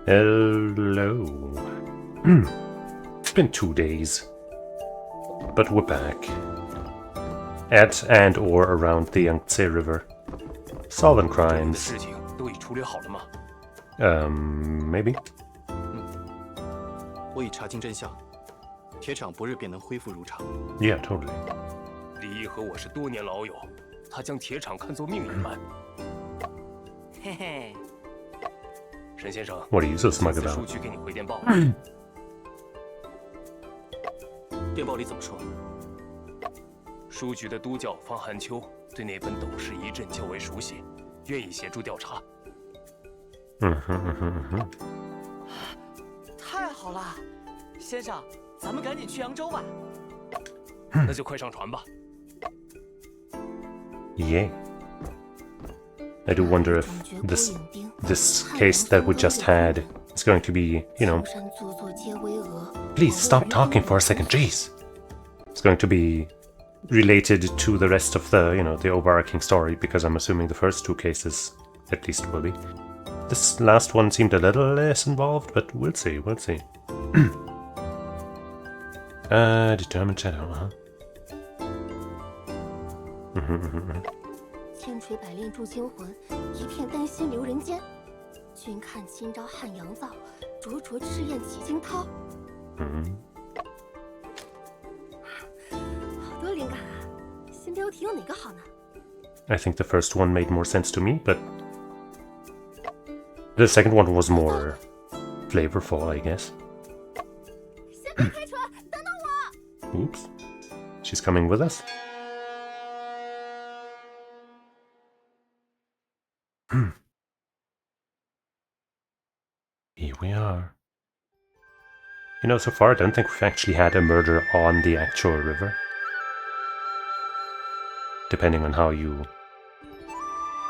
Hello. It's been 2 days, but we're back. At and or around the Yangtze River. Solving crimes. Maybe? 我已查清真相，铁厂不日便能恢复如常。 Yeah, totally. 李毅和我是多年老友，他将铁厂看作命一般。嘿嘿，沈先生 What are you so smug 这次 about? 书局给你回电报。电报里怎么说？书局的督教方寒秋对那本《斗士遗阵》较为熟悉，愿意协助调查。太好了，先生，咱们赶紧去扬州吧。那就快上船吧。 Yeah. I do wonder if this case that we just had is going to be, you know... Please stop talking for a second, jeez! It's going to be related to the rest of the, you know, the overarching story, because I'm assuming the first 2 cases, at least, will be. This last one seemed a little less involved, but we'll see, we'll see. Determined shadow, huh? 千锤百炼铸精魂，一片丹心留人间。君看今朝汉阳造，灼灼赤焰起惊涛。好多灵感啊！新标题用哪个好呢 I think the first one made more sense to me, but the second one was more flavorful, I guess. 先别开船，等等我。 Oops. She's coming with us. Here we are. You know, so far I don't think we've actually had a murder on the actual river. Depending on how you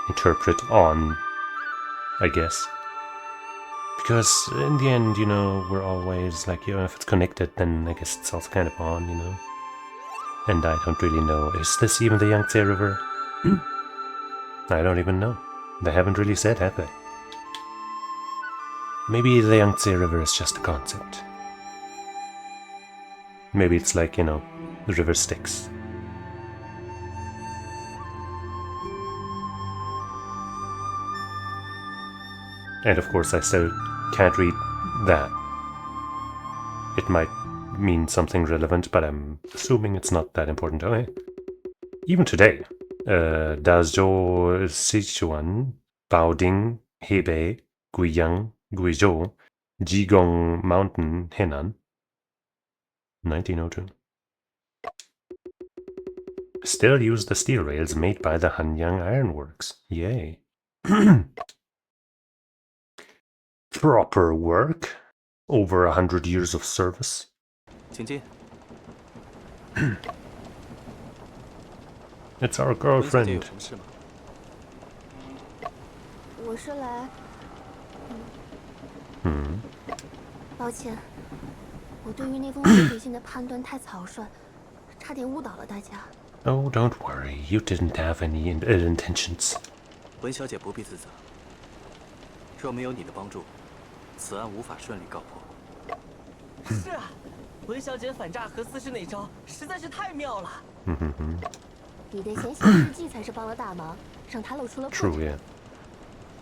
interpret on, I guess. Because in the end, you know, we're always like, you know, if it's connected, then I guess it's also kind of on, you know. And I don't really know. Is this even the Yangtze River? I don't even know. They haven't really said, have they? Maybe the Yangtze River is just a concept. Maybe it's like, you know, the river Styx. And of course I still can't read that. It might mean something relevant, but I'm assuming it's not that important. Okay. Even today, Dazhou Sichuan, Baoding, Hebei, Guiyang, Guizhou, Jigong Mountain, Henan. 1902. Still use the steel rails made by the Hanyang Ironworks. Yay. Proper work. Over 100 years of service. 请进。 It's our 文小姐 girlfriend. 有什么事吗？我是来……抱歉，我对于那封水笔信的判断太草率，差点误导了大家。 Oh, don't worry. You didn't have any ill intentions. 文小姐不必自责。若没有你的帮助，此案无法顺利告破。是啊，文小姐反诈和私事那招实在是太妙了。你的闲暇之计才是帮了大忙，让他露出了破绽。 True, yeah.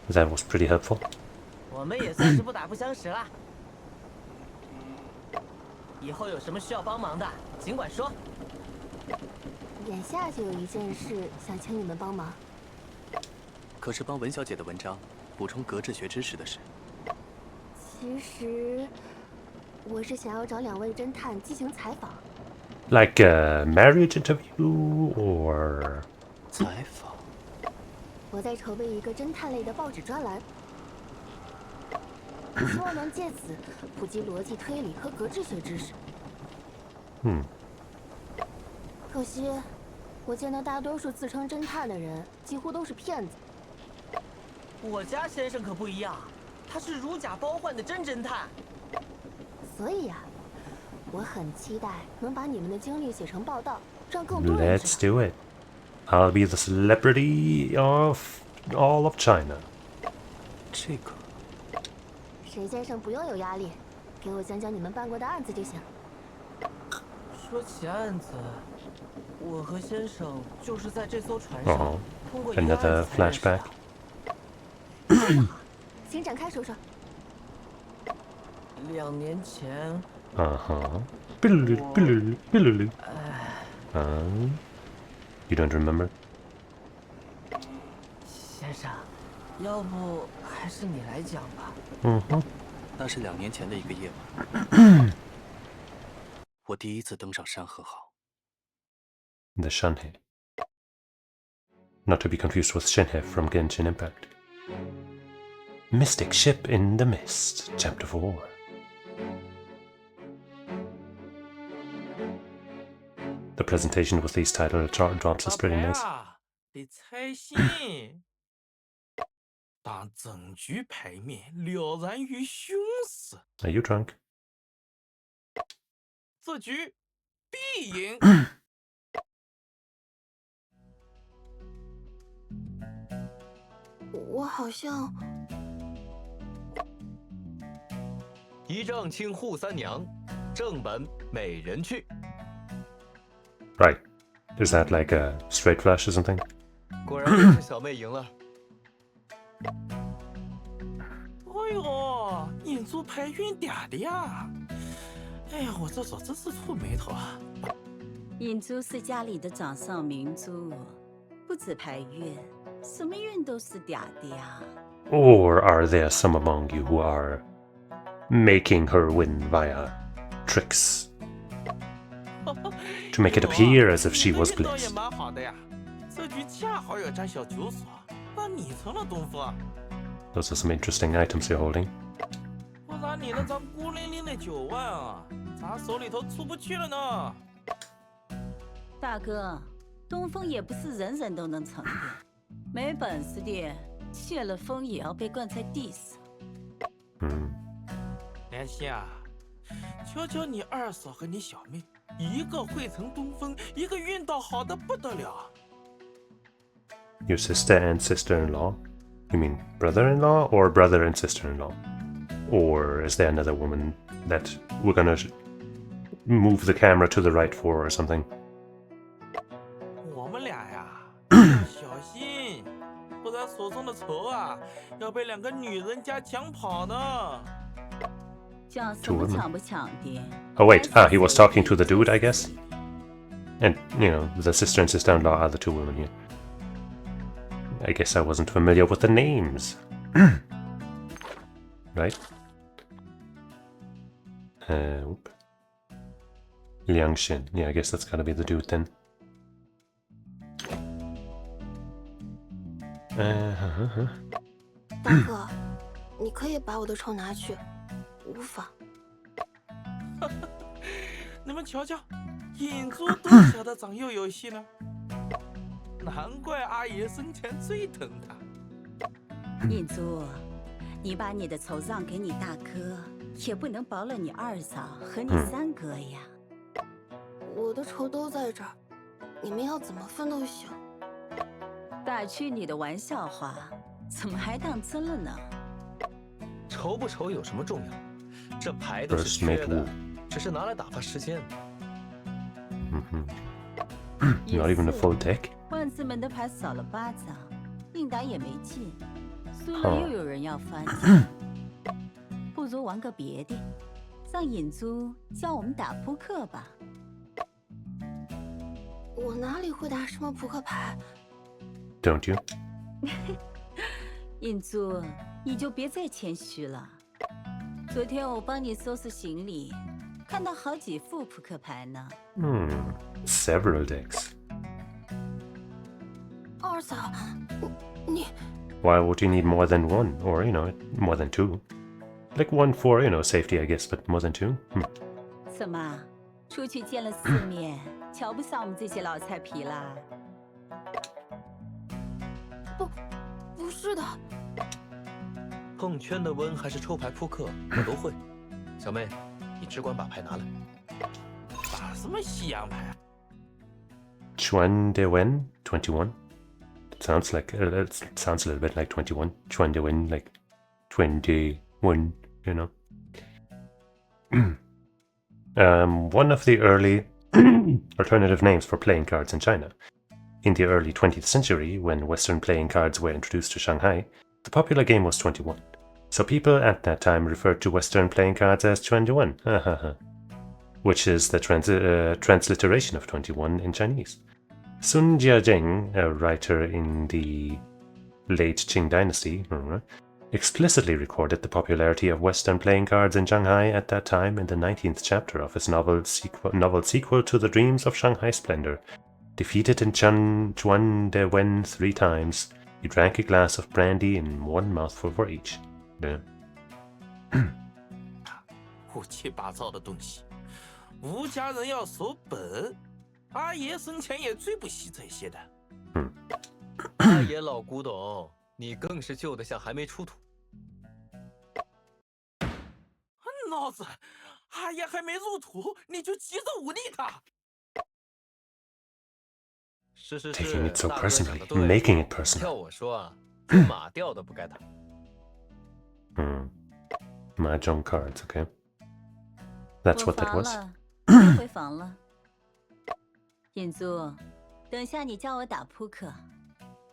That was pretty helpful. 我们也算是不打不相识了。以后有什么需要帮忙的，尽管说。眼下就有一件事想请你们帮忙。可是帮文小姐的文章补充格致学知识的事。其实，我是想要找2位侦探进行采访。 Like a marriage interview or... 采访。我在筹备一个侦探类的报纸专栏，希望能借此普及逻辑推理和格致学知识。可惜，我见到大多数自称侦探的人几乎都是骗子。我家先生可不一样，他是如假包换的真侦探。所以呀，我很期待能把你们的经历写成报道，让更多人知道。 Let's do it. I'll be the celebrity of all of China. 这个沈先生不用有压力，给我讲讲你们办过的案子就行。说起案子，我和先生就是在这艘船上 Oh, 通过一个 another 案子才认识的 flashback. 请展开说说。2年前， Uh-huh. You don't remember? 先生，要不还是你来讲吧。那是2年前的一个夜晚，我第一次登上山河号。 The Shanhe. Not to be confused with Shenhe from Genshin Impact. Mystic Ship in the Mist, Chapter 4. The presentation with these title drops is pretty nice. 得猜心，当整局牌面了然于胸时， Are you drunk? 这局必赢。我好像一丈青扈三娘，正本美人去。 Right. Is that like a straight flash or something? 果然又是小妹赢了。哎呦，银珠牌运嗲的呀！哎呀，我这手真是触眉头啊！银珠是家里的掌上明珠，不止牌运，什么运都是嗲的呀。 Or are there some among you who are making her win via tricks? To make it appear as if she was 这运道也 blitzed. 蛮好的呀，这局恰好有张小九所，那你成了东风， Those are some interesting items you're holding. 不然你那张孤零零的9万啊，咱手里头出不去了呢。大哥，东风也不是人人都能成的，没本事的，泄了风也要被灌在地上。莲心啊，瞧瞧你二嫂和你小妹，一个会成东风，一个运道好的不得了。 Your sister and sister-in-law? You mean brother-in-law or brother and sister-in-law? Or is there another woman that we're gonna move the camera to the right for or something? 我们俩呀，要小心，不然手中的仇啊，要被2个女人家抢跑呢。讲什么抢不抢的？ Oh wait, he was talking to the dude, I guess? And, you know, the sister and sister-in-law are the two women here. I guess I wasn't familiar with the names. Right? Oop. Liangshin. Yeah, I guess that's gotta be the dude then. 大哥，你可以把我的仇拿去，无妨。你们瞧瞧，银珠都晓得长幼有序呢，难怪阿爷生前最疼他。银珠，你把你的仇让给你大哥，也不能薄了你二嫂和你三哥呀。我的仇都在这儿，你们要怎么分都行。打趣你的玩笑话，怎么还当真了呢？愁不愁有什么重要？这牌都是缺的，只是拿来打发时间。 Not even a full deck? 万字门的牌少了8张，硬打也没劲，输了又有人要翻身，不如玩个别的，让尹珠教我们打扑克吧。我哪里会打什么扑克牌？ Don't you? 尹珠，你就别再谦虚了。昨天我帮你收拾行李，看到好几副扑克牌呢。Several decks. 二嫂，你 Why would you need more than one? Or, you know, more than two? Like one for, you know, safety, I guess, but more than two? 怎么，出去见了世面，瞧不上我们这些老菜皮啦？不是的。碰圈的温还是抽牌扑克，我都会。小妹，你只管把牌拿来。打什么西洋牌啊？ Chuan de Wen, 21. It sounds like, it sounds a little bit like 21. Chuan de Wen, like 21, you know. One of the early alternative names for playing cards in China. In the early 20th century, when Western playing cards were introduced to Shanghai, the popular game was 21. So people at that time referred to Western playing cards as 21, which is the transliteration of 21 in Chinese. Sun Jiazheng, a writer in the late Qing dynasty, explicitly recorded the popularity of Western playing cards in Shanghai at that time in the 19th chapter of his novel sequel to The Dreams of Shanghai Splendor. Defeated in Chuan De Wen 3 times, he drank a glass of brandy in 1 mouthful for each. Yeah. 胡七八糟的东西，吴家人要守本，阿爷生前也最不惜这些的。阿爷老古董，你更是旧的像还没出土。老子，阿爷还没入土，你就急着忤逆他。是是 Taking 是， it so 大哥讲 personally, 的对。 making it personal. 要我说啊，这马吊的不该打。Mahjong cards, okay. That's what that 我 was. 烦了，回房了。尹租，等下你教我打扑克，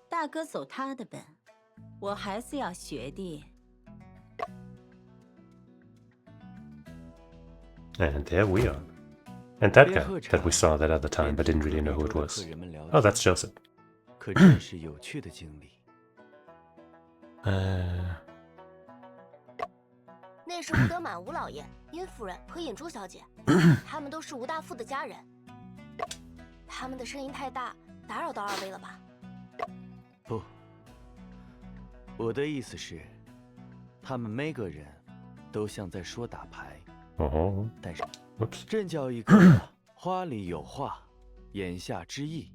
大哥走他的本，我还是要学的。 And there we are. And that guy that we saw that other time but didn't really know who it was. Oh, that's Joseph. 可真是有趣的经历。那是吴德满吴老爷、殷夫人和尹珠小姐，他们都是吴大富的家人。他们的声音太大，打扰到二位了吧？不，我的意思是，他们每个人都像在说打牌。 Oh, 但是 whoops. 真叫一个花里有话，言下之意。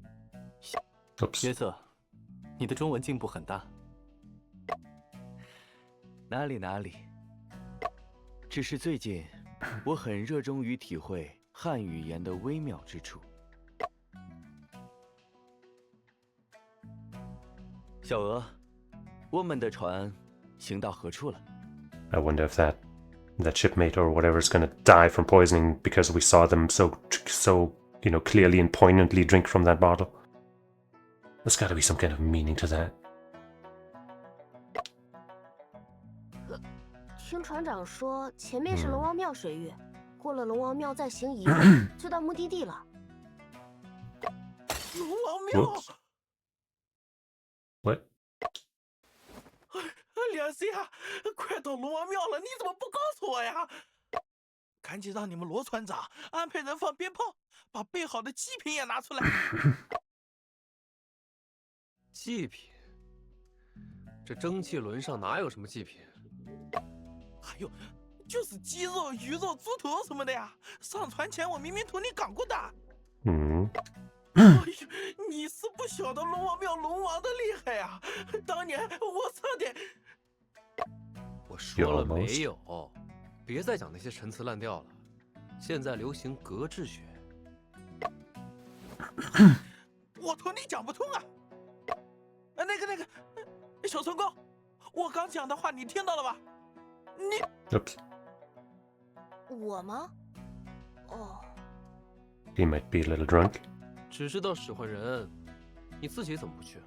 约 Oops. 瑟，你的中文进步很大。哪里哪里，只是最近我很热衷于体会汉语言的微妙之处。小娥，我们的船行到何处了？ I wonder if that shipmate or whatever is gonna die from poisoning because we saw them so clearly and poignantly drink from that bottle. There's got to be some kind of meaning to that. 听船长说，前面是龙王庙水域，过了龙王庙再行一路，就到目的地了。龙王庙， Whoops. What? 梁师呀，快到龙王庙了，你怎么不告诉我呀？赶紧让你们罗船长安排人放鞭炮，把备好的祭品也拿出来。祭品？这蒸汽轮上哪有什么祭品？还有，就是鸡肉、鱼肉、猪头什么的呀。上船前我明明同你讲过的。哎呦，你是不晓得龙王庙龙王的厉害呀！当年我差点……我说了没有，别再讲那些陈词滥调了。现在流行格致学。我同你讲不通啊！那个，小春哥，我刚讲的话你听到了吧？你 Oops. 我吗？哦， He might be a little drunk. 只知道使唤人，你自己怎么不去？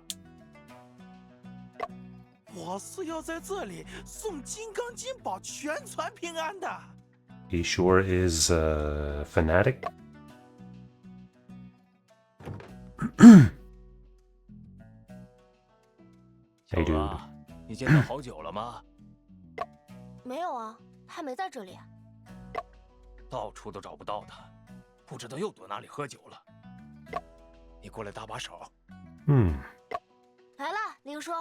我是要在这里送金刚金宝，全船平安的。 He sure is a fanatic. 小娥，你见到好久了吗？没有啊，还没在这里。到处都找不到他，不知道又躲哪里喝酒了。你过来搭把手。来了，林叔。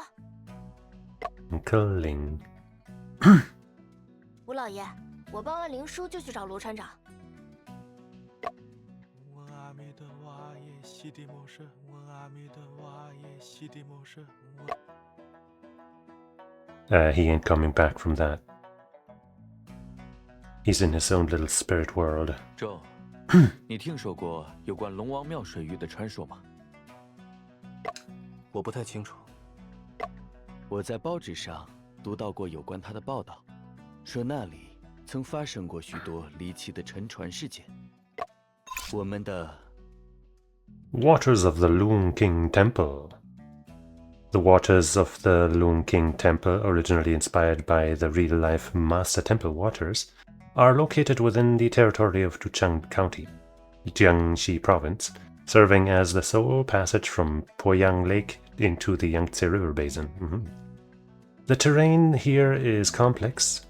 Uncle Ling. 吴老爷，我报完林叔就去找罗船长。问阿弥陀佛耶，西地摩舍。问阿弥陀佛耶，西地摩舍。 He ain't coming back from that. He's in his own little spirit world. 周，你听说过有关龙王庙水域的传说吗？我不太清楚。我在报纸上读到过有关他的报道，说那里曾发生过许多离奇的沉船事件。我们的 Waters of the Loon King Temple. The waters of the Loon King Temple, originally inspired by the real-life Master Temple waters, are located within the territory of Duchang County, Jiangxi Province, serving as the sole passage from Poyang Lake into the Yangtze River Basin. The terrain here is complex,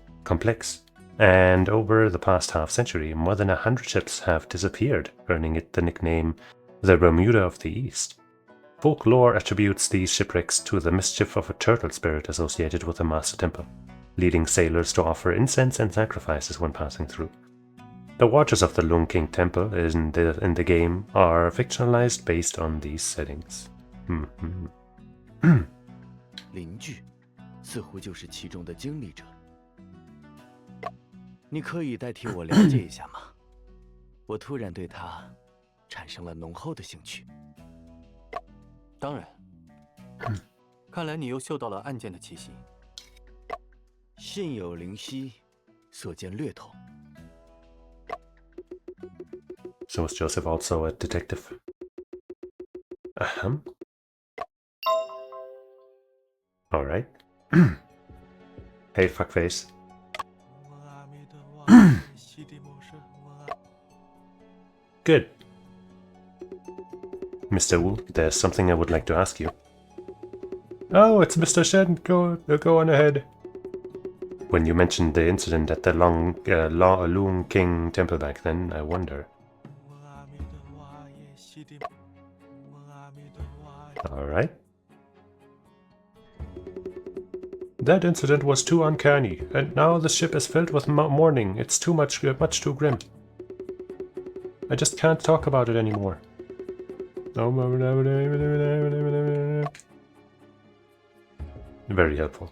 and over the past half-century, more than 100 ships have disappeared, earning it the nickname the Bermuda of the East. Folklore attributes these shipwrecks to the mischief of a turtle spirit associated with the Master Temple, leading sailors to offer incense and sacrifices when passing through. The waters of the Loon King Temple in the game are fictionalized based on these settings. 邻居似乎就是其中的经历者。你可以代替我了解一下吗？我突然对他产生了浓厚的兴趣。当然，看来你又嗅到了案件的气息。心有灵犀，所见略同。So is Joseph also a detective? Alright. Hey, fuckface. Good. Mr. Wu, there's something I would like to ask you. Oh, it's Mr. Shen. Go on ahead. When you mentioned the incident at the Loon King Temple back then, I wonder. Alright. That incident was too uncanny, and now the ship is filled with mourning. It's too much too grim. I just can't talk about it anymore. Very helpful.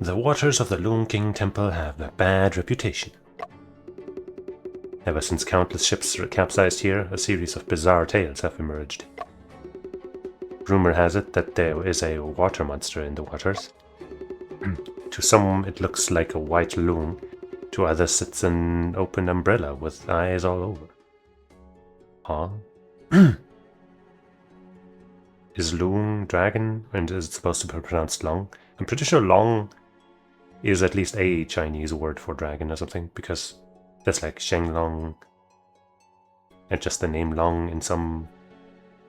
The waters of the Loon King Temple have a bad reputation. Ever since countless ships capsized here, a series of bizarre tales have emerged. Rumor has it that there is a water monster in the waters. To some, it looks like a white loon. To others, it's an open umbrella with eyes all over. Huh? Is loon dragon, and is it supposed to be pronounced long? I'm pretty sure long is at least a Chinese word for dragon or something, because there's like Shenglong and just the name Long in some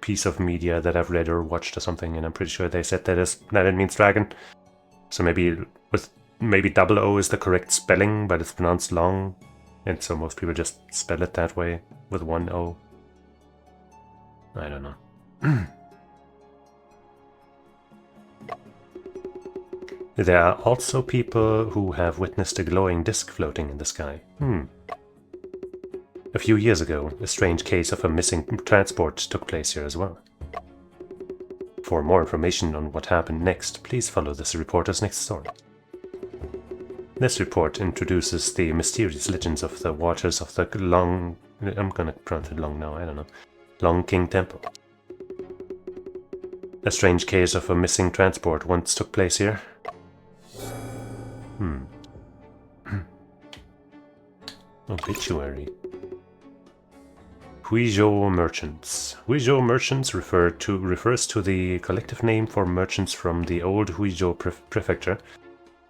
piece of media that I've read or watched or something, and I'm pretty sure they said that it means dragon. So maybe double O is the correct spelling, but it's pronounced long, and so most people just spell it that way with one O. I don't know. There are also people who have witnessed a glowing disc floating in the sky. A few years ago, a strange case of a missing transport took place here as well. For more information on what happened next, please follow this reporter's next story. This report introduces the mysterious legends of the waters of the Long... I'm gonna pronounce it long now, I don't know. Loon King Temple. A strange case of a missing transport once took place here. Obituary. Huizhou merchants. Huizhou merchants refers to the collective name for merchants from the old Huizhou prefecture,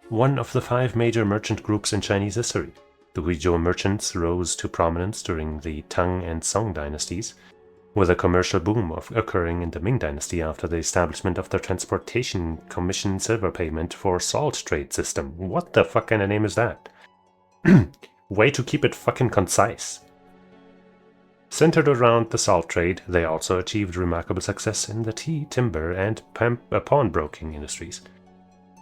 one of the 5 major merchant groups in Chinese history. The Huizhou merchants rose to prominence during the Tang and Song dynasties, with a commercial boom occurring in the Ming dynasty after the establishment of the Transportation Commission silver payment for salt trade system. What the fuck kind of name is that? Way to keep it fucking concise. Centered around the salt trade, they also achieved remarkable success in the tea, timber, and pawnbroking industries,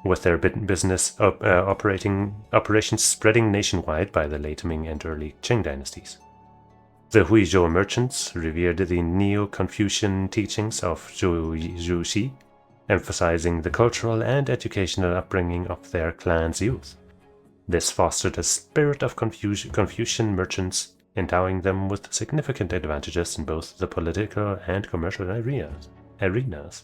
with their business operations spreading nationwide by the late Ming and early Qing dynasties. The Huizhou merchants revered the Neo-Confucian teachings of Zhu Xi, emphasizing the cultural and educational upbringing of their clan's youth. This fostered a spirit of Confucian merchants, endowing them with significant advantages in both the political and commercial arenas.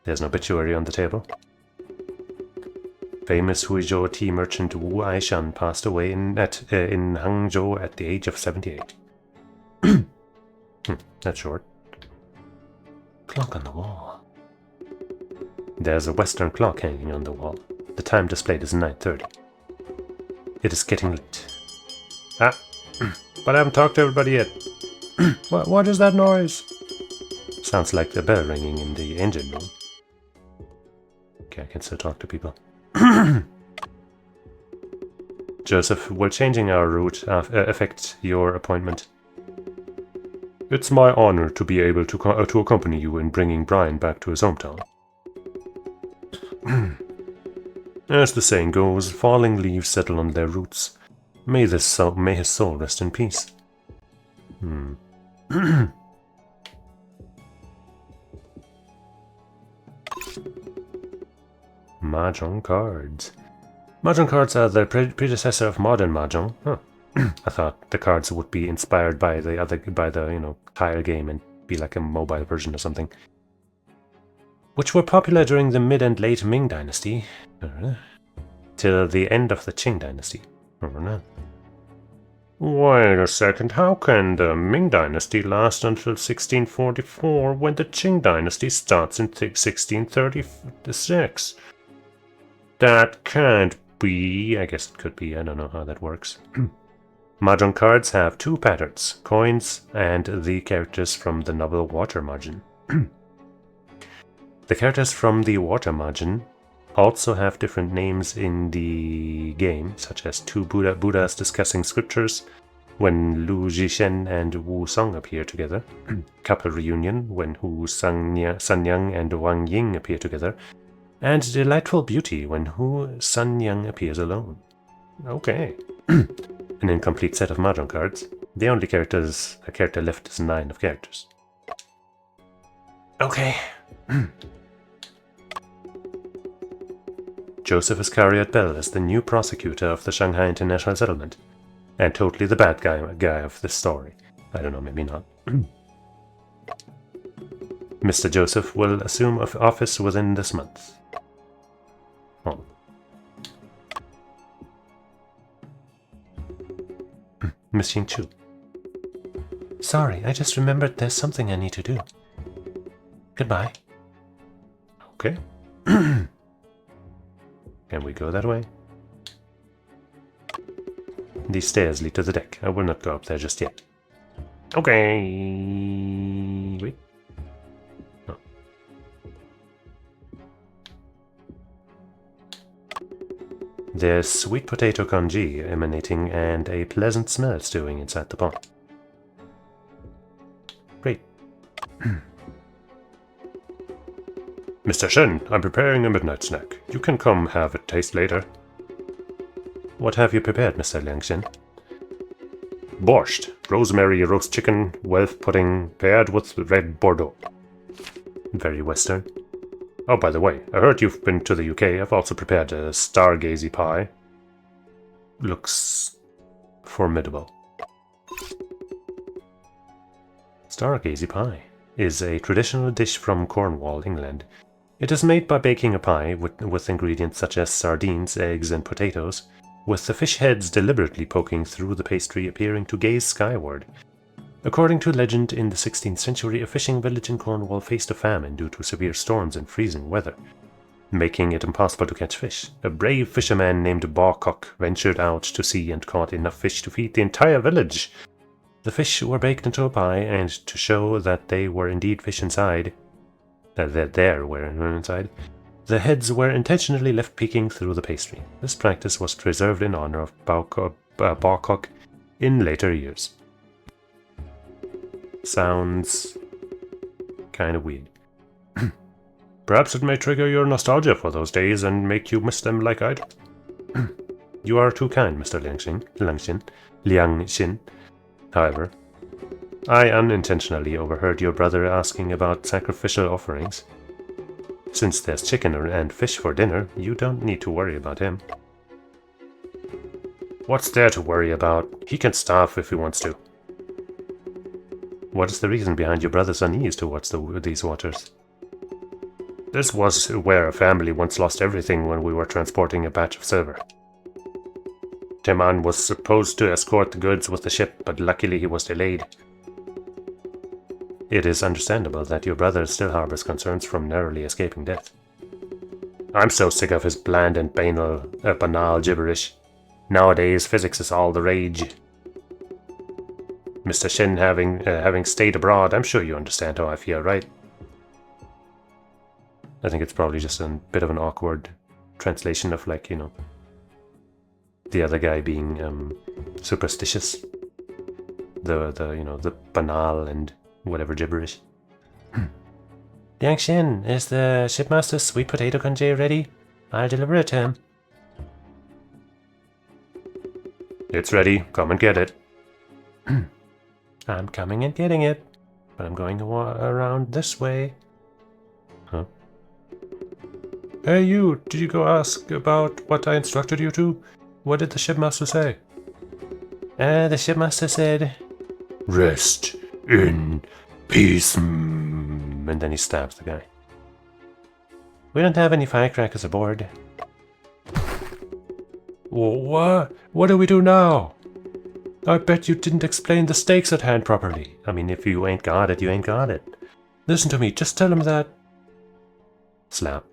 There's an obituary on the table. Famous Huizhou tea merchant Wu Aishan passed away in Hangzhou at the age of 78. That's short. Clock on the wall. There's a Western clock hanging on the wall. The time displayed is 9:30. It is getting late. Ah, but I haven't talked to everybody yet. What is that noise? Sounds like the bell ringing in the engine room. Okay, I can still talk to people. Joseph, will changing our route affect your appointment? It's my honor to be able to accompany you in bringing Brian back to his hometown. As the saying goes, falling leaves settle on their roots. May his soul rest in peace. Mahjong cards. Mahjong cards are the predecessor of modern Mahjong. Huh. I thought the cards would be inspired by the tile game and be like a mobile version or something. Which were popular during the mid and late Ming Dynasty, till the end of the Qing Dynasty. Wait a second, how can the Ming Dynasty last until 1644 when the Qing Dynasty starts in 1636? That can't be. I guess it could be, I don't know how that works. Mahjong cards have two patterns, coins and the characters from the novel Water Margin. The characters from the Water Margin also have different names in the game, such as two Buddhas discussing scriptures when Lu Zhishen and Wu Song appear together, couple reunion when Hu Sanyang and Wang Ying appear together, and delightful beauty when Hu Sanyang appears alone. Okay. An incomplete set of Mahjong cards. The only character left is 9 of characters. Okay. Joseph Iscariot Bell is the new prosecutor of the Shanghai International Settlement, and totally the bad guy of this story. I don't know, maybe not. Mr. Joseph will assume office within this month. Oh. Miss Ying Chu. Sorry, I just remembered there's something I need to do. Goodbye. Okay. Can we go that way? These stairs lead to the deck. I will not go up there just yet. Okay. Wait. Oh. There's sweet potato congee emanating and a pleasant smell stewing inside the pot. Great. Mr. Shen, I'm preparing a midnight snack. You can come have a taste later. What have you prepared, Mr. Liang Xin? Borscht, rosemary roast chicken, Welsh pudding, paired with red Bordeaux. Very Western. Oh, by the way, I heard you've been to the UK. I've also prepared a stargazy pie. Looks formidable. Stargazy pie is a traditional dish from Cornwall, England. It is made by baking a pie with ingredients such as sardines, eggs, and potatoes, with the fish heads deliberately poking through the pastry, appearing to gaze skyward. According to legend, in the 16th century, a fishing village in Cornwall faced a famine due to severe storms and freezing weather, making it impossible to catch fish. A brave fisherman named Barcock ventured out to sea and caught enough fish to feed the entire village. The fish were baked into a pie, and to show that they were indeed fish inside, the heads were intentionally left peeking through the pastry. This practice was preserved in honor of Barcock in later years. Sounds kind of weird. Perhaps it may trigger your nostalgia for those days and make you miss them like I do. You are too kind, Mr. Liang Xin. However, I unintentionally overheard your brother asking about sacrificial offerings. Since there's chicken and fish for dinner, you don't need to worry about him. What's there to worry about? He can starve if he wants to. What is the reason behind your brother's unease towards these waters? This was where a family once lost everything when we were transporting a batch of silver. Teman was supposed to escort the goods with the ship, but luckily he was delayed. It is understandable that your brother still harbors concerns from narrowly escaping death. I'm so sick of his bland and banal gibberish. Nowadays, physics is all the rage. Mr. Shen having stayed abroad, I'm sure you understand how I feel, right? I think it's probably just a bit of an awkward translation of, like, you know, the other guy being superstitious. The banal and whatever gibberish. Yangshin, is the shipmaster's sweet potato congee ready? I'll deliver it to him. It's ready. Come and get it. I'm coming and getting it, but I'm going around this way. Huh? Hey you, did you go ask about what I instructed you to? What did the shipmaster say? The shipmaster said, rest in peace. And then he stabs the guy. We don't have any firecrackers aboard. What? What do we do now? I bet you didn't explain the stakes at hand properly. I mean, if you ain't got it, you ain't got it. Listen to me, just tell him that... Slap.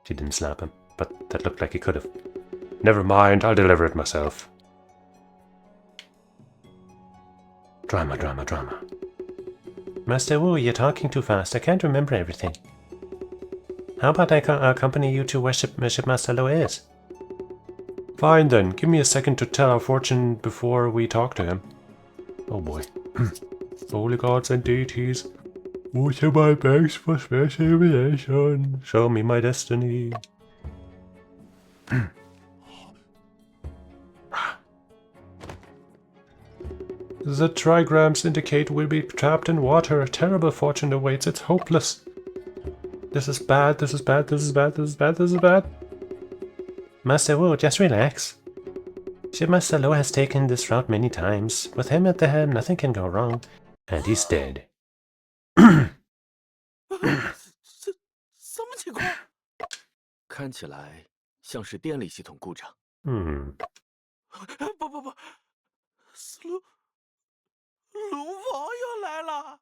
She didn't slap him, but that looked like he could have. Never mind, I'll deliver it myself. Drama, drama, drama. Master Wu, you're talking too fast. I can't remember everything. How about I accompany you to where Shipmaster Lo is? Fine then, give me a second to tell our fortune before we talk to him. Oh boy. Holy gods and deities, what am I best for special illumination? Show me my destiny. The trigrams indicate we'll be trapped in water. A terrible fortune awaits. It's hopeless. This is bad, this is bad, this is bad, this is bad, this is bad. Master Wu, just relax. Shipmaster Lo has taken this route many times. With him at the helm, nothing can go wrong. And he's dead. 什么情况？看起来像是电力系统故障。不，是龙王要来了！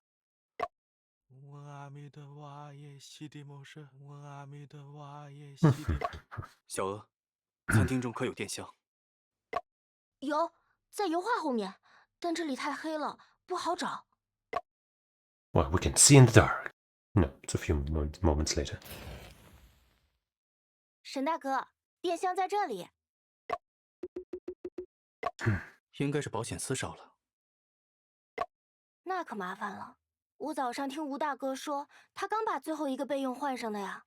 我阿弥陀佛耶，西地谋生，我阿弥陀佛耶，西地。小娥，餐厅中可有电箱？有，在油画后面，但这里太黑了，不好找。Well, we can see in the dark. No, it's a few moments later. 沈大哥，电箱在这里。应该是保险丝烧了。那可麻烦了。我早上听吴大哥说，他刚把最后一个备用换上的呀。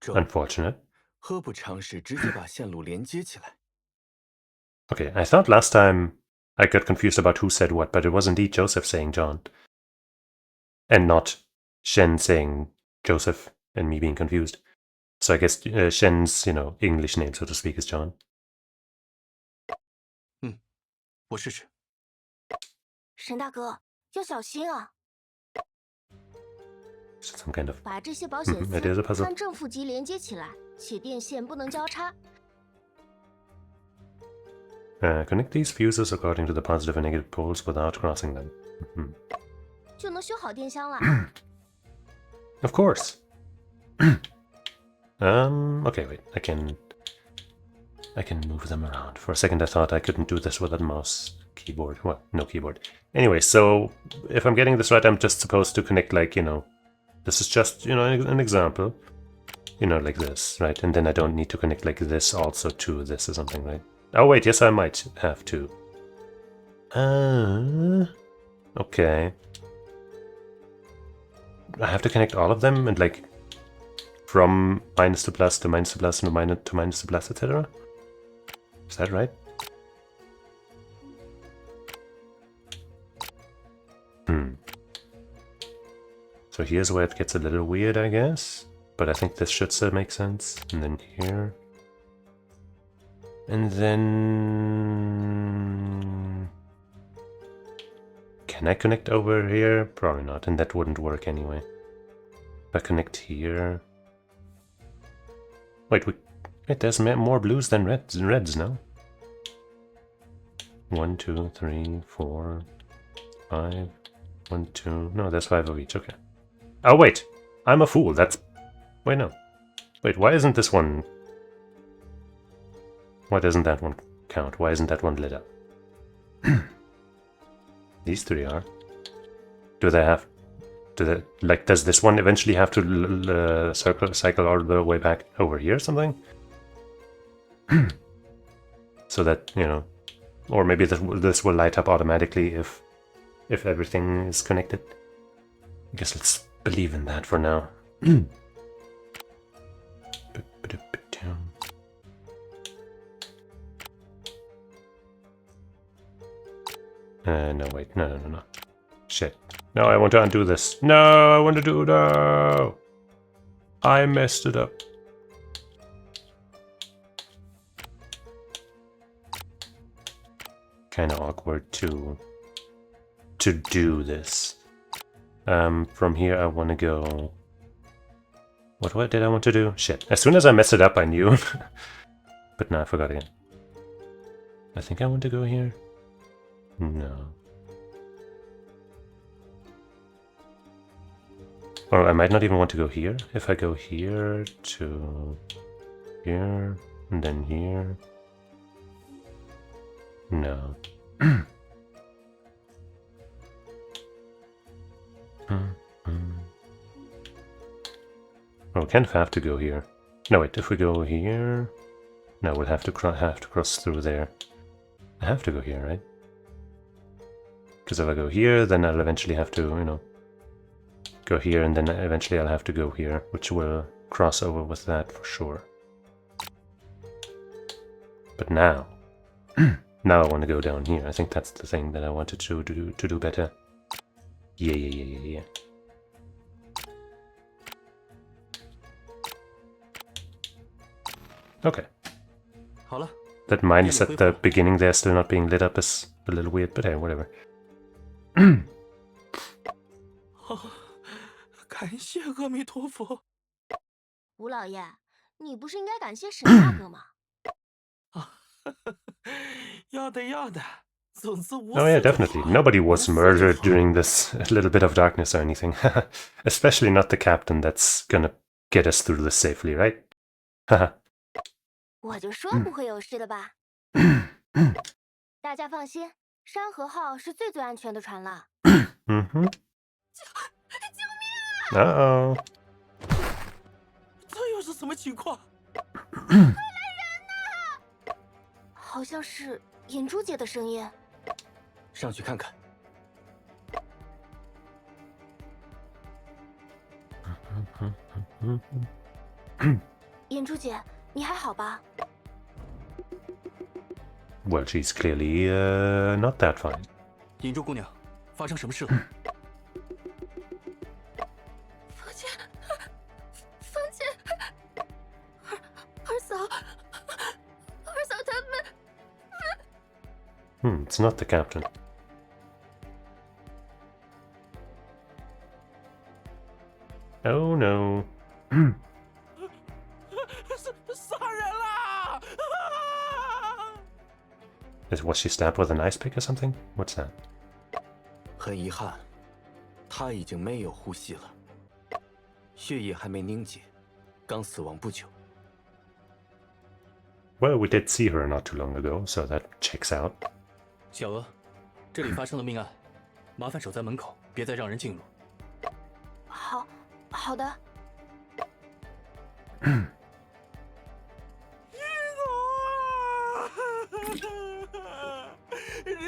Unfortunate. 何不尝试直接把线路连接起来？ Okay, I thought last time I got confused about who said what, but it was indeed Joseph saying John. And not Shen saying Joseph and me being confused. So I guess Shen's, English name, so to speak, is John. 我试试。沈大哥，要小心啊！ Some kind of... 把这些保险丝 it is a puzzle. 将正负极连接起来，且电线不能交叉。 Connect these fuses according to the positive and negative poles without crossing them. 就能修好电箱了。 Of course. Okay, wait. I can move them around. For a second I thought I couldn't do this with a mouse keyboard. Well, no keyboard. Anyway, so if I'm getting this right, I'm just supposed to connect, like, this is just, an example. Like this, right? And then I don't need to connect like this also to this or something, right? Oh wait, yes I might have to. Okay. I have to connect all of them and like from minus to plus to minus to plus to minus to plus, etc. Is that right? So here's where it gets a little weird, I guess. But I think this should still make sense. And then here. And then... Can I connect over here? Probably not, and that wouldn't work anyway. If I connect here... Wait, there's more blues than reds now. 1, 2, 3, 4, 5. 1, 2... No, there's 5 of each, okay. Oh, wait! I'm a fool, that's... Wait, no. Wait, why isn't this one... Why doesn't that one count? Why isn't that one lit up? These 3 are. Do they have... Like, does this one eventually have to cycle all the way back over here or something? So that, you know... Or maybe this will light up automatically if everything is connected. I guess let's believe in that for now. No, wait. No. Shit. No, I want to undo this. No, I want to do... No! I messed it up. Kind of awkward to do this. From here I want to go... What did I want to do? Shit. As soon as I messed it up, I knew. But now I forgot again. I think I want to go here. No. Or I might not even want to go here. If I go here to here, and then here. No. Oh, we kind of have to go here. No, wait, if we go here... No, we'll have to cross through there. I have to go here, right? Because if I go here, then I'll eventually have to, you know, go here, and then eventually I'll have to go here, which will cross over with that for sure. But now... now I want to go down here. I think that's the thing that I wanted to do better. Yeah. Okay. That minus at the beginning there still not being lit up is a little weird, but hey, whatever. 感谢阿弥陀佛。吴老爷，你不是应该感谢沈大哥吗？要的。总之无 Oh yeah, definitely. Nobody was murdered during this little bit of darkness or anything. Especially not the captain that's gonna get us through this safely, right? Haha. 我就说不会有事的吧。大家放心，山河号是最安全的船了。救命啊 Uh-oh. 这又是什么情况？快来人呐！好像是银珠姐的声音。上去看看。银珠姐，你还好吧？ Well, she's clearly not that fine. 银珠姑娘，发生什么事了？房间，二嫂他们。It's not the captain. Oh no. 杀人啦Was she stabbed with an ice pick or something? What's that? 很遗憾，他已经没有呼吸了，血液还没凝结，刚死亡不久。 Well, we did see her not too long ago, so that checks out. 小娥，这里发生了命案，麻烦守在门口，别再让人进入。好的。你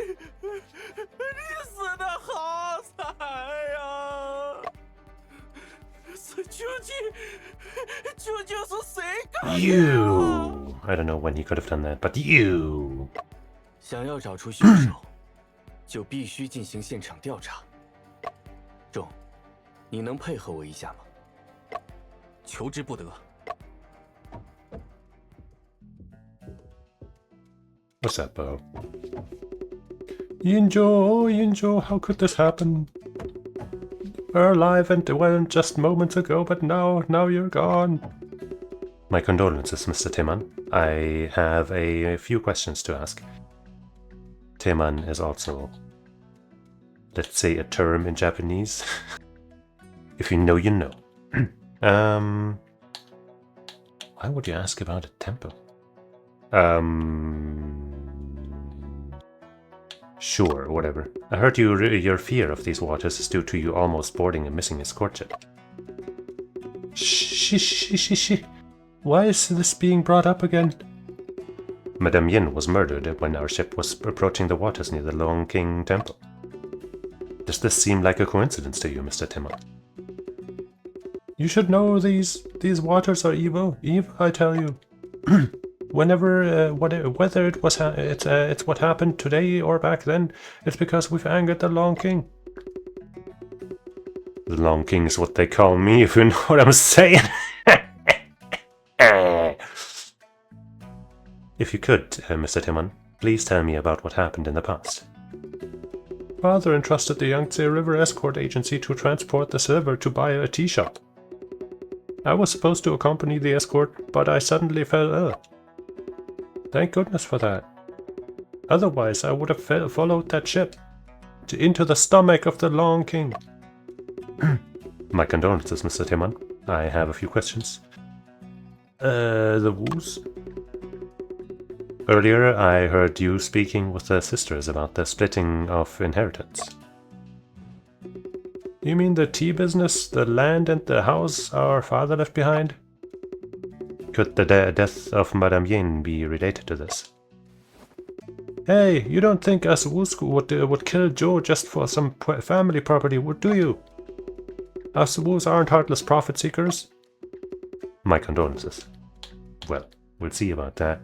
死的好惨呀！这究竟是谁干的 You! I don't know when he could have done that, but you! 想要找出凶手，就必须进行现场调查。仲，你能配合我一下吗？求之不得。 What's up, Bo? Yinjo, how could this happen? We're alive and well just moments ago, but now you're gone. My condolences, Mr. Teman. I have a few questions to ask. Teman is also, let's say, a term in Japanese. If you know, you know. Why would you ask about a temple? Sure, whatever. I heard your fear of these waters is due to you almost boarding and missing his courtship. Shh. Why is this being brought up again? Madame Yin was murdered when our ship was approaching the waters near the Long King Temple. Does this seem like a coincidence to you, Mr. Timon? You should know these waters are evil. Evil, I tell you. Whether it was it's what happened today or back then, it's because we've angered the Long King. The Long King is what they call me, if you know what I'm saying. If you could, Mr. Timon, please tell me about what happened in the past. Father entrusted the Yangtze River Escort Agency to transport the silver to buy a tea shop. I was supposed to accompany the escort, but I suddenly fell ill. Thank goodness for that. Otherwise, I would have followed that ship into the stomach of the Long King. My condolences, Mr. Timon. I have a few questions. The Woos? Earlier, I heard you speaking with the sisters about the splitting of inheritance. You mean the tea business, the land and the house our father left behind? Could the death of Madame Yin be related to this? Hey, you don't think us Woos would kill Joe just for some family property, do you? Us Woos aren't heartless profit seekers. My condolences. Well, we'll see about that.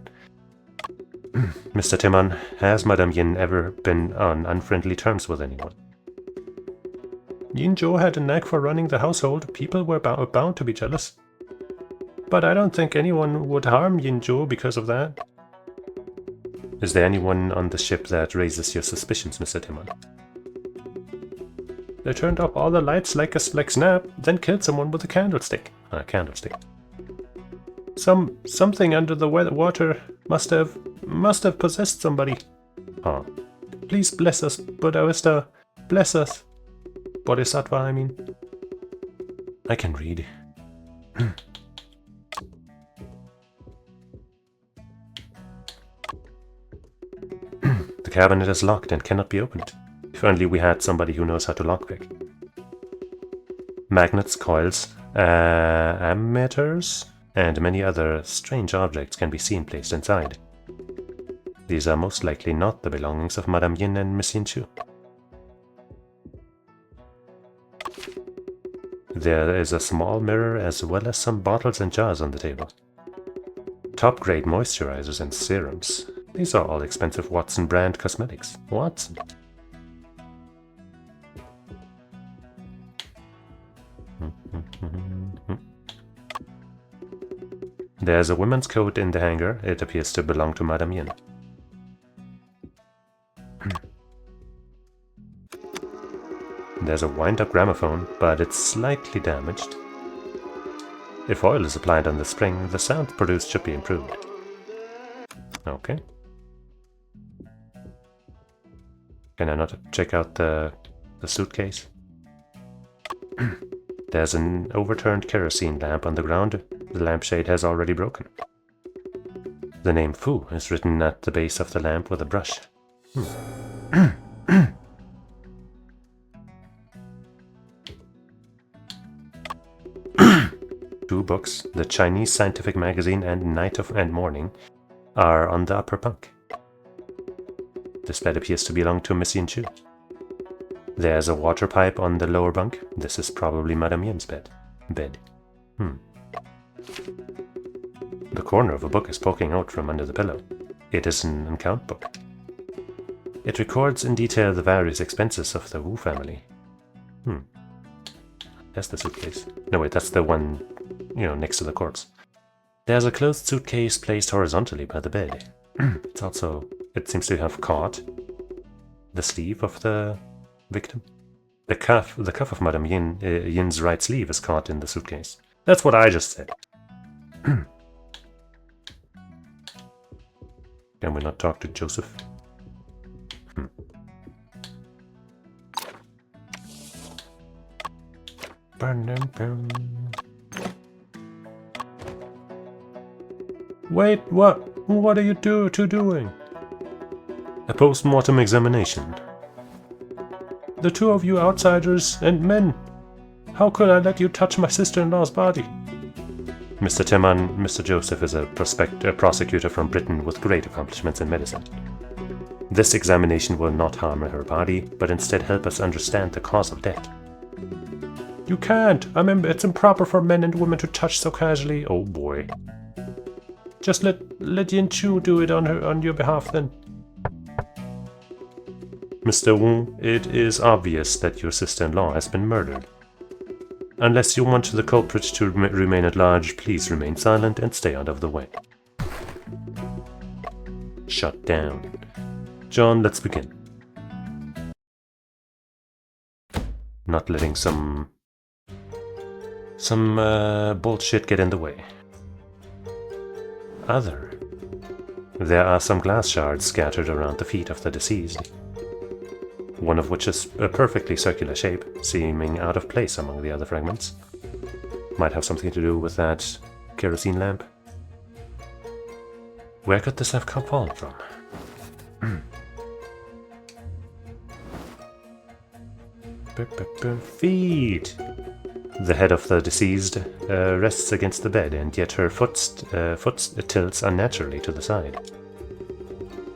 Mr. Timon, has Madame Yin ever been on unfriendly terms with anyone? Yin Zhou had a knack for running the household. People were bound to be jealous. But I don't think anyone would harm Yin Zhou because of that. Is there anyone on the ship that raises your suspicions, Mr. Timon? They turned off all the lights like snap, then killed someone with a candlestick. A candlestick. Something under the water must have possessed somebody. Huh. Please bless us, Buddha. Bless us. Bodhisattva, I mean. I can read. The cabinet is locked and cannot be opened. If only we had somebody who knows how to lockpick. Magnets, coils, ammeters, and many other strange objects can be seen placed inside. These are most likely not the belongings of Madame Yin and Miss Yin Chu. There is a small mirror as well as some bottles and jars on the table. Top-grade moisturizers and serums. These are all expensive Watson brand cosmetics. Watson. There's a woman's coat in the hanger. It appears to belong to Madame Yin. There's a wind-up gramophone, but it's slightly damaged. If oil is applied on the spring, the sound produced should be improved. Okay. Can I not check out the suitcase? There's an overturned kerosene lamp on the ground. The lampshade has already broken. The name Fu is written at the base of the lamp with a brush. Two books, the Chinese Scientific Magazine and Night and Morning, are on the upper bunk. This bed appears to belong to Miss Yin Chu. There's a water pipe on the lower bunk. This is probably Madame Yin's bed. The corner of a book is poking out from under the pillow. It is an account book. It records in detail the various expenses of the Wu family. That's the suitcase. No wait, that's the one, next to the corpse. There's a closed suitcase placed horizontally by the bed. It seems to have caught. the sleeve of the victim? The cuff of Madame Yin's right sleeve is caught in the suitcase. That's what I just said. Can we not talk to Joseph? Wait, what? What are you doing? A post-mortem examination. The two of you outsiders and men. How could I let you touch my sister-in-law's body? Mr. Teman, Mr. Joseph is a prosecutor from Britain with great accomplishments in medicine. This examination will not harm her body, but instead help us understand the cause of death. You can't! I mean, it's improper for men and women to touch so casually. Oh boy. Just let Yin Chu do it on your behalf then. Mr. Wu, it is obvious that your sister-in-law has been murdered. Unless you want the culprit to remain at large, please remain silent and stay out of the way. Shut down. John, let's begin. Not letting some bullshit get in the way. Other. There are some glass shards scattered around the feet of the deceased. One of which is a perfectly circular shape, seeming out of place among the other fragments. Might have something to do with that kerosene lamp. Where could this have fallen from? Feet! The head of the deceased rests against the bed, and yet her foot tilts unnaturally to the side.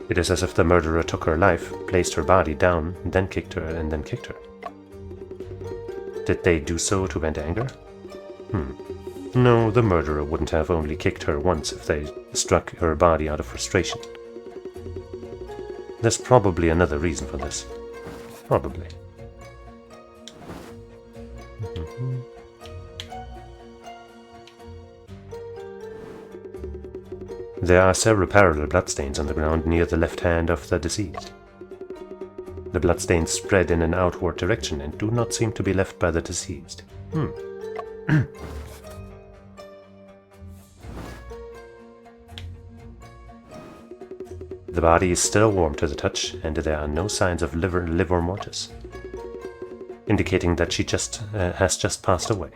It is as if the murderer took her life, placed her body down, and then kicked her. Did they do so to vent anger? No, the murderer wouldn't have only kicked her once if they struck her body out of frustration. There's probably another reason for this. Probably. There are several parallel bloodstains on the ground near the left hand of the deceased. The bloodstains spread in an outward direction and do not seem to be left by the deceased. The body is still warm to the touch, and there are no signs of livor mortis, indicating that she has just passed away.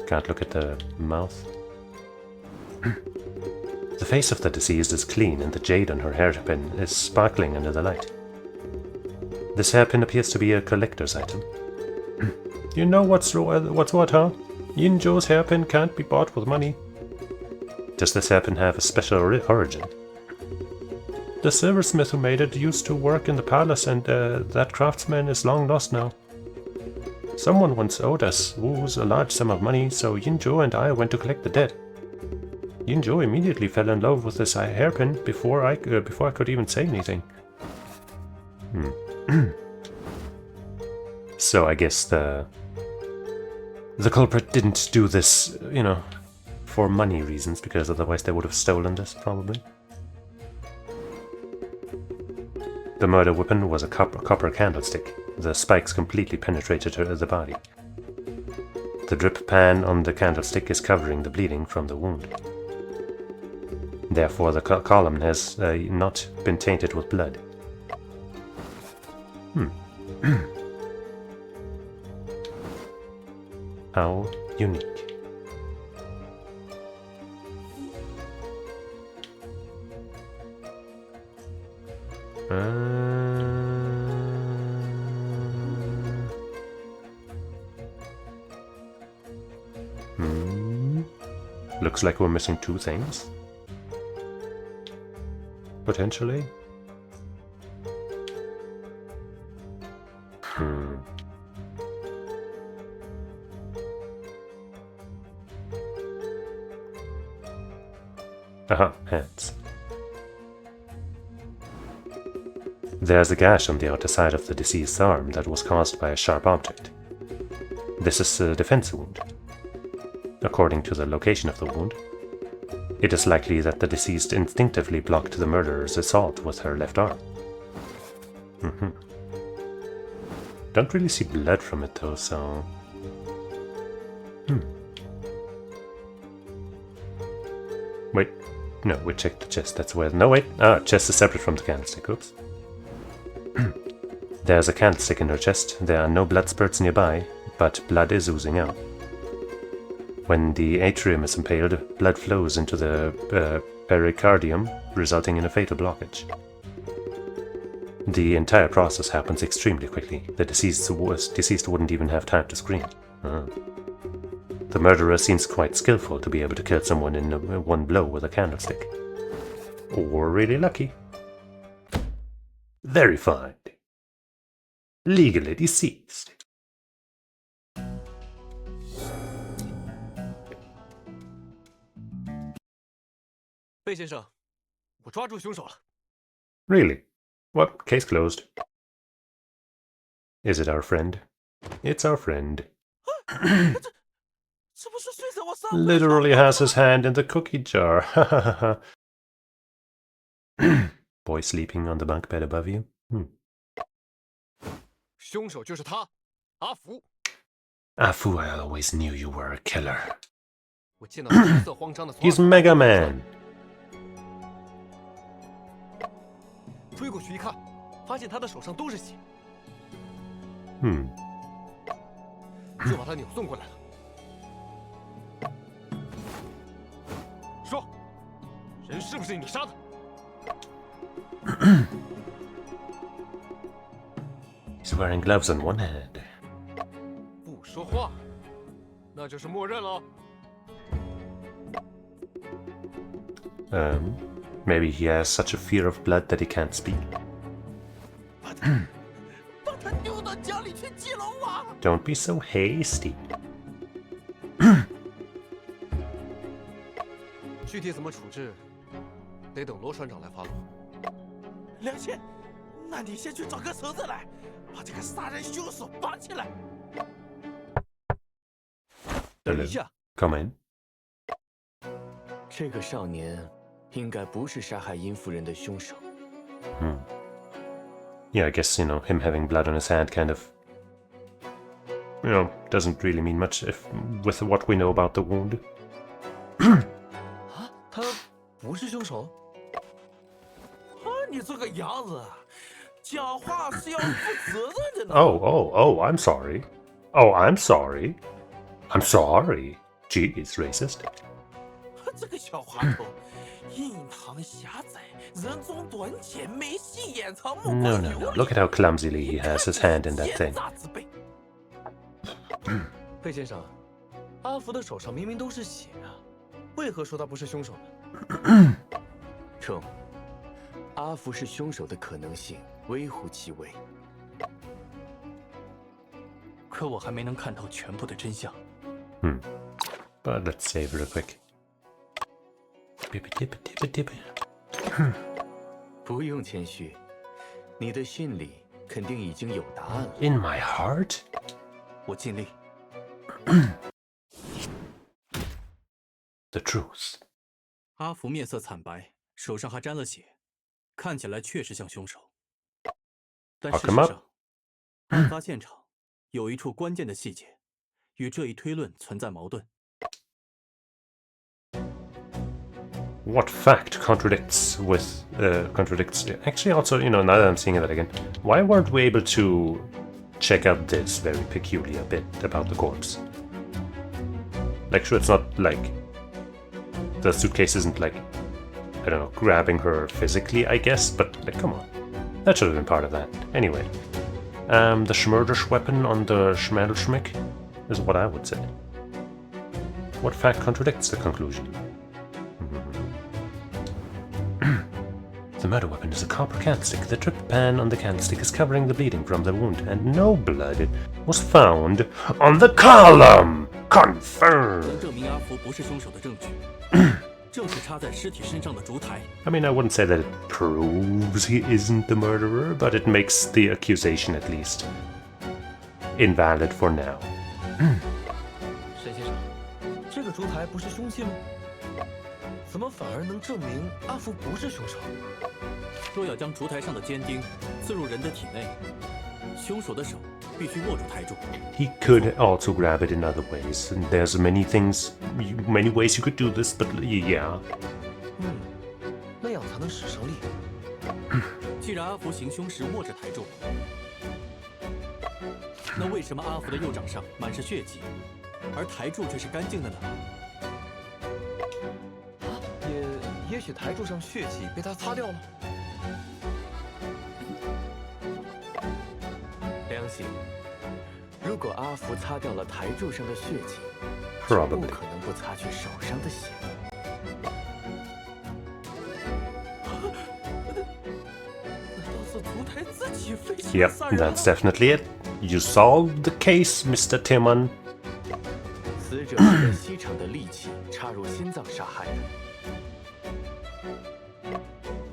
Can't look at the mouth. The face of the deceased is clean, and the jade on her hairpin is sparkling under the light. This hairpin appears to be a collector's item. You know what's what, huh? Yin Zhou's hairpin can't be bought with money. Does this hairpin have a special origin? The silversmith who made it used to work in the palace, and that craftsman is long lost now. Someone once owed us Wu's a large sum of money, so Yin Zhou and I went to collect the debt. Yin Zhou immediately fell in love with this hairpin before I could even say anything. So I guess the culprit didn't do this, for money reasons, because otherwise they would have stolen this, probably. The murder weapon was a copper candlestick. The spikes completely penetrated the body. The drip pan on the candlestick is covering the bleeding from the wound. Therefore, the column has not been tainted with blood. How unique. Looks like we're missing two things. Potentially. Aha, hands. There's a gash on the outer side of the deceased's arm that was caused by a sharp object. This is a defense wound. According to the location of the wound, It is likely that the deceased instinctively blocked the murderer's assault with her left arm. Don't really see blood from it though, so... Wait, no, we checked the chest, that's where... No, wait, chest is separate from the candlestick, oops. There's a candlestick in her chest, there are no blood spurts nearby, but blood is oozing out. When the atrium is impaled, blood flows into the pericardium, resulting in a fatal blockage. The entire process happens extremely quickly. The deceased wouldn't even have time to scream. The murderer seems quite skillful to be able to kill someone in one blow with a candlestick. Or really lucky. Verified. Legally deceased. 贝先生，我抓住凶手了。 Really? Well, case closed. Is it our friend? It's our friend. Literally has his hand in the cookie jar. Boy sleeping on the bunk bed above you. 凶手就是他，阿福。 Afu, I always knew you were a killer. 我见到黑色慌张的 He's Mega Man. 追过去一看，发现他的手上都是血，就把他扭送过来了。说，人是不是你杀的？ He's wearing gloves on one hand. 不说话，那就是默认了。 Maybe he has such a fear of blood that he can't speak. Don't be so hasty. 具体怎么处置，得等罗船长来发落。良心，那你先去找个绳子来，把这个杀人凶手绑起来。等一下 Come in. 这个少年应该不是杀害殷夫人的凶手。Yeah, I guess, him having blood on his hand kind of, doesn't really mean much with what we know about the wound. 啊，他不是凶手？你这个样子，讲话是要负责任的呢。Oh, I'm sorry. Oh, I'm sorry. I'm sorry. Jeez, racist. 这个小滑头，印堂狭窄，人中短浅，没戏眼藏目光 No. 流离。 Look at how clumsily he has his hand in that thing. 奸诈之辈。费先生，阿福的手上明明都是血啊，为何说他不是凶手呢？冲，阿福是凶手的可能性微乎其微。可我还没能看透全部的真相。But let's save real quick. 不用谦虚，你的心里肯定已经有答案了。 In my heart? 我尽力。 The truth. 阿福面色惨白，手上还沾了血，看起来确实像凶手。但事实 Come 上，案发现场有一处关键的细节，与这一推论存在矛盾。 What fact contradicts actually also, now that I'm seeing that again, why weren't we able to check out this very peculiar bit about the corpse? Like, sure, it's not like the suitcase isn't like, I don't know, grabbing her physically, I guess, but like, come on, that should have been part of that. Anyway, the Schmurdish weapon on the Schmelschmick is what I would say. What fact contradicts the conclusion? The murder weapon is a copper candlestick. The trip pan on the candlestick is covering the bleeding from the wound, and no blood was found on the column. Confirmed. 能证明阿福不是凶手的证据，正是插在尸体身上的烛台。 I mean, I wouldn't say that it proves he isn't the murderer, but it makes the accusation at least invalid for now. 沈先生，这个烛台不是凶器吗？怎么反而能证明阿福不是凶手？若要将烛台上的尖钉刺入人的体内，凶手的手必须握住台柱。He could also grab it in other ways. And there's many things, many ways you could do this, but yeah. 那样才能使上力。既然阿福行凶时握着台柱，那为什么阿福的右掌上满是血迹，而台柱却是干净的呢？也许台柱上血迹被他擦掉了。良心，如果阿福擦掉了台柱上的血迹，就不可能不擦去手上的血。Yep, that's definitely it. You solved the case, Mr. Timon. 死者是被细长的利器插入心脏杀害的。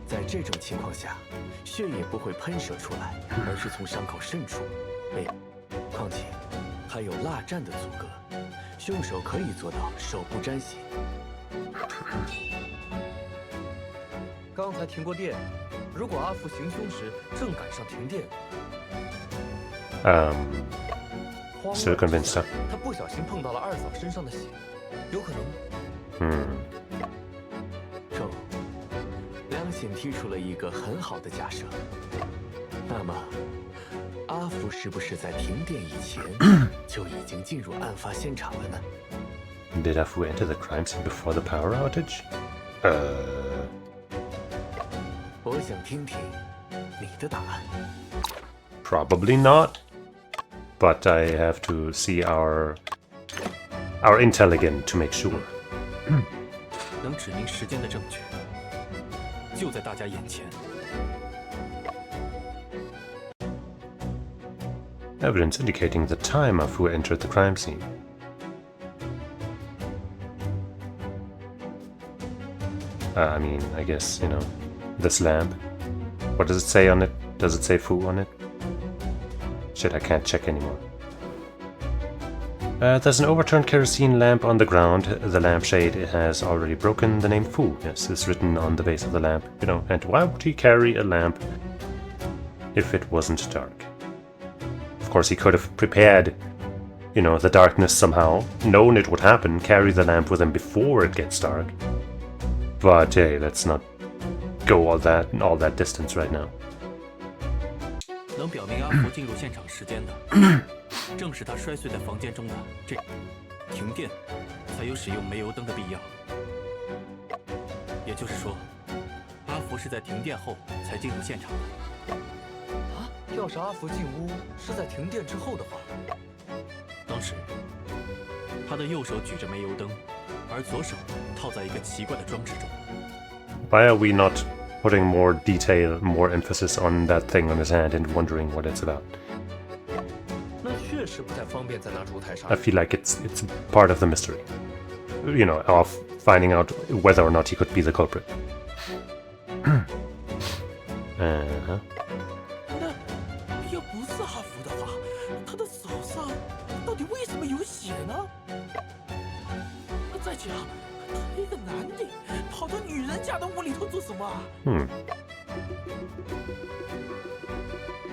在这种情况下，血也不会喷射出来，而是从伤口渗出。况且还有蜡蘸的阻隔，凶手可以做到手不沾血。刚才停过电，如果阿福行凶时正赶上停电，still convinced. 他不小心碰到了二嫂身上的血，有可能。良心提出了一个很好的假设。那么，阿福是不是在停电以前就已经进入案发现场了呢 ？Did Afu enter the crime scene before the power outage? 我想听听你的答案。Probably not. But I have to see our intel again to make sure. 能指明时间的证据就在大家眼前。Evidence indicating the time Afu entered the crime scene. I mean, I guess, you know, this lamp. What does it say on it? Does it say Fu on it? Shit, I can't check anymore. There's an overturned kerosene lamp on the ground. The lampshade has already broken. The name Fu, yes, is written on the base of the lamp. You know, and why would he carry a lamp if it wasn't dark? Of course, he could have prepared, you know, the darkness somehow, known it would happen, carry the lamp with him before it gets dark. But hey, let's not go all that distance right now. 能表明阿福进入现场时间的，正是他摔碎在房间中的这停电，才有使用煤油灯的必要。也就是说，阿福是在停电后才进入现场的。要是阿福进屋是在停电之后的话，当时他的右手举着煤油灯，而左手套在一个奇怪的装置中。Why are we not putting more detail, more emphasis on that thing on his hand and wondering what it's about? 那确实不太方便在那烛台上。I feel like it's part of the mystery, you know, of finding out whether or not he could be the culprit. 那要不是阿福的话，他的手上到底为什么有血呢？再讲，他一个男的跑到女人家的屋里头做什么啊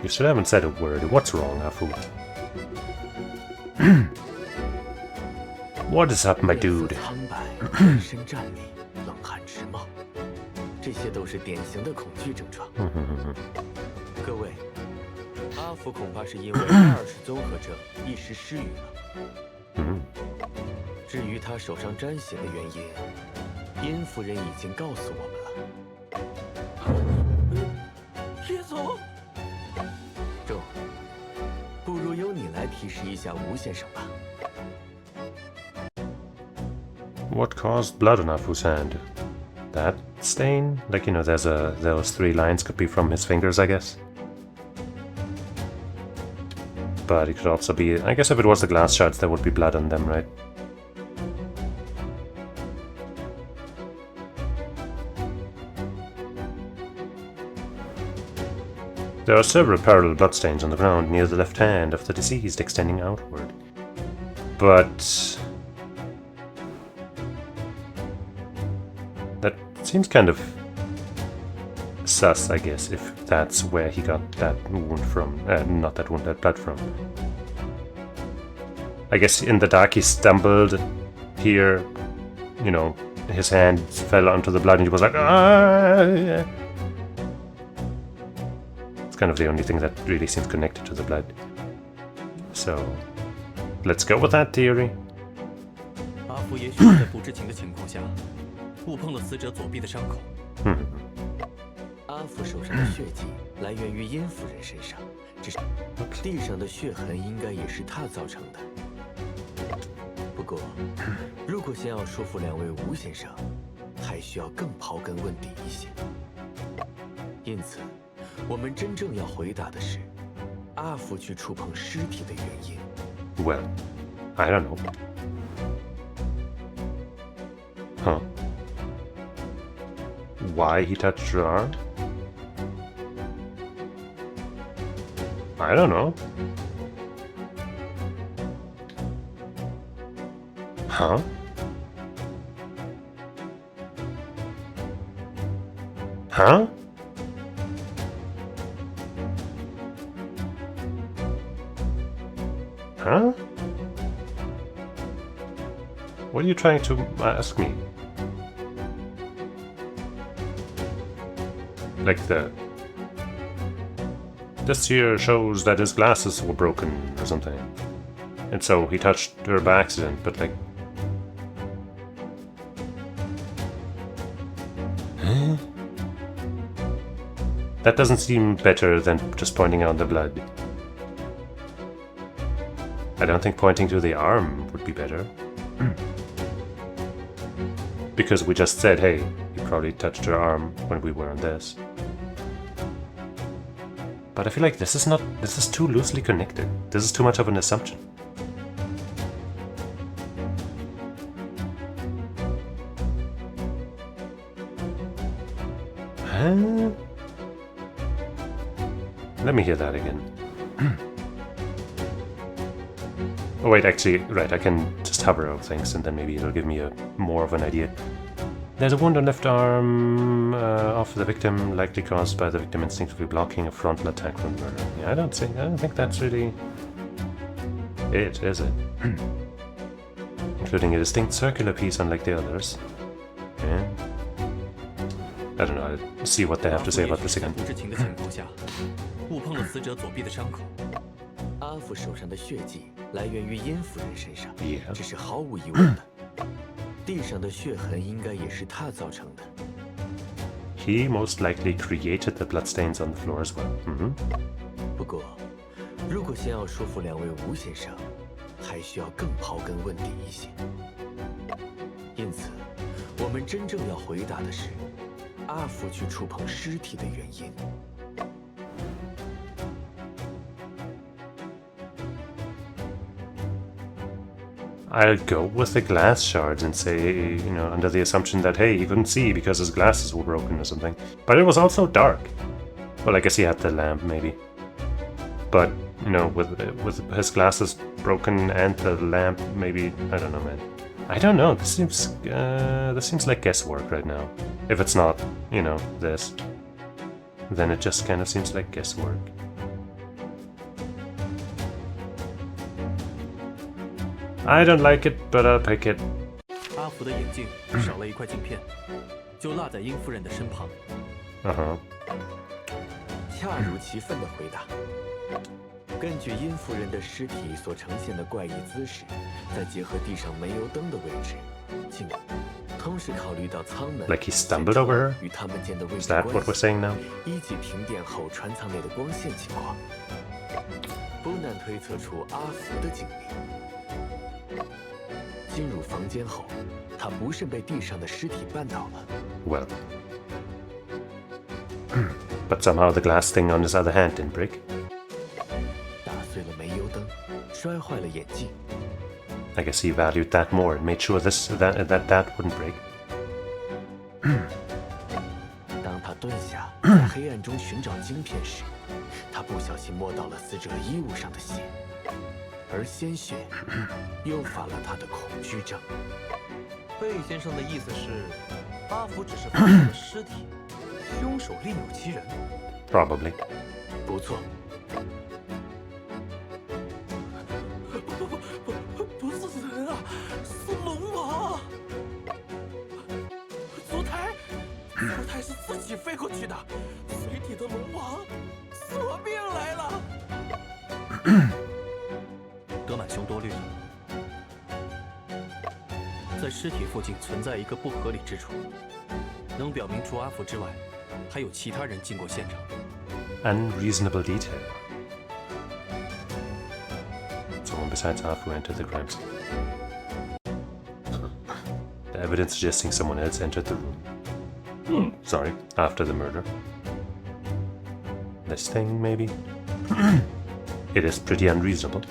？You still haven't said a word. What's wrong, Afu? What is up, my dude? 苍白，浑身战栗，冷汗直冒，这些都是典型的恐惧症状。各位，阿福恐怕是因为20综合症一时失语了。至于他手上沾血的原因，殷夫人已经告诉我们了。猎总，仲，不如由你来提示一下吴先生吧。What caused blood on Afu's hand? That stain? Like, you know, those 3 lines could be from his fingers, I guess. But it could also be, I guess if it was the glass shards, there would be blood on them, right? There are several parallel bloodstains on the ground near the left hand of the deceased, extending outward. But Seems kind of sus, I guess, if that's where he got that wound from. Not that wound, that blood from. I guess in the dark he stumbled here, you know, his hand fell onto the blood and he was like, ah! It's kind of the only thing that really seems connected to the blood. So, let's go with that theory. 阿福也许是在不知情的情况下，误碰了死者左臂的伤口。阿福手上的血迹来源于殷夫人身上，只是地上的血痕应该也是他造成的。不过，如果先要说服两位吴先生，还需要更刨根问底一些。因此，我们真正要回答的是，阿福去触碰尸体的原因。Well, I don't know. Huh. Why he touched her arm? I don't know. Huh? Huh? Huh? What are you trying to ask me? Like this here shows that his glasses were broken or something. And so he touched her by accident, but like... Huh? That doesn't seem better than just pointing out the blood. I don't think pointing to the arm would be better. Because we just said, hey, he probably touched her arm when we were on this. But I feel like this is too loosely connected. This is too much of an assumption. Huh? Let me hear that again. Oh wait, actually, right, I can just hover over things and then maybe it'll give me more of an idea. There's a wound on left arm of the victim, likely caused by the victim instinctively blocking a frontal attack from murder. Yeah, I don't think that's really it, is it? Including a distinct circular piece unlike the others. Yeah. I don't know, I'll see what they have to say about this again. 不知情的情况下，误碰了死者左臂的伤口。阿福手上的血迹来源于殷夫人身上， Yeah. 这是毫无疑问的。地上的血痕应该也是他造成的。He most likely created the bloodstains on the floor as well. Mm-hmm. 不过，如果先要说服两位吴先生，还需要更刨根问底一些。因此，我们真正要回答的是，阿福去触碰尸体的原因。I'll go with the glass shards and say, you know, under the assumption that, hey, he couldn't see because his glasses were broken or something. But it was also dark. Well, I guess he had the lamp, maybe. But, you know, with his glasses broken and the lamp, maybe, I don't know, man. I don't know, this seems like guesswork right now. If it's not, you know, this, then it just kind of seems like guesswork. I don't like it, but I'll pick it. 阿福的眼镜少了一块镜片，就落在殷夫人的身旁。恰如其分的回答。根据殷夫人的尸体所呈现的怪异姿势，再结合地上煤油灯的位置，同时考虑到舱门 Like he stumbled over her? 与他们间的位 Is 置 that 关 what we're 系， saying now? 依据停电后船舱内的光线情况，不难推测出阿福的经历。进入房间后，他不慎被地上的尸体绊倒了。Well. But somehow the glass thing on his other hand didn't break. 打碎了煤油灯，摔坏了眼镜。I guess he valued that more and made sure that wouldn't break. 当他蹲下在黑暗中寻找晶片时，他不小心摸到了死者衣物上的血，而鲜血诱发了他的恐惧症。贝先生的意思是，阿福只是发现了尸体，凶手另有其人。Probably. 不错。不是人啊，是龙王。烛台是自己飞过去的，水底的龙王索命来了。德满兄多虑了，在尸体附近存在一个不合理之处，能表明除阿福之外，还有其他人进过现场。Unreasonable detail. Someone besides Afu entered the crime scene. The evidence suggesting someone else entered the room. Sorry, after the murder. This thing, maybe? It is pretty unreasonable.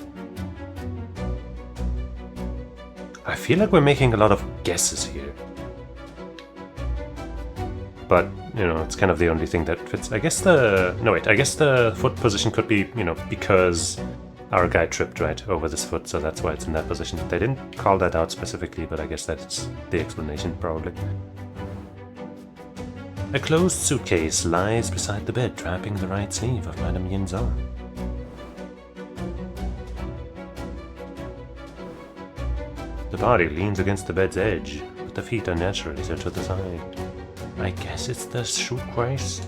I feel like we're making a lot of guesses here. But, you know, it's kind of the only thing that fits. I guess the... No, wait. I guess the foot position could be, you know, because our guy tripped right over this foot, so that's why it's in that position. They didn't call that out specifically, but I guess that's the explanation, probably. A closed suitcase lies beside the bed, trapping the right sleeve of Madame Yin's arm. The body leans against the bed's edge, but the feet are naturally set to the side. I guess it's the suitcase.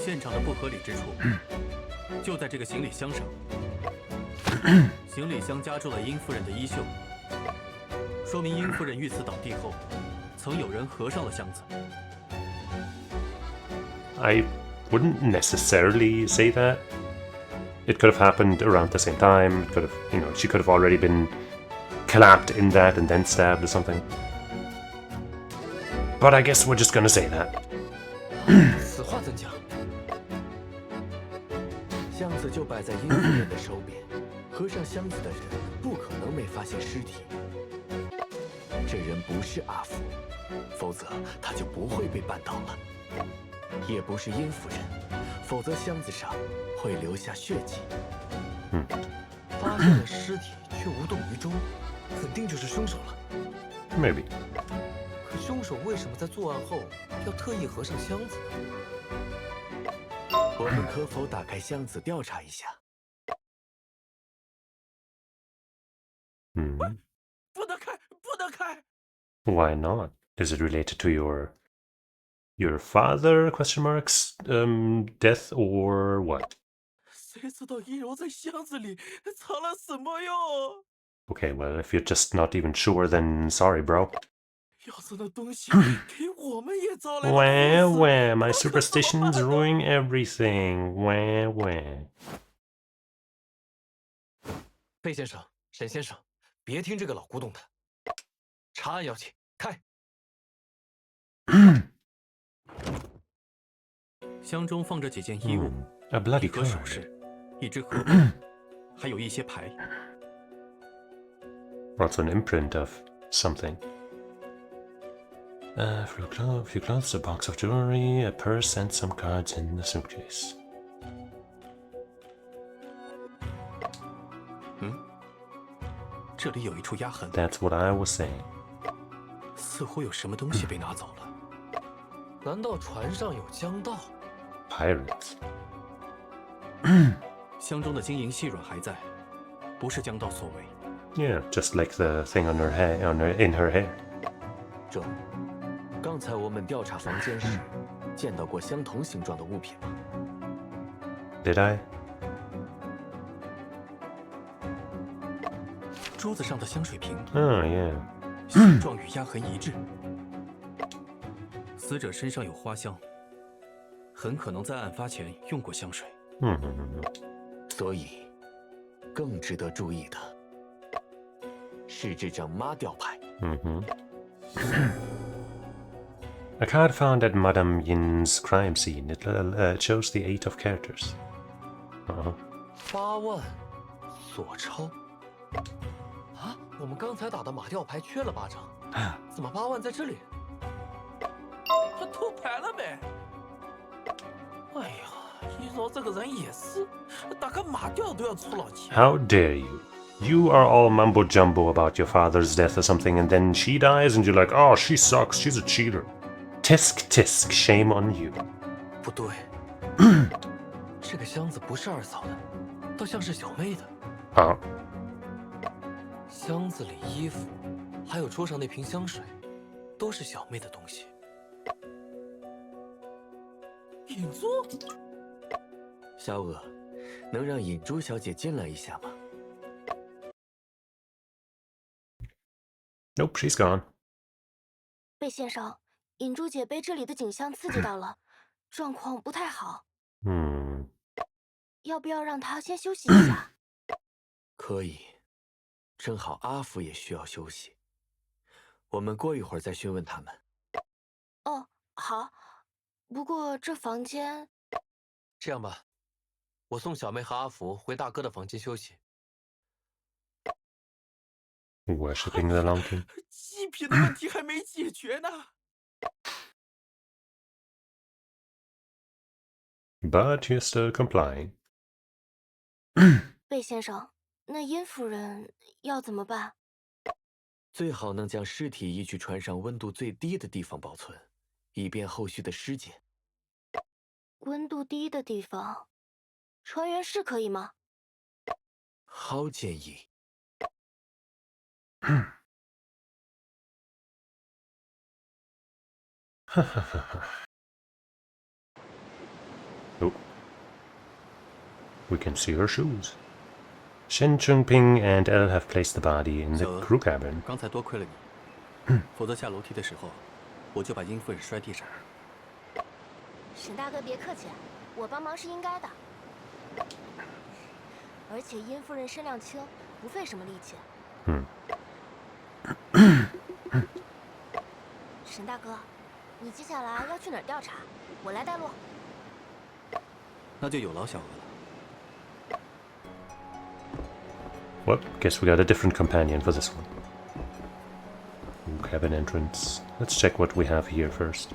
现场的不合理之处，就在这个行李箱上。行李箱夹住了殷夫人的衣袖，说明殷夫人遇刺倒地后，曾有人合上了箱子。I wouldn't necessarily say that. It could have happened around the same time. It could have, you know, she could have already been clapped in that and then stabbed or something. But I guess we're just gonna say that. 此话怎讲？箱子就摆在殷夫人的手边，合上箱子的人不可能没发现尸体。这人不是阿福，否则他就不会被绊倒了；也不是殷夫人，否则箱子上会留下血迹。发现了尸体却无动于衷，肯定就是凶手了。Maybe. 可凶手为什么在作案后要特意合上箱子呢？我们可否打开箱子调查一下？不能开，不能开！ Why not? Is it related to your father? Question marks. Death or what? 谁知道一柔在箱子里藏了什么哟？ Okay, well, if you're just not even sure, then sorry, bro. 要是那东西给我们也招来了 Wah, wah, my superstitions ruin everything. Wah, wah. 费先生、沈先生，别听这个老古董的。查案要紧，开！箱中放着几件衣物， A bloody 一盒首 card. 饰，一只荷包，还有一些牌。 Also an imprint of something. A few clothes, a box of jewelry, a purse, and some cards in the suitcase. 这里有一处压痕， That's what I was saying. 似乎有什么东西被拿走了。难道船上有江盗？ Pirates. 箱中的金银细软还在，不是江盗所为。 Yeah, just like the thing on her hair, in her hair. 这，刚才我们调查房间时，见到过相同形状的物品吗？ Did I? 桌子上的香水瓶， Oh, yeah. 形状与压痕一致。死者身上有花香，很可能在案发前用过香水。所以，更值得注意的是这张妈吊牌。A card found at Madame Yin's crime scene. It shows the 8 of characters. 8万，索钞。啊，我们刚才打的马吊牌缺了8张，怎么8万在这里？他偷牌了呗！哎呀，一柔这个人也是，打个马吊都要出老千。 How dare you? You are all mumbo jumbo about your father's death or something, and then she dies, and you're like, oh, she sucks, she's a cheater. Tisk tisk, shame on you. 不对，这个箱子不是二嫂的，倒像是小妹的。啊？箱子里衣服，还有桌上那瓶香水，都是小妹的东西。引珠，小娥，能让引珠小姐进来一下吗？ Nope, she's gone. 贝先生，引珠姐被这里的景象刺激到了，状况不太好。要不要让她先休息一下？可以，正好阿福也需要休息。我们过一会儿再询问他们。哦，好。不过这房间……这样吧，我送小妹和阿福回大哥的房间休息。 Worshipping the Long King. 祭品的问题还没解决呢。But you're still complying. 贝先生，那殷夫人要怎么办？最好能将尸体移去船上温度最低的地方保存，以便后续的尸检。温度低的地方，船员室可以吗？好建议。Oh. We can see her shoes. Shen Chungping and Elle have placed the body in the crew cabin. 刚才多亏了你，否则下楼梯的时候，我就把殷夫人摔地上。沈大哥别客气，我帮忙是应该的。而且殷夫人身量轻，不费什么力气。沈大哥，你接下来要去哪儿调查？我来带路。那就有劳小娥了。 Well, guess we got a different companion for this one. Ooh, cabin entrance. Let's check what we have here first.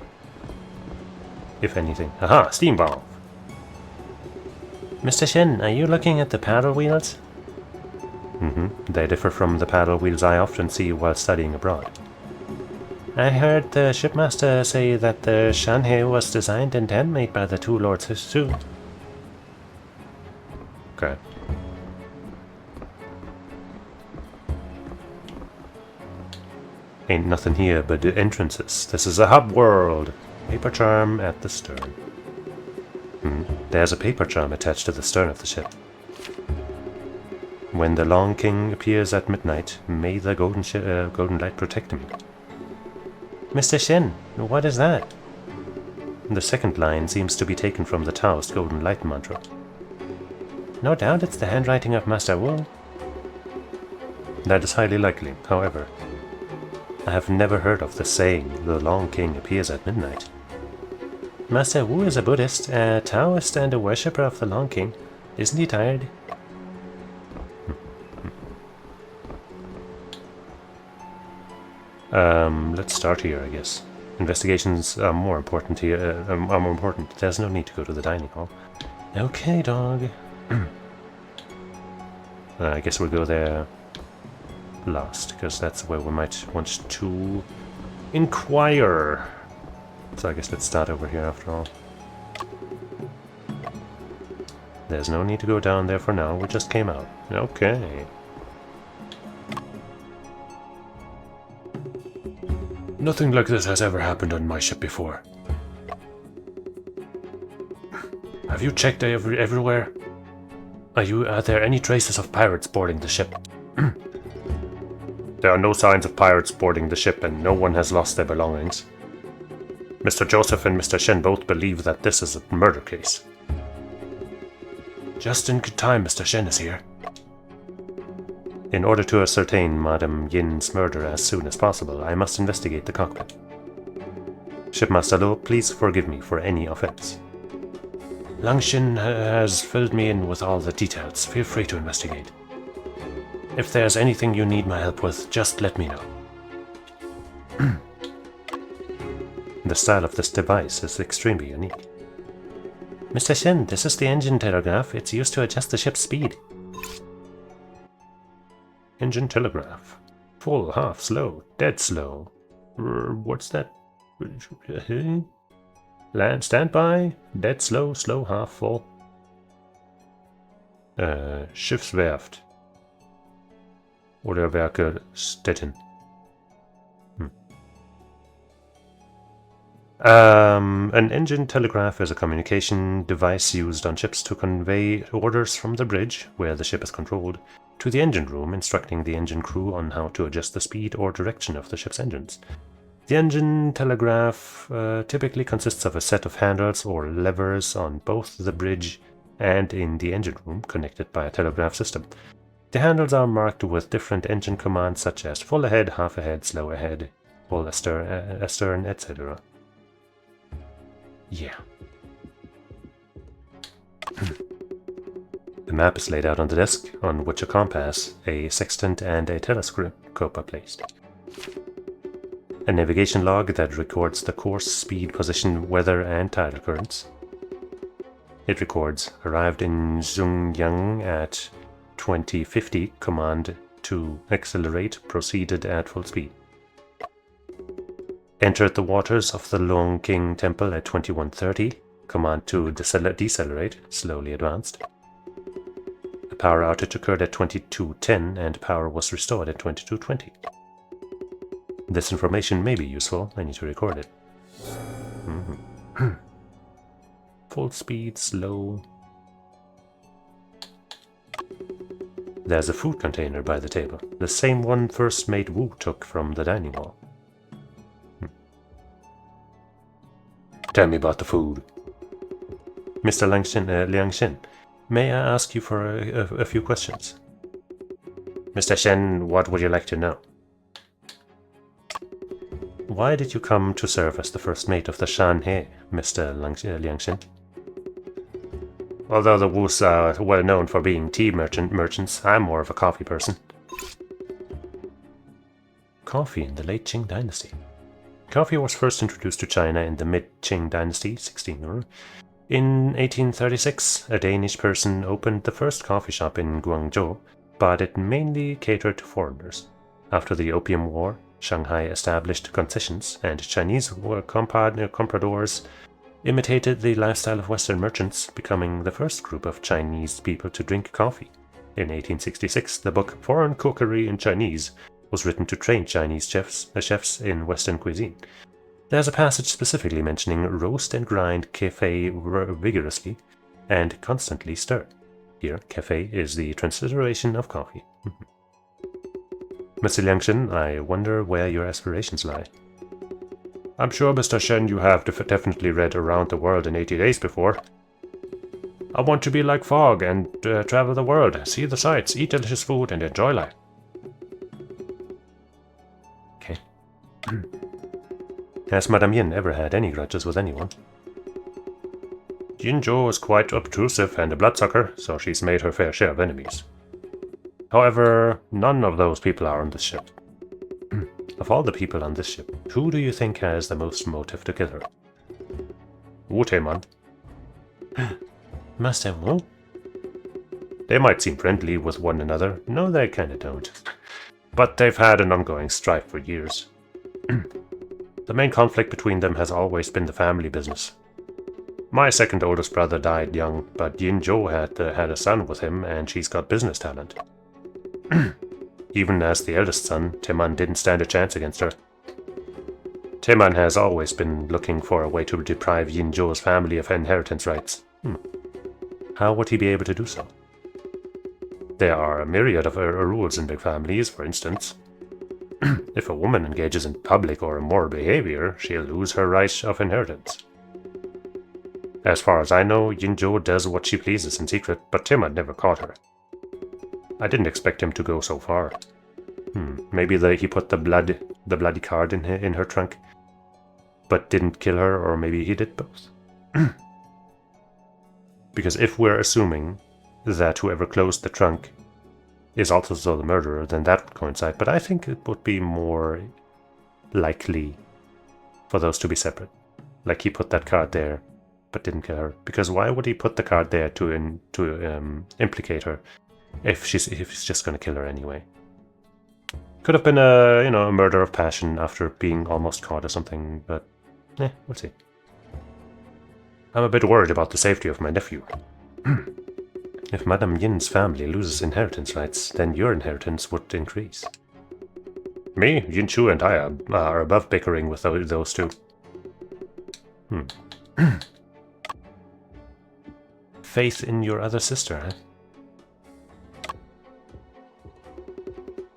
If anything. Aha! Steam valve! Mr. Shen, are you looking at the paddle wheels? They differ from the paddle wheels I often see while studying abroad. I heard the shipmaster say that the Shanhei was designed and handmade by the two lords too. Okay. Ain't nothing here but the entrances. This is a hub world. Paper charm at the stern. There's a paper charm attached to the stern of the ship. When the Long King appears at midnight, may the golden light protect him. Mr. Shen, what is that? The second line seems to be taken from the Taoist golden light mantra. No doubt it's the handwriting of Master Wu. That is highly likely, however. I have never heard of the saying, the Long King appears at midnight. Master Wu is a Buddhist, a Taoist, and a worshipper of the Long King. Isn't he tired? Let's start here, I guess. Investigations are more important here. Are more important. There's no need to go to the dining hall. Okay, dog. I guess we'll go there last, because that's where we might want to inquire. So I guess let's start over here after all. There's no need to go down there for now, we just came out. Okay. Nothing like this has ever happened on my ship before. Have you checked everywhere? Are there any traces of pirates boarding the ship? There are no signs of pirates boarding the ship, and no one has lost their belongings. Mr. Joseph and Mr. Shen both believe that this is a murder case. Just in good time, Mr. Shen is here. In order to ascertain Madame Yin's murder as soon as possible, I must investigate the cockpit. Shipmaster Lo, please forgive me for any offense. Langshin has filled me in with all the details. Feel free to investigate. If there's anything you need my help with, just let me know. The style of this device is extremely unique. Mr. Shen, this is the engine telegraph. It's used to adjust the ship's speed. Engine telegraph. Full, half, slow, dead slow. What's that? Land standby, dead slow, slow, half, full. Schiffswerft. Oder Werke Stettin. An engine telegraph is a communication device used on ships to convey orders from the bridge, where the ship is controlled, to the engine room, instructing the engine crew on how to adjust the speed or direction of the ship's engines. The engine telegraph typically consists of a set of handles or levers on both the bridge and in the engine room, connected by a telegraph system. The handles are marked with different engine commands such as full ahead, half ahead, slow ahead, full astern, etc. Yeah. The map is laid out on the desk, on which a compass, a sextant, and a telescope are placed. A navigation log that records the course, speed, position, weather, and tidal currents. It records, arrived in Zhongyang at 2050, command to accelerate, proceeded at full speed. Entered the waters of the Long King Temple at 2130, command to decelerate, slowly advanced. A power outage occurred at 2210 and power was restored at 2220. This information may be useful, I need to record it. Full speed, slow. There's a food container by the table, the same one First Mate Wu took from the dining hall. Tell me about the food. Mr. Liang Xin, may I ask you for a few questions? Mr. Shen, what would you like to know? Why did you come to serve as the first mate of the Shanhe, Mr. Liang Xin? Although the Wus are well known for being tea merchants, I'm more of a coffee person. Coffee in the late Qing dynasty. Coffee was first introduced to China in the mid-Qing dynasty, 1600. In 1836, a Danish person opened the first coffee shop in Guangzhou, but it mainly catered to foreigners. After the Opium War, Shanghai established concessions, and Chinese compradors imitated the lifestyle of Western merchants, becoming the first group of Chinese people to drink coffee. In 1866, the book Foreign Cookery in Chinese was written to train Chinese chefs in Western cuisine. There's a passage specifically mentioning roast and grind cafe vigorously and constantly stir. Here, cafe is the transliteration of coffee. Mr. Liangxin, I wonder where your aspirations lie. I'm sure, Mr. Shen, you have definitely read Around the World in 80 Days before. I want to be like Fogg and travel the world, see the sights, eat delicious food, and enjoy life. Okay. Has Madame Yin ever had any grudges with anyone? Jinzhou is quite obtrusive and a bloodsucker, so she's made her fair share of enemies. However, none of those people are on this ship. Of all the people on this ship, who do you think has the most motive to kill her? Wu Taiman. Master Wu? They might seem friendly with one another. No, they kinda don't. But they've had an ongoing strife for years. The main conflict between them has always been the family business. My second oldest brother died young, but Yinzhou had a son with him, and she's got business talent. Even as the eldest son, Teman didn't stand a chance against her. Teman has always been looking for a way to deprive Yinzhou's family of inheritance rights. How would he be able to do so? There are a myriad of rules in big families, for instance. If a woman engages in public or immoral behavior, she'll lose her right of inheritance. As far as I know, Yinzhou does what she pleases in secret, but Teman never caught her. I didn't expect him to go so far. Maybe he put the bloody card in her trunk, but didn't kill her, or maybe he did both. Because if we're assuming that whoever closed the trunk is also the murderer, then that would coincide, but I think it would be more likely for those to be separate. Like he put that card there, but didn't kill her. Because why would he put the card there to implicate her if he's just gonna kill her anyway? Could have been a, a murder of passion after being almost caught or something, but we'll see. I'm a bit worried about the safety of my nephew. If Madame Yin's family loses inheritance rights, then your inheritance would increase. Me, Yin Chu, and I are above bickering with those two. Faith in your other sister, huh?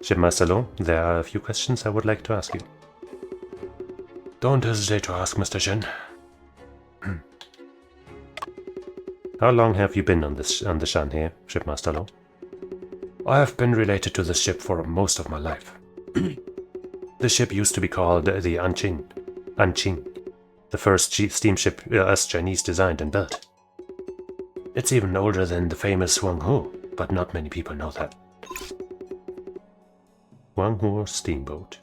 Shipmaster Lo, there are a few questions I would like to ask you. Don't hesitate to ask, Mr. Shen. How long have you been on the Shanhe, Shipmaster Lo? I have been related to this ship for most of my life. The ship used to be called the Anqing, the first steamship us Chinese designed and built. It's even older than the famous Huanghu, but not many people know that. Huanghu steamboat.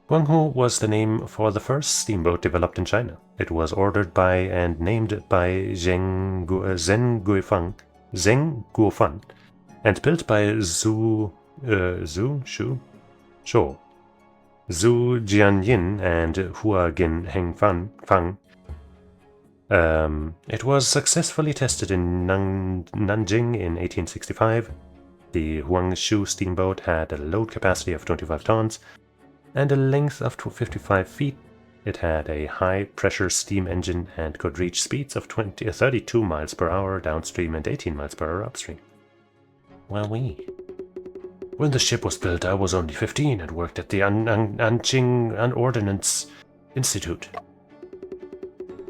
Huanghu was the name for the first steamboat developed in China. It was ordered by and named by Zheng Guofan, and built by Zhu Jianyin and Hua Hengfang. It was successfully tested in Nanjing in 1865. The Huangshu steamboat had a load capacity of 25 tons and a length of 55 feet. It had a high-pressure steam engine and could reach speeds of 32 miles per hour downstream and 18 miles per hour upstream. Wowee. When the ship was built, I was only 15 and worked at the Anqing Ordnance Institute.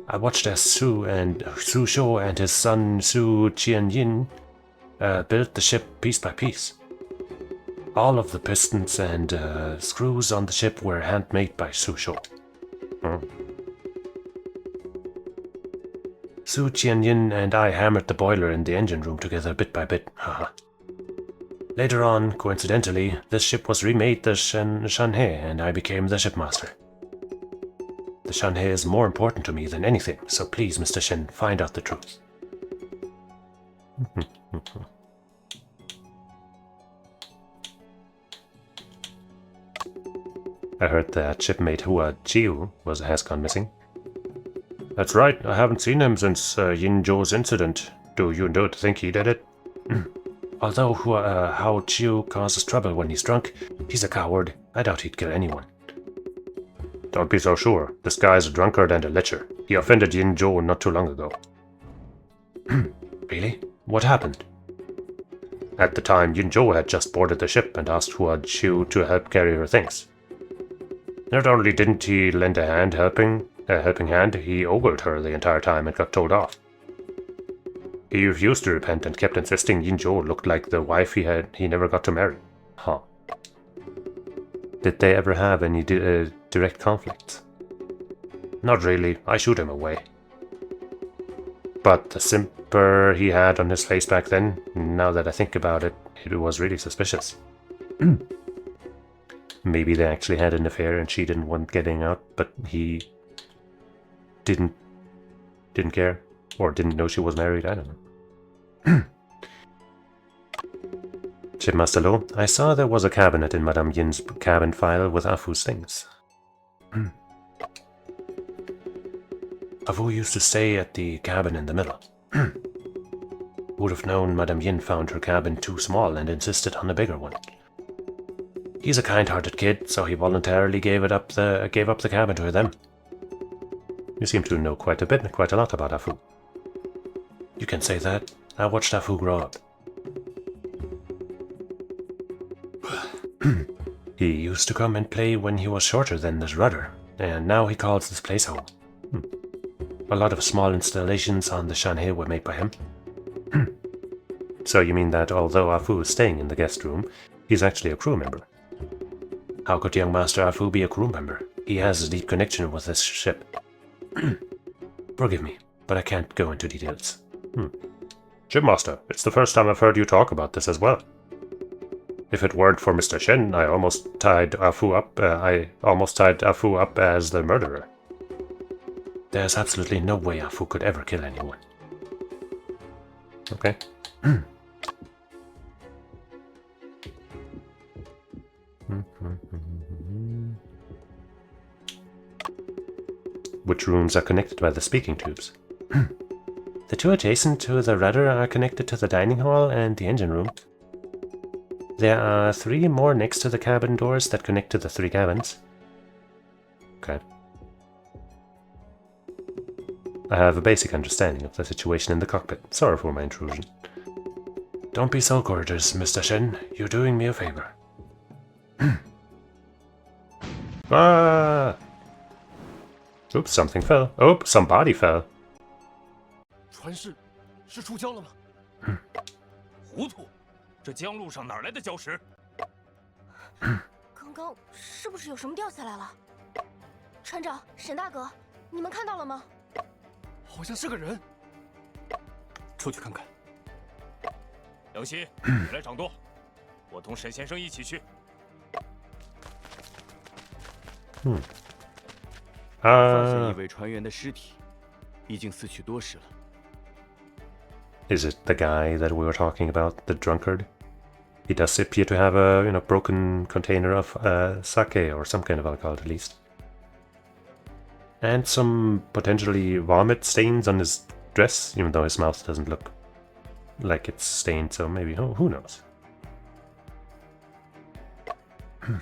I watched as Su Shou and his son Su Qianyin built the ship piece by piece. All of the pistons and screws on the ship were handmade by Su Shou. Su Qianyin and I hammered the boiler in the engine room together bit by bit. Later on, coincidentally, this ship was remade the Shanhe and I became the shipmaster. The Shanhe is more important to me than anything, so please, Mr. Shen, find out the truth. I heard that shipmate Hua Jiu has gone missing. That's right, I haven't seen him since Yin Zhou's incident. Do you think he did it? Although Hao Chiu causes trouble when he's drunk, he's a coward. I doubt he'd kill anyone. Don't be so sure. This guy's a drunkard and a lecher. He offended Yin Zhou not too long ago. Really? What happened? At the time, Yin Zhou had just boarded the ship and asked Hua Chiu to help carry her things. Not only didn't he lend a helping hand, he ogled her the entire time and got told off. He refused to repent and kept insisting Yin Zhou looked like the wife he never got to marry. Huh. Did they ever have any direct conflicts? Not really. I shooed him away. But the simper he had on his face back then, now that I think about it, it was really suspicious. Maybe they actually had an affair and she didn't want getting out, but he didn't care, or didn't know she was married, I don't know. Shipmaster Lo, I saw there was a cabinet in Madame Yin's cabin file with Afu's things. Afu used to stay at the cabin in the middle. Would have known Madame Yin found her cabin too small and insisted on a bigger one. He's a kind-hearted kid, so he voluntarily gave up the cabin to them. You seem to know quite a lot about Afu. You can say that. I watched Afu grow up. He used to come and play when he was shorter than his rudder, and now he calls this place home. A lot of small installations on the Shanhe were made by him. So you mean that although Afu is staying in the guest room, he's actually a crew member? How could young Master Afu be a crew member? He has a deep connection with this ship. Forgive me, but I can't go into details. Shipmaster, it's the first time I've heard you talk about this as well. If it weren't for Mr. Shen, I almost tied Afu up as the murderer. There's absolutely no way Afu could ever kill anyone. Okay. which rooms are connected by the speaking tubes. The two adjacent to the rudder are connected to the dining hall and the engine room. There are 3 more next to the cabin doors that connect to the 3 cabins. Okay. I have a basic understanding of the situation in the cockpit. Sorry for my intrusion. Don't be so gorgeous, Mr. Shen. You're doing me a favor. Ah! Oops, something fell. Oh, somebody fell. 船是触礁了吗？糊涂，这江路上哪来的礁石？刚刚是不是有什么掉下来了？船长，沈大哥，你们看到了吗？好像是个人。出去看看。杨希，你来掌舵，我同沈先生一起去。发现一位船员的尸体，已经死去多时了。 Is it the guy that we were talking about, the drunkard? He does appear to have a, broken container of sake or some kind of alcohol at least. And some potentially vomit stains on his dress, even though his mouth doesn't look like it's stained, so maybe, who knows?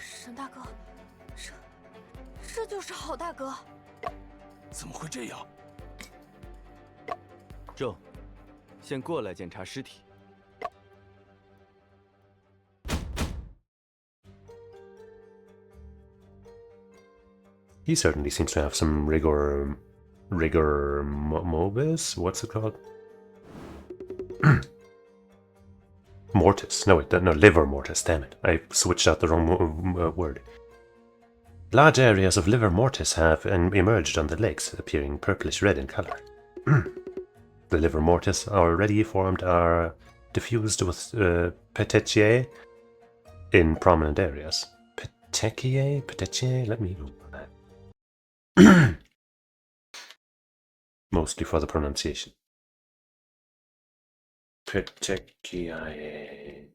沈大哥，这就是郝大哥。怎么会这样？正。 先过来检查尸体。He certainly seems to have some rigor morbis. What's it called? Mortis. No, wait, no, liver mortis. Damn it! I switched out the wrong word. Large areas of liver mortis have emerged on the legs, appearing purplish red in color. The liver mortis already formed are diffused with petechiae in prominent areas. Petechiae? Let me Google that. Mostly for the pronunciation. Petechiae.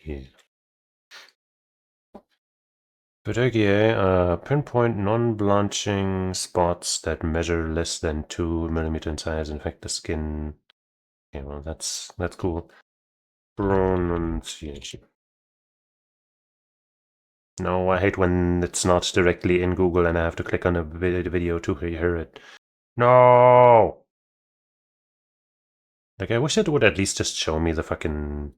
Yeah. Petechiae are pinpoint non-blanching spots that measure less than 2 mm in size and affect the skin. Okay, well, that's cool. Pronunciation. No, I hate when it's not directly in Google and I have to click on a video to hear it. No! Like, I wish it would at least just show me the fucking...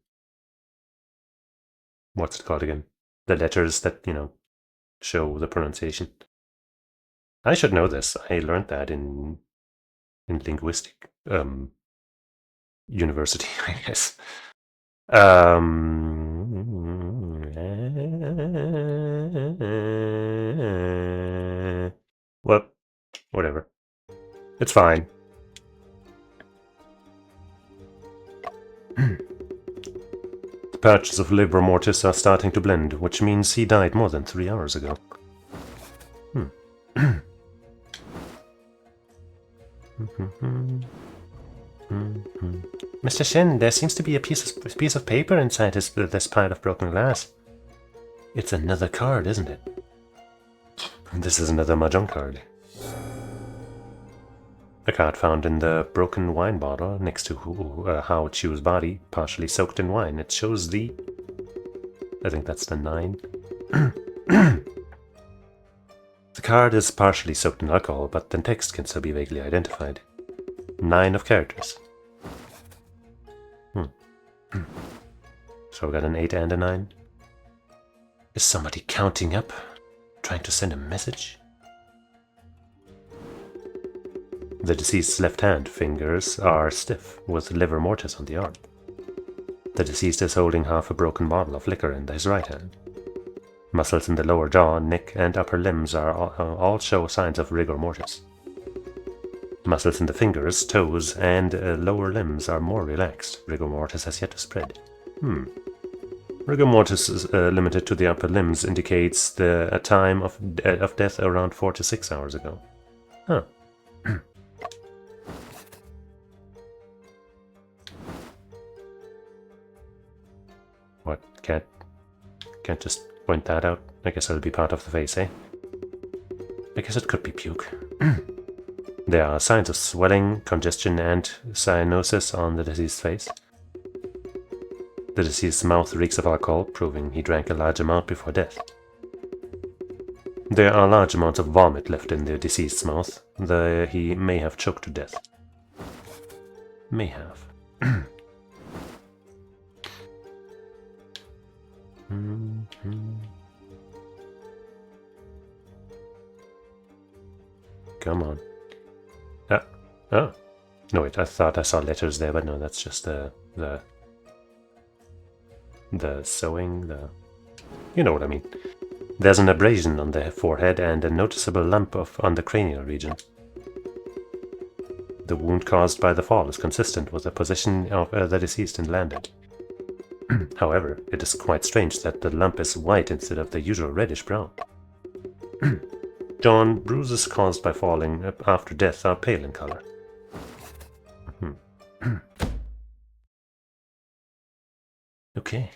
What's it called again? The letters that, show the pronunciation. I should know this. I learned that in linguistic university, I guess. Well, whatever. It's fine. The patches of liver mortis are starting to blend, which means he died more than 3 hours ago. Mr. Shen, there seems to be a piece of paper inside this pile of broken glass. It's another card, isn't it? This is another mahjong card. A card found in the broken wine bottle next to Hao Chu's body, partially soaked in wine. It shows the... I think that's the 9. The card is partially soaked in alcohol, but the text can still be vaguely identified. 9 of characters. So we got an 8 and a 9. Is somebody counting up? Trying to send a message? The deceased's left hand fingers are stiff, with liver mortis on the arm. The deceased is holding half a broken bottle of liquor in his right hand. Muscles in the lower jaw, neck, and upper limbs all show signs of rigor mortis. Muscles in the fingers, toes, and lower limbs are more relaxed. Rigor mortis has yet to spread. Rigor mortis is limited to the upper limbs indicates a time of death around 4 to 6 hours ago. Huh. What? Can't just point that out? I guess it'll be part of the face, eh? I guess it could be puke. There are signs of swelling, congestion, and cyanosis on the deceased's face. The deceased's mouth reeks of alcohol, proving he drank a large amount before death. There are large amounts of vomit left in the deceased's mouth. He may have choked to death. May have. Come on. Oh. No, wait, I thought I saw letters there, but no, that's just the sewing, you know what I mean. There's an abrasion on the forehead and a noticeable lump on the cranial region. The wound caused by the fall is consistent with the position of the deceased and landing. However, it is quite strange that the lump is white instead of the usual reddish-brown. John, bruises caused by falling after death are pale in color. Okay.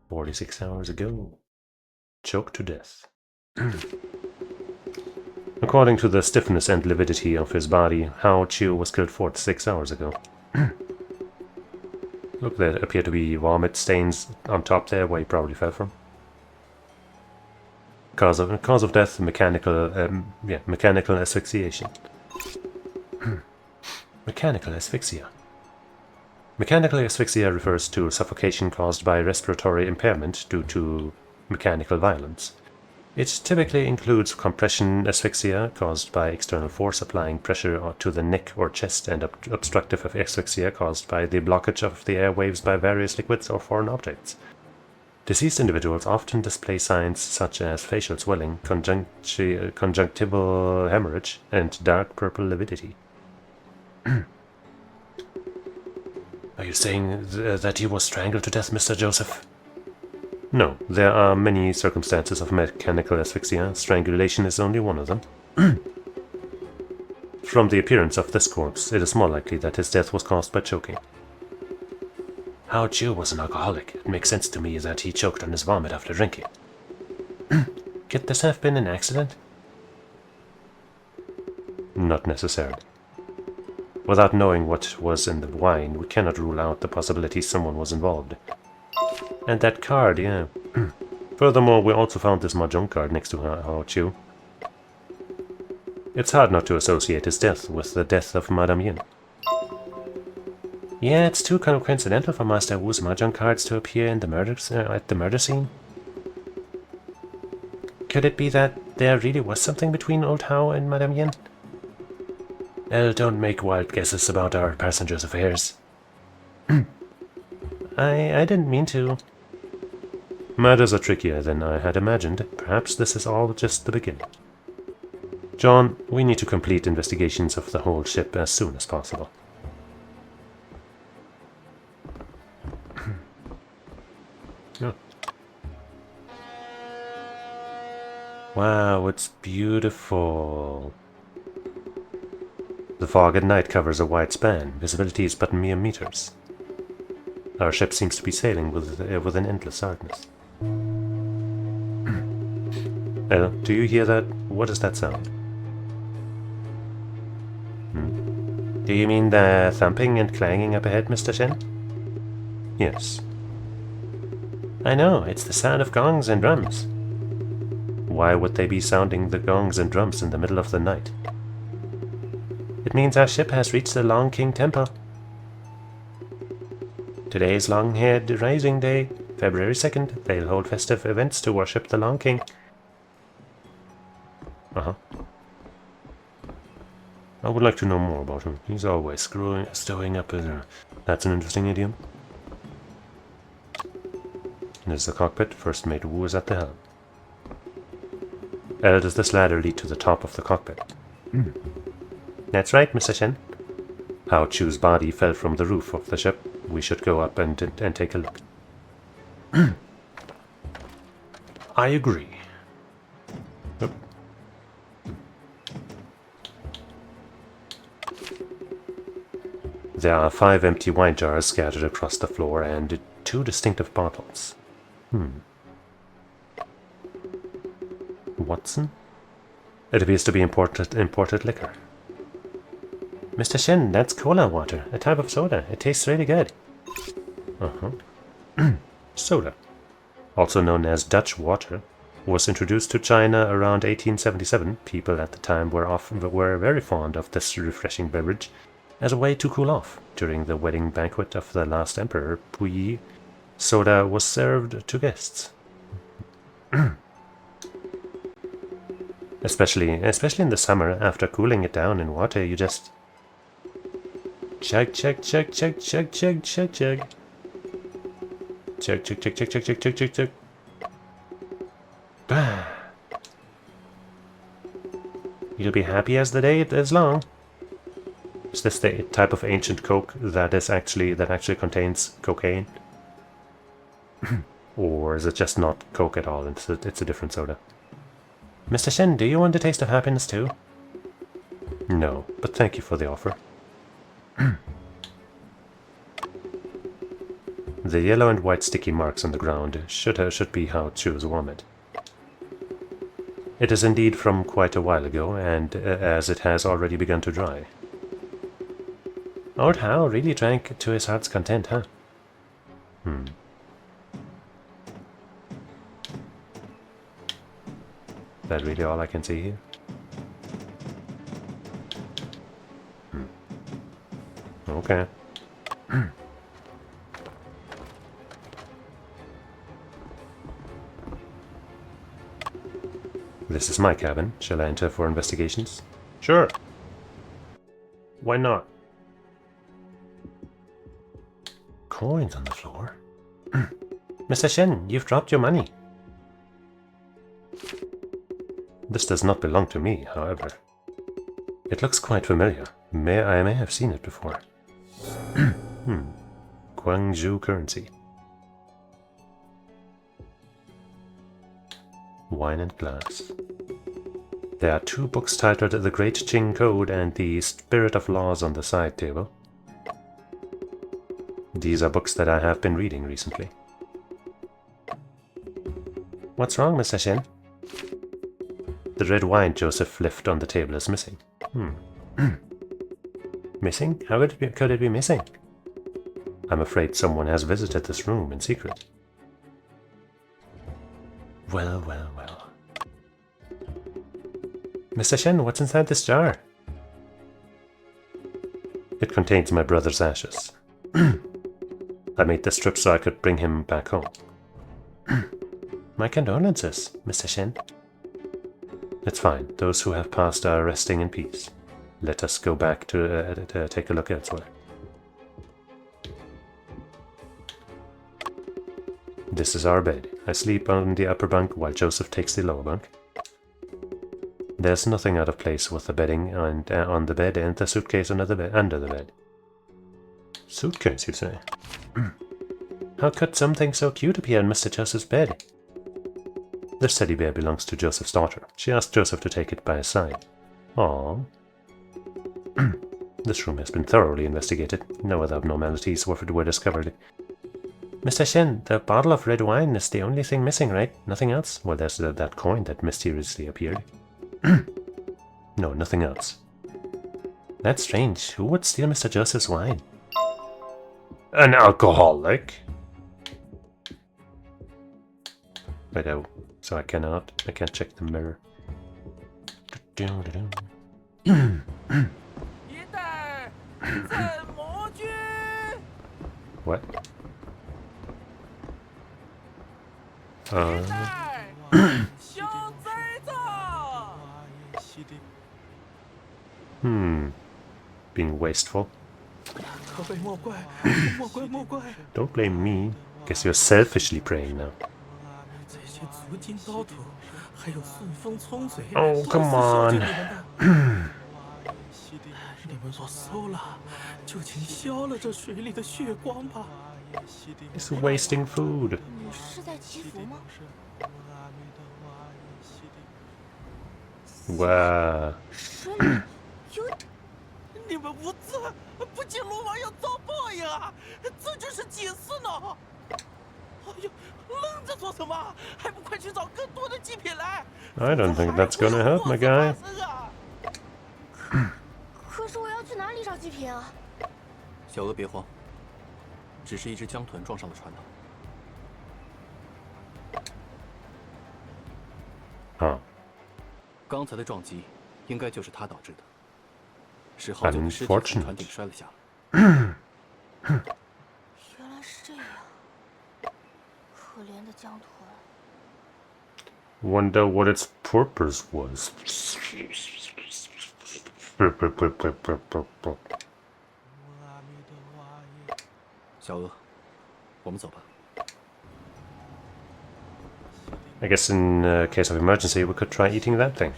46 hours ago. Choked to death. According to the stiffness and lividity of his body, Hao Chiu was killed 46 hours ago. Look, there appear to be vomit stains on top there where he probably fell from. Cause of death, mechanical asphyxiation. Mechanical asphyxia. Mechanical asphyxia refers to suffocation caused by respiratory impairment due to mechanical violence. It typically includes compression asphyxia caused by external force applying pressure to the neck or chest, and obstructive asphyxia caused by the blockage of the airwaves by various liquids or foreign objects. Deceased individuals often display signs such as facial swelling, conjunctival hemorrhage, and dark purple lividity. Are you saying that he was strangled to death, Mr. Joseph? No, there are many circumstances of mechanical asphyxia. Strangulation is only one of them. From the appearance of this corpse, it is more likely that his death was caused by choking. Hao Chiu was an alcoholic. It makes sense to me that he choked on his vomit after drinking. Could this have been an accident? Not necessarily. Without knowing what was in the wine, we cannot rule out the possibility someone was involved. And that card, yeah. Furthermore, we also found this mahjong card next to Hao Chiu. It's hard not to associate his death with the death of Madame Yin. Yeah, it's too kind of coincidental for Master Wu's mahjong cards to appear in the at the murder scene. Could it be that there really was something between old Hao and Madame Yin? Elle, don't make wild guesses about our passengers' affairs. I didn't mean to. Murders are trickier than I had imagined. Perhaps this is all just the beginning. John, we need to complete investigations of the whole ship as soon as possible. Oh. Wow, it's beautiful. The fog at night covers a wide span. Visibility is but mere meters. Our ship seems to be sailing with an endless darkness. Do you hear that? What is that sound? Do you mean the thumping and clanging up ahead, Mr. Shen? Yes. I know, it's the sound of gongs and drums. Why would they be sounding the gongs and drums in the middle of the night? It means our ship has reached the Long King Temple. Today is Long-Haired Rising Day, February 2nd. They'll hold festive events to worship the Long King. I would like to know more about him. He's always stowing up in... That's an interesting idiom. There's the cockpit. First Mate Wu is at the helm. Does this ladder lead to the top of the cockpit? That's right, Mr. Shen. Hao Chiu's body fell from the roof of the ship. We should go up and take a look. I agree. Oh. There are 5 empty wine jars scattered across the floor and 2 distinctive bottles. Watson? It appears to be imported liquor. Mr. Shen, that's cola water, a type of soda. It tastes really good. Soda, also known as Dutch water, was introduced to China around 1877. People at the time were very fond of this refreshing beverage as a way to cool off. During the wedding banquet of the last emperor, Puyi, soda was served to guests. especially in the summer, after cooling it down in water, you just chug chug chug chug chug chug chug chug. Chug chug chug chug chug chug chug chug chug. You'll be happy as the day is long. Is this the type of ancient Coke that actually contains cocaine? Or is it just not Coke at all? It's a different soda. Mr. Shen, do you want a taste of happiness too? No, but thank you for the offer. The yellow and white sticky marks on the ground should be how Cheesus warm it. It is indeed from quite a while ago, and as it has already begun to dry. Old Hao really drank to his heart's content, huh? Is that really all I can see here? Okay. This is my cabin. Shall I enter for investigations? Sure. Why not? Coins on the floor. Mr. Shen, you've dropped your money. This does not belong to me, however. It looks quite familiar. I may have seen it before. Guangzhou currency. Wine and glass. There are 2 books titled The Great Qing Code and The Spirit of Laws on the side table. These are books that I have been reading recently. What's wrong, Mr. Shen? The red wine Joseph left on the table is missing. Missing? How could it be missing? I'm afraid someone has visited this room in secret. Well, well, well. Mr. Shen, what's inside this jar? It contains my brother's ashes. I made this trip so I could bring him back home. My condolences, Mr. Shen. It's fine. Those who have passed are resting in peace. Let us go back to take a look elsewhere. This is our bed. I sleep on the upper bunk while Joseph takes the lower bunk. There's nothing out of place with the bedding and on the bed and the suitcase under the bed. Suitcase, you say? How could something so cute appear in Mr. Joseph's bed? This teddy bear belongs to Joseph's daughter. She asked Joseph to take it by his side. Aww. This room has been thoroughly investigated. No other abnormalities were discovered. Mr. Shen, the bottle of red wine is the only thing missing, right? Nothing else? Well, there's that coin that mysteriously appeared. No, nothing else. That's strange. Who would steal Mr. Joseph's wine? An alcoholic? Wait, oh, so I can't check the mirror. What? Being wasteful. Don't blame me. Guess you're selfishly praying now. Oh, come on. He's wasting food. Wow. 你们无知，不仅龙王要遭报应啊！这就是祭祀呢！ I don't think that's gonna help, my guy. 可是我要去哪里找祭品啊？小娥别慌，只是一只江豚撞上了船头。啊，刚才的撞击应该就是他导致的。10号酒的尸体从船顶摔了下来。原来是这样，可怜的江豚。 Wonder what its purpose was. 小娥，我们走吧。 I guess in case of emergency, we could try eating that thing.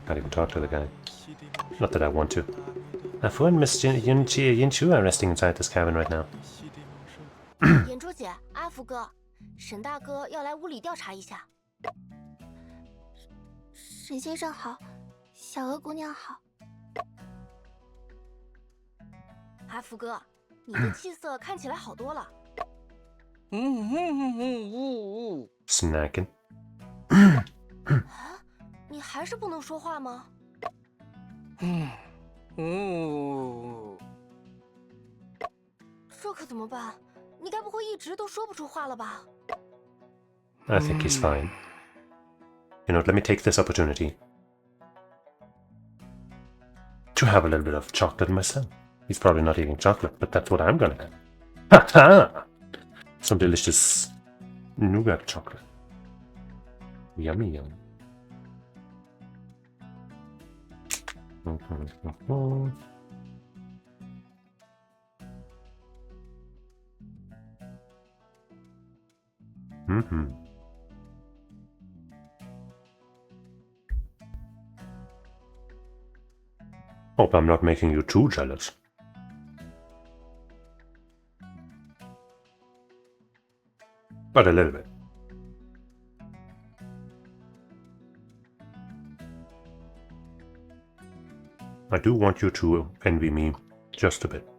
Can't even talk to the guy. Not that I want to. Fu and Miss Yin-Chu are resting inside this cabin right now. 眼珠姐，阿福哥，沈大哥要来屋里调查一下。沈先生好，小娥姑娘好。阿福哥，你的气色看起来好多了。 Snacking. 啊，你还是不能说话吗？这可怎么办？你该不会一直都说不出话了吧？ I think he's fine. You know, let me take this opportunity to have a little bit of chocolate myself. He's probably not eating chocolate, but that's what I'm gonna have. Ha ha! Some delicious nougat chocolate. Yummy, yum. Hope I'm not making you too jealous. But a little bit. I do want you to envy me just a bit.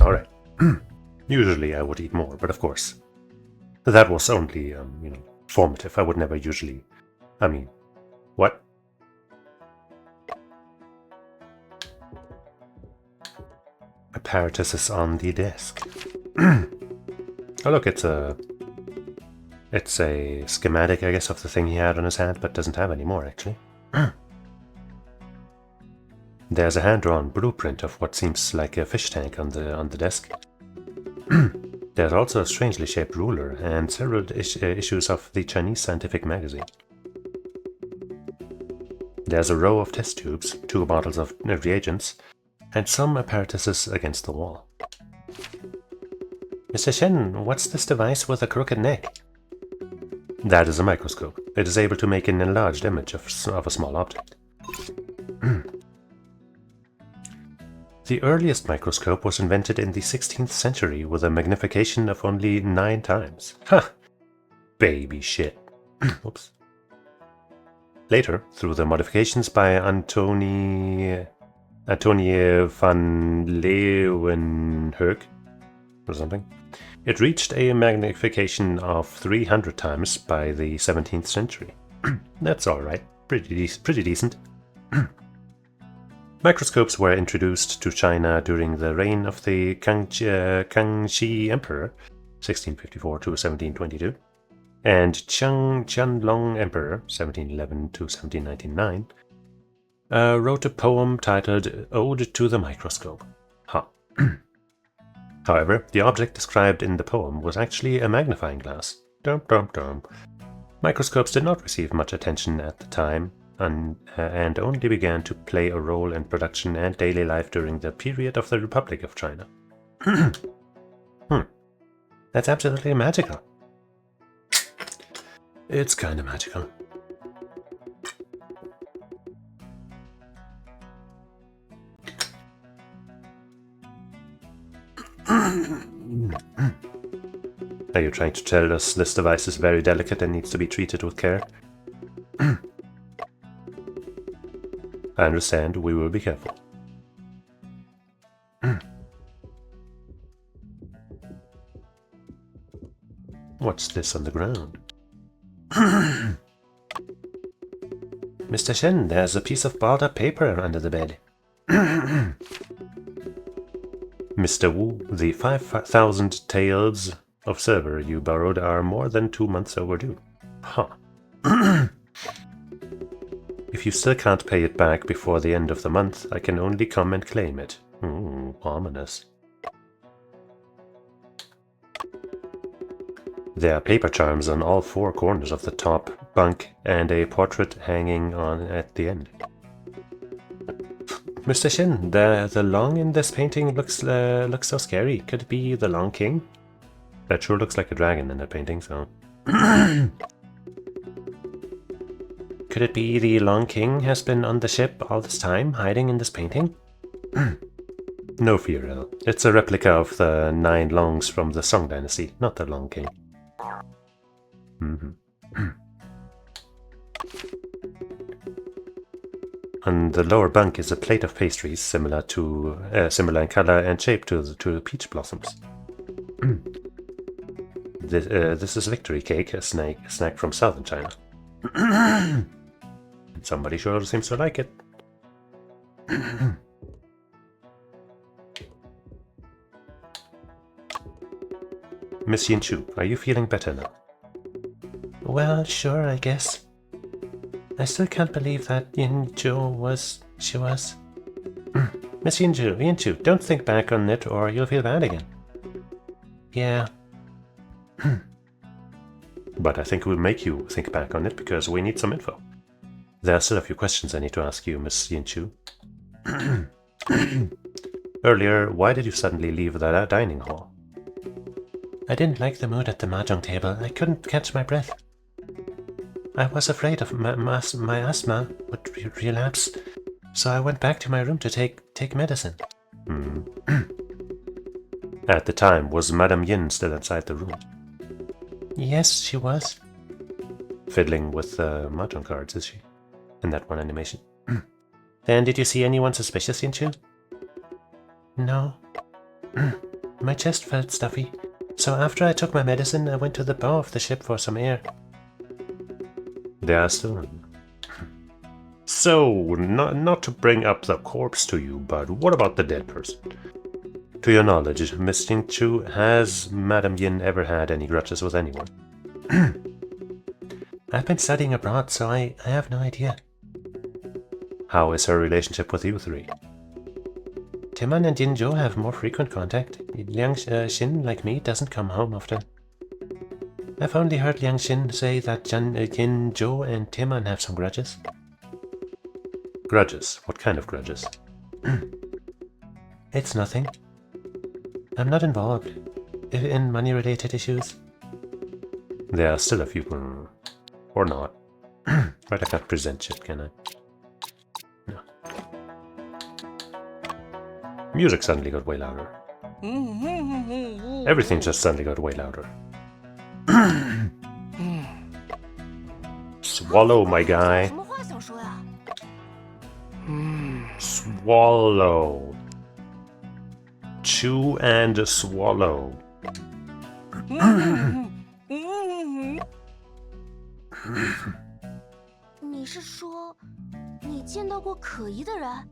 Alright. Usually I would eat more, but of course, that was only, you know, formative. I would never usually... I mean, what? Apparatus is on the desk. Oh look, it's a schematic, I guess, of the thing he had on his hand, but doesn't have anymore, actually. There's a hand-drawn blueprint of what seems like a fish tank on the desk. There's also a strangely shaped ruler and several issues of the Chinese scientific magazine. There's a row of test tubes, 2 bottles of reagents, and some apparatuses against the wall. Mr. Shen, what's this device with a crooked neck? That is a microscope. It is able to make an enlarged image of a small object. The earliest microscope was invented in the 16th century with a magnification of only 9 times. Ha! Baby shit. Oops. Later, through the modifications by Antonie van Leeuwenhoek or something, it reached a magnification of 300 times by the 17th century. That's alright. Pretty decent. Microscopes were introduced to China during the reign of the Kangxi Emperor, 1654 to 1722, and Qianlong Emperor, 1711 to 1799, wrote a poem titled Ode to the Microscope. Huh. However, the object described in the poem was actually a magnifying glass. Dum dum dum. Microscopes did not receive much attention at the time, and only began to play a role in production and daily life during the period of the Republic of China. That's absolutely magical. It's kind of magical. Are you trying to tell us this device is very delicate and needs to be treated with care? I understand. We will be careful. What's this on the ground? Mr. Shen, there's a piece of balled up paper under the bed. Mr. Wu, the 5,000 taels of silver you borrowed are more than 2 months overdue. Huh. If you still can't pay it back before the end of the month, I can only come and claim it. Ominous. There are paper charms on all 4 corners of the top bunk and a portrait hanging on at the end. Mr. Shin, the Long in this painting looks so scary. Could it be the Long King? That sure looks like a dragon in that painting, so... Could it be the Long King has been on the ship all this time, hiding in this painting? No fear, El. It's a replica of the 9 Longs from the Song Dynasty, not the Long King. On the lower bunk is a plate of pastries similar in color and shape to peach blossoms. This is victory cake, a snack from southern China. Somebody sure seems to like it. Miss Yin Chu, are you feeling better now? Well, sure, I guess. I still can't believe that she was... Miss Yin Chu, don't think back on it or you'll feel bad again. Yeah. But I think we'll make you think back on it because we need some info. There are still a few questions I need to ask you, Miss Yin Chu. Earlier, why did you suddenly leave the dining hall? I didn't like the mood at the mahjong table. I couldn't catch my breath. I was afraid of my asthma would relapse, so I went back to my room to take medicine. At the time, was Madame Yin still inside the room? Yes, she was. Fiddling with mahjong cards, is she? In that one animation. Then did you see anyone suspicious, Yin Chu? No. My chest felt stuffy, so after I took my medicine, I went to the bow of the ship for some air. They are still... So, not to bring up the corpse to you, but what about the dead person? To your knowledge, Miss Yin Chu, has Madame Yin ever had any grudges with anyone? I've been studying abroad, so I have no idea. How is her relationship with you three? Timon and Jinzhou have more frequent contact. Liang Xin, like me, doesn't come home often. I've only heard Liang Xin say that Jinzhou and Timon have some grudges. Grudges? What kind of grudges? It's nothing. I'm not involved in money-related issues. There are still a few... or not. Right, I can't present shit, can I? No. Music suddenly got way louder. Everything just suddenly got way louder. Swallow, my guy. Swallow. Chew and swallow. 你是说，你见到过可疑的人？啊？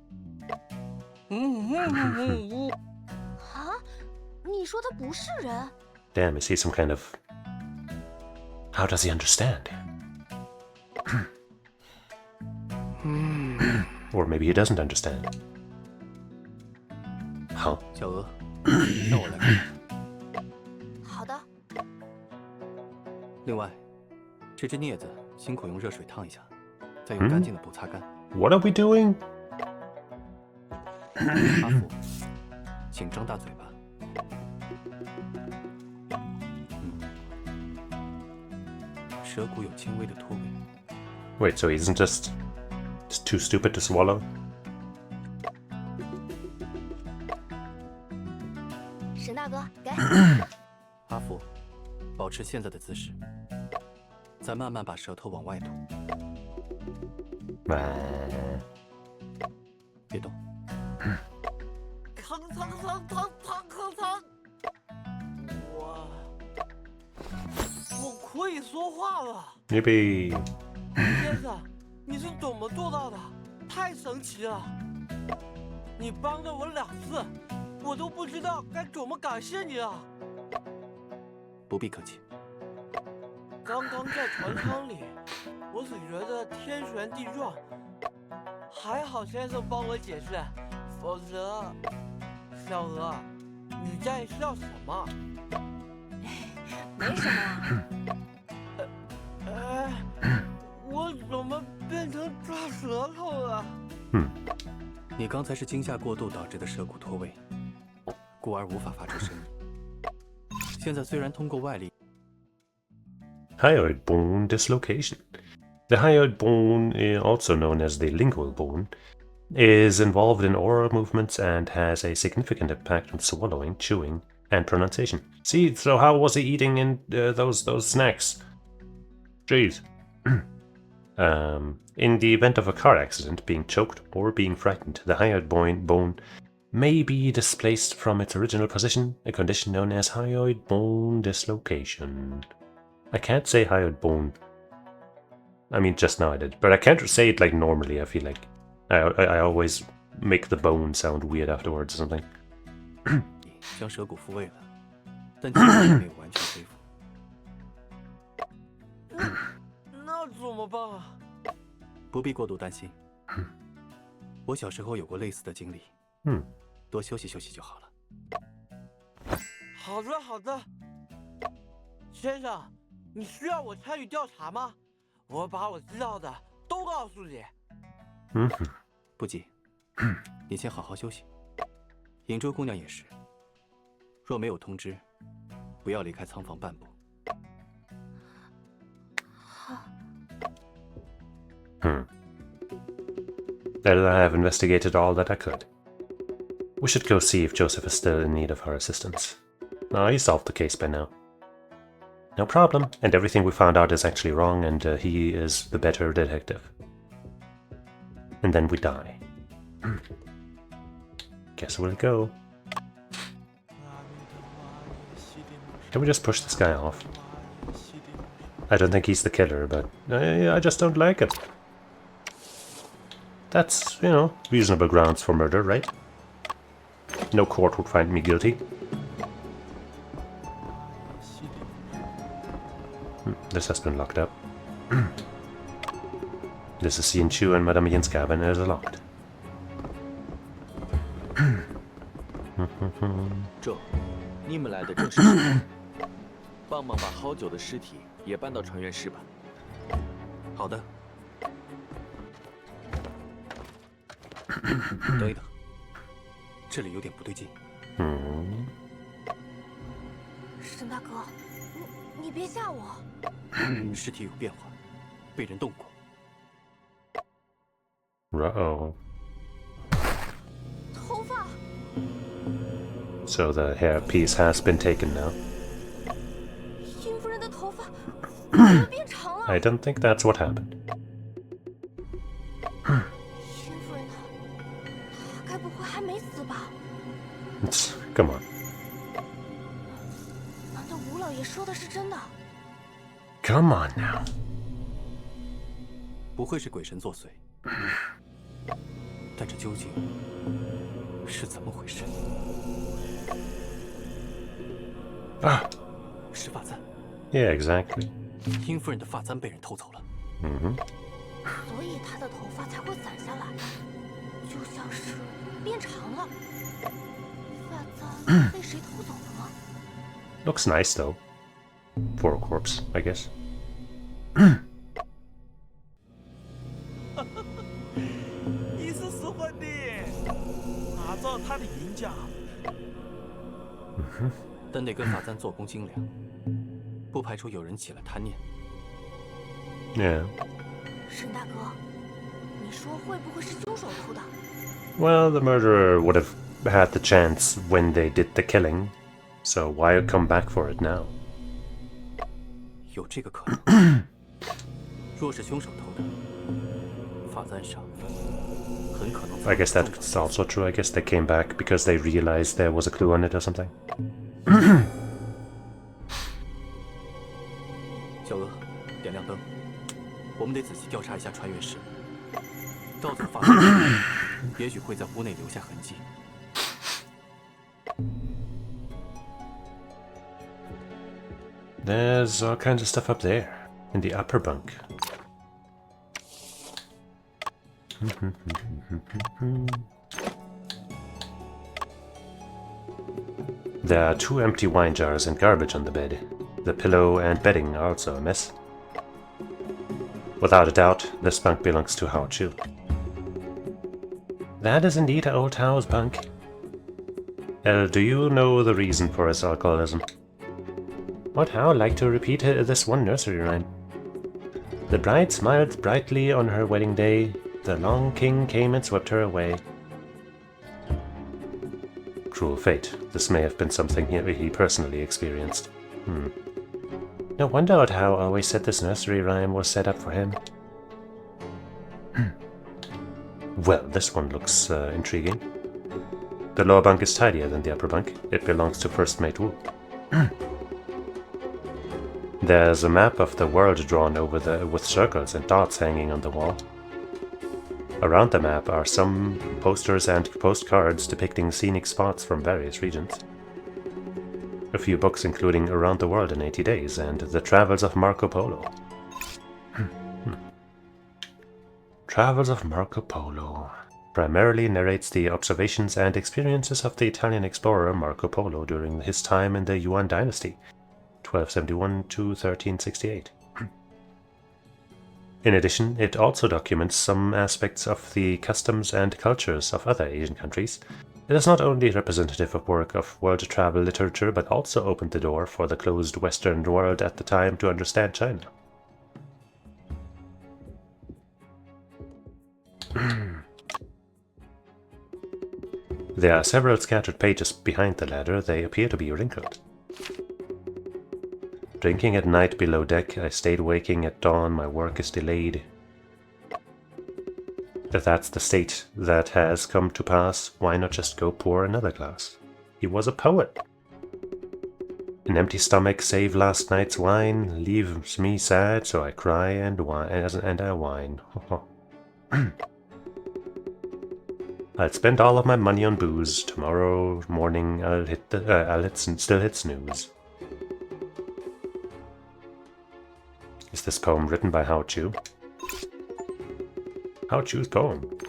你说他不是人 Damn, is he some kind of... How does he understand? Or maybe he doesn't understand. Huh? 小娥，让我来看看。好的。另外，这只镊子辛苦用热水烫一下，再用干净的布擦干。What are we doing? 阿福，请张大嘴巴。舌骨有轻微的脱位。 Wait, so he isn't just too stupid to swallow? 沈大哥，给。阿福，保持现在的姿势，再慢慢把舌头往外吐。别动。疼！我可以说话了。Yippee! 先生，你是怎么做到的？太神奇了！你帮了我2次，我都不知道该怎么感谢你了。不必客气。刚刚在船舱里，我只觉得天旋地转，还好先生帮我解释，否则，小娥，你在笑什么？没什么啊。我怎么变成抓舌头了？你刚才是惊吓过度导致的舌骨脱位，故而无法发出声音。现在虽然通过外力。 Hyoid bone dislocation. The hyoid bone, also known as the lingual bone, is involved in oral movements and has a significant impact on swallowing, chewing, and pronunciation. See, so how was he eating in those snacks? Jeez. In the event of a car accident, being choked, or being frightened, the hyoid bone may be displaced from its original position, a condition known as hyoid bone dislocation. I can't say hyoid bone. I mean, just now I did, but I can't say it like normally. I feel like I always make the bone sound weird afterwards or something. 将舌骨复位了，但记忆还没有完全恢复。那怎么办啊？不必过度担心。我小时候有过类似的经历。多休息休息就好了。好的，先生。 你需要我参与调查吗？我把我知道的都告诉你。不急，你先好好休息。影珠姑娘也是，若没有通知，不要离开仓房半步。Well, I have investigated all that I could. We should go see if Joseph is still in need of our assistance. No, he solved the case by now. No problem, and everything we found out is actually wrong, and he is the better detective. And then we die. Guess we'll go. Can we just push this guy off? I don't think he's the killer, but I just don't like it. That's, you know, reasonable grounds for murder, right? No court would find me guilty. This has been locked up. This is Yin Chu and Madame Yin's cabin is locked. 这，你们来的正是时候，帮忙把好久的尸体也搬到船员室吧。好的。等一等，这里有点不对劲。沈大哥，你别吓我。尸体有变化，被人动过。Uh-oh. 头发。So the hair piece has been taken now. 殷夫人的头发怎么变长了？ I don't think that's what happened. 殷夫人她该不会还没死吧？ Come on. 难道吴老爷说的是真的？ Come on now. 不会是鬼神作祟，但这究竟是怎么回事？啊，是发簪。Yeah, exactly. 殷夫人的发簪被人偷走了。所以她的头发才会散下来。就像是变长了。发簪被谁偷走了吗？ Looks nice though. For a corpse, I guess. 你是使唤的，打造他的银匠。但得跟法簪做工精良，不排除有人起了贪念。Yeah. 沈大哥，你说会不会是凶手偷的？ Well, the murderer would have had the chance when they did the killing, so why come back for it now? 有这个可能。若是凶手偷的，法簪上很可能。I guess that's also true. I guess they came back because they realized there was a clue on it or something. 小娥，点亮灯，我们得仔细调查一下穿越石。盗走法簪，也许会在屋内留下痕迹。There's all kinds of stuff up there in the upper bunk. There are 2 empty wine jars and garbage on the bed. The pillow and bedding are also a mess. Without a doubt, this bunk belongs to Hao Chu. That is indeed old Hao's bunk. Do you know the reason for his alcoholism? Would Hao like to repeat this one nursery rhyme? The bride smiled brightly on her wedding day. The Long King came and swept her away. Cruel fate. This may have been something he personally experienced. No wonder old Hao always said this nursery rhyme was set up for him. Well, this one looks intriguing. The lower bunk is tidier than the upper bunk. It belongs to First Mate Wu. There's a map of the world drawn over with circles and dots hanging on the wall. Around the map are some posters and postcards depicting scenic spots from various regions. A few books including Around the World in 80 Days and The Travels of Marco Polo. Travels of Marco Polo primarily narrates the observations and experiences of the Italian explorer Marco Polo during his time in the Yuan dynasty, 1271 to 1368. In addition, it also documents some aspects of the customs and cultures of other Asian countries. It is not only representative of work of world travel literature, but also opened the door for the closed Western world at the time to understand China. There are several scattered pages behind the ladder. They appear to be wrinkled. Drinking at night below deck, I stayed waking at dawn, my work is delayed. If that's the state that has come to pass, why not just go pour another glass? He was a poet. An empty stomach, save last night's wine, leaves me sad, so I cry and I whine. I'd spend all of my money on booze. Tomorrow morning I'll still hit snooze. Is this poem written by Hao Chu? Hao Chu's poem.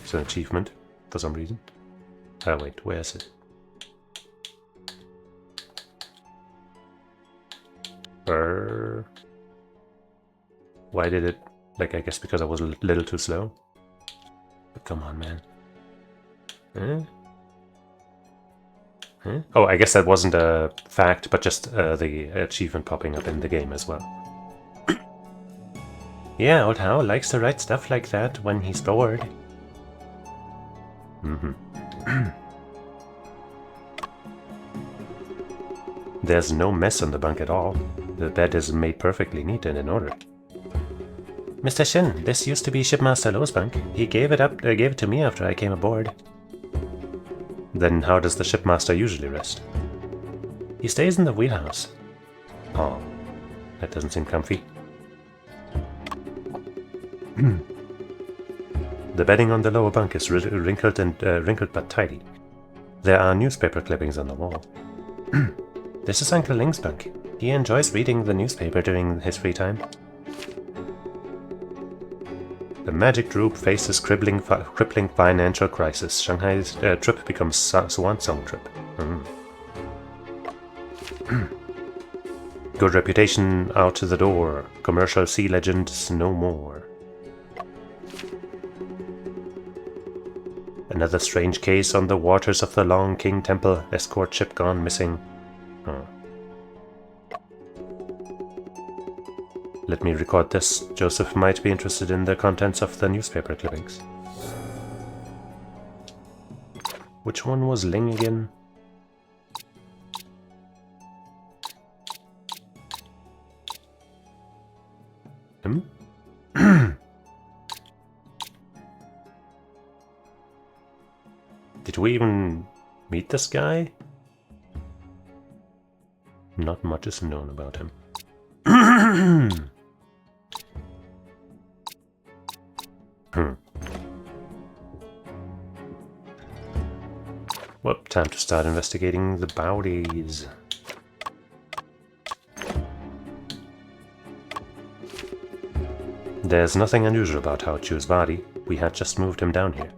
It's an achievement, for some reason. Oh wait, where is it? Why did it... Like, I guess because I was a little too slow? But come on, man. Huh? Oh, I guess that wasn't a fact, but just the achievement popping up in the game as well. Yeah, old Hao likes to write stuff like that when he's bored. There's no mess on the bunk at all. The bed is made perfectly neat and in order. Mr. Shin, this used to be Shipmaster Lo's bunk. He gave it to me after I came aboard. Then how does the shipmaster usually rest? He stays in the wheelhouse. Oh, that doesn't seem comfy. The bedding on the lower bunk is wrinkled but tidy. There are newspaper clippings on the wall. This is Uncle Ling's bunk. He enjoys reading the newspaper during his free time. The magic group faces crippling financial crisis. Shanghai's trip becomes swan song trip. Good reputation out the door. Commercial sea legends no more. Another strange case on the waters of the Long King Temple. Escort ship gone missing. Let me record this. Joseph might be interested in the contents of the newspaper clippings. Which one was Ling again? Did we even meet this guy? Not much is known about him. Well, time to start investigating the bodies. There's nothing unusual about Hao Chu's body. We had just moved him down here.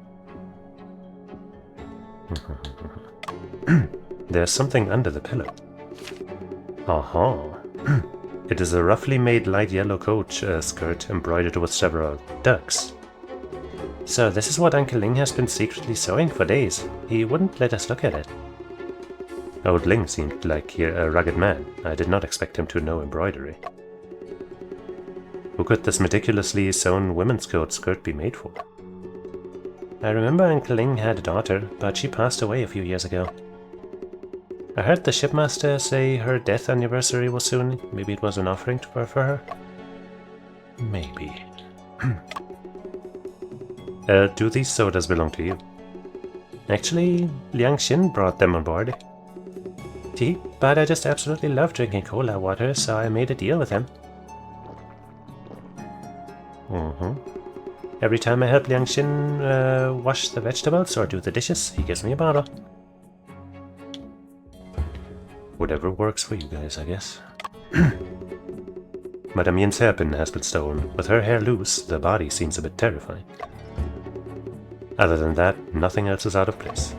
There's something under the pillow. Aha! It is a roughly made light yellow coat skirt embroidered with several ducks. So this is what Uncle Ling has been secretly sewing for days. He wouldn't let us look at it. Old Ling seemed like a rugged man. I did not expect him to know embroidery. Who could this meticulously sewn women's coat skirt be made for? I remember Uncle Ling had a daughter, but she passed away a few years ago. I heard the shipmaster say her death anniversary was soon. Maybe it was an offering for her? Maybe. Do these sodas belong to you? Actually, Liang Xin brought them on board. Gee, but I just absolutely love drinking cola water, so I made a deal with him. Every time I help Liang Xin wash the vegetables or do the dishes, he gives me a bottle. Whatever works for you guys, I guess. Madame Yin's hairpin has been stolen. With her hair loose, the body seems a bit terrifying. Other than that, nothing else is out of place.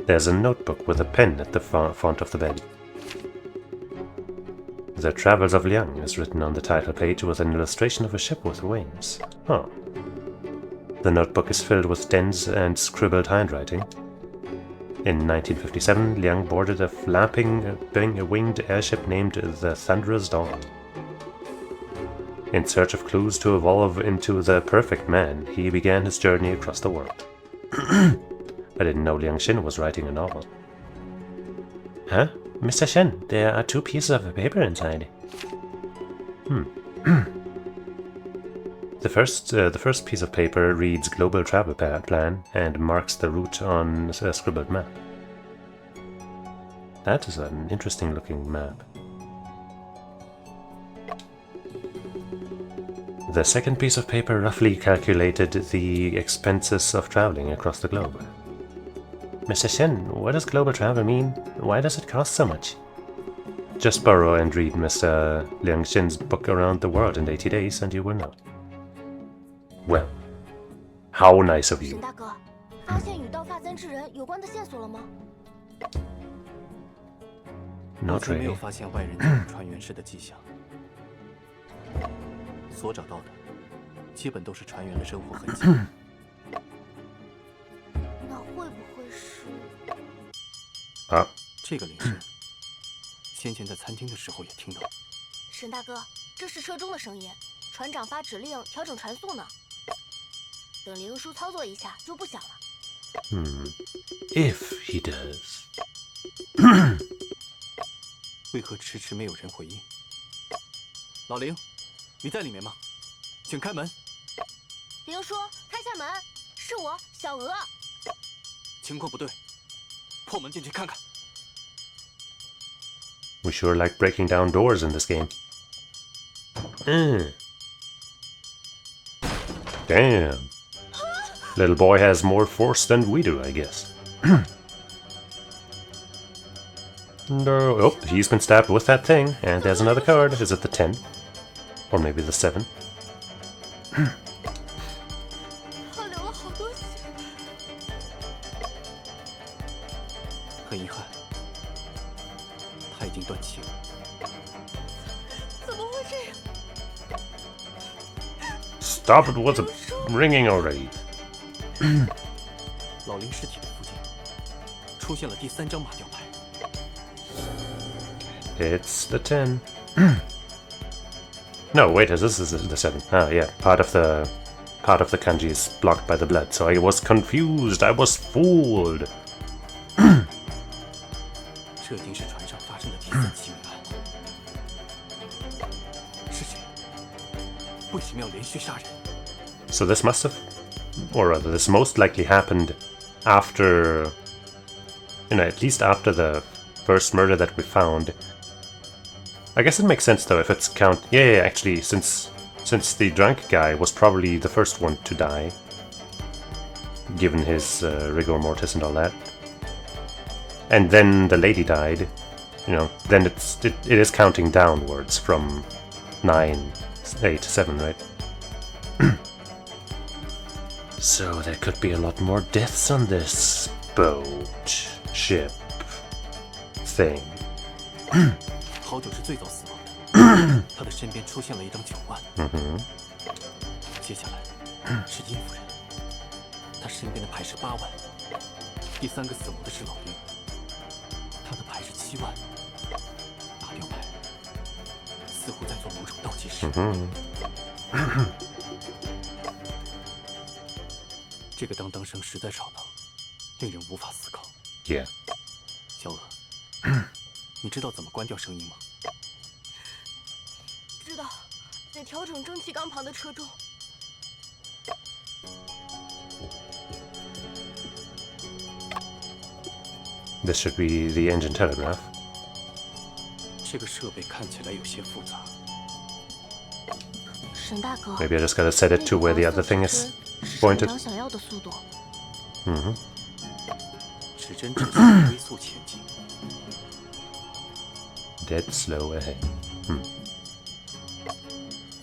There's a notebook with a pen at the font of the bed. The Travels of Liang is written on the title page with an illustration of a ship with wings. Huh. The notebook is filled with dense and scribbled handwriting. In 1957, Liang boarded a flapping winged airship named the Thunderous Dawn. In search of clues to evolve into the perfect man, he began his journey across the world. I didn't know Liang Xin was writing a novel. Huh? Mr. Shen, there are 2 pieces of paper inside. The first piece of paper reads Global Travel Plan and marks the route on a scribbled map. That is an interesting looking map. The second piece of paper roughly calculated the expenses of traveling across the globe. Mr. Shen, what does global travel mean? Why does it cost so much? Just borrow and read Mr. Liang Xin's book Around the World in 80 Days and you will know. Well, how nice of you. 沈大哥，发现与盗发簪之人有关的线索了吗？ Not 目前没有 really. 发现外人进入船员室的迹象，所找到的基本都是船员的生活痕迹。那会不会是？啊，这个铃声，先前在餐厅的时候也听到。沈大哥，这是车中的声音，船长发指令调整船速呢。等铃书操作一下就不响了。If he does. 为何迟迟没有人回应？老林，你在里面吗？请开门。铃叔，开下门，是我，小娥。情况不对，破门进去看看。 We sure like breaking down doors in this game. Damn. Little boy has more force than we do, I guess. No. Oh, he's been stabbed with that thing. And there's another card. Is it the 10? Or maybe the 7? 他流了好多血。很遗憾，他已经断气了。怎么会这样？ Stop it with the ringing already. 老林尸体的附近出现了第3张马吊牌。 It's the 10. No, wait, this is the 7. Ah, yeah, part of the kanji is blocked by the blood, so I was confused. I was fooled. 这已经是船上发生的第3起命案。是谁？为什么要连续杀人？ So this must have, or rather, this most likely happened after, at least after the first murder that we found. I guess it makes sense though if it's yeah, actually, since the drunk guy was probably the first one to die, given his rigor mortis and all that, and then the lady died, then it is counting downwards from 9, 8, 7, right? So there could be a lot more deaths on this boat, ship, thing. 好久是最早死亡的，他的身边出现了一张9万。接下来是殷夫人，她身边的牌是8万。第3个死亡的是老林，他的牌是7万。打掉牌，似乎在做某种倒计时。这个当当声实在吵闹，令人无法思考。Yeah. 小娥，你知道怎么关掉声音吗？知道，得调整蒸汽缸旁的车钟。 This should be the engine telegraph. 这个设备看起来有些复杂。沈大哥 Maybe I just gotta set it to where the other thing is pointed. 长想要的速度。指针指向微速前进。Dead slow ahead.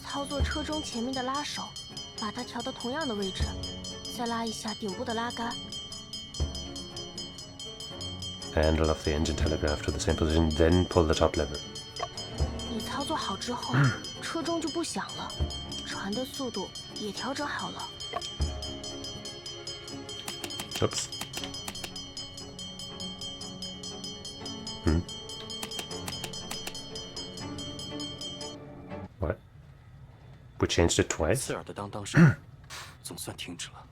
操作车钟前面的拉手，把它调到同样的位置，再拉一下顶部的拉杆。 Handle of the engine telegraph to the same position, then pull the top lever. 你操作好之后，车钟就不响了，船的速度也调整好了。 Oops. What? We changed it twice? 刺耳的当当声总算停止了。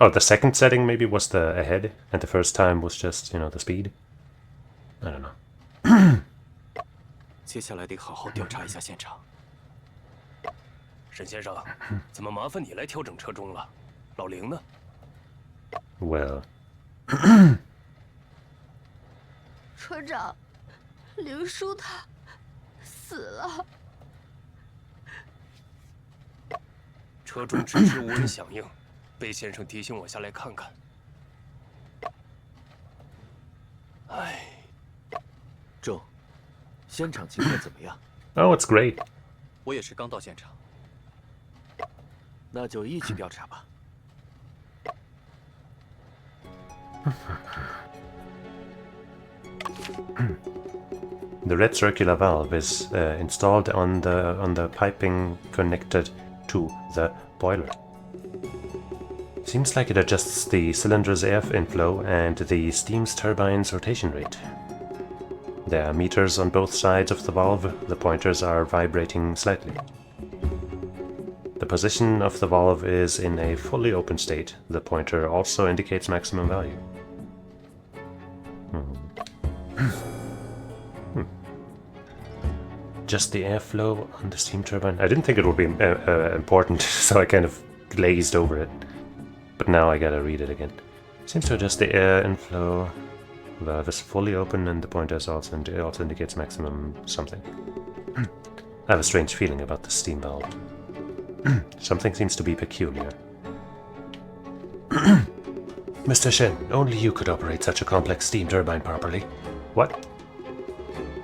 Oh, the second setting maybe was the ahead, and the first time was just, the speed? I don't know. 接下来得好好调查一下现场。沈先生，怎么麻烦你来调整车钟了？老林呢？ Well... 车长，林叔他死了。车钟迟迟无人响应，贝先生提醒我下来看看。唉，周，现场情况怎么样？ Oh, it's great. 我也是刚到现场。那就一起调查吧。 The red circular valve is installed on the piping connected to the boiler. Seems like it adjusts the cylinder's air inflow and the steam's turbine's rotation rate. There are meters on both sides of the valve. The pointers are vibrating slightly. The position of the valve is in a fully open state. The pointer also indicates maximum value. Just the airflow on the steam turbine. I didn't think it would be important, so I kind of glazed over it. But now I gotta read it again. Seems to adjust the air inflow. Valve is fully open and the pointer also indicates maximum something. I have a strange feeling about the steam valve. Something seems to be peculiar. Mr. Shen, only you could operate such a complex steam turbine properly. What?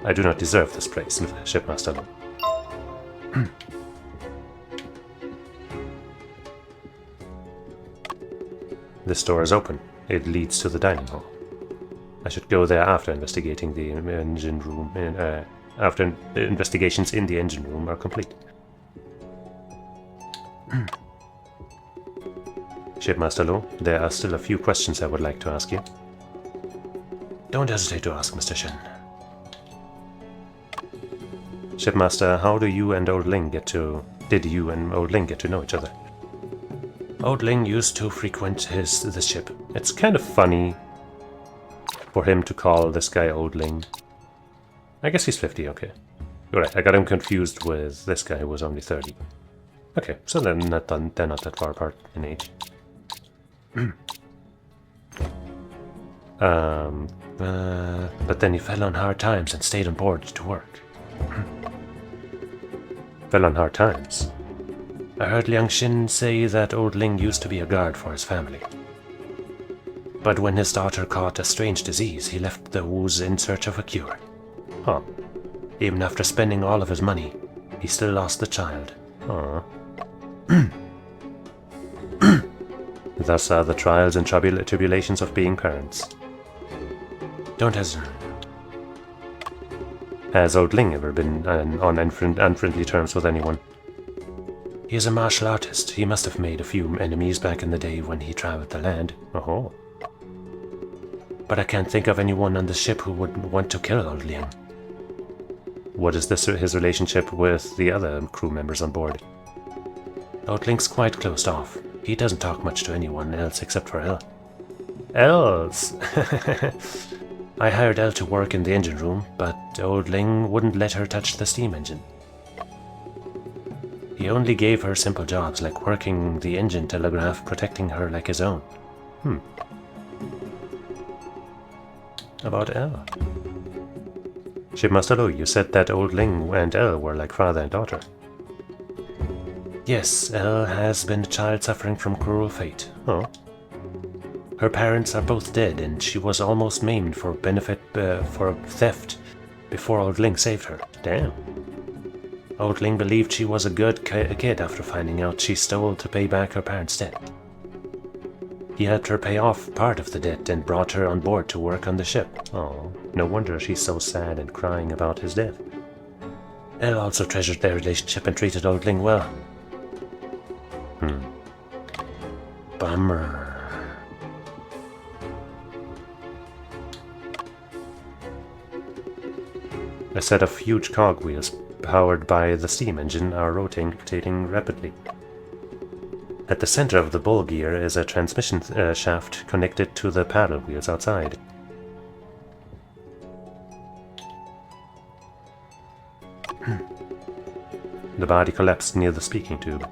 I do not deserve this place, Shipmaster Lo. This door is open. It leads to the dining hall. I should go there after investigating the engine room, after investigations in the engine room are complete. Shipmaster Lo, there are still a few questions I would like to ask you. Don't hesitate to ask, Mr. Shen. Shipmaster, how do you and Old Ling get to... Did you and Old Ling get to know each other? Old Ling used to frequent the ship. It's kind of funny for him to call this guy Old Ling. I guess he's 50, okay. Alright, I got him confused with this guy who was only 30. Okay, so they're not that far apart in age. But then he fell on hard times and stayed on board to work. Fell on hard times? I heard Liang Xin say that Old Ling used to be a guard for his family. But when his daughter caught a strange disease, he left the Wus in search of a cure. Huh. Even after spending all of his money, he still lost the child. Aww. Thus are the trials and tribulations of being parents. Don't hesitate. Has Old Ling ever been on unfriendly terms with anyone? He is a martial artist. He must have made a few enemies back in the day when he traveled the land. Oh. But I can't think of anyone on the ship who would want to kill Old Ling. What is his relationship with the other crew members on board? Old Ling's quite closed off. He doesn't talk much to anyone else except for Elle. Elle's? I hired Elle to work in the engine room, but Old Ling wouldn't let her touch the steam engine. He only gave her simple jobs like working the engine telegraph, protecting her like his own. About Elle. Shipmaster Lo, you said that Old Ling and Elle were like father and daughter. Yes, Elle has been a child suffering from cruel fate. Oh. Her parents are both dead, and she was almost maimed for theft before Old Ling saved her. Damn. Old Ling believed she was a good kid after finding out she stole to pay back her parents' debt. He helped her pay off part of the debt and brought her on board to work on the ship. Oh, no wonder she's so sad and crying about his death. Elle also treasured their relationship and treated Old Ling well. Bummer. A set of huge cogwheels powered by the steam engine are rotating rapidly. At the center of the ball gear is a transmission shaft connected to the paddle wheels outside. The body collapsed near the speaking tube.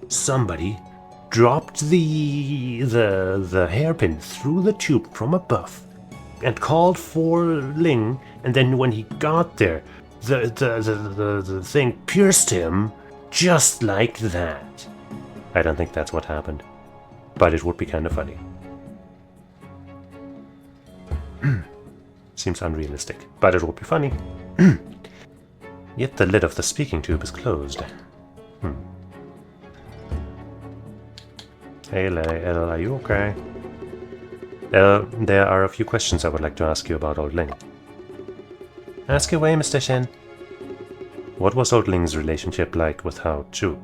Somebody dropped the hairpin through the tube from above and called for Ling, and then when he got there, the thing pierced him just like that. I don't think that's what happened, but it would be kind of funny. Seems unrealistic, but it would be funny. Yet the lid of the speaking tube is closed. Hey, Elle, are you okay? There are a few questions I would like to ask you about Old Ling. Ask away, Mr. Shen. What was Old Ling's relationship like with Hao Chu?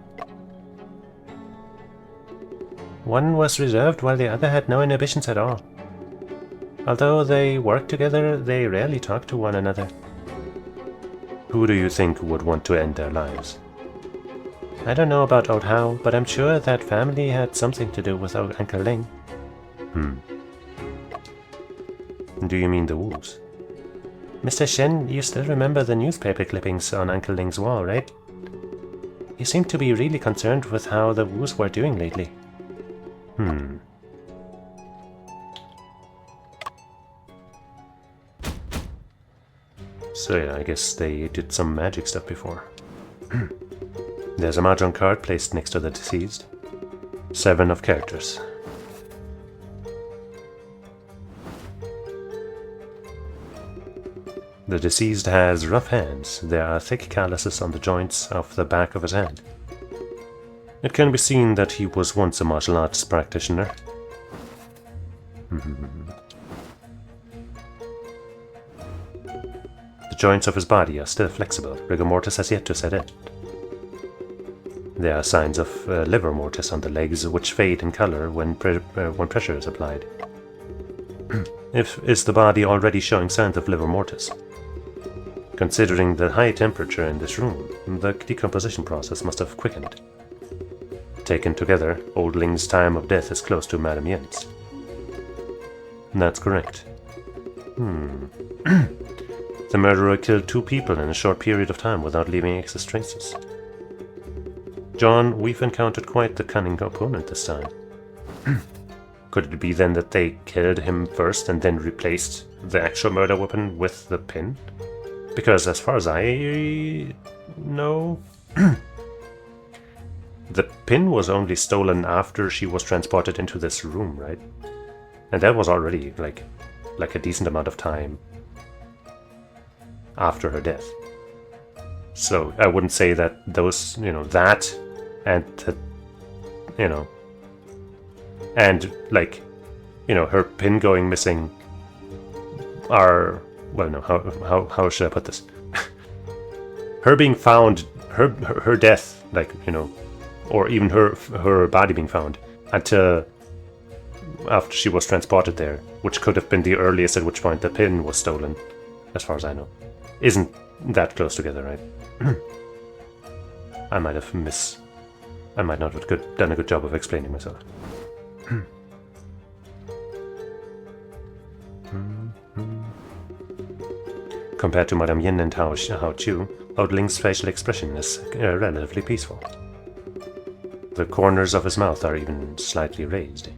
One was reserved while the other had no inhibitions at all. Although they worked together, they rarely talked to one another. Who do you think would want to end their lives? I don't know about old Hao, but I'm sure that family had something to do with old Uncle Ling. Do you mean the Wus? Mr. Shen, you still remember the newspaper clippings on Uncle Ling's wall, right? You seem to be really concerned with how the Wus were doing lately. So yeah, I guess they did some magic stuff before. There's a mahjong card placed next to the deceased. 7 of characters. The deceased has rough hands. There are thick calluses on the joints of the back of his hand. It can be seen that he was once a martial arts practitioner. The joints of his body are still flexible. Rigor mortis has yet to set in. There are signs of liver mortis on the legs, which fade in color when pressure is applied. Is the body already showing signs of liver mortis? Considering the high temperature in this room, the decomposition process must have quickened. Taken together, Old Ling's time of death is close to Madame Yen's. That's correct. The murderer killed 2 people in a short period of time without leaving excess traces. John, we've encountered quite the cunning opponent this time. Could it be then that they killed him first and then replaced the actual murder weapon with the pin? Because as far as I know, the pin was only stolen after she was transported into this room, right? And that was already like a decent amount of time after her death. So I wouldn't say that those, that and and like, her pin going missing are, well, no, how should I put this? Her being found, her death, like, or even her body being found until after she was transported there, which could have been the earliest at which point the pin was stolen, as far as I know, isn't that close together, right? I might not have done a good job of explaining myself. Compared to Madame Yin and Hao Chu, Old Ling's facial expression is relatively peaceful. The corners of his mouth are even slightly raised.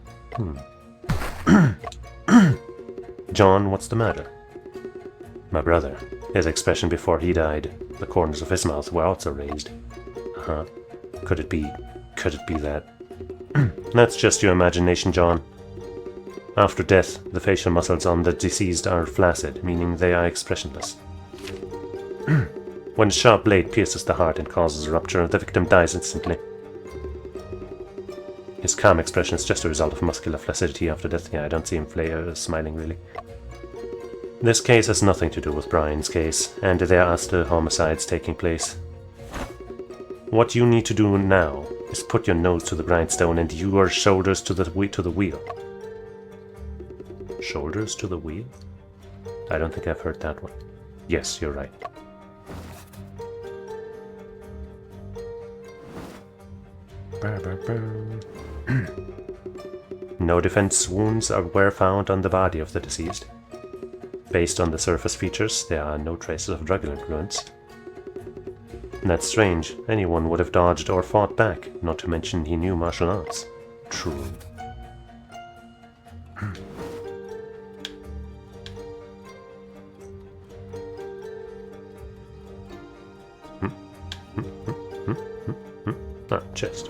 John, what's the matter? My brother. His expression before he died, the corners of his mouth were also raised. Could it be that? That's just your imagination, John. After death, the facial muscles on the deceased are flaccid, meaning they are expressionless. When a sharp blade pierces the heart and causes a rupture, the victim dies instantly. His calm expression is just a result of muscular flaccidity after death. Yeah, I don't see him smiling, really. This case has nothing to do with Brian's case, and there are still homicides taking place. What you need to do now is put your nose to the grindstone and your shoulders to the wheel. Shoulders to the wheel? I don't think I've heard that one. Yes, you're right. No defense wounds were found on the body of the deceased. Based on the surface features, there are no traces of drug influence. That's strange. Anyone would have dodged or fought back, not to mention he knew martial arts. True. Chest.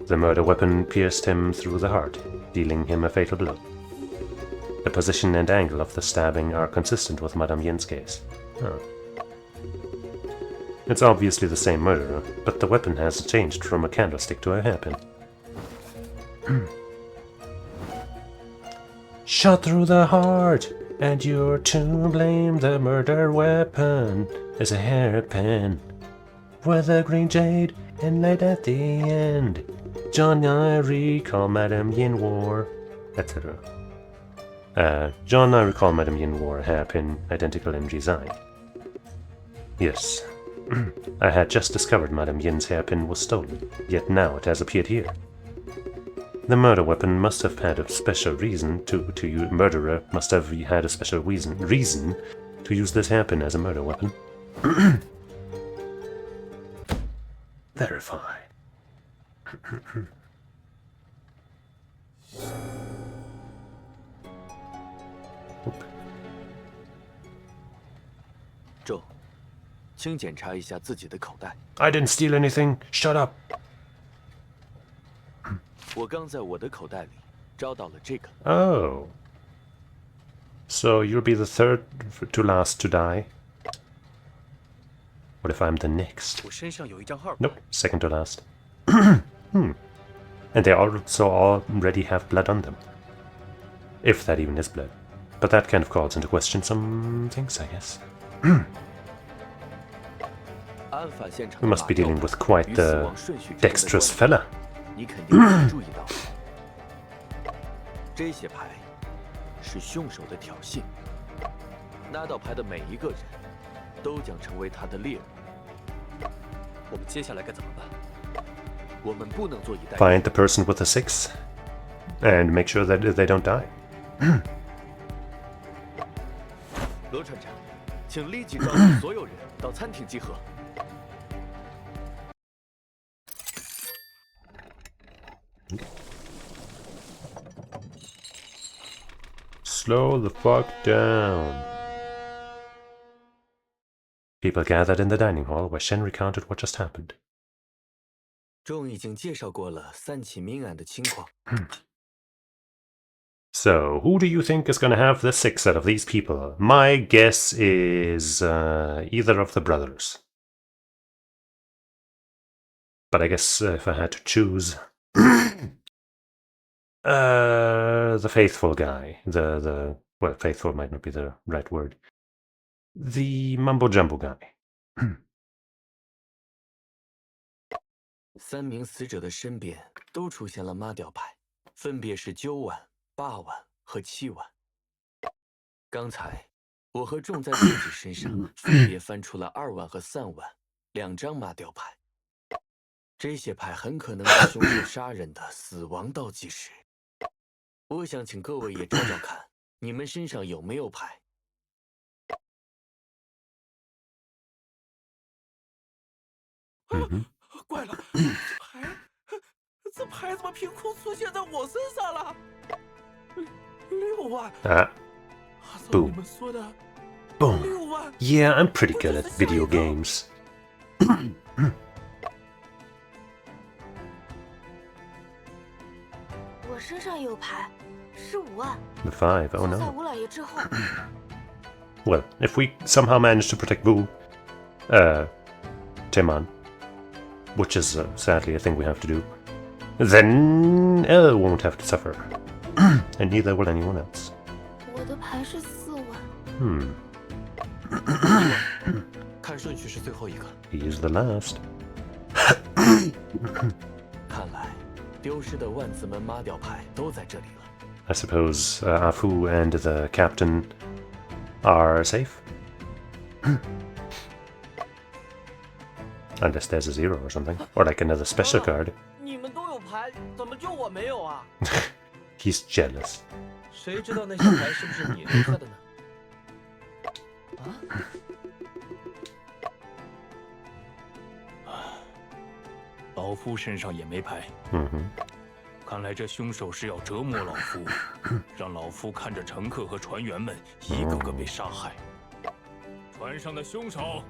The murder weapon pierced him through the heart, dealing him a fatal blow. The position and angle of the stabbing are consistent with Madame Yen's case. It's obviously the same murderer, but the weapon has changed from a candlestick to a hairpin. Shot through the heart, and you're to blame. The murder weapon is a hairpin with a green jade inlaid at the end. John, I recall Madame Yin wore, etc. John, I recall Madame Yin wore a hairpin identical in design. Yes. I had just discovered Madame Yin's hairpin was stolen, yet now it has appeared here. The murder weapon must have had a special reason murderer must have had a special reason to use this hairpin as a murder weapon. Verify. Joe，请检查一下自己的口袋。I didn't steal anything. Shut up. 我刚在我的口袋里找到了这个。Oh. So you'll be the third to last to die. What if I'm the next? 我身上有一张号牌。 Nope, second to last. And they also already have blood on them. If that even is blood. But that kind of calls into question some things, I guess. 案发现场 We 的 must be 马 dealing 吊 with quite 与死 the 亡顺序之间的 dexterous 关系 fella. 你肯定没注意到，这些牌是凶手的挑衅。拿到牌的每一个人，都将成为他的猎人。我们接下来该怎么办？我们不能坐以待 Find the person with the 6 and make sure that they don't die. 罗船长，请立即召集所有人到餐厅集合。 Slow the fuck down. People gathered in the dining hall where Shen recounted what just happened. 众已经介绍过了3起命案的情况。 So, who do you think is going to have the 6 out of these people? My guess is either of the brothers. But I guess if I had to choose, the faithful guy, well, faithful might not be the right word. The mumbo jumbo guy. 3名死者的身边都出现了妈吊牌，分别是9万、8万和7万。刚才我和众在自己身上分别翻出了2万和3万2张妈吊牌，这些牌很可能是凶手杀人的死亡倒计时。我想请各位也找找看，你们身上有没有牌？ 怪了，这牌怎么凭空出现在我身上了？6万！ Ah, 按照 boom. 你们说的 Boom. 6万， Yeah, I'm pretty good at video games. 我身上有牌，是5万， The 5, oh 就在 no. 吴老爷之后。 Well, if we somehow manage to protect Boo, Teman, which is sadly a thing we have to do, then Elle won't have to suffer. And neither will anyone else. 我的牌是4万。 看顺序是最后一个。 He is the last. 看来丢失的万字门妈吊牌都在这里了。 I suppose Afu and the captain are safe? Unless there's a 0 or something. Or like another special card. 你们都有牌，怎么就我没有啊？ He's jealous. 谁知道那些牌是不是你留下的呢？老夫身上也没牌， Mm-hmm. 看来这凶手是要折磨老夫，让老夫看着乘客和船员们一个个被杀害。船上的凶手，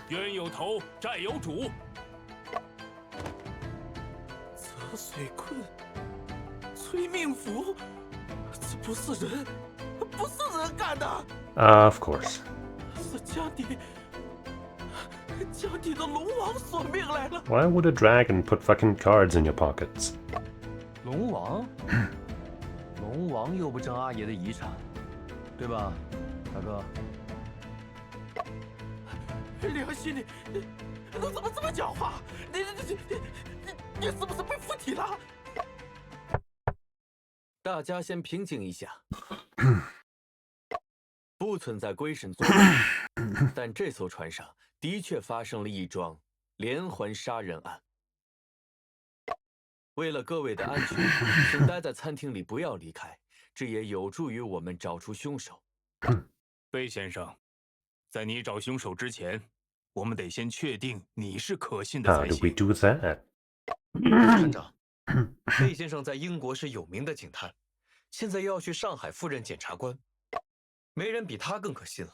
冤有头，债有主。泽水困，催命符，这不是人，不是人干的， Of course. 是江底的龙王索命来了。 Why would a dragon put fucking cards in your pockets? 龙王，龙王又不争阿爷的遗产，对吧，大哥？ 良心，你怎么这么狡猾？你是不是被附体了？大家先平静一下，不存在鬼神作乱，但这艘船上的确发生了一桩连环杀人案。为了各位的安全，请待在餐厅里不要离开，这也有助于我们找出凶手。贝先生，在你找凶手之前，我们得先确定你是可信的 How 才 do we 行。 do that? 船长，贝先生在英国是有名的警探，现在又要去上海赴任检察官，没人比他更可信了。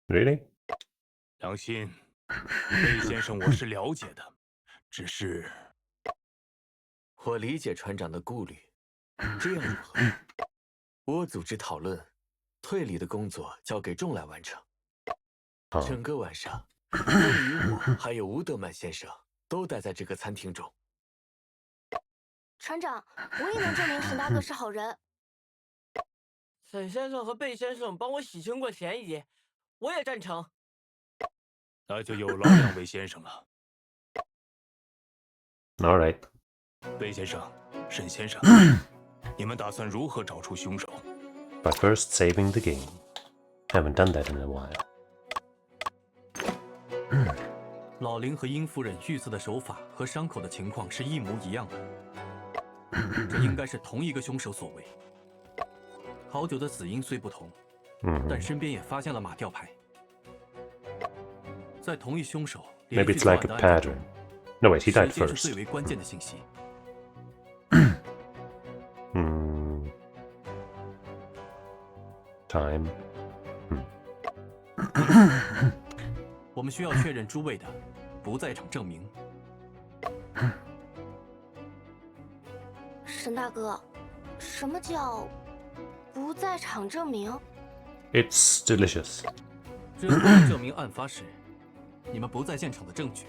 Really? 良心，贝先生我是了解的，只是我理解船长的顾虑，这样如何？我组织讨论，退礼的工作交给众来完成。整个晚上，凤与我还有乌德曼先生都待在这个餐厅中。船长，我也能证明沈大哥是好人。沈先生和贝先生帮我洗清过嫌疑，我也赞成。那就有劳两位先生了。All right. 贝先生，沈先生，你们打算如何找出凶手 But first, saving the game. Haven't done that in a while. 老林和殷夫人遇刺的手法和伤口的情况是一模一样的，这应该是同一个凶手所为。好酒的死因虽不同，但身边也发现了马吊牌。在同一凶手连 Maybe 续 it's 作 like 案 a 的案件 pattern. 中， No, wait, he 时 died 间是最 first. 为关键的信息。Time. 我们需要确认诸位的不在场证明。沈大哥，什么叫不在场证明？ It's delicious. 这可以证明案发时你们不在现场的证据。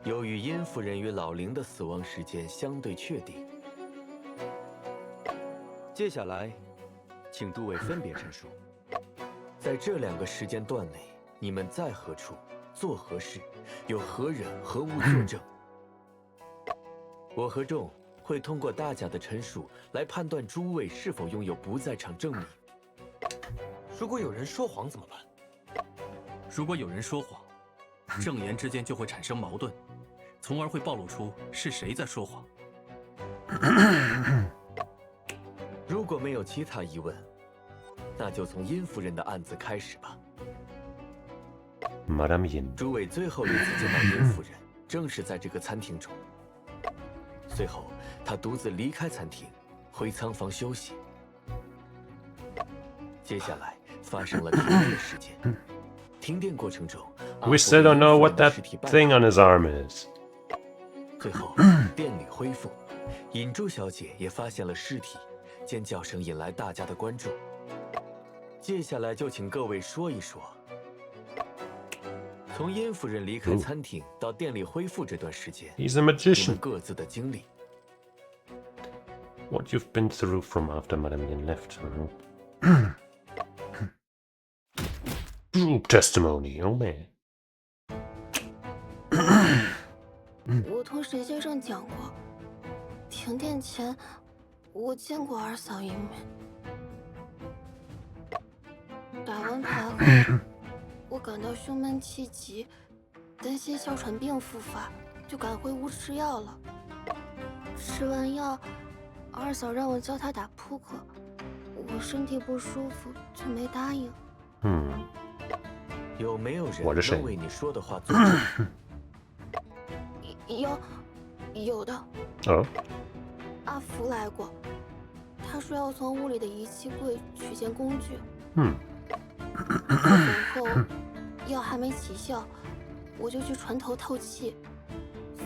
由于殷夫人与老林的死亡时间相对确定，接下来，请诸位分别陈述，在这2个时间段内，你们在何处做何事，有何人何物作证。我和众会通过大家的陈述来判断诸位是否拥有不在场证明。如果有人说谎怎么办？如果有人说谎，证言之间就会产生矛盾，从而会暴露出是谁在说谎。如果没有其他疑问，那就从殷夫人的案子开始吧。Madame Yin. 诸位最后一次见到殷夫人，正是在这个餐厅中。随后，她独自离开餐厅，回仓房休息。接下来发生了停电的事件。停电过程中 We still don't know what that thing on his arm is. 最后，电力恢复，尹珠小姐也发现了尸体，尖叫声引来大家的关注。接下来就请各位说一说，从殷夫人离开餐厅到电力恢复这段时间， He's a 你们 magician. 各自的经历。What you've been through from after Madame Yin left. Group testimony, oh man. 我同沈先生讲过，停电前我见过二嫂一面。打完牌后，我感到胸闷气急，担心哮喘病复发，就赶回屋吃药了。吃完药，二嫂让我教她打扑克，我身体不舒服就没答应。有没有人我这谁能为你说的话作证？有的，Oh? 阿福来过，他说要从屋里的仪器柜取件工具。他走后，药还没起效，我就去船头透气。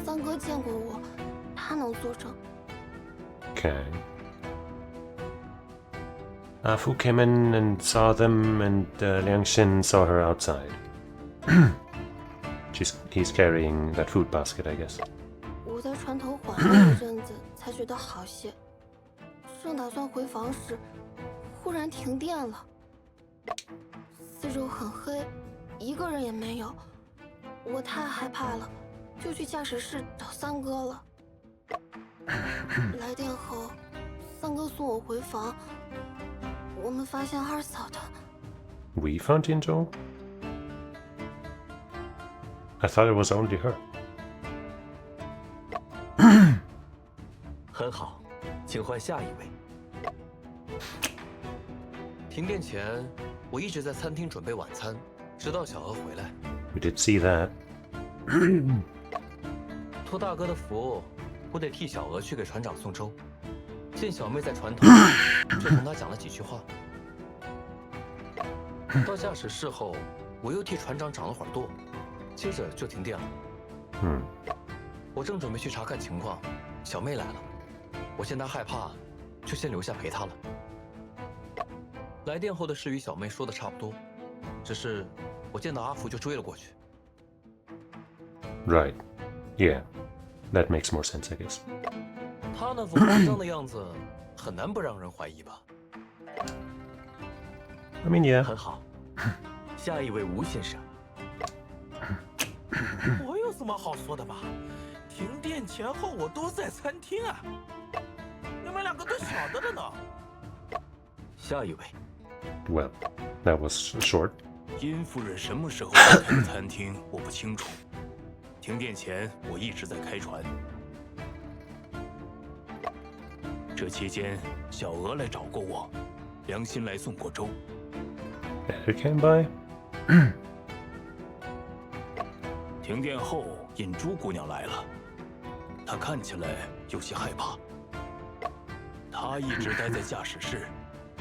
三哥见过我，他能作证。 Okay. Fu came in and saw them, and Liang Xin saw her outside. He's carrying that food basket, I guess. 我在船头缓了一阵子，才觉得好些。正打算回房时，忽然停电了，四周很黑，一个人也没有。我太害怕了，就去驾驶室找三哥了。来电后，三哥送我回房。我们发现二嫂的。We found Yinzhou? I thought it was only her. 很好，请换下一位。停电前，我一直在餐厅准备晚餐，直到小娥回来。 We did see that. 托大哥的福，我得替小娥去给船长送粥。见小妹在船头，就同她讲了几句话。到驾驶室后，我又替船长长了会儿舵，接着就停电了。我正准备去查看情况，小妹来了，我见她害怕，就先留下陪她了。来电后的事与小妹说的差不多，只是我见到阿福就追了过去。Right. Yeah. That makes more sense, I guess. 他那副慌张的样子，很难不让人怀疑吧？ I mean, yeah. 很好，下一位吴先生。我有什么好说的吧？停电前后我都在餐厅啊，你们两个都晓得的呢。下一位。 Well, that was short. 殷夫人什么时候离开的餐厅，我不清楚。停电前，我一直在开船。这期间，小娥来找过我，良心来送过粥。 Better came by. 停电后，尹珠姑娘来了，她看起来有些害怕。她一直待在驾驶室，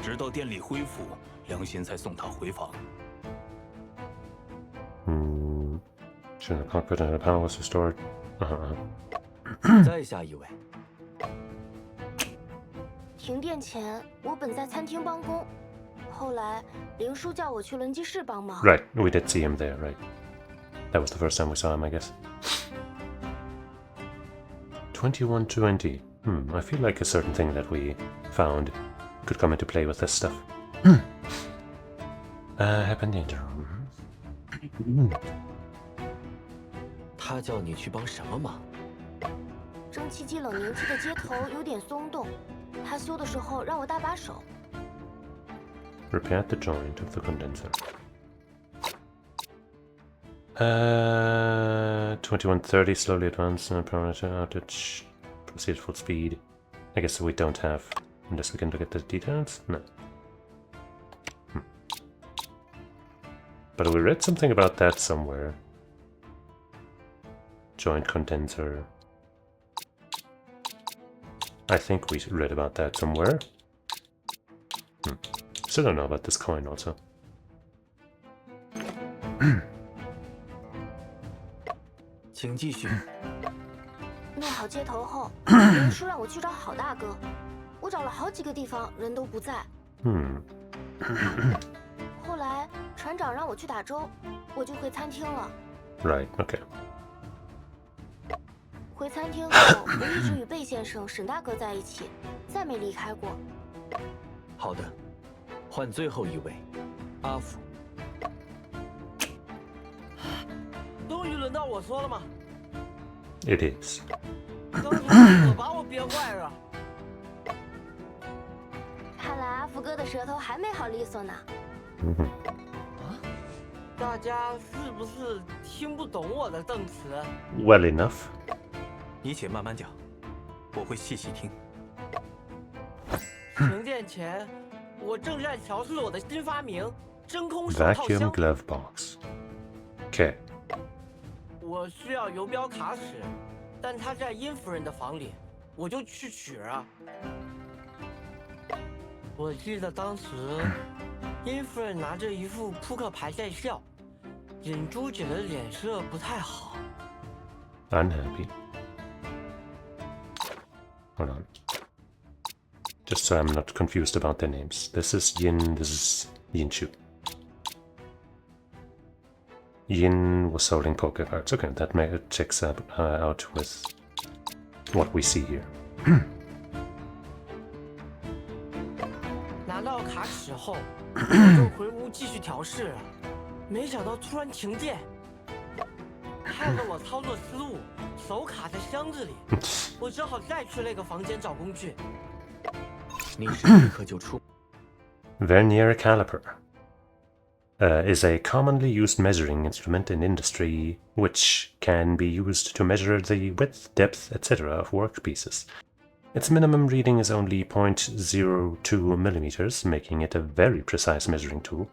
直到电力恢复，良心才送她回房。Shouldn't have cockpit and the power was restored. 再下一位。停电前，我本在餐厅帮工，后来林叔叫我去轮机室帮忙。 Right, we did see him there, right? That was the first time we saw him, I guess. 2120. I feel like a certain thing that we found could come into play with this stuff. Happened in the room. 他叫你去帮什么忙？蒸汽机冷凝器的接头有点松动，他修的时候让我搭把手。 Repaired the joint of the condenser. 2130, slowly advance, parameter outage, proceed full speed. I guess we don't have, unless we can look at the details? No. But we read something about that somewhere. Joint condenser. I think we read about that somewhere. Still don't know about this coin also. 请继续。弄好接头后，林叔让我去找郝大哥。我找了好几个地方，人都不在。后来船长让我去打粥，我就回餐厅了。 Right, okay. 回餐厅后，我一直与贝先生、沈大哥在一起，再没离开过。好的，换最后一位，阿福。终于轮到我说了吗？ It is. 刚才可把我憋坏了。看来阿福哥的舌头还没好利索呢。大家是不是听不懂我的证词？ Well enough. 你且慢慢讲，我会细细听。停电前，我正在调试我的新发明——真空手套 Vacuum 箱。 glove box. Okay. 我需要游标卡尺，但它在殷夫人的房里，我就去取了。我记得当时，殷夫人拿着一副扑克牌在笑，尹珠姐的脸色不太好。 Unhappy. Hold on. Just so I'm not confused about their names. This is Yin, this is Yinshu. Yin was holding poker cards. Okay, that checks out with what we see here. 拿到卡尺后，我就回屋继续调试了。没想到突然停电，害得我操作失误，手卡在箱子里。我只好再去那个房间找工具。你是立刻就出。 Vernier caliper is a commonly used measuring instrument in industry which can be used to measure the width, depth, etc. of workpieces. Its minimum reading is only 0.02 millimeters, making it a very precise measuring tool.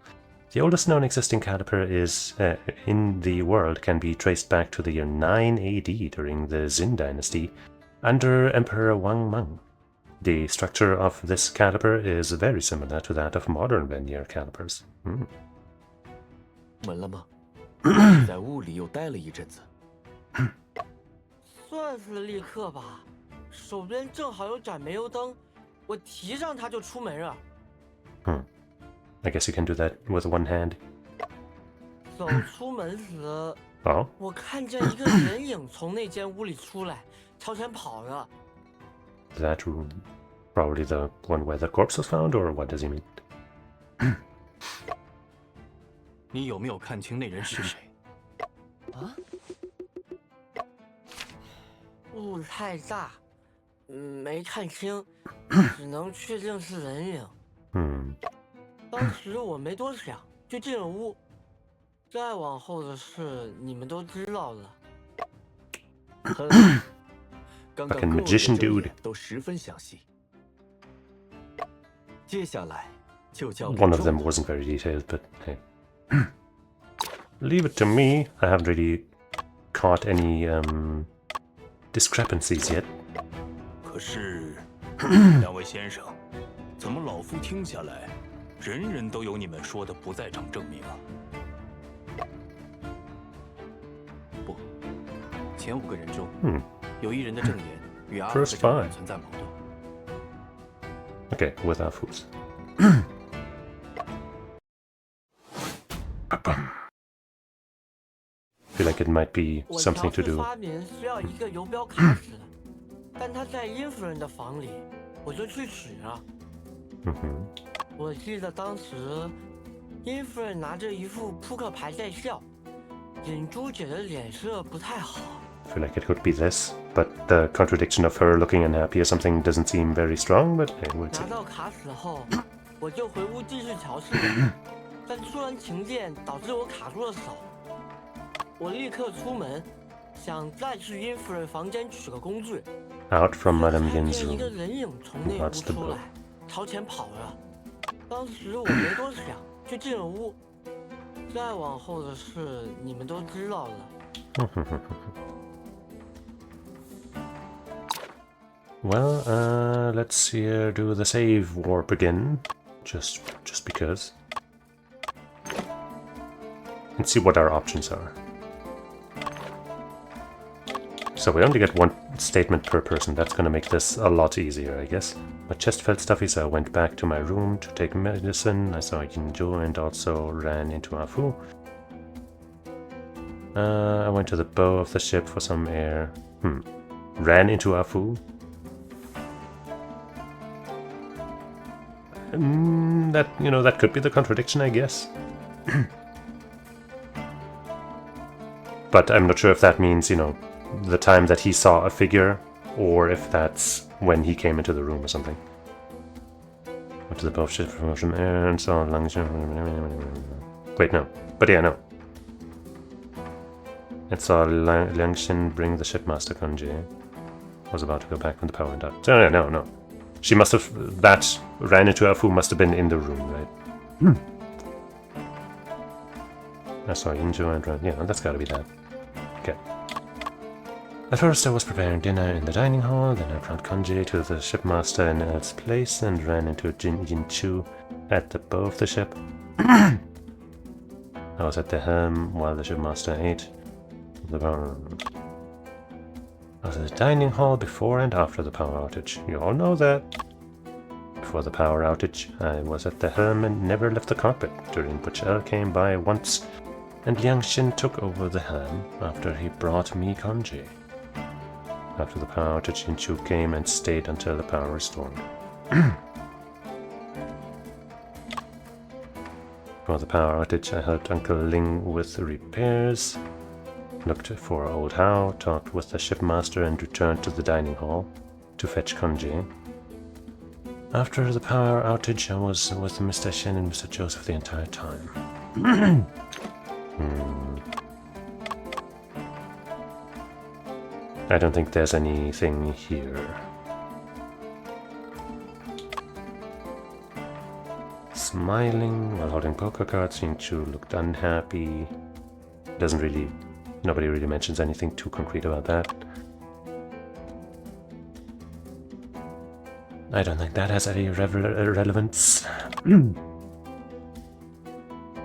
The oldest known existing caliper in the world can be traced back to the year 9 AD during the Xin dynasty under Emperor Wang Mang. The structure of this caliper is very similar to that of modern vernier calipers. 门了吗？在屋里又待了一阵子。算是立刻吧，手边正好有盏煤油灯，我提上它就出门了。I guess you can do that with one hand. 走出门时， Oh? 我看见一个人影从那间屋里出来，朝前跑了。 That room. Probably the one where the corpse was found, or what does he mean? 你有没有看清那人是谁？啊？雾太大，没看清，只能确定是人影。当时我没多想，就进了屋。再往后的事你们都知道了。很好，刚刚 Fucking 各位的 magician 证 dude 言都十分详细。接下来就交给 One of 众 them 人 wasn't very detailed, but hey. Leave it to me. I haven't really caught any discrepancies yet. 可是，两位先生，怎么老夫听下来，人人都有你们说的不在场证明啊？不，前5个人中，有1人的证言与阿福 First 的证言 five 存在矛盾。 Okay, with our foods. Feel like it might be 我 something 尝 to 试 do. 发明需要一个游标卡尺的，但他在殷夫人的房里，我就去取了。我记得当时殷夫人拿着一副扑克牌在笑，眼珠姐的脸色不太好。 Feel like it could be this, but the contradiction of her looking unhappy or something doesn't seem very strong, but hey, we'll 拿 see. 到卡尺后，我就回屋继续调试了，但突然停电导致我卡住了手。我立刻出门，想再去殷夫人房间取个工具。 Out from 却 Madame 看 Yin's 见一个 room. 人影从那屋 That's the 出 book. 来，朝前跑了。当时我没多想，就进了屋。再往后的事你们都知道了。Well, let's do the save warp again, just because, and see what our options are. So we only get one statement per person. That's gonna make this a lot easier, I guess. My chest felt stuffy, so I went back to my room to take medicine. I saw Yingzhu and also ran into Afu. I went to the bow of the ship for some air. Ran into Afu. That, you know, that could be the contradiction, I guess. But I'm not sure if that means, you know, the time that he saw a figure, or if that's when he came into the room or something. Went to the bow ship for some air and saw Wait, no. But yeah, no. And saw Liangxin bring the shipmaster Kanji. Was about to go back when the power went out. No. She must have... That ran into Afu must have been in the room, right? I saw Yingzhu and ran... Yeah, that's gotta be that. Okay. At first I was preparing dinner in the dining hall, then I brought Kanji to the shipmaster in its place and ran into Yinchu at the bow of the ship. I was at the helm while the shipmaster ate. I was at the dining hall before and after the power outage. You all know that. Before the power outage, I was at the helm and never left the carpet, during which El came by once, and Liangxin took over the helm after he brought me Kanji. After the power outage, Yinchu came and stayed until the power restored. Before the power outage, I helped Uncle Ling with the repairs, looked for old Hao, talked with the shipmaster, and returned to the dining hall to fetch Kanji. After the power outage, I was with Mr. Shen and Mr. Joseph the entire time. I don't think there's anything here. Smiling while holding poker cards, Yingchu looked unhappy. Nobody really mentions anything too concrete about that. I don't think that has any relevance.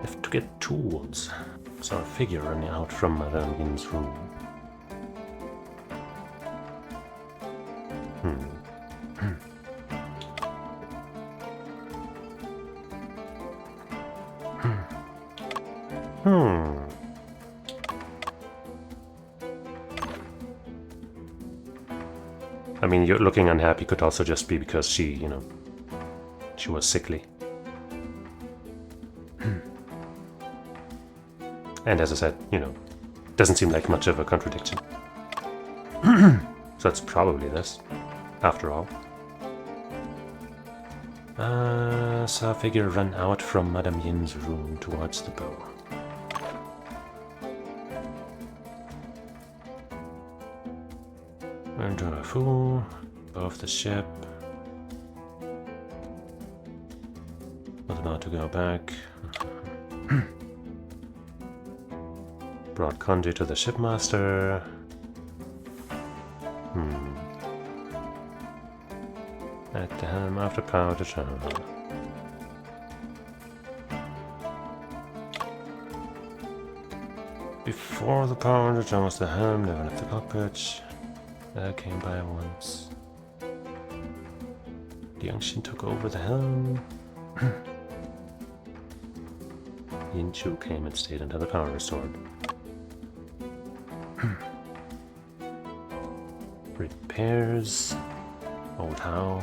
Have to get tools. Saw a figure running out from Madame Yin's room. I mean, you're looking unhappy could also just be because she, you know, she was sickly. And as I said, you know, doesn't seem like much of a contradiction. So it's probably this, after all. Saw a figure run out from Madame Yin's room towards the bow. Into a fool, above the ship. Was about to go back. Brought Kanji to the shipmaster. At the helm after power to travel. Before the power to travel was the helm, never left the cockpit. That came by once. Yangtze took over the helm. Yinchu came and stayed until the power restored. Repairs. Old How.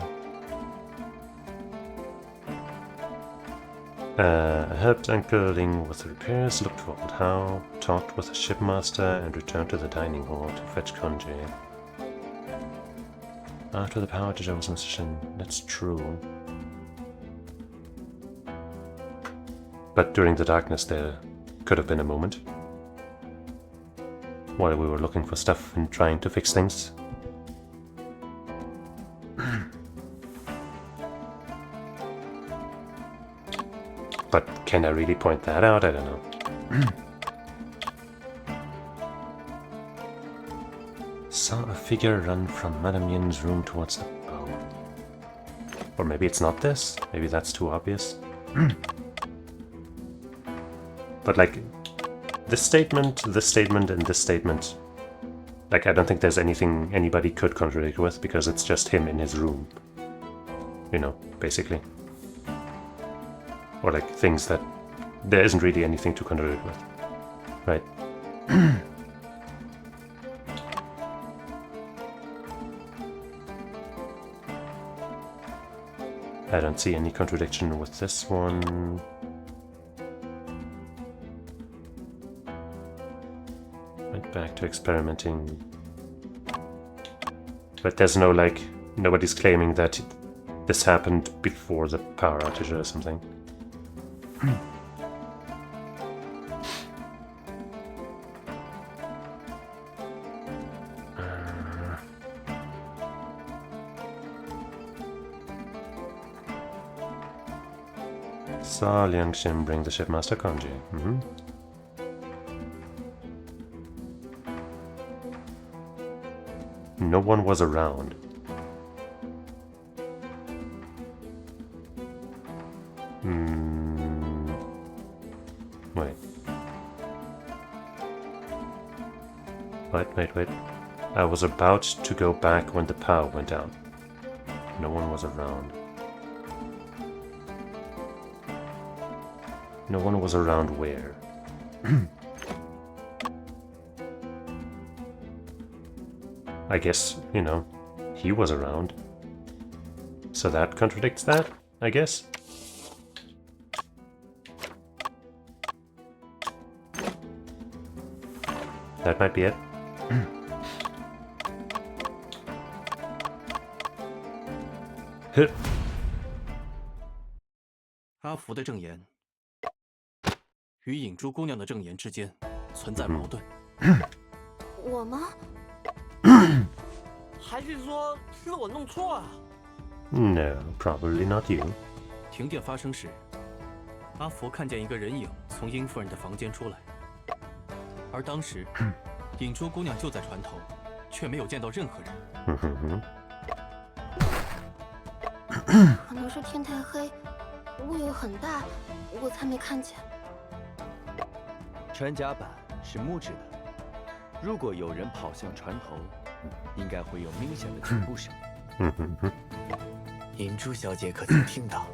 Helped Uncle Ling with the repairs, looked for Old How, talked with the shipmaster, and returned to the dining hall to fetch Kanji. After the power to was in session, that's true. But during the darkness there could have been a moment. While we were looking for stuff and trying to fix things. But can I really point that out? I don't know. Saw a figure run from Madame Yin's room towards the bow. Or maybe it's not this? Maybe that's too obvious? But like, this statement, and this statement, like I don't think there's anything anybody could contradict with because it's just him in his room. You know, basically. Or like things that there isn't really anything to contradict with. Right. I don't see any contradiction with this one. Went back to experimenting. But there's no like, nobody's claiming that this happened before the power outage or something. Saw Liang Xin bring the shipmaster Kanji. No one was around. Wait. I was about to go back when the power went down. No one was around. No one was around where? I guess, you know, he was around. So that contradicts that, I guess? That might be it.阿福的证言与影珠姑娘的证言之间存在矛盾。我吗？还是说是我弄错了？ No, probably not you. 停电发生时，阿福看见一个人影从殷夫人的房间出来，而当时影珠姑娘就在船头，却没有见到任何人。可能是天太黑，雾又很大，我才没看见。船甲板是木质的，如果有人跑向船头，应该会有明显的脚步声。银珠小姐可曾听到？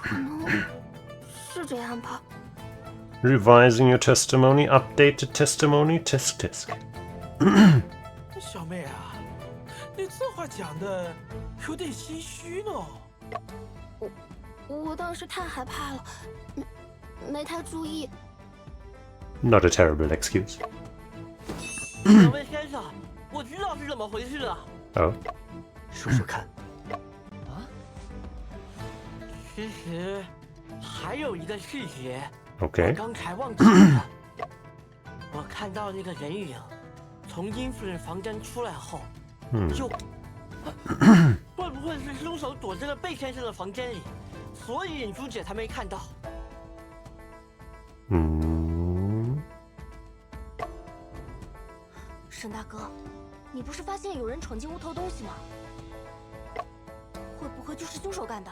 可能是这样吧。Revising your testimony, updated testimony, tisk tisk. 小妹啊，你这话讲的有点心虚呢。我当时太害怕了，没太注意。Not a terrible excuse. 两位先生，我知道是怎么回事了。Oh. 说说看。其实还有一个细节， Okay. 我刚才忘记了。我看到那个人影从殷夫人房间出来后，就会不会是凶手躲在了贝先生的房间里，所以尹珠姐才没看到？沈大哥，你不是发现有人闯进屋偷东西吗？会不会就是凶手干的？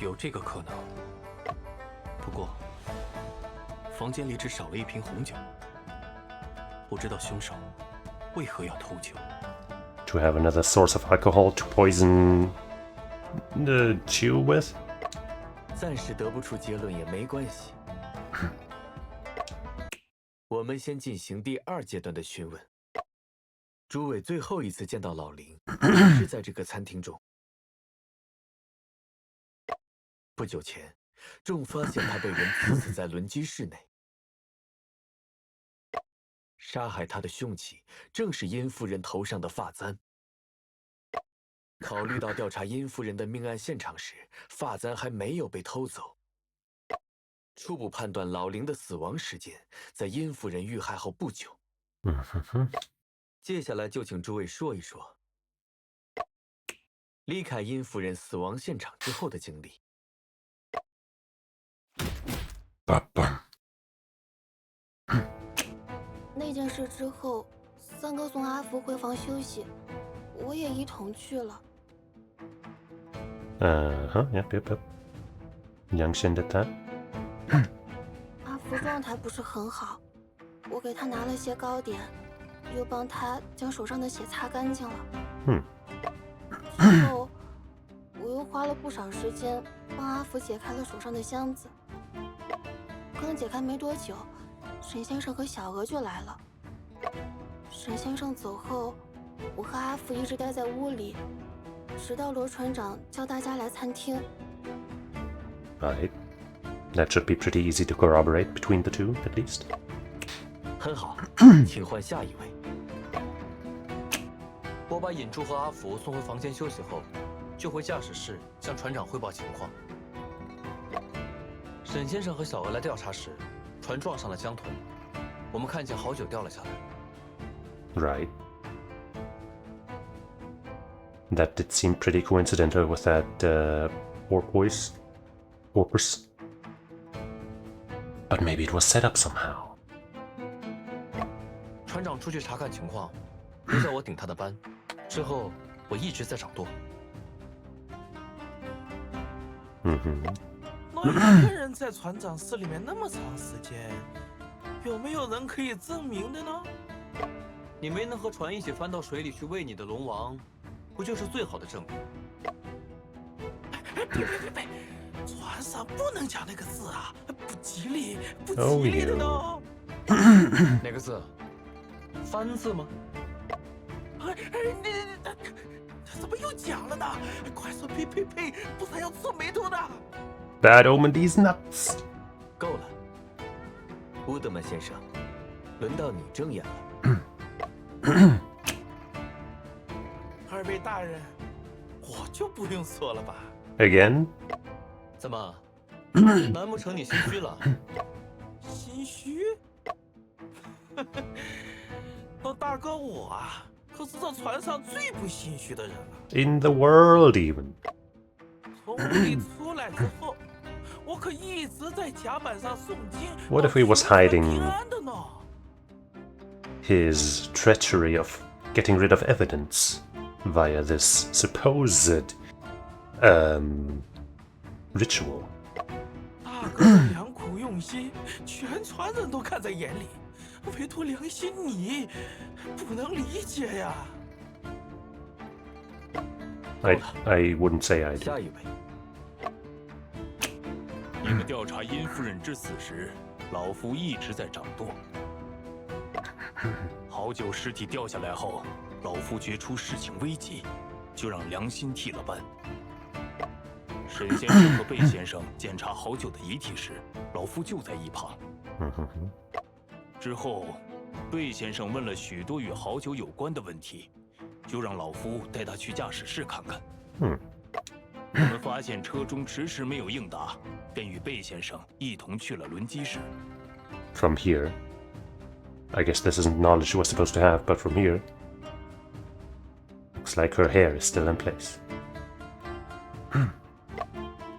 有这个可能。不过，房间里只少了一瓶红酒，不知道凶手为何要偷酒。To have another source of alcohol to poison the Chew with? 暂时得不出结论也没关系。我们先进行第2阶段的询问。诸位最后一次见到老林是在这个餐厅中。不久前，众发现他被人刺死在轮机室内。杀害他的凶器正是殷夫人头上的发簪。考虑到调查殷夫人的命案现场时，发簪还没有被偷走，初步判断老林的死亡时间在殷夫人遇害后不久。接下来就请诸位说一说离开殷夫人死亡现场之后的经历。那件事之后，3哥送阿福回房休息，我也一同去了。Yep. Yangtze did that. 阿福状态不是很好，我给他拿了些糕点，又帮他将手上的血擦干净了。之后，我又花了不少时间帮阿福解开了手上的箱子。刚解开没多久，沈先生和小娥就来了。沈先生走后，我和阿福一直待在屋里，直到罗船长叫大家来餐厅。Right. That should be pretty easy to corroborate between the two, at least. 很好，请换下一位。我把尹珠和阿福送回房间休息后，就回驾驶室向船长汇报情况。沈先生和小娥来调查时，船撞上了江豚，我们看见好酒掉了下来。Right. That did seem pretty coincidental with that porpoise. But maybe it was set up somehow. 船长出去查看情况，留下我顶他的班。之后我一直在掌舵。那一个人在船长室里面那么长时间，有没有人可以证明的呢？你没能和船一起翻到水里去喂你的龙王，不就是最好的证明？别！船上不能讲那个字啊，不吉利，不吉利的呢。哪个字？翻字吗？你怎么又讲了呢？快说呸！不然要皱眉头的。Bad omen these nuts. 够了，乌德曼先生，轮到你睁眼了。2位大人，我就不用说了吧。Again? 怎么？难不成你心虚了？心虚？那大哥我啊，可是这船上最不心虚的人了。In the world, even. 从屋里出来之后，我可一直在甲板上诵经。What if he was hiding 平安的呢？ His treachery of getting rid of evidence via this supposed ritual? 大哥的良苦用心，全船人都看在眼里，唯独良心你不能理解呀。I wouldn't say I do. 下一位，你们调查殷夫人之死时，老夫一直在掌舵。好久尸体掉下来后，老夫觉出事情危急，就让良心替了班。沈先生和贝先生检查好久的遗体时，老夫就在一旁。之后，贝先生问了许多与好酒有关的问题，就让老夫带他去驾驶室看看。我们发现车中迟迟没有应答，便与贝先生一同去了轮机室。From here, I guess this isn't knowledge she was supposed to have, but from here, looks like her hair is still in place.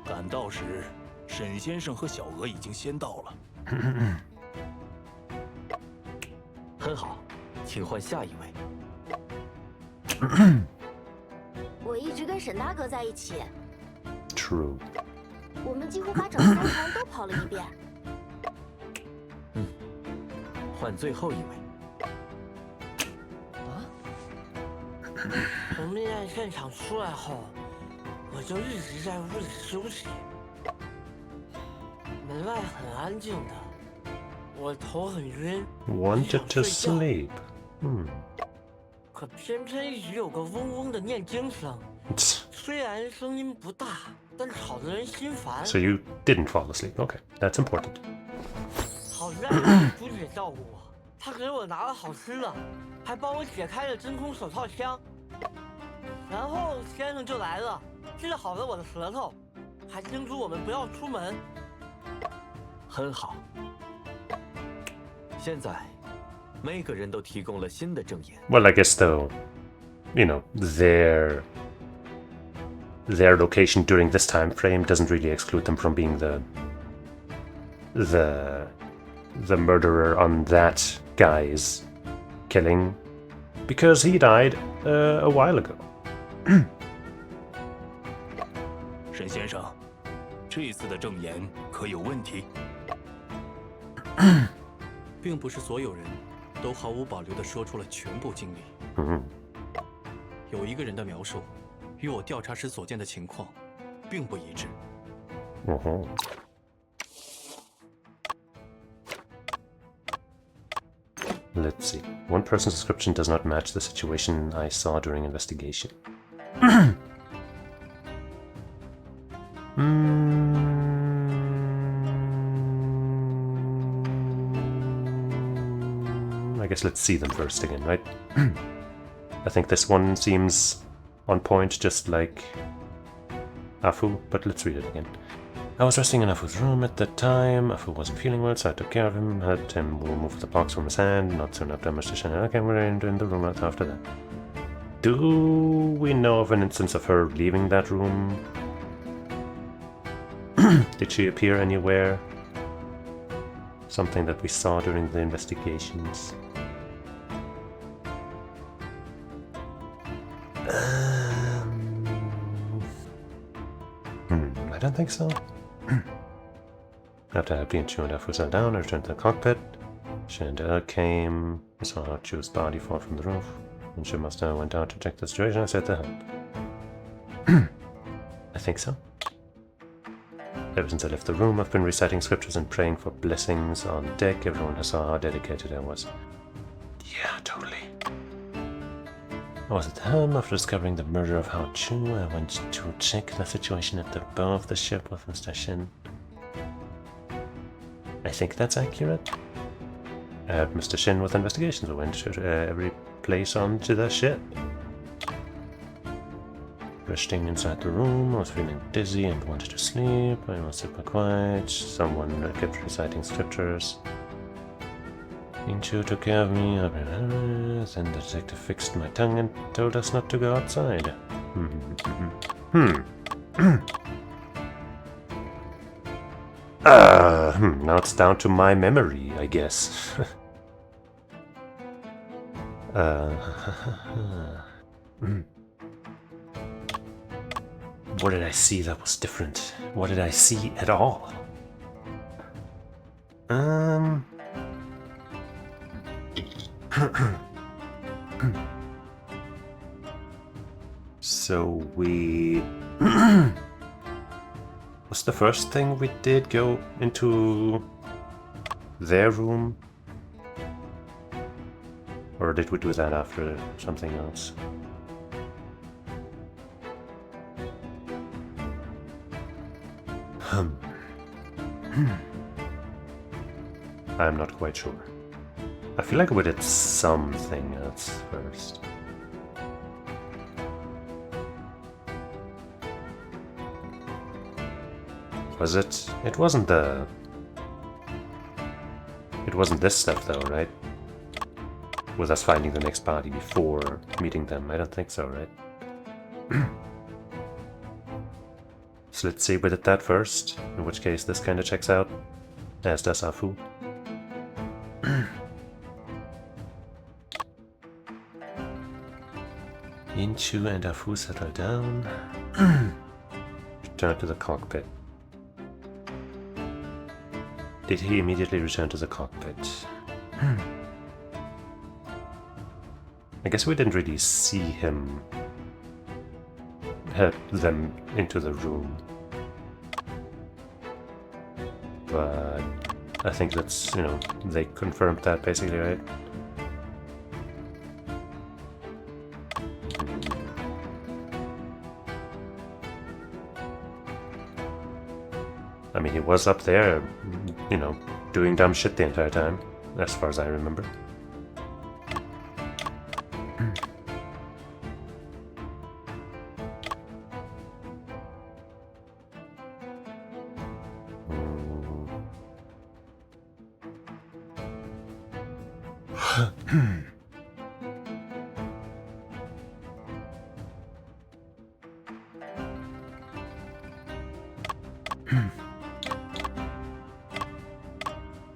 赶到时，沈先生和小娥已经先到了。很好，请换下一位。我一直跟沈大哥在一起， True. 我们几乎把整个商场都跑了一遍。换最后一位。从命案现场出来后，我就一直在屋里休息。门外很安静的，我头很晕， Wanted to sleep. 可偏偏一直有个嗡嗡的念经声，虽然声音不大，但吵得人心烦。 So you didn't fall asleep. Okay, that's important. 好在朱姐照顾我，她给我拿了好吃的，还帮我解开了真空手套枪。然后先生就来了，治好了我的舌头，还叮嘱我们不要出门。很好。现在，每个人都提供了新的证言。 Well, I guess though, you know, their location during this time frame doesn't really exclude them from being the murderer on that guy's killing, because he died a while ago. 沈先生，这次的证言可有问题？并不是所有人都毫无保留地说出了全部经历。有一个人的描述与我调查时所见的情况并不一致。Let's see. One person's description does not match the situation I saw during investigation. I guess let's see them first again, right? I think this one seems on point, just like Afu, but let's read it again. I was resting in Afu's room at the time. Afu wasn't feeling well, so I took care of him, had him remove the box from his hand. Not soon after, Mr. Shen and I came in the room after that. Do we know of an instance of her leaving that room? Did she appear anywhere? Something that we saw during the investigations? I don't think so. After I had been tuned Afu sat down, I returned to the cockpit. Chandela came. I saw how Chu's body fall from the roof. And she must have went out to check the situation. I said to her. I think so. Ever since I left the room, I've been reciting scriptures and praying for blessings on deck. Everyone has saw how dedicated I was. Yeah, totally. I was at the helm after discovering the murder of Hao Chu. I went to check the situation at the bow of the ship with Mr. Shin. I think that's accurate. I had Mr. Shin with investigations. We went to every place onto the ship. Resting inside the room, I was feeling dizzy and wanted to sleep. I was super quiet. Someone kept reciting scriptures. Chu took care of me. Then the detective fixed my tongue and told us not to go outside. Now it's down to my memory, I guess. What did I see that was different? What did I see at all? So we Was the first thing we did go into their room? Or did we do that after something else? I'm not quite sure. I feel like we did something else first. Was it? It wasn't the... It wasn't this stuff though, right? With us finding the next body before meeting them. I don't think so, right? So let's see, we did that first, in which case this kinda checks out, as does Afu. Inchu and Afu settle down. Return to the cockpit. Did he immediately return to the cockpit? I guess we didn't really see him help them into the room. But I think that's, you know, they confirmed that basically, right? I mean, he was up there, you know, doing dumb shit the entire time, as far as I remember.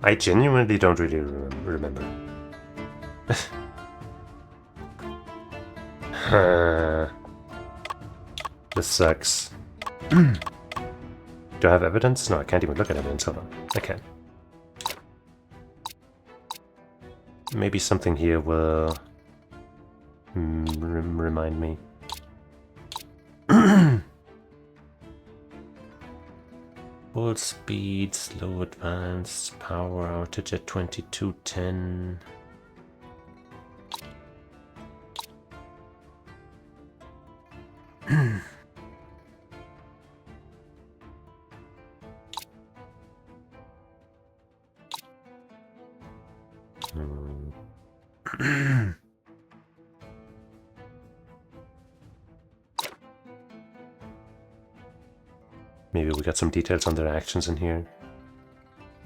I genuinely don't really remember. This sucks. Do I have evidence? No, I can't even look at evidence. Hold on. I can. Maybe something here will remind me. Full speed, slow advance, power outage at 2210. Maybe we got some details on their actions in here.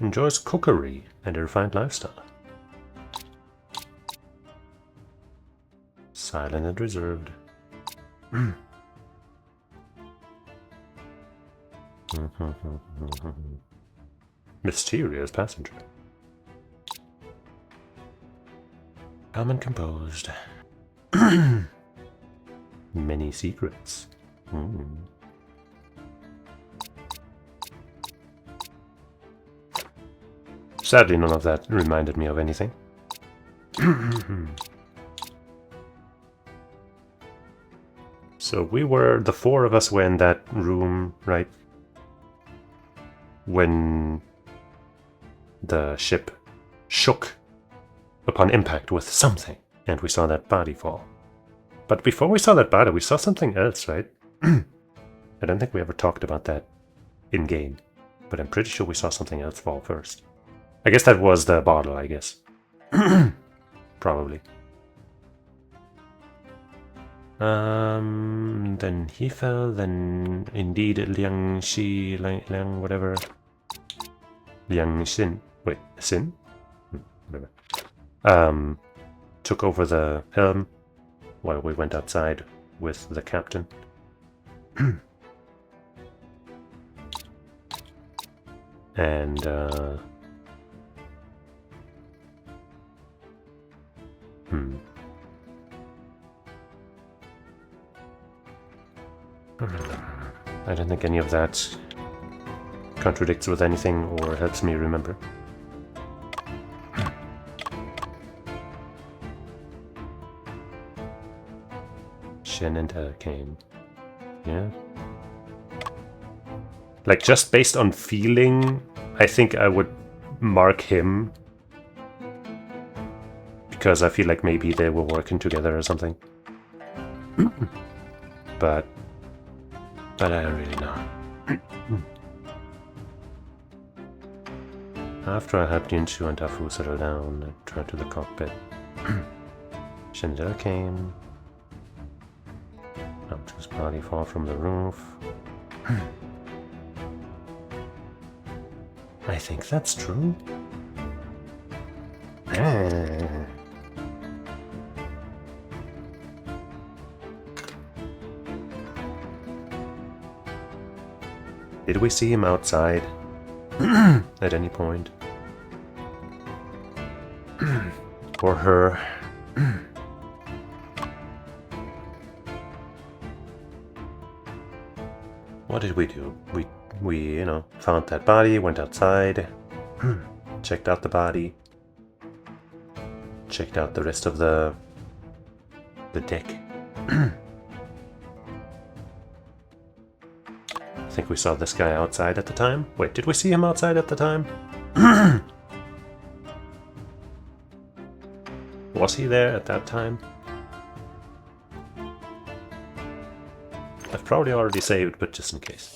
Enjoys cookery and a refined lifestyle. Silent and reserved. Mysterious passenger. Calm and composed. Many secrets. Sadly, none of that reminded me of anything. So we were, the four of us were in that room, right? When the ship shook upon impact with something, and we saw that body fall. But before we saw that body, we saw something else, right? I don't think we ever talked about that in-game, but I'm pretty sure we saw something else fall first. I guess that was the bottle, I guess. Probably. Then he fell, then indeed Liang whatever. Liang Xin. Wait, Xin? Whatever. Took over the helm while we went outside with the captain. And, I don't think any of that contradicts with anything or helps me remember. Shen and her came. Yeah. Like, just based on feeling, I think I would mark him. Because I feel like maybe they were working together or something. But I don't really know. After I helped Yunchu and Tafu settle down, I returned to the cockpit. Shinda came. Yunchu's body fall from the roof. I think that's true. Did we see him outside at any point? Or her? What did we do? We, you know, found that body, went outside, checked out the body, checked out the rest of the deck. I think we saw this guy outside at the time. Wait, did we see him outside at the time? Was he there at that time? I've probably already saved, but just in case.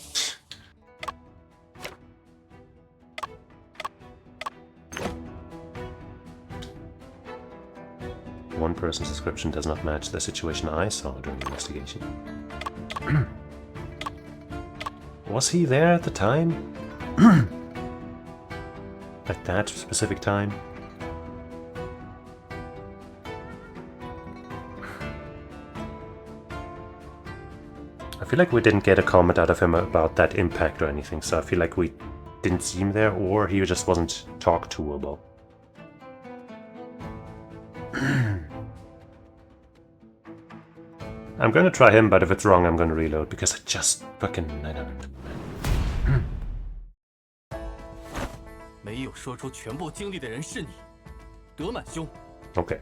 One person's description does not match the situation I saw during the investigation. Was he there at the time? At that specific time? I feel like we didn't get a comment out of him about that impact or anything, so I feel like we didn't see him there, or he just wasn't talk toable. I'm gonna try him, but if it's wrong, I'm gonna reload, because I just fucking... I don't know. 没有说出全部经历的人是你，德满兄。Okay.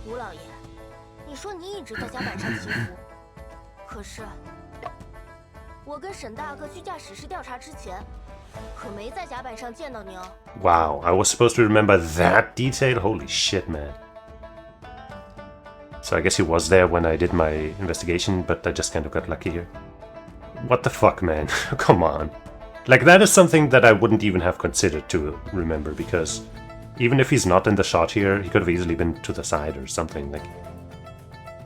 吴老爷，你说你一直在甲板上祈福，可是我跟沈大哥去驾驶室调查之前，可没在甲板上见到你哦。Wow, I was supposed to remember that detail? Holy shit, man. So I guess he was there when I did my investigation, but I just kind of got lucky here. What the fuck, man? Come on. Like, that is something that I wouldn't even have considered to remember, because even if he's not in the shot here, he could have easily been to the side or something. Like,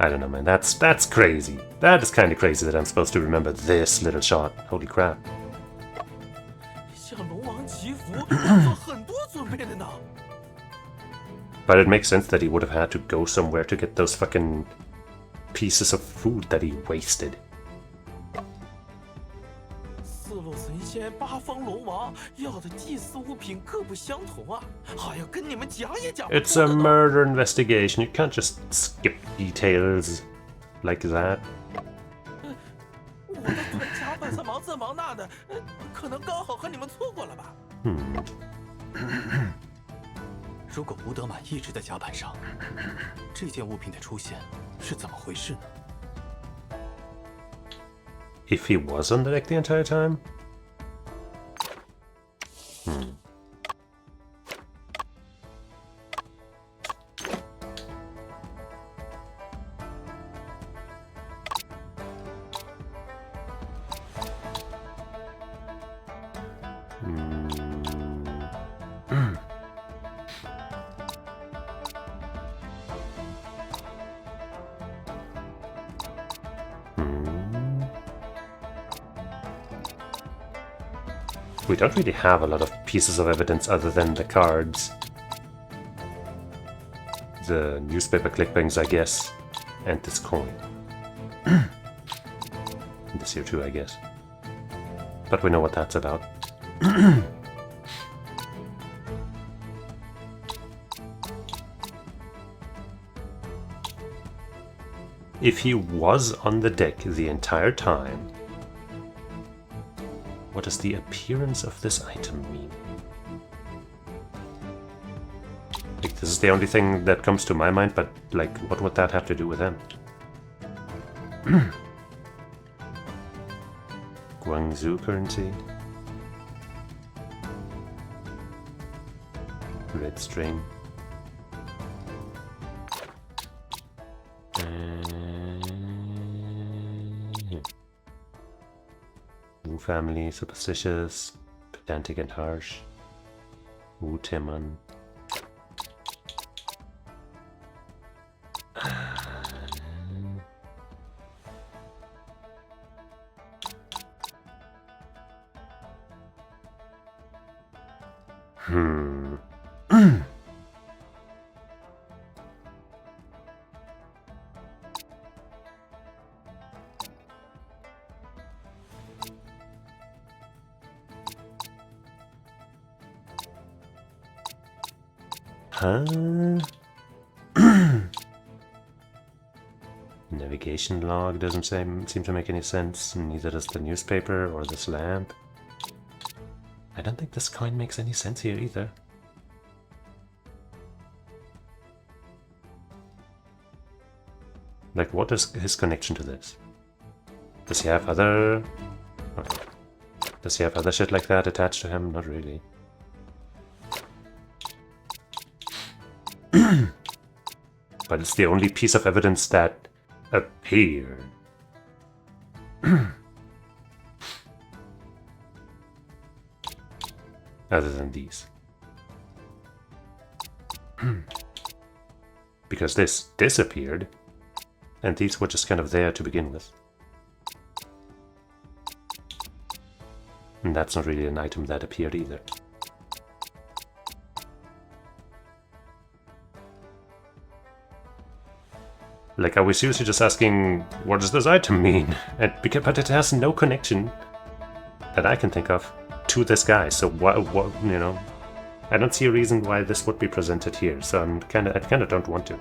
I don't know, man. That's crazy. That is kind of crazy that I'm supposed to remember this little shot. Holy crap. 向龙王祈福要做很多准备的呢。 But it makes sense that he would have had to go somewhere to get those fucking pieces of food that he wasted. 四路神仙、八方龙王要的祭祀物品各不相同啊，还要跟你们讲也讲不 It's a murder investigation. You can't just skip details like that. 我在甲板上忙这忙那的，可能刚好和你们错过了吧。如果吴德满一直在甲板上，这件物品的出现是怎么回事呢？ If he was on the deck the entire time? We don't really have a lot of pieces of evidence other than the cards. The newspaper clippings, I guess, and this coin. And this here too, I guess. But we know what that's about. If he was on the deck the entire time, what does the appearance of this item mean? Like, this is the only thing that comes to my mind, but, like, what would that have to do with him? Guangzhou currency. Red string. Wu family, superstitious, pedantic and harsh. Wu Timan. Navigation log doesn't seem to make any sense, neither does the newspaper or this lamp. I don't think this coin makes any sense here either. Like, what is his connection to this? Does he have other... Okay. Does he have other shit like that attached to him? Not really. But it's the only piece of evidence that appeared. Other than these. Because this disappeared, and these were just kind of there to begin with. And that's not really an item that appeared either. Like, I was seriously just asking, what does this item mean? But it has no connection that I can think of to this guy. So what, you know, I don't see a reason why this would be presented here. So I kind of don't want to.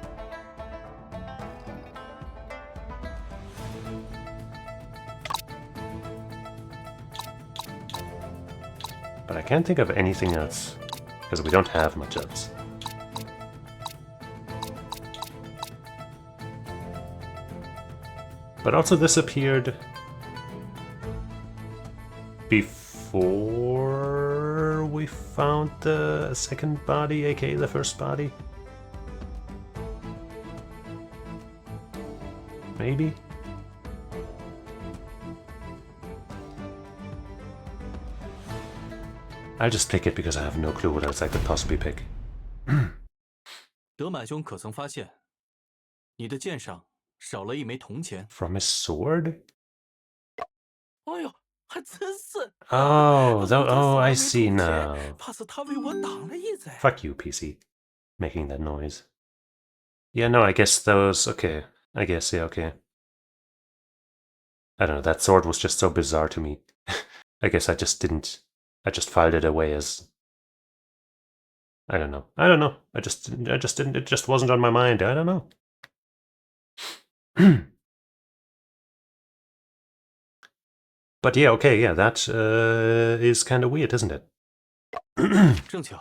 But I can't think of anything else because we don't have much else. But also this appeared before we found the second body, aka the first body. Maybe? I'll just pick it because I have no clue what else I could possibly pick. 德满兄可曾发现，你的剑上少了一枚铜钱 From his sword? 哎呦，还真是。 Oh, I see now. 怕是他为我挡了一灾。 Fuck you, PC. Making that noise. Yeah, no, I guess those... Okay. I guess, yeah, okay. I don't know, that sword was just so bizarre to me. I guess I just didn't... I just filed it away as... I don't know. I just didn't... It just wasn't on my mind. I don't know. But yeah, okay, yeah, that is kind of weird, isn't it? 正巧，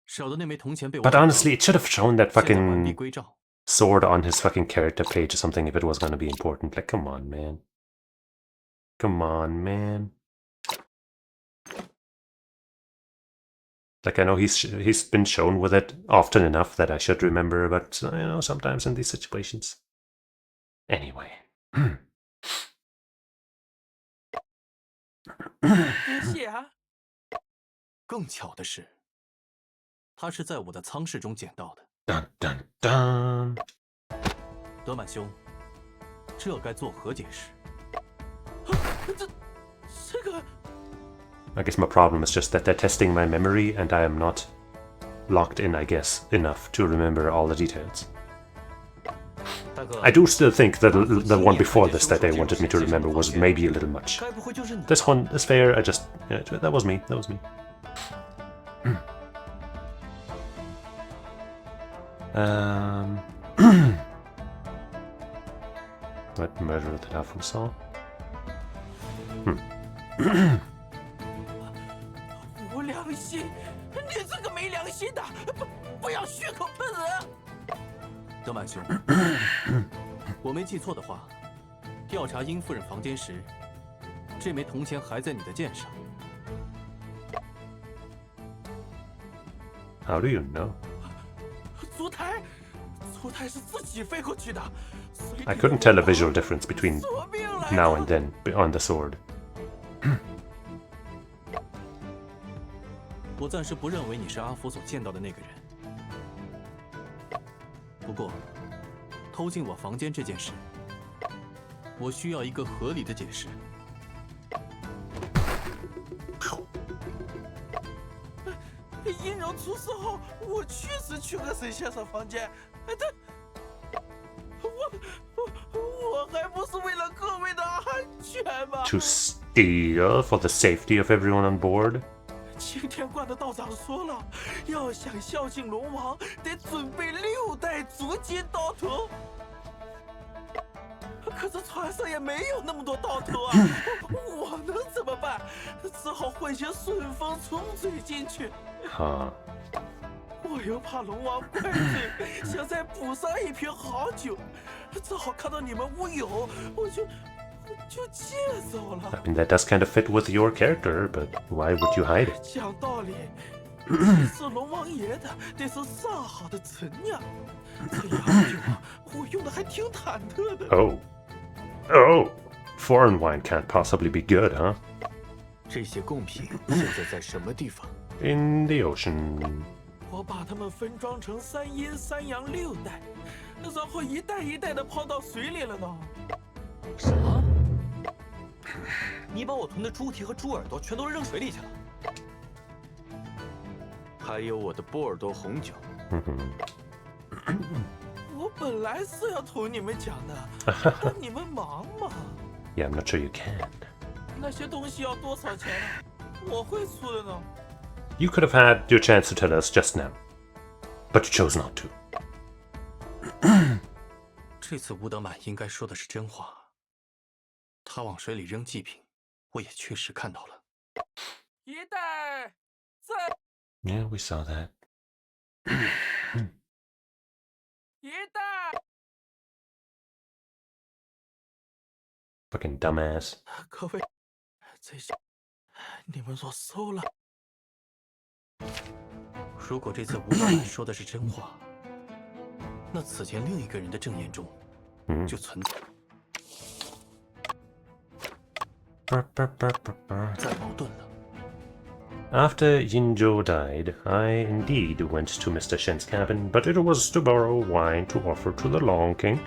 少的那枚铜钱被我 But honestly, it should have shown that 现在完璧 fucking 归赵。 sword on his fucking character page or something if it was gonna be important. Like, come on, man. Come on, man. Like, I know he's been shown with it often enough that I should remember, but, you know, sometimes in these situations. Anyway. 别谢啊！ 更巧的是，他是在我的仓室中捡到的。 Dun dun dun. 德满兄，这该作何解释？这个。 I guess my problem is just that they're testing my memory and I am not locked in, I guess, enough to remember all the details. I do still think that the one before this that they wanted me to remember was maybe a little much. This one is fair, yeah, that was me. What murder that I foresaw? 无良心！你这个没良心的，不要血口喷人！ 德满兄，我没记错的话，调查殷夫人房间时，这枚铜钱还在你的剑上。How do you know? 烛台是自己飞过去的。I couldn't tell a visual difference between now and then on the sword. 我暂时不认为你是阿福所见到的那个人。不过，偷进我房间这件事，我需要一个合理的解释。阴柔出事后，我确实去过沈先生房间，但我还不是为了各位的安全吗 To steal for the safety of everyone on board? 青天观的道长说了，要想孝敬龙王，得准备6袋足金刀头。可是船上也没有那么多刀头啊，我能怎么办？只好混些顺风冲嘴进去。我又怕龙王怪罪，想再补上一瓶好酒，只好看到你们乌有，我就借走了。 I mean, that does kind of fit with your character, but why would you hide it? 讲道理，祭祀龙王爷的得是上好的陈酿，这洋酒我用的还挺忐忑的。Oh, foreign wine can't possibly be good, huh? 这些贡品现在在什么地方？ In the ocean. 我把它们分装成3阴3阳6袋，然后一袋一袋的抛到水里了呢。什么？你把我囤的猪蹄和猪耳朵全都扔水里去了？还有我的波尔多红酒。我本来是要同你们讲的，但你们忙嘛。Yeah, I'm not sure you can. 那些东西要多少钱呢？我会出的呢。 You could have had your chance to tell us just now, but you chose not to. 这次吴德满应该说的是真话。他往水里扔祭品，我也确实看到了。一袋，再 Yeah, we saw that. 一袋。 Fucking dumbass. 各位，这些你们若收了。 如果这次吴德满说的是真话，那此前另一个人的证言中就存在矛盾了。 After Yinzhou died, I indeed went to Mr. Shen's cabin, but it was to borrow wine to offer to the Long King.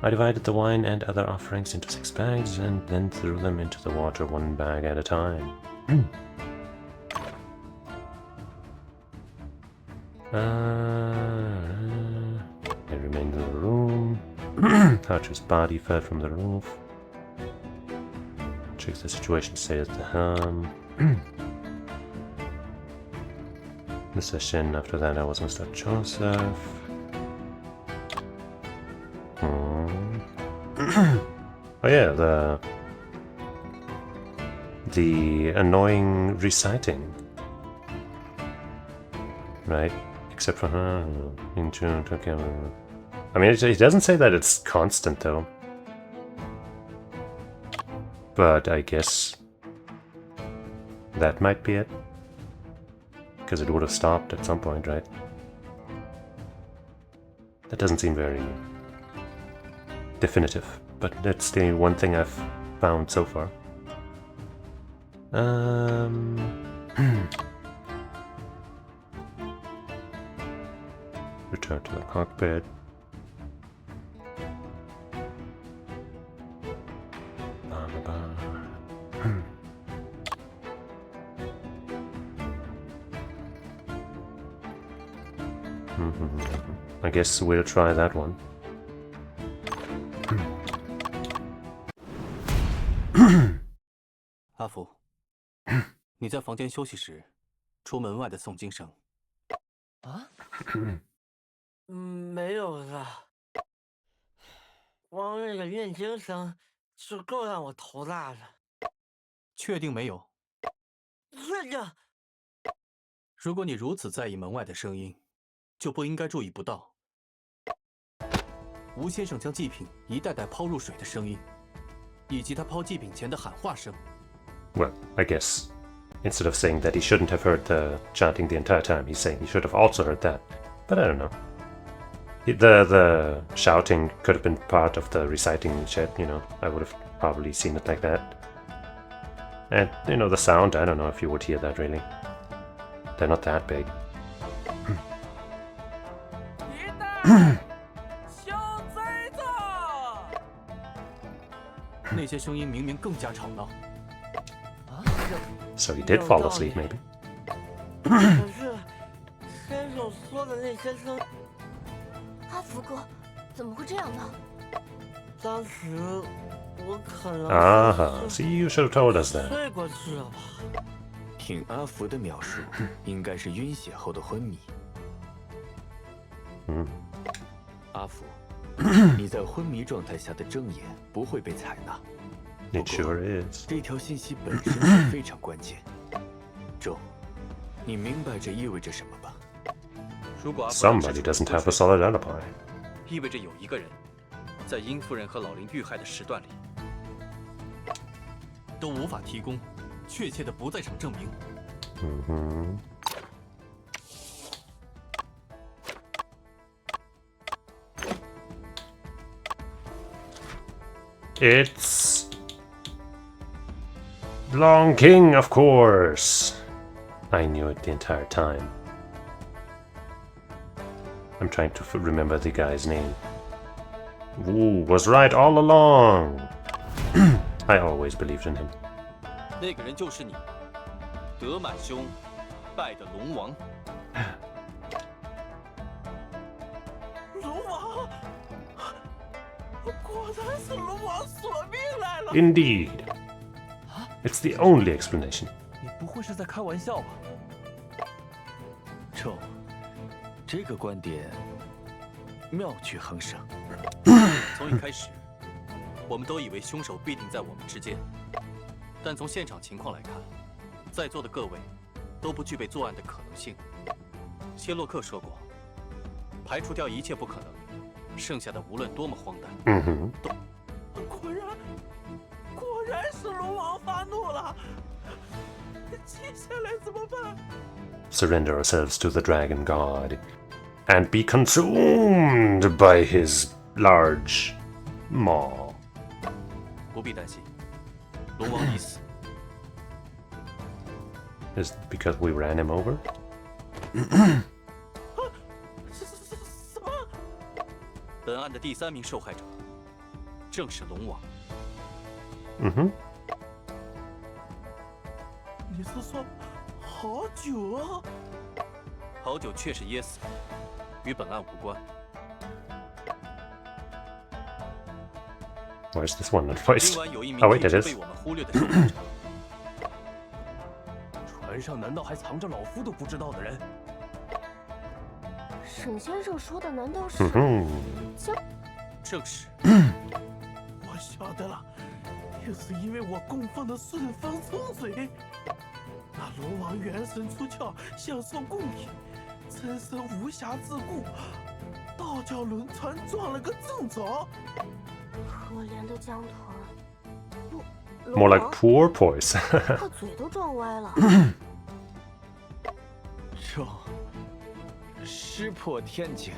I divided the wine and other offerings into 6 bags and then threw them into the water 1 bag at a time. I remained in the room. Archer's body fell from the roof. Check the situation, stay at the helm. Mr. Shen, after that I was Mr. Joseph. Oh yeah, the annoying reciting. Right? Except for her. In June, okay. I mean, it doesn't say that it's constant though. But I guess that might be it. Because it would have stopped at some point, right? That doesn't seem very definitive, but that's the one thing I've found so far. Return to the cockpit. I guess we'll try that one. 阿福，你在房间休息时，出门外的诵经声。啊？没有了，光那个念经声就够让我头大了。确定没有？确定。如果你如此在意门外的声音，就不应该注意不到吴先生将祭品一袋袋抛入水的声音。以及他抛祭品前的喊话声。Well, I guess instead of saying that he shouldn't have heard the chanting the entire time, he's saying he should have also heard that. But I don't know. The shouting could have been part of the reciting shit, you know. I would have probably seen it like that. And, you know, the sound, I don't know if you would hear that really. They're not that big. 小崽子！那些声音明明更加吵闹。 So he did fall asleep, maybe. 可是先生说的那些声，阿福哥，怎么会这样呢？当时我可能 See, you should have told us that. 睡过去了吧？听阿福的描述，应该是晕血后的昏迷。阿福，你在昏迷状态下的睁眼不会被采纳。 It sure is. 这条信息本身是非常关键。周，你明白这意味着什么吧？如果阿福 Somebody doesn't have a solid alibi. 意味着有一个人，在殷夫人和老林遇害的时段里，都无法提供确切的不在场证明。It's Long King, of course. I knew it the entire time. I'm trying to remember the guy's name. Ooh, was right all along. I always believed in him. 那个人就是你，德满兄拜的龙王。龙王，果然是龙王索命来了。 Indeed. It's the only explanation. 你不会是在开玩笑吧？周，这个观点妙趣横生。从一开始，我们都以为凶手必定在我们之间，但从现场情况来看，在座的各位都不具备作案的可能性。谢洛克说过，排除掉一切不可能，剩下的无论多么荒诞，果然是龙王发怒了。接下来怎么办？ Surrender ourselves to the dragon god and be consumed by his large maw. 不必担心，龙王已死。 Is it because we ran him over? 什么？本案的第3名受害者正是龙王。你是说好久啊？好久确实噎死了，与本案无关。 Where's this one not voiced? 今晚有一名 Oh wait, it 被 is. 我们忽略的受害者。船上难道还藏着老夫都不知道的人？沈先生说的难道是？正是。我晓得了，就是因为我供奉的顺风冲水。那龙王元神出窍，享受贡品，真身无暇自顾，倒叫轮船撞了个正着。可怜的江豚，不， More like poor Poise. 把嘴都撞歪了。周，石破天惊，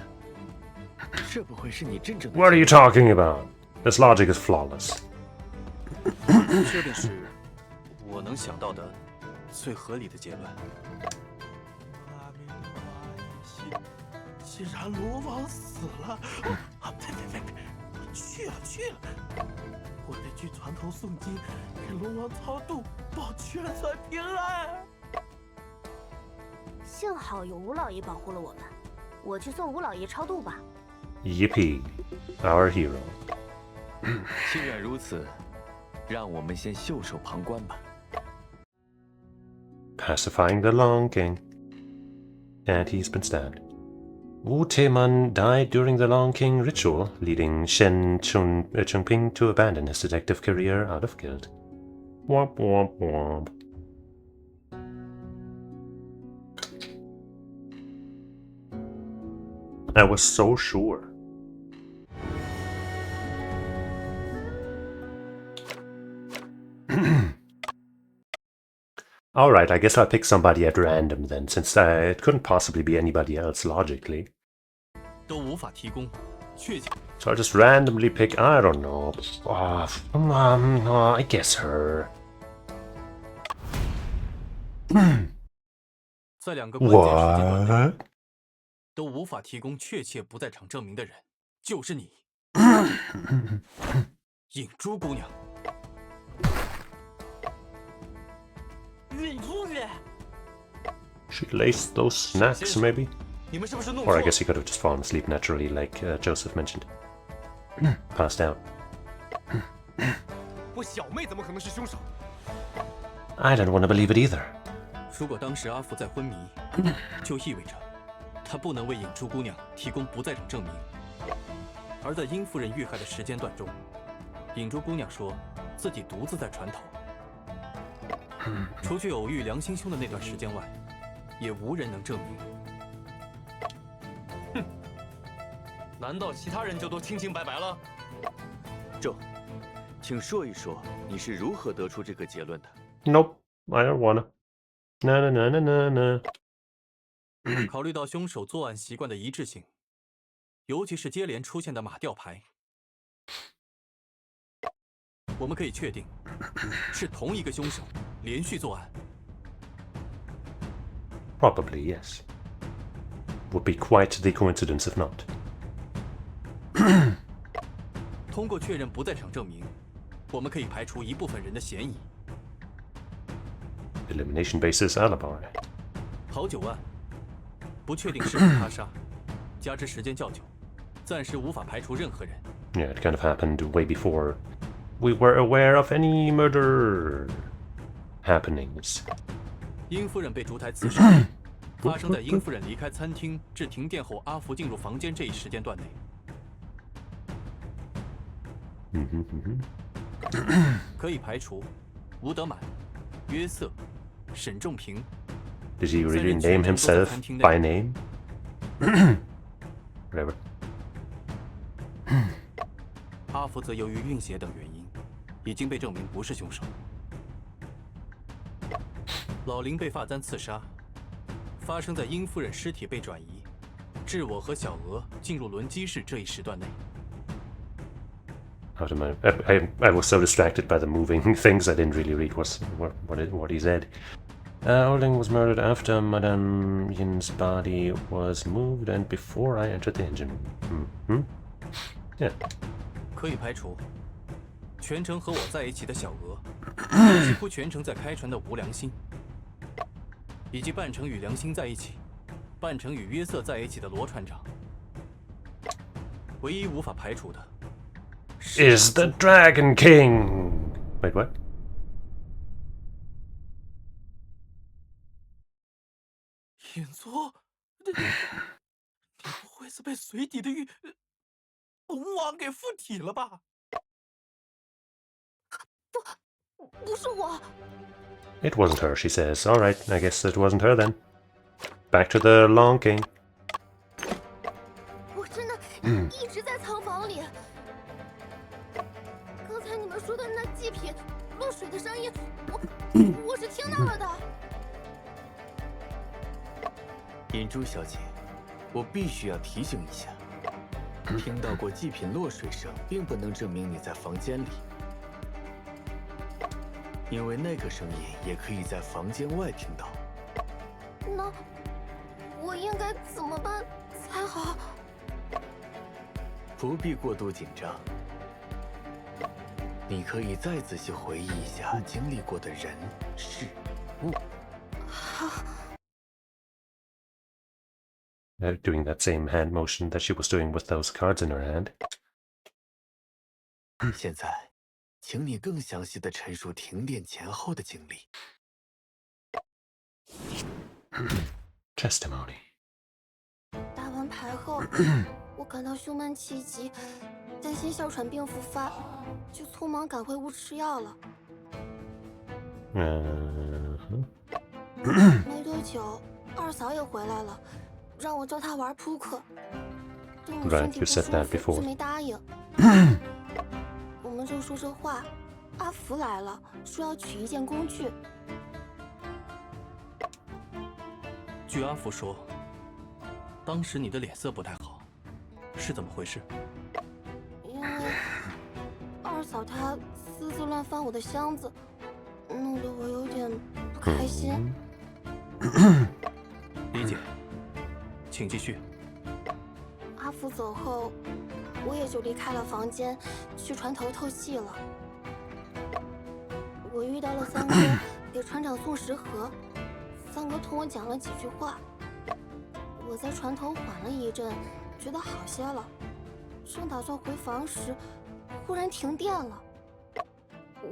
这不会是你真正的？ What are you talking about? This logic is flawless. 这便是我能想到的最合理的结论。阿弥陀佛，既然龙王死了，呸！去了！我得去船头诵经，给龙王超度，保全船平安。幸好有吴老爷保护了我们，我去送吴老爷超度吧。 Yippee, our hero. 既然如此，让我们先袖手旁观吧。 Pacifying the Long King. And he's been stabbed. Wu Tieman died during the Long King ritual, leading Shen Chongping to abandon his detective career out of guilt. Womp womp womp. I was so sure. Alright, I guess I'll pick somebody at random then, since it couldn't possibly be anybody else logically. 都无法提供确切。 So I'll just randomly pick, I don't know, I guess her. 在2个关键时间段内 What? 都无法提供确切不在场证明的人，就是你，影珠姑娘。允出去！ She laced those snacks, maybe? 你们是不是弄 Or 错 I 了？ guess he could have just fallen asleep naturally, like Joseph mentioned. Passed out. 我小妹怎么可能是凶手？ I don't want to believe it either. 如果当时阿福在昏迷，就意味着他不能为影珠姑娘提供不在场证明。而在殷夫人遇害的时间段中，影珠姑娘说自己独自在船头，除去偶遇梁心兄的那段时间外，也无人能证明。哼，难道其他人就都清清白白了？纣，请说一说你是如何得出这个结论的？ Nope, I don't wanna. Na na na na na na. 考虑到凶手作案习惯的一致性，尤其是接连出现的马吊牌，我们可以确定是同一个凶手连续作案。 Probably, yes. Would be quite the coincidence if not. 通过确认不在场证明，我们可以排除一部分人的嫌疑。 Elimination basis alibi. 好酒案，不确定是否他杀，加之时间较久，暂时无法排除任何人。 Yeah, it kind of happened way before we were aware of any murder happenings. 殷夫人被烛台刺杀，发生在殷夫人离开餐厅至停电后，阿福进入房间这一时间段内。可以排除吴德满、约瑟、沈仲平。 Did he really name himself by name? Whatever. 阿福则由于晕血等原因，已经被证明不是凶手。老林被发簪刺杀，发生在殷夫人尸体被转移，至我和小娥进入轮机室这一时段内。 Out of my, I was so distracted by the moving things I didn't really read what he said. Olding was murdered after Madame Yin's body was moved and before I entered the engine. Yeah. 可以排除全程和我在一起的小娥，几乎全程在开船的吴良心，以及半程与良心在一起，半程与约瑟在一起的罗船长。唯一无法排除的 Is the Dragon King? Wait, what? 引族，你不会是被水底的龙王给附体了吧？不是我。 It wasn't her, she says. Alright, I guess it wasn't her then. Back to the Long King. 我真的一直在仓房里。刚才你们说的那祭品落水的声音，我是听到了的。银珠小姐，我必须要提醒一下，听到过祭品落水声，并不能证明你在房间里，因为那个声音也可以在房间外听到。那我应该怎么办才好？不必过度紧张，你可以再仔细回忆一下经历过的人、事、物。好。 Doing that same hand motion that she was doing with those cards in her hand. 现在，请你更详细的陈述停电前后的经历。Testimony. 打完牌后，我感到胸闷气急，担心哮喘病复发，就匆忙赶回屋吃药了。没多久，二嫂也回来了。 让我教他玩扑克，但我身体不舒服就没答应。我们正说着话，阿福来了，说要取一件工具。据阿福说，当时你的脸色不太好，是怎么回事？因为二嫂她私自乱翻我的箱子，弄得我有点不开心。理解，请继续。阿福走后，我也就离开了房间，去船头透气了。我遇到了三哥，给船长送食盒。三哥同我讲了几句话，我在船头缓了一阵，觉得好些了。正打算回房时，忽然停电了。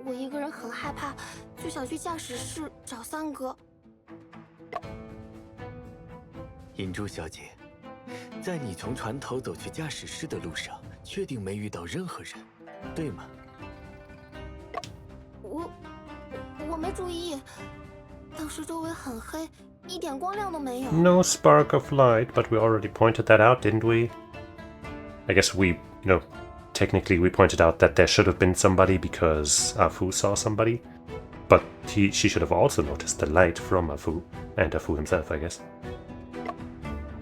我一个人很害怕，就想去驾驶室找三哥。银珠小姐，在你从船头走去驾驶室的路上，确定没遇到任何人，对吗？我没注意。当时周围很黑，一点光亮都没有。 No spark of light, but we already pointed that out, didn't we? I guess we, technically we pointed out that there should have been somebody because Afu saw somebody. But she should have also noticed the light from Afu, and Afu himself, I guess.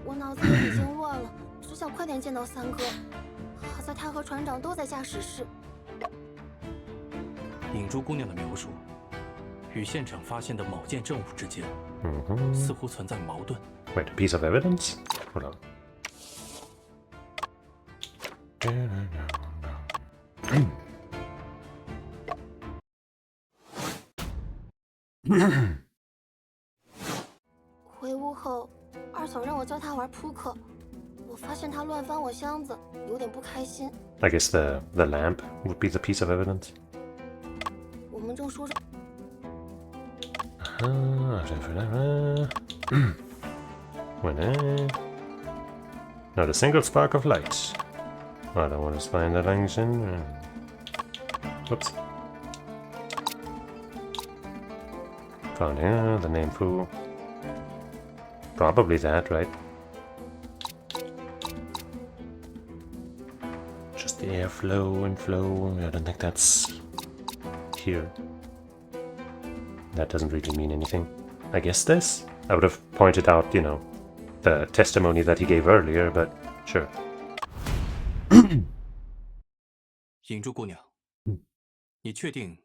我脑子里已经乱了，只想快点见到三哥。好在他和船长都在驾驶室。影珠姑娘的描述与现场发现的某件证物之间，似乎存在矛盾。Wait, a piece of evidence? Hold on. Hmm. 回屋后，二嫂让我教她玩扑克，我发现她乱翻我箱子，有点不开心。I guess the lamp would be the piece of evidence. 我们正说着。Not a single spark of light. I don't want to find that function. Whoops. Found the name Fu. Probably that, right? Just the airflow and flow. I don't think that's here. That doesn't really mean anything. I guess this? I would have pointed out, the testimony that he gave earlier, but sure. 影珠姑娘，你确定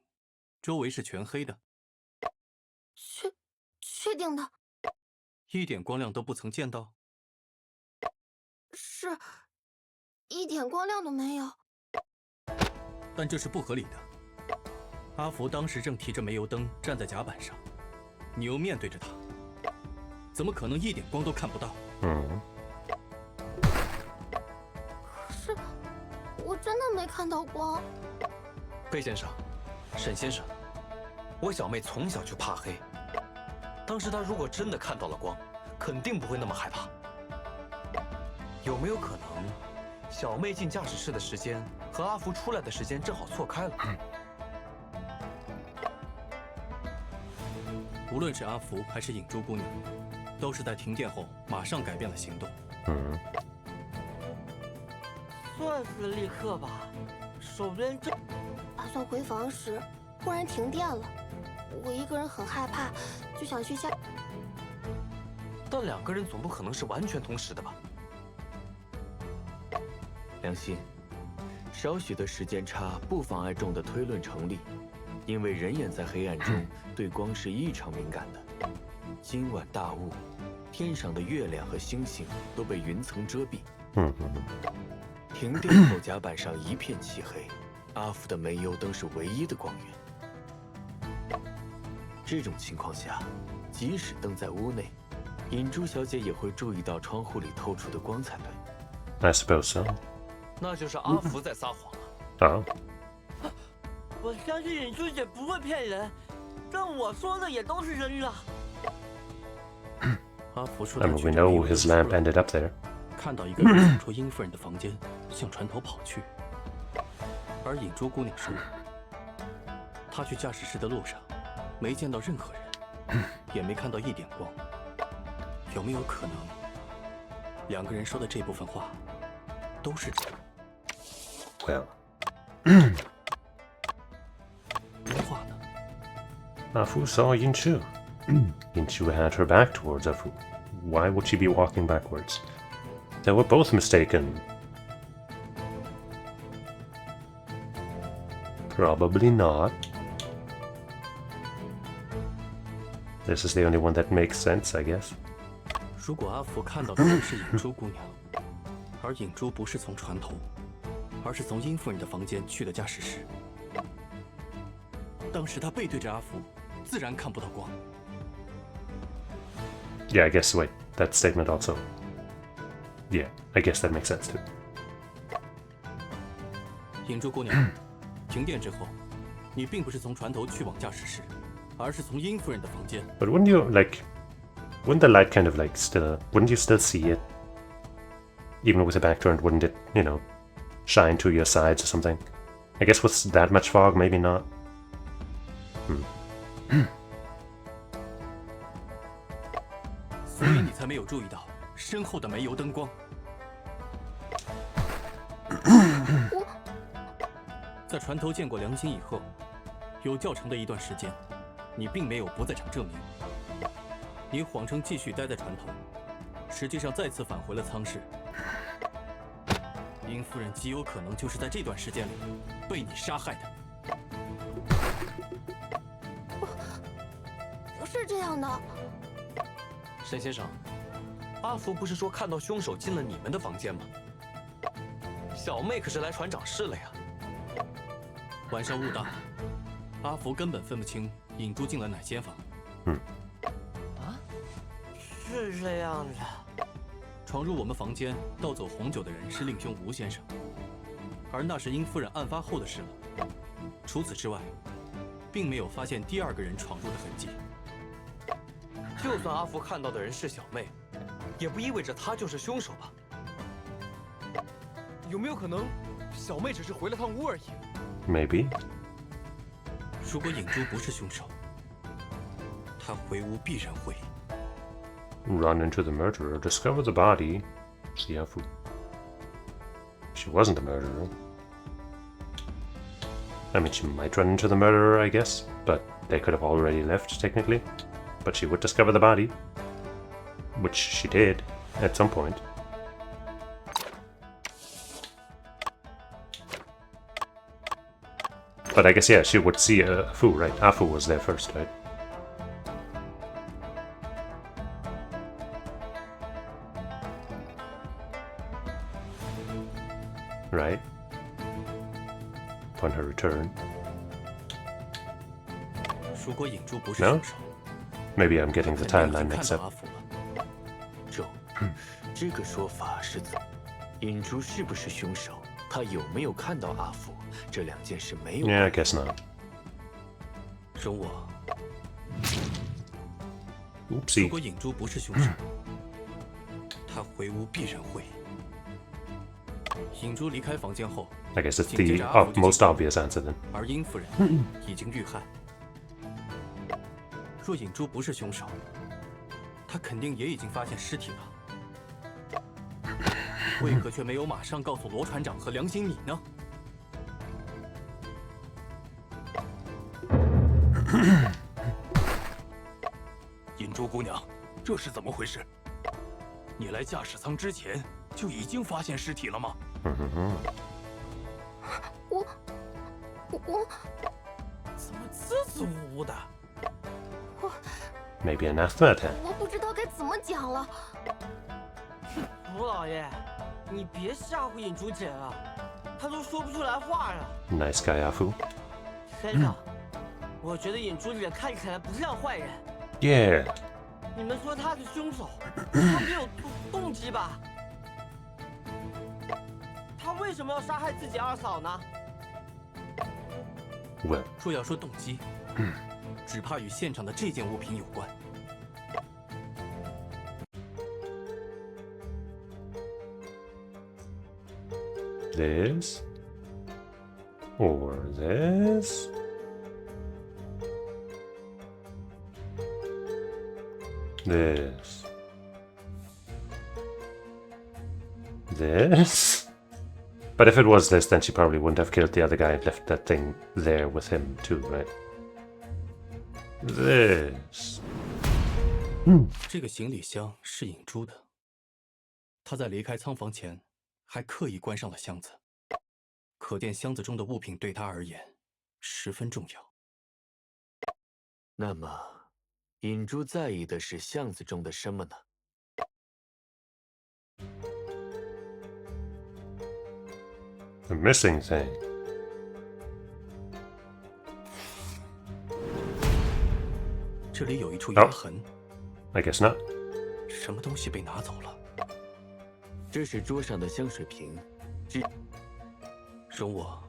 周围是全黑的？确定的。一点光亮都不曾见到？是，一点光亮都没有。但这是不合理的。阿福当时正提着煤油灯站在甲板上，你又面对着他，怎么可能一点光都看不到？可是我真的没看到光。贝先生，沈先生，我小妹从小就怕黑，当时她如果真的看到了光，肯定不会那么害怕。有没有可能，小妹进驾驶室的时间和阿福出来的时间正好错开了？无论是阿福还是影珠姑娘，都是在停电后马上改变了行动。算是立刻吧。手边正打算回房时，忽然停电了。我一个人很害怕，就想去下。但两个人总不可能是完全同时的吧？良心，少许的时间差不妨碍众的推论成立，因为人眼在黑暗中对光是异常敏感的。今晚大雾，天上的月亮和星星都被云层遮蔽。停电后，甲板上一片漆黑，阿福的煤油灯是唯一的光源。这种情况下，即使灯在屋内，尹珠小姐也会注意到窗户里透出的光才对。 I suppose so. 那就是阿福在撒谎了。我相信尹珠姐不会骗人，但我说的也都是真的。阿福说 I mean, we know his lamp ended up there. 看到一个人走出殷夫人的房间，向船头跑去。而尹珠姑娘说，她去驾驶室的路上，没见到任何人，也没看到一点光。有没有可能，两个人说的这部分话，都是真？ Well. 话呢？ Afu saw Yinchu. Yinchu had her back towards Afu. why would she be walking backwards? They were both mistaken. Probably not. This is the only one that makes sense, I guess. 如果阿福看到的人是影珠姑娘，而影珠不是从船头，而是从殷夫人的房间去的驾驶室，当时他背对着阿福，自然看不到光。 Yeah, I guess, wait, that statement also. Yeah, I guess that makes sense too. 影珠姑娘，停电之后，你并不是从船头去往驾驶室，而是从殷夫人的房间。 But wouldn't you, like, wouldn't the light kind of, like, still, wouldn't you still see it? Even with the back turned, wouldn't it, you know, shine to your sides or something? I guess with that much fog, maybe not. Hmm. 所以你才没有注意到身后的煤油灯光。在船头见过良心以后，有较长的一段时间，你并没有不在场证明。你谎称继续待在船头，实际上再次返回了舱室。殷夫人极有可能就是在这段时间里被你杀害的。不是这样的。 沈先生，阿福不是说看到凶手进了你们的房间吗？小妹可是来船长室了呀。晚上雾大，阿福根本分不清影珠进了哪间房。啊，是这样的。闯入我们房间盗走红酒的人是令兄吴先生，而那是殷夫人案发后的事了。除此之外，并没有发现第二个人闯入的痕迹。 就算阿福看到的人是小妹，也不意味着他就是凶手吧？有没有可能，小妹只是回了趟屋而已？ Maybe. 如果影珠不是凶手，他回屋必然会 Run into the murderer, discover the body. See how she wasn't the murderer. I mean, she might run into the murderer, I guess, but they could have already left technically. But she would discover the body, which she did at some point. But I guess, yeah, she would see Fu, right? Afu was there first, right? Right? Upon her return. 如果影珠不是 No? 凶手， Maybe I'm getting the 肯定 timeline 已经 mixed 看到 up. 阿福了。周，这个说法是怎？影珠是不是凶手？他有没有看到阿福？这两件事没有。 Yeah, I guess not. 容我，如 Oopsie. 果影珠不是凶手，他回屋必然会。影珠离开房间后， I guess it's 紧接 the 着阿福就 most 进房 obvious answer then. 而殷夫人已经遇害。若影珠不是凶手，他肯定也已经发现尸体了，为何却没有马上告诉罗船长和良心你呢？银珠姑娘，这是怎么回事？你来驾驶舱之前就已经发现尸体了吗？我怎么支支吾吾的？ Maybe an asthma attack. 我不知道该怎么讲了。吴老爷，你别吓唬影珠姐了，她都说不出来话了。 Nice guy, Afu. 先生，我觉得影珠姐看起来不像坏人。 Yeah. 你们说她是凶手，她没有动机吧？她为什么要杀害自己二嫂呢？ Well, 若要说动机，只怕与现场的这件物品有关。 this or this. This. This. But if it was this, then she probably wouldn't have killed the other guy and left that thing there with him too, right? This. 这个行李箱是影珠的，他在离开仓房前还刻意关上了箱子，可见箱子中的物品对他而言十分重要。那么，影珠在意的是巷子中的什么呢？ The missing thing. 这里有一处压痕。I guess not. 什么东西被拿走了？这是桌上的香水瓶。容我。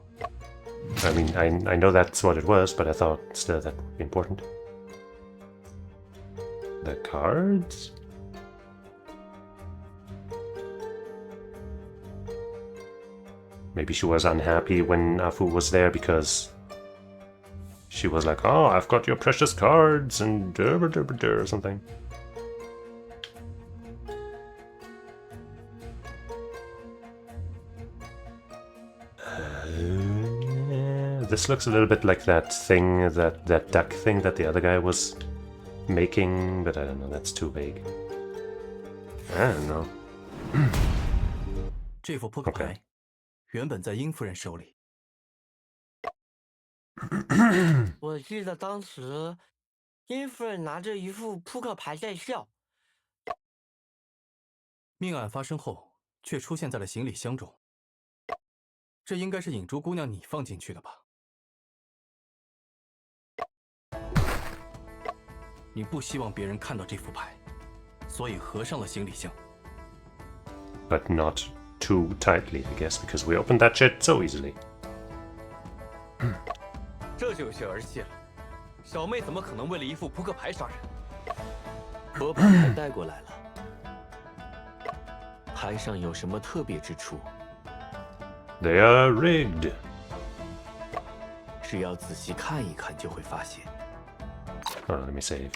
I mean, I know that's what it was, but I thought still that would be important. The cards? Maybe she was unhappy when Afu was there because she was like, oh, I've got your precious cards and or something. This looks a little bit like that thing, that duck thing that the other guy was making, but I don't know, that's too vague. I don't know. 这副扑克牌原本在殷夫人手里。我记得当时殷夫人拿着一副扑克牌在笑。命案发生后，却出现在了行李箱中。这应该是影珠姑娘你放进去的吧？你不希望别人看到这副牌，所以合上了行李箱。But not too tightly, I guess, because we opened that shit so easily. 这就有些儿戏了。小妹怎么可能为了一副扑克牌杀人？我把牌带过来了。牌上有什么特别之处？ They are rigged. 只要仔细看一看就会发现。 Oh, let me save.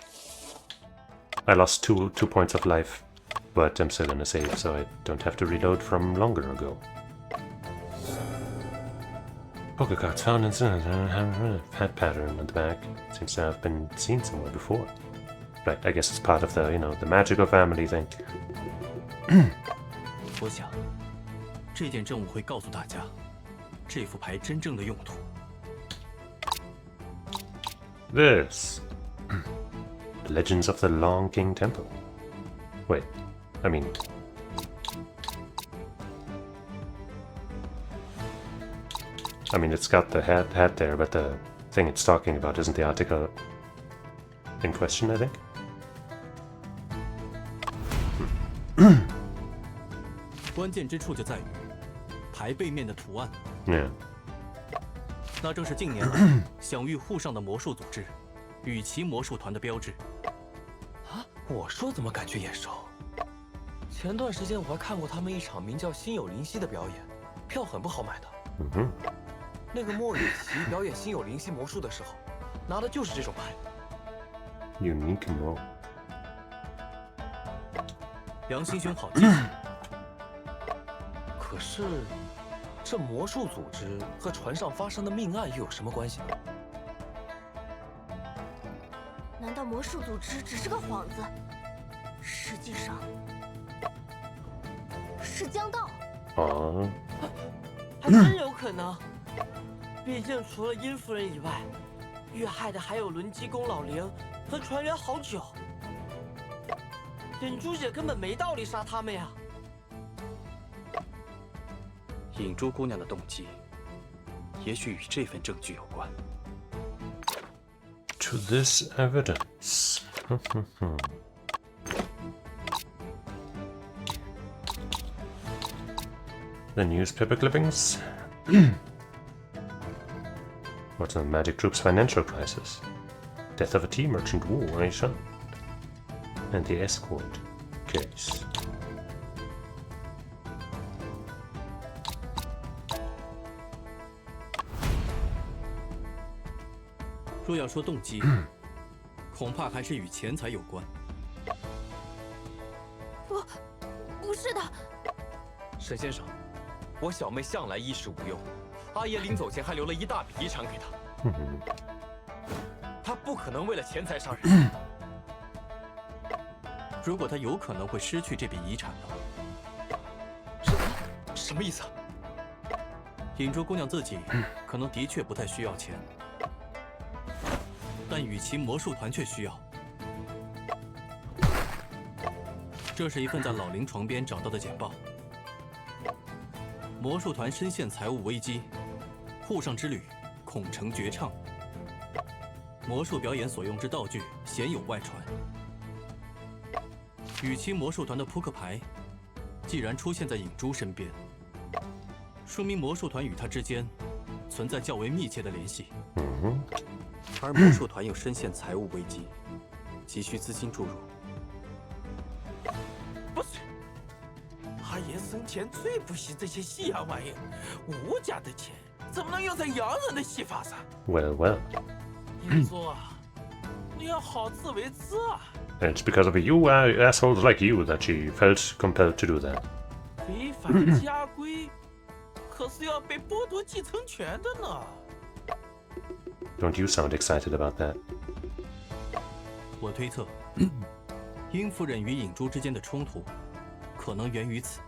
I lost two points of life, but I'm still gonna save, so I don't have to reload from longer ago. Poker cards found in hat pattern on the back. Seems to have been seen somewhere before. Right, I guess it's part of the, the magical family thing. 我想，这件证物会告诉大家，这副牌真正的用途。This. Legends of the Long King Temple. Wait, I mean... it's got the hat there, but the thing it's talking about isn't the article in question, I think. 关键之处就在于牌背面的图案。Yeah. 那正是近年来享誉沪上的魔术组织——羽旗魔术团的标志。啊，我说怎么感觉眼熟？前段时间我还看过他们一场名叫《心有灵犀》的表演，票很不好买的。那个莫羽旗表演心有灵犀魔术的时候，拿的就是这种牌。Unique mo. 良心兄好记性。可是，这魔术组织和船上发生的命案又有什么关系呢？难道魔术组织只是个幌子？实际上是江道。哦，还真有可能。毕竟除了殷夫人以外，遇害的还有轮机工老林和船员好久。尹珠姐根本没道理杀他们呀。影珠姑娘的动机，也许与这份证据有关。To this evidence. The newspaper clippings. What's the Magic Group's financial crisis? Death of a tea merchant Wu Weishan. And the escort case. 若要说动机，恐怕还是与钱财有关。不是的，沈先生，我小妹向来衣食无忧，阿爷临走前还留了一大笔遗产给她。她不可能为了钱财杀人。如果他有可能会失去这笔遗产呢？什么意思？引珠姑娘自己可能的确不太需要钱，但与其魔术团却需要。这是一份在老林床边找到的简报。魔术团深陷财务危机，沪上之旅恐成绝唱。魔术表演所用之道具鲜有外传。与其魔术团的扑克牌，既然出现在影珠身边，说明魔术团与他之间存在较为密切的联系。而魔术团又深陷财务危机，急需资金注入。不是，阿爷生前最不惜这些西洋玩意儿，吴家的钱怎么能用在洋人的戏法上？ Well. 银珠啊，你要好自为之啊！ It's because of you assholes like you that she felt compelled to do that. 违反家规，可是要被剥夺继承权的呢。Don't you sound excited about that? 我推测，殷夫人与影珠之间的冲突，可能源于此。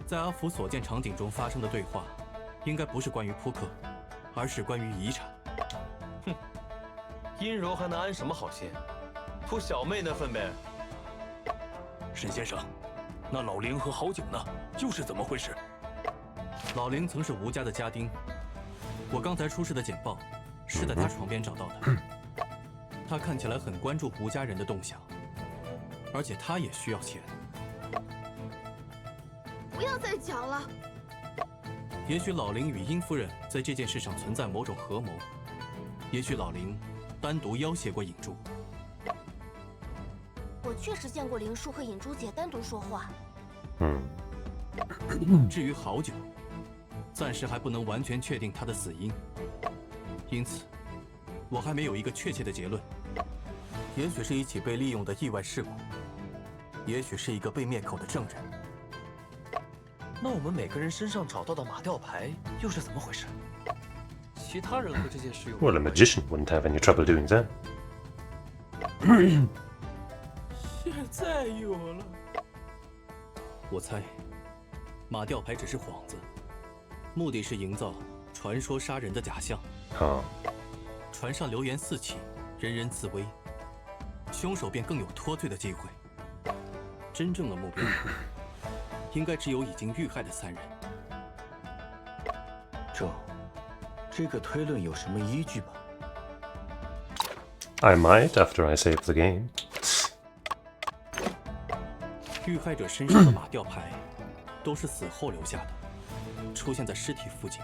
在阿福所见场景中发生的对话，应该不是关于扑克，而是关于遗产。哼，殷柔还能安什么好心？图小妹那份呗。沈先生，那老林和好景呢？又是怎么回事？老林曾是吴家的家丁，我刚才出示的简报是在他床边找到的。他看起来很关注吴家人的动向，而且他也需要钱。不要再讲了。也许老林与殷夫人在这件事上存在某种合谋，也许老林单独要挟过影珠。我确实见过林叔和尹珠姐单独说话。至于好久，暂时还不能完全确定他的死因，因此我还没有一个确切的结论。也许是一起被利用的意外事故，也许是一个被灭口的证人。那我们每个人身上找到的马吊牌又是怎么回事？其他人和这件事有 Well, a magician wouldn't have any trouble doing that. 现在有了。我猜，马吊牌只是幌子，目的是营造传说杀人的假象。船上流言四起，人人自危，凶手便更有脱罪的机会。真正的目标，应该只有已经遇害的3人。这个推论有什么依据吗？ I might after I save the game. 遇害者身上的马吊牌都是死后留下的，出现在尸体附近。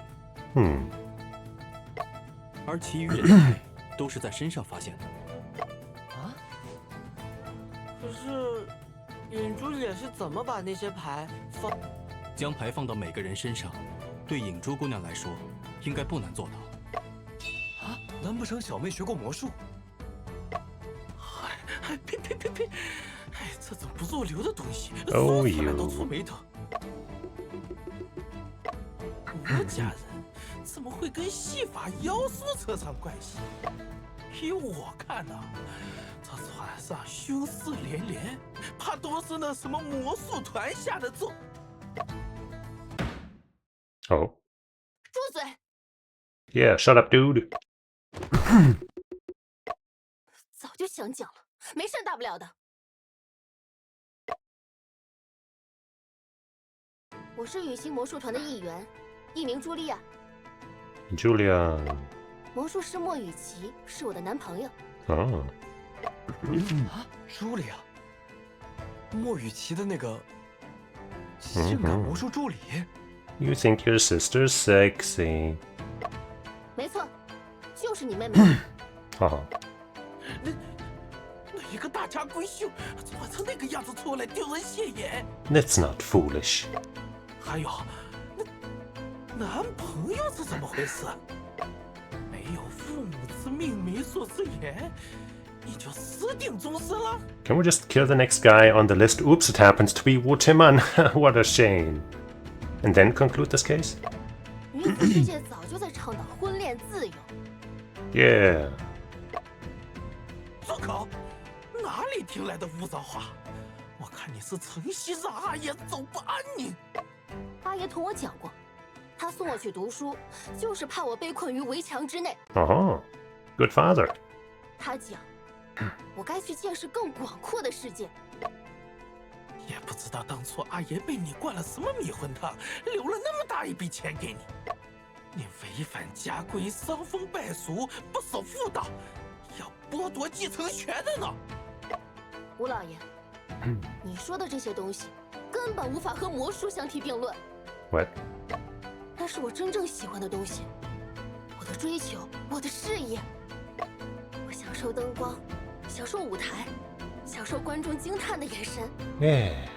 而其余人的牌都是在身上发现的。啊？可是，尹珠姐是怎么把那些牌放？将牌放到每个人身上，对影珠姑娘来说，应该不难做到。啊？难不成小妹学过魔术？呸！哎，这种不入流的东西， Oh, 说出来都触霉头。吴家人怎么会跟戏法妖术扯上关系？依我看呐，这船上凶事连连，怕都是那什么魔术团下的咒。 Oh. 住嘴！ Yeah, shut up, dude. 早就想讲了，没事大不了的。我是雨欣魔术团的一员，艺名茱莉亚。Julia. 魔术师莫雨琪是我的男朋友。Oh. 啊，茱莉亚，莫雨琪的那个性感魔术助理。You think your sister's sexy? 没错，就是你妹妹。哦。那一个大家闺秀穿成那个样子出来，丢人现眼。That's not foolish. 还有，那男朋友是怎么回事？没有父母之命，媒妁之言，你就私定终身了？ Can we just kill the next guy on the list? Oops, it happens to be Wu Timan. What a shame. And then conclude this case? 女子世界早就在倡导婚恋自由。Yeah. 住口！哪里听来的污糟话？我看你是曾希让阿爷走不安宁。阿爷同我讲过，他送我去读书，就是怕我被困于围墙之内。Oh, good father. 他讲，我该去见识更广阔的世界。也不知道当初阿爷被你灌了什么迷魂汤，留了那么大一笔钱给你。你违反家规，伤风败俗，不守妇道，要剥夺继承权的呢。吴老爷，你说的这些东西根本无法和魔术相提并论。What? 那是我真正喜欢的东西，我的追求，我的事业。我享受灯光，享受舞台，享受观众惊叹的眼神。Yeah.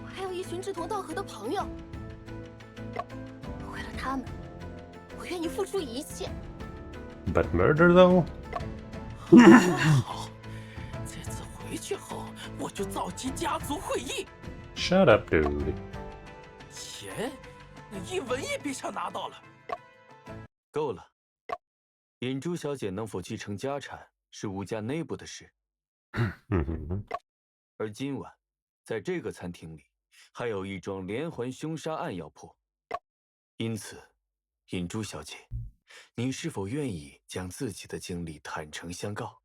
我还有一群志同道合的朋友，为了他们，我愿意付出一切。But murder, though? 好，这次回去后，我就召集家族会议。Shut up, dude. 钱，一文也别想拿到了。够了。尹珠小姐能否继承家产是吴家内部的事，而今晚在这个餐厅里还有一桩连环凶杀案要破，因此，尹珠小姐，你是否愿意将自己的经历坦诚相告？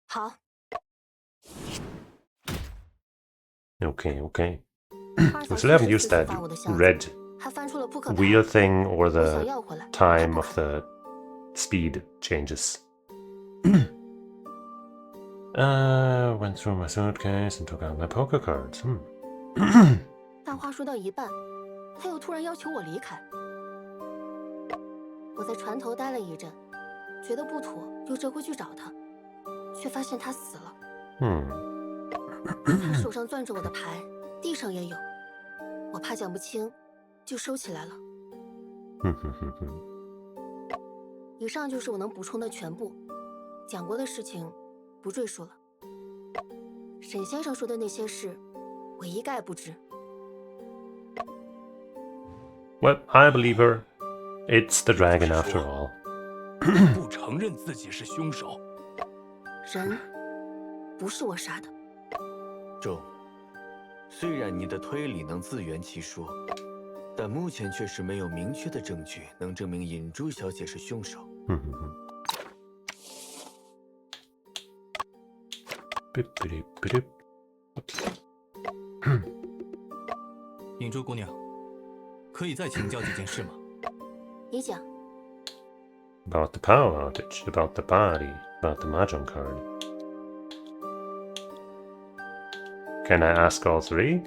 好。Okay. We still haven't used that red 还翻出了扑克牌 wheel thing or 我 the 想要回来 time of the speed changes. Went through my suitcase and took out my poker cards. 但话说到一半，他又突然要求我离开。我在船头待了一阵，觉得不妥，又折回去找他，却发现他死了。他手上攥着我的牌，地上也有，我怕讲不清，就收起来了。以上就是我能补充的全部，讲过的事情不赘述了。沈先生说的那些事，我一概不知。Well, I believe her. It's the dragon after all. 不承认自己是凶手。人不是我杀的。周，虽然你的推理能自圆其说，但目前确实没有明确的证据能证明尹珠小姐是凶手。尹珠姑娘，可以再请教几件事吗？你讲。About the power outage, about the body, about the mahjong card. Can I ask all three?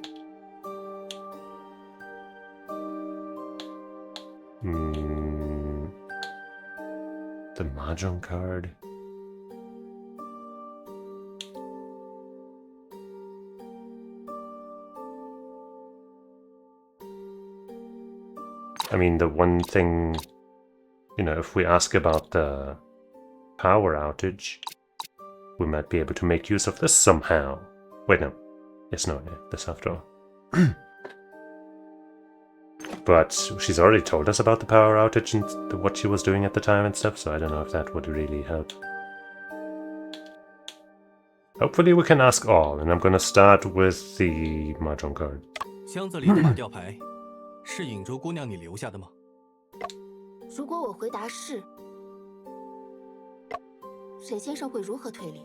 The mahjong card. I mean, the one thing, you know, if we ask about the power outage, we might be able to make use of this somehow. Wait, no. Yes, no, this after all. But she's already told us about the power outage and what she was doing at the time and stuff, so I don't know if that would really help. Hopefully we can ask all, and I'm gonna start with the mahjong card. 箱子里的马吊牌是尹珠姑娘你留下的吗？如果我回答是，沈先生会如何推理？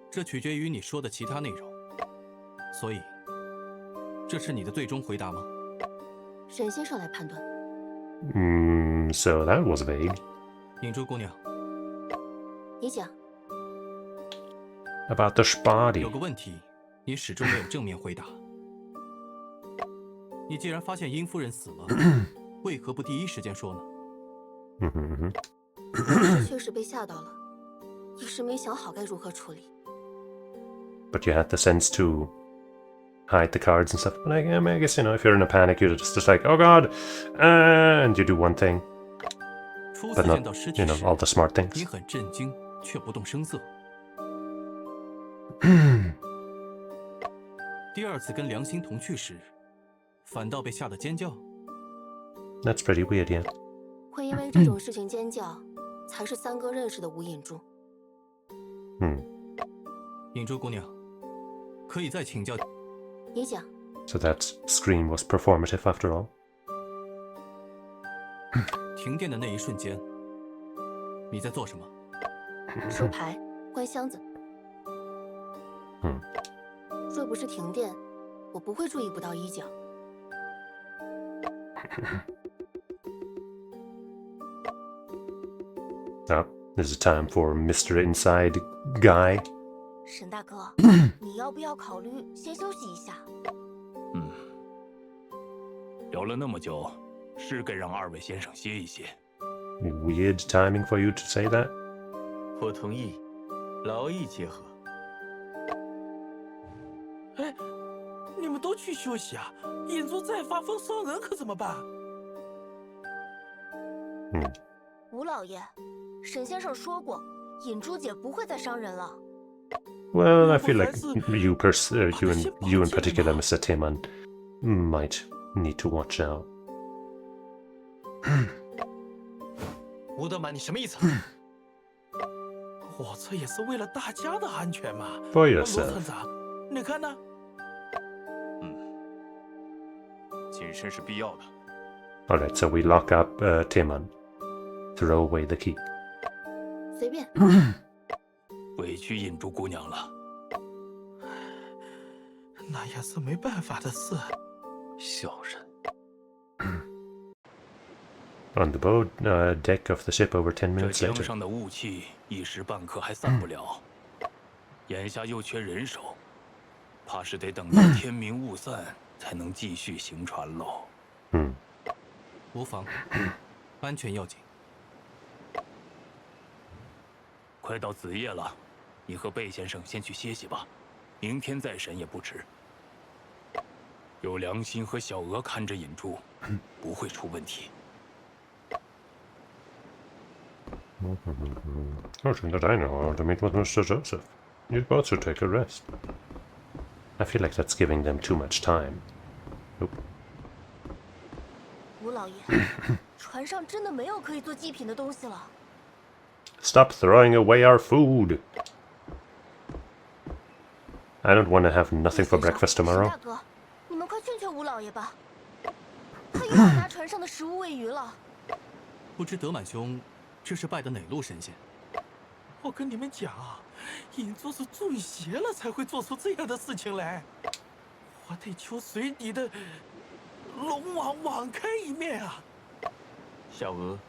这取决于你说的其他内容。所以，这是你的最终回答吗？沈先生来判断。So that was vague. 尹珠姑娘，你讲。About the body. 有个问题，你始终没有正面回答。你既然发现殷夫人死了，为何不第一时间说呢？我确实被吓到了，一时没想好该如何处理。But you had the sense to hide the cards and stuff. Like, I guess, you know, if you're in a panic, you're just like, oh god, and you do one thing. 初次 But 见 not, 到尸 you 体 know, 时， all the smart 你 things. 很震惊，却不动声色。第二次跟梁欣同去时，反倒被吓得尖叫。That's pretty weird, yeah. 会因为这种事情尖叫，才是三哥认识的吴隐珠。影珠姑娘，可以再请教。你讲。So that scream was performative after all. 停电的那一瞬间，你在做什么？收牌，关箱子。若不是停电，我不会注意不到衣角。Now, this is time for Mr. Inside Guy. 沈大哥，你要不要考虑先休息一下？聊了那么久，是该让二位先生歇一歇。Weird timing for you to say that. 我同意，劳逸结合。哎，你们都去休息啊！引珠再发疯伤人可怎么办？吴老爷，沈先生说过，引珠姐不会再伤人了。Well, I feel like you in particular, Mr. Timan, might need to watch out. 吴德满，你什么意思？我这也是为了大家的安全嘛。 For 罗 yourself. 村长，你看呢？谨慎是必要的。 Alright, so we lock up Timan. Throw away the key. 随便。委屈引珠姑娘了。那也是没办法的事。小人。 On the boat deck of the ship over 10 minutes 这江 later. 上的雾气一时半刻还散不了，眼下又缺人手，怕是得等到天明雾散才能继续行船喽。无妨，安全要紧。快到子夜了，你和贝先生先去歇息吧，明天再审也不迟。有良心和小娥看着引珠，不会出问题。 Fortunately that I know how to meet with Mr. Joseph. You'd both should take a rest. I feel like that's giving them too much time. Nope. 吴老爷，船上真的没有可以做祭品的东西了。 Stop throwing away our food! I don't want to have nothing for breakfast 沈 tomorrow. 大哥，你们快劝劝吴老爷吧，他又要拿船上的食物喂鱼了。不知德满兄这是拜的哪路神仙？我跟你们讲，引珠是中邪了才会做出这样的事情来。我得求水底的龙王网开一面啊！小娥，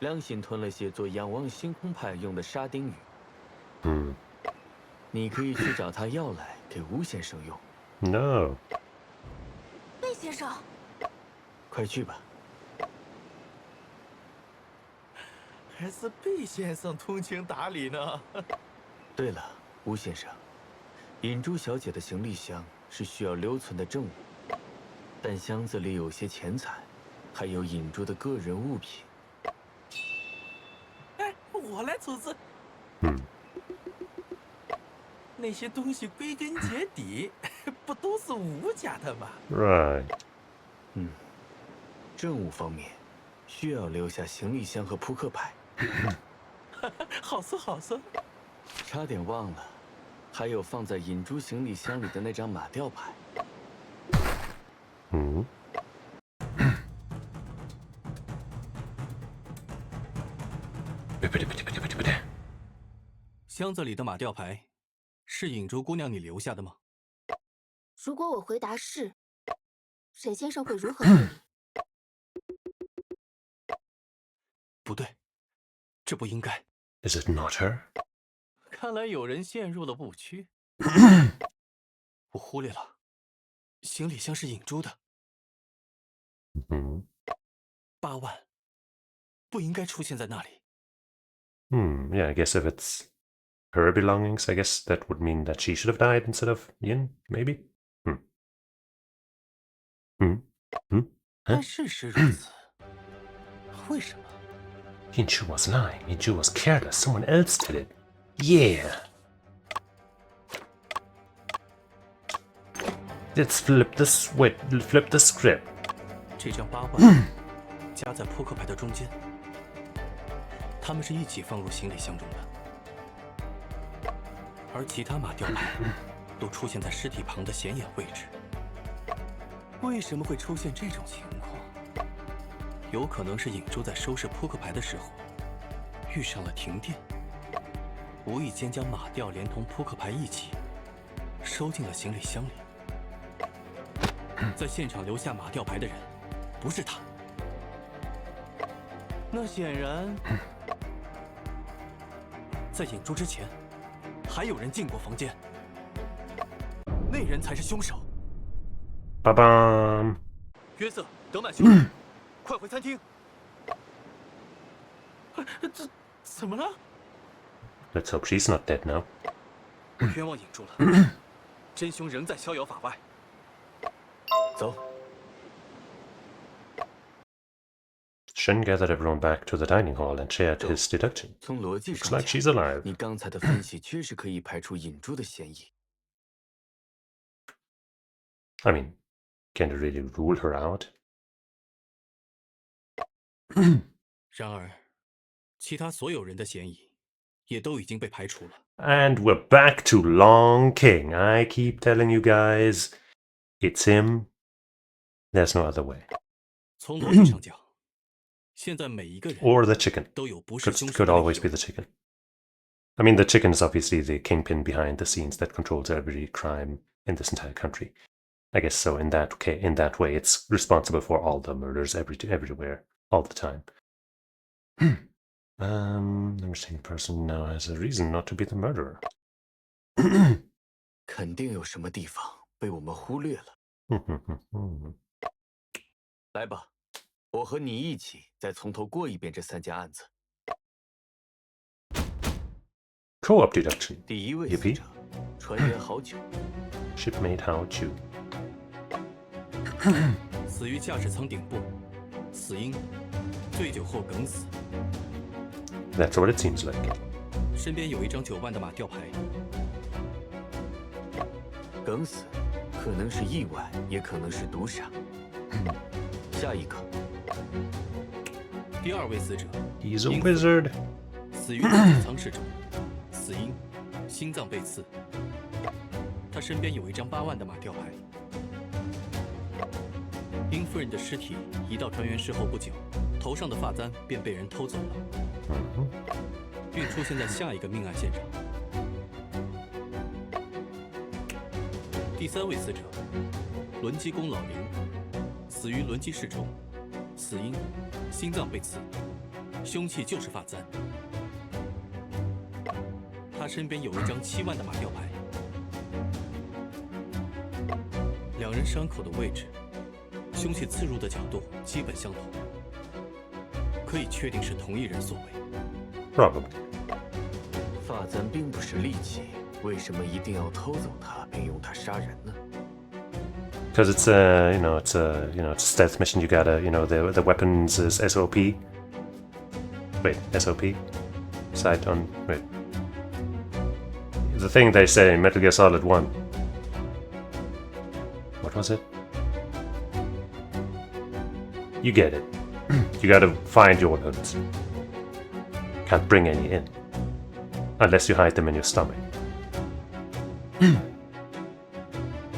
良心吞了些做仰望星空派用的沙丁鱼。你可以去找他要来给吴先生用。No. 贝先生，快去吧。 还是贝先生通情达理呢。对了，吴先生，引珠小姐的行李箱是需要留存的证物，但箱子里有些钱财，还有引珠的个人物品。哎，我来处置。那些东西归根结底不都是吴家的吗？ Right. 证物方面，需要留下行李箱和扑克牌。好说好说。差点忘了，还有放在引珠行李箱里的那张马吊牌。箱子里的马吊牌，是影珠姑娘你留下的吗？如果我回答是，沈先生会如何回应？不对，这不应该。 Is it not her? 看来有人陷入了误区。我忽略了，行李箱是影珠的。8万，不应该出现在那里。Yeah, I guess if it's her belongings, I guess that would mean that she should have died instead of Yin, maybe? 但事实如此，为什么？ Yinchu was lying. Yinchu was careless. Someone else did it. Yeah. Let's flip the script. 这张8万夹在扑克牌的中间，他们是一起放入行李箱中的。而其他马吊牌都出现在尸体旁的显眼位置。为什么会出现这种情况？有可能是影珠在收拾扑克牌的时候遇上了停电，无意间将马吊连同扑克牌一起收进了行李箱里。在现场留下马吊牌的人不是他。那显然，在影珠之前，还有人进过房间，那人才是凶手。Ba bam. 约瑟，德满兄弟，快回餐厅！这怎么了？ Let's hope she's not dead now. 冤枉影珠了，真凶仍在逍遥法外。走。 Shen gathered everyone back to the dining hall and shared his deduction. 从逻辑 Looks 上 like 讲， she's alive. 你刚才的分析确实可以排除引珠的嫌疑。 I mean, can't really rule her out. 然而，其他所有人的嫌疑也都已经被排除了。 And we're back to Long King. I keep telling you guys, it's him. There's no other way. 从逻辑上讲，现在每一个人 Or the chicken. 都有不是凶 Could 手的 always 理 be 由 the chicken. I mean, the chicken is obviously the kingpin behind the scenes that controls every crime in this entire country. I guess so. In that way, it's responsible for all the murders everywhere, all the time. The missing person now has a reason not to be the murderer. 肯定有什么地方被我们忽略了。来吧，我和你一起再从头过一遍这3件案子。 Co-op deduction. 第一位 Yippee. 死者，船员好久， Shipmate How Chu. 死于驾驶舱顶部，死因醉酒后梗死。 That's what it seems like. 身边有一张9万的马吊牌，梗死可能是意外，也可能是毒杀。下一个，第2位死者 He's a wizard. 死于驾驶舱室中，死因心脏被刺。他身边有一张8万的马吊牌。殷夫人的尸体移到船员室后不久，头上的发簪便被人偷走了，并出现在下一个命案现场。第3位死者轮机工老林，死于轮机室中，死因心脏被刺，凶器就是发簪。他身边有一张7万的马吊牌，两人伤口的位置。 凶器刺入的角度基本相同，可以确定是同一人所为。Probably. 发簪并不是利器，为什么一定要偷走它并用它杀人呢？ Because it's a, it's a stealth mission. You gotta, the weapons is SOP. Wait, SOP? Sight on, wait. The thing they say in Metal Gear Solid 1. What was it? You get it. You gotta find your weapons. Can't bring any in. Unless you hide them in your stomach.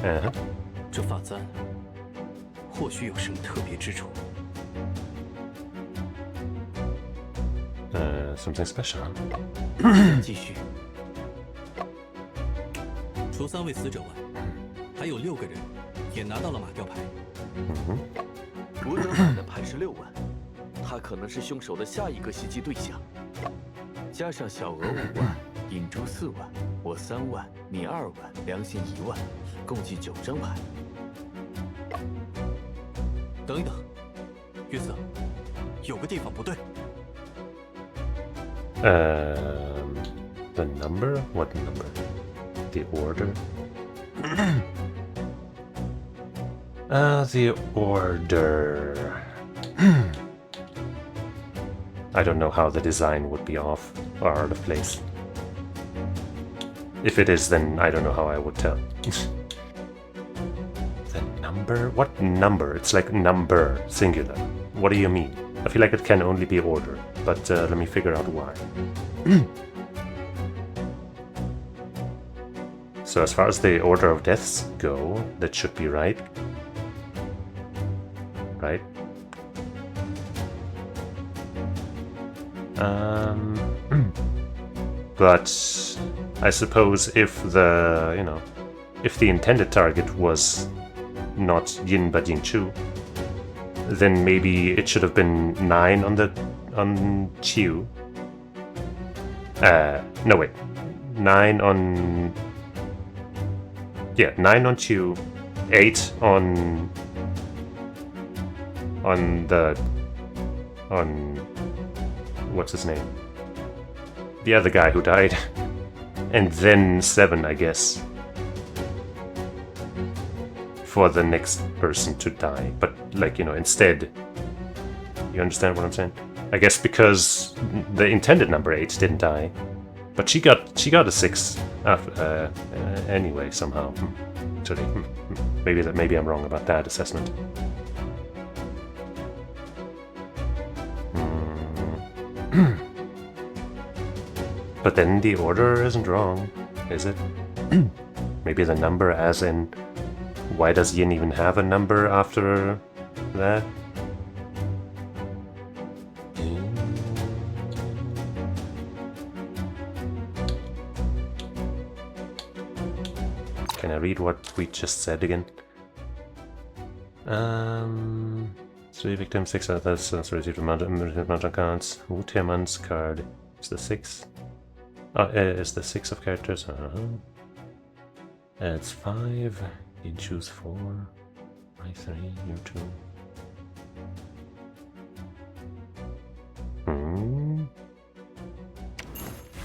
Uh-huh. 这发簪或许有什么特别之处。Something special. 继续。除3位死者外，还有6个人也拿到了马吊牌。吴德满的牌是6万，他可能是凶手的下一个袭击对象。加上小额5万，引珠4万，我3万，你2万，良心1万，共计9张牌。等一等，约瑟，有个地方不对。The number? What number? The order? The order. I don't know how the design would be off or out of place. If it is, then I don't know how I would tell. The number? What number? It's like number, singular. What do you mean? I feel like it can only be order, but let me figure out why. So as far as the order of deaths go, that should be right. Right? But I suppose if the, you know, if the intended target was not Yin but Yingchu, then maybe it should have been 9 on Qiu. No wait. 9 on... Yeah, 9 on Qiu, 8 on what's his name? The other guy who died. And then 7, I guess, for the next person to die. But, like, you know, instead... You understand what I'm saying? I guess because the intended number 8 didn't die. But she got a 6 after, anyway, somehow. Actually, maybe I'm wrong about that assessment. But then the order isn't wrong, is it? Maybe the number as in... Why does Yin even have a number after that? Can I read what we just said again? 3 victims, 6 others, received amount of cards. Wu Tianman's card is the 6. Is the 6 of characters. It's 5. You choose 4. I 3. You 2.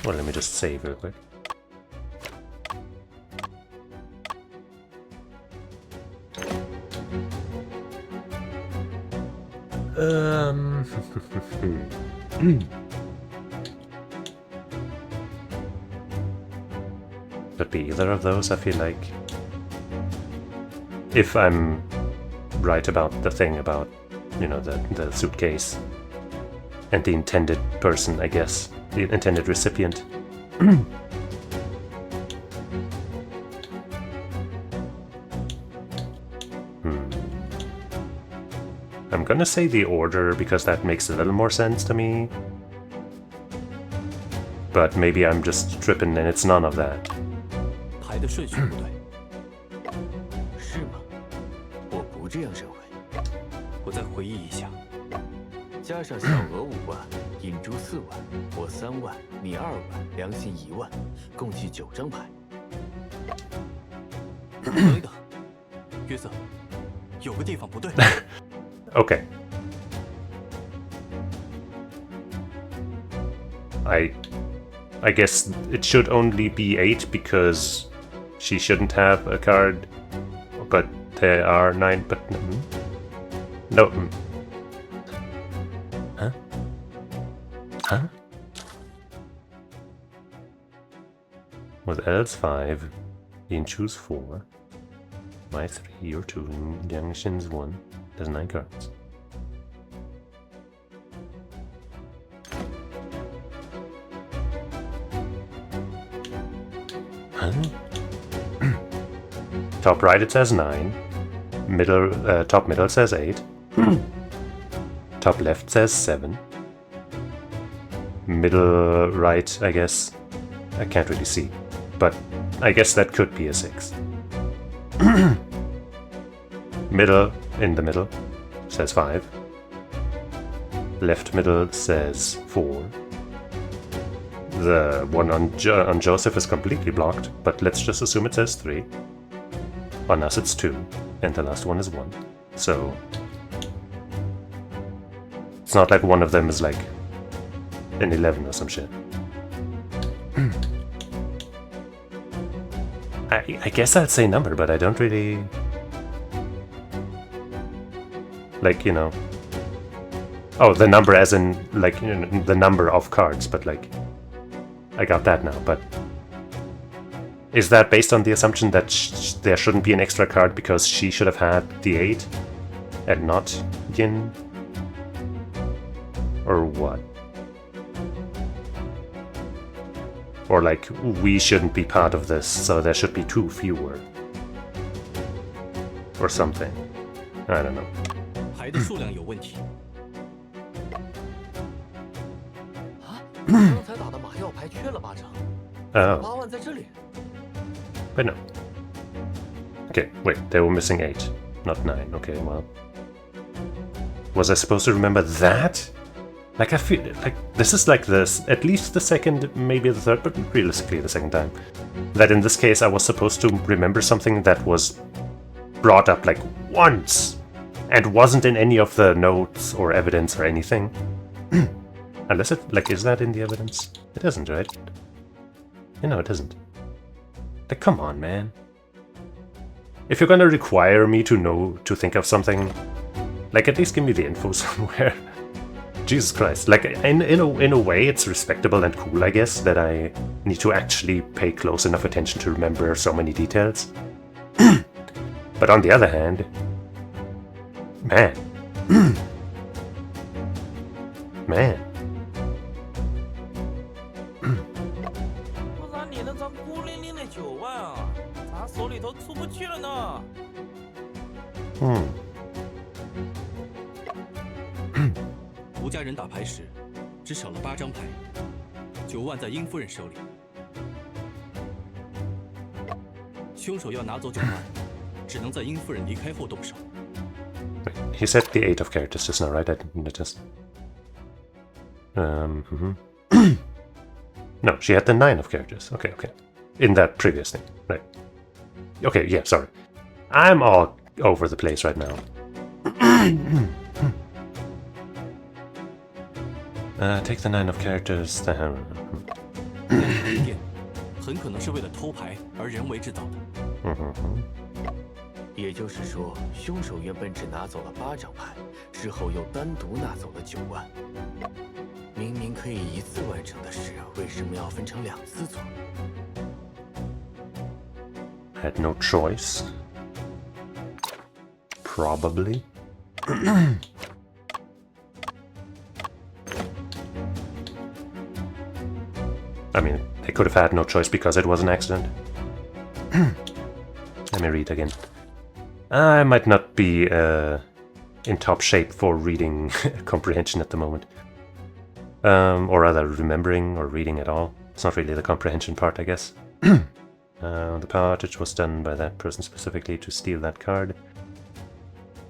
Well, let me just save real quick. Could be either of those, I feel like. If I'm right about the thing about, you know, the suitcase and the intended person, I guess. The intended recipient. I'm gonna say the order because that makes a little more sense to me. But maybe I'm just tripping and it's none of that. 排的顺序不对，是吗？我不这样认为。我再回忆一下，加上小额5万，引珠4万，我3万，你2万，良心1万，共计9张牌。等一等，约瑟，有个地方不对。Okay. I guess it should only be 8 because she shouldn't have a card, but there are 9, but no. Huh? Huh? With L's 5, Yin choose 4, my 3, your 2, Yang Shin's 1. There's 9 cards. Huh? Top right it says 9. Middle, top middle says 8. Top left says 7. Middle right, I guess. I can't really see. But I guess that could be a 6. Middle, in the middle, says 5. Left middle says 4. The one on Joseph is completely blocked, but let's just assume it says 3. On us it's 2, and the last one is 1. So it's not like one of them is like an 11 or some shit. I guess I'd say number, but I don't really... Like, you know... Oh, the number as in, like, you know, the number of cards, but like... I got that now, but... Is that based on the assumption that there shouldn't be an extra card because she should have had the 8? And not Yin? Or what? Or like, we shouldn't be part of this, so there should be 2 fewer. Or something. I don't know. 牌的数量有问题。啊，刚才打的马药牌缺了8张，8 Oh, 万在这里。 but no. Okay, wait, they were missing 8, not 9. Okay, well. Was I supposed to remember that? Like, I feel like this is like this, at least the second, maybe the third, but realistically the second time. That in this case I was supposed to remember something that was brought up like once and wasn't in any of the notes or evidence or anything. Unless it, like, is that in the evidence? It isn't, right? No, it isn't. Like, come on, man. If you're gonna require me to know, to think of something, like, at least give me the info somewhere. Jesus Christ. Like, in a way, it's respectable and cool, I guess, that I need to actually pay close enough attention to remember so many details. But on the other hand, man. Man. 不然你那张孤零零的9万啊，咱手里头出不去了呢。吴家人打牌时，只少了8张牌，9万在殷夫人手里。凶手要拿走9万，只能在殷夫人离开后动手。He said the 8 of characters just now, right? I didn't notice. No, she had the 9 of characters. Okay, okay. In that previous thing, right. Okay, yeah, sorry. I'm all over the place right now. Take the 9 of characters. 很可能是为了偷牌而人为制造的。也就是说，凶手原本只拿走了8张牌，之后又单独拿走了9万。明明可以一次完成的事，为什么要分成2次做？ Had no choice. Probably. I mean, they could have had no choice because it was an accident. Let me read again. I might not be in top shape for reading comprehension at the moment. Or rather, remembering or reading at all. It's not really the comprehension part, I guess. The part which was done by that person specifically to steal that card.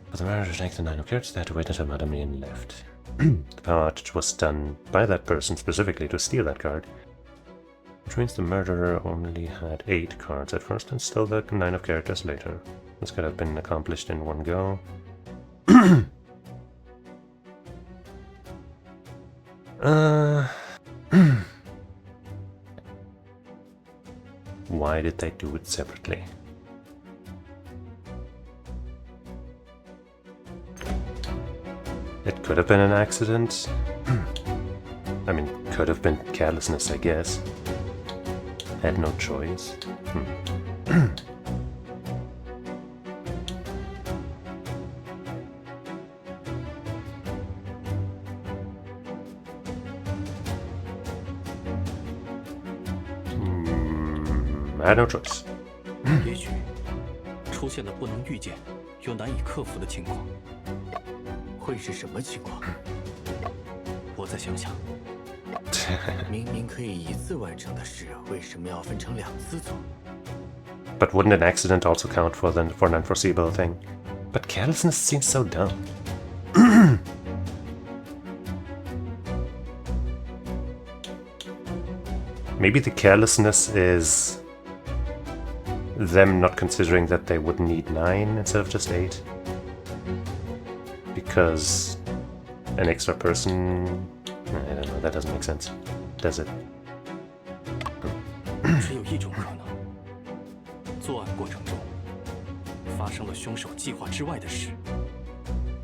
But the murderer takes the 9 of cards, they had to wait until Madame Ian left. The part which was done by that person specifically to steal that card. Which means the murderer only had 8 cards at first and stole the 9 of characters later. This could have been accomplished in one go. Why did they do it separately? It could have been an accident. I mean, could have been carelessness, I guess. Had no choice. I had no choice. 也许出现了不能预见又难以克服的情况。会是什么情况？我再想想。明明可以一次完成的事，为什么要分成2次做？ But wouldn't an accident also count for an unforeseeable thing? But carelessness seems so dumb. Maybe the carelessness is them not considering that they would need 9 instead of just 8. Because an extra person... I don't know, that doesn't make sense. Does it? 只有一种可能，作案过程中发生了凶手计划之外的事。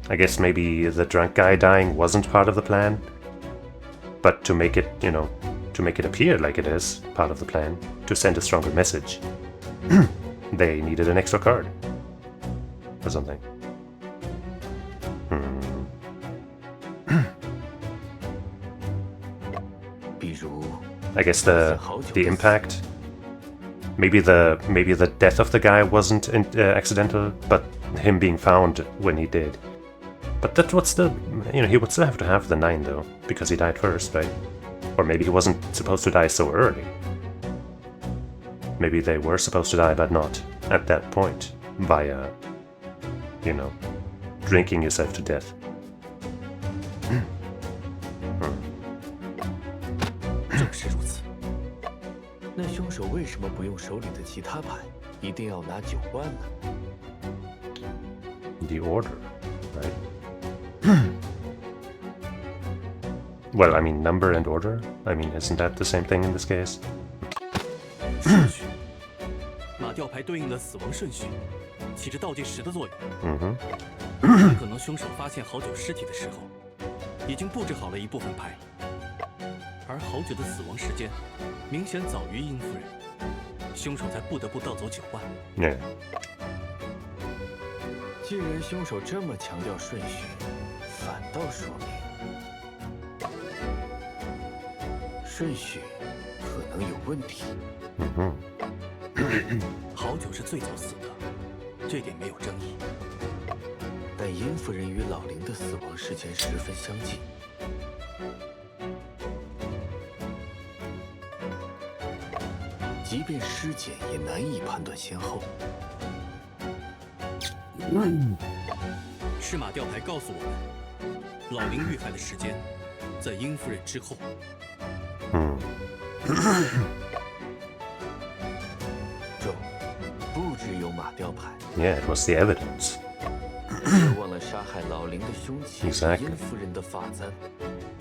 I guess maybe the drunk guy dying wasn't part of the plan, but to make it, you know, to make it appear like it is part of the plan, to send a stronger message, they needed an extra card or something. I guess the impact. Maybe the death of the guy wasn't accidental, but him being found when he did. But that would still, he would still have to have the 9 though, because he died first, right? Or maybe he wasn't supposed to die so early. Maybe they were supposed to die, but not at that point, via, drinking yourself to death. 正是如此。那凶手为什么不用手里的其他牌，一定要拿9万呢？ The order, right? Well, I mean, number and order? I mean, isn't that the same thing in this case? 顺序，马吊牌对应的死亡顺序，起着倒计时的作用。很可能凶手发现好久尸体的时候，已经布置好了一部分牌，而好久的死亡时间明显早于殷夫人，凶手才不得不盗走9万。Yeah. 既然凶手这么强调顺序，反倒说明顺序可能有问题。好久是最早死的，这点没有争议。但殷夫人与老林的死亡时间十分相近，即便尸检也难以判断先后。赤马吊牌告诉我们，老林遇害的时间在殷夫人之后。周，不只有马吊牌。Yeah, it was the evidence. 别忘了杀害老林的凶器是 Exactly. 殷夫人的发簪。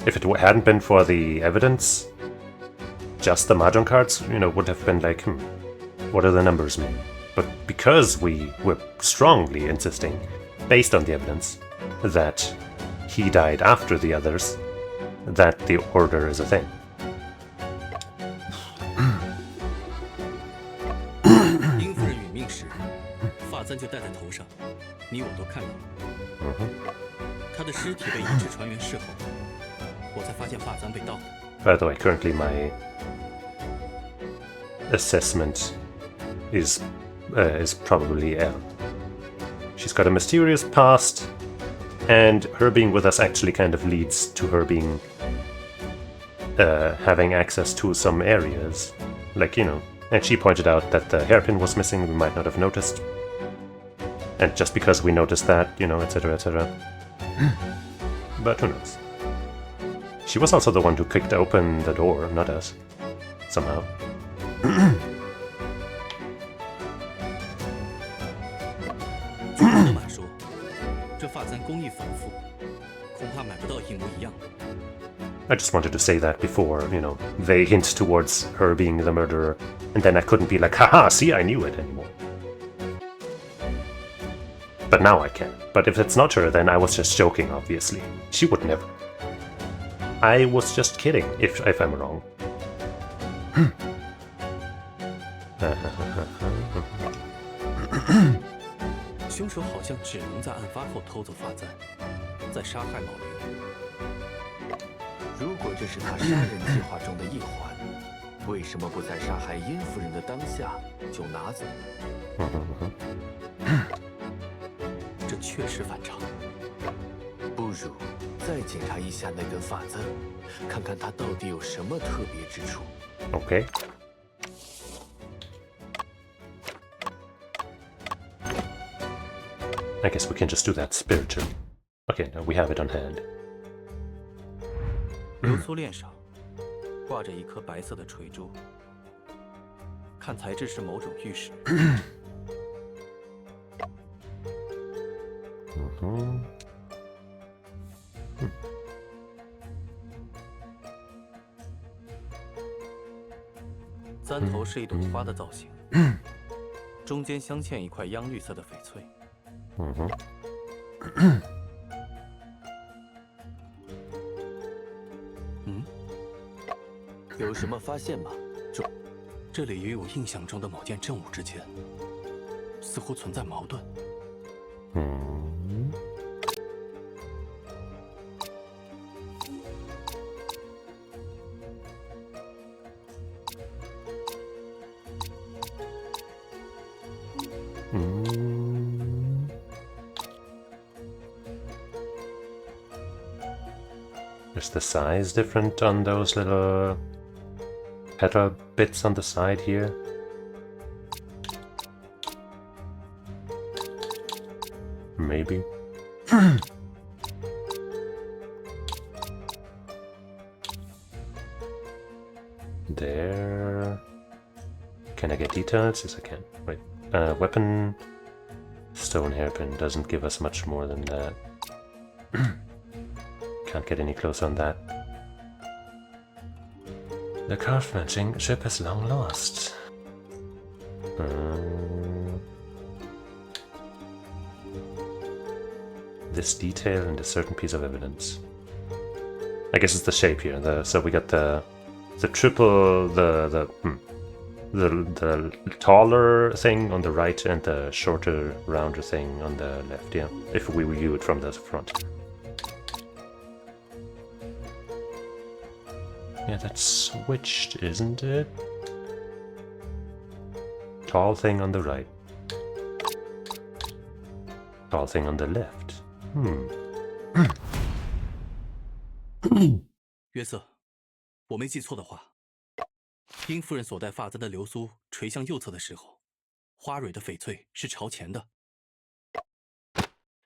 If it hadn't been for the evidence, just the mahjong cards, would have been like, what do the numbers mean? But because we were strongly insisting, based on the evidence, that he died after the others, that the order is a thing. 殷夫人殒命时，发簪就戴在头上，你我都看到了。她的尸体被移至船员室后，我才发现发簪被盗的。 By the way, currently my assessment is probably L. She's got a mysterious past, and her being with us actually kind of leads to her being having access to some areas, like And she pointed out that the hairpin was missing. We might not have noticed, and just because we noticed that, etc., etc. But who knows? She was also the one who kicked open the door, not us. Somehow. 据罗马说，这发簪工艺繁复，恐怕买不到一模一样的。 I just wanted to say that before, they hint towards her being the murderer, and then I couldn't be like, haha, see, I knew it anymore. But now I can. But if it's not her, then I was just joking, obviously. She would never. I was just kidding, if I'm wrong. 凶手好像只能在案发后偷走发簪，再杀害老林。 如果这是他杀人计划中的一环，为什么不在杀害殷夫人的当下就拿走？这确实反常。不如再检查一下那根发簪，看看它到底有什么特别之处。 Okay. I guess we can just do that spiritually. Okay, now we have it on hand. 流苏链上挂着一颗白色的垂珠，看材质是某种玉石。簪头是一朵花的造型，中间镶嵌一块央绿色的翡翠。有什么发现吗？这里与我印象中的某件证物之间，似乎存在矛盾。Is the size different on those little petal bits on the side here? Maybe. There. Can I get details? Yes, I can. Wait. Weapon. Stone hairpin doesn't give us much more than that. Can't get any closer on that. The craftsmanship ship is long lost. This detail and a certain piece of evidence. I guess it's the shape here. So we got the triple, the taller thing on the right and the shorter, rounder thing on the left. Yeah, if we view it from the front. Yeah, that's switched, isn't it? Tall thing on the right. Tall thing on the left. 约瑟，我没记错的话，殷夫人所戴发簪的流苏垂向右侧的时候，花蕊的翡翠是朝前的。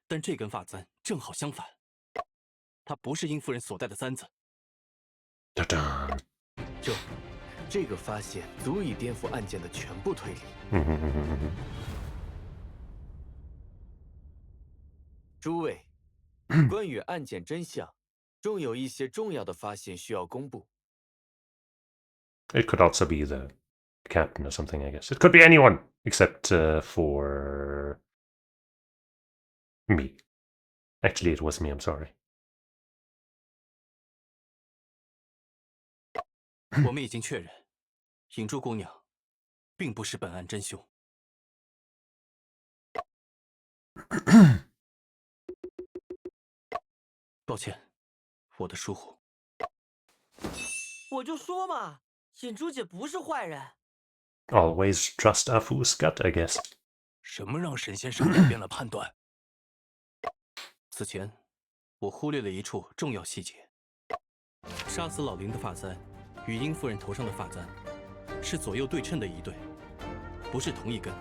但这根发簪正好相反，它不是殷夫人所戴的簪子。哒哒。这个发现足以颠覆案件的全部推理。诸位，关于案件真相，仲有一些重要的发现需要公布。It could also be the captain or something, I guess. It could be anyone except for me. Actually, it was me. I'm sorry. 我们已经确认，影柱姑娘并不是本案真凶。抱歉，我的疏忽。我就说嘛，影珠姐不是坏人。Always trust Afu's gut, I guess. 什么让沈先生改变了判断？此前，我忽略了一处重要细节：杀死老林的发簪与殷夫人头上的发簪是左右对称的一对，不是同一根。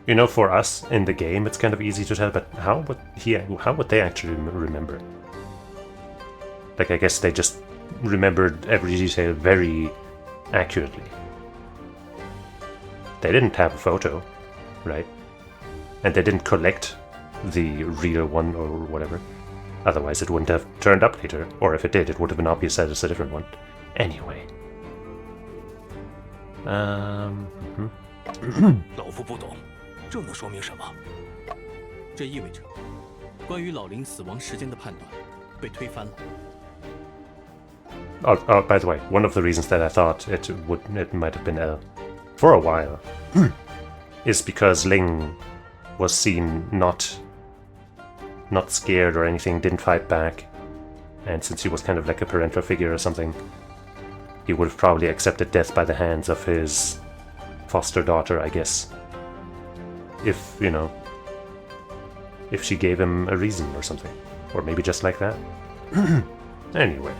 You know, for us in the game, it's kind of easy to tell, but how would they actually remember? Like, I guess they just remembered every detail very accurately. They didn't have a photo, right? And they didn't collect the real one or whatever. Otherwise, it wouldn't have turned up later. Or if it did, it would have been obvious that it's a different one. Anyway. 老夫不懂，这能说明什么？这意味着，关于老林死亡时间的判断被推翻了。By the way, one of the reasons that I thought it might have been L for a while is because Ling was seen not scared or anything, didn't fight back, and since he was kind of like a parental figure or something, he would have probably accepted death by the hands of his foster daughter, I guess. If, you know, if she gave him a reason or something. Or maybe just like that. Anyway.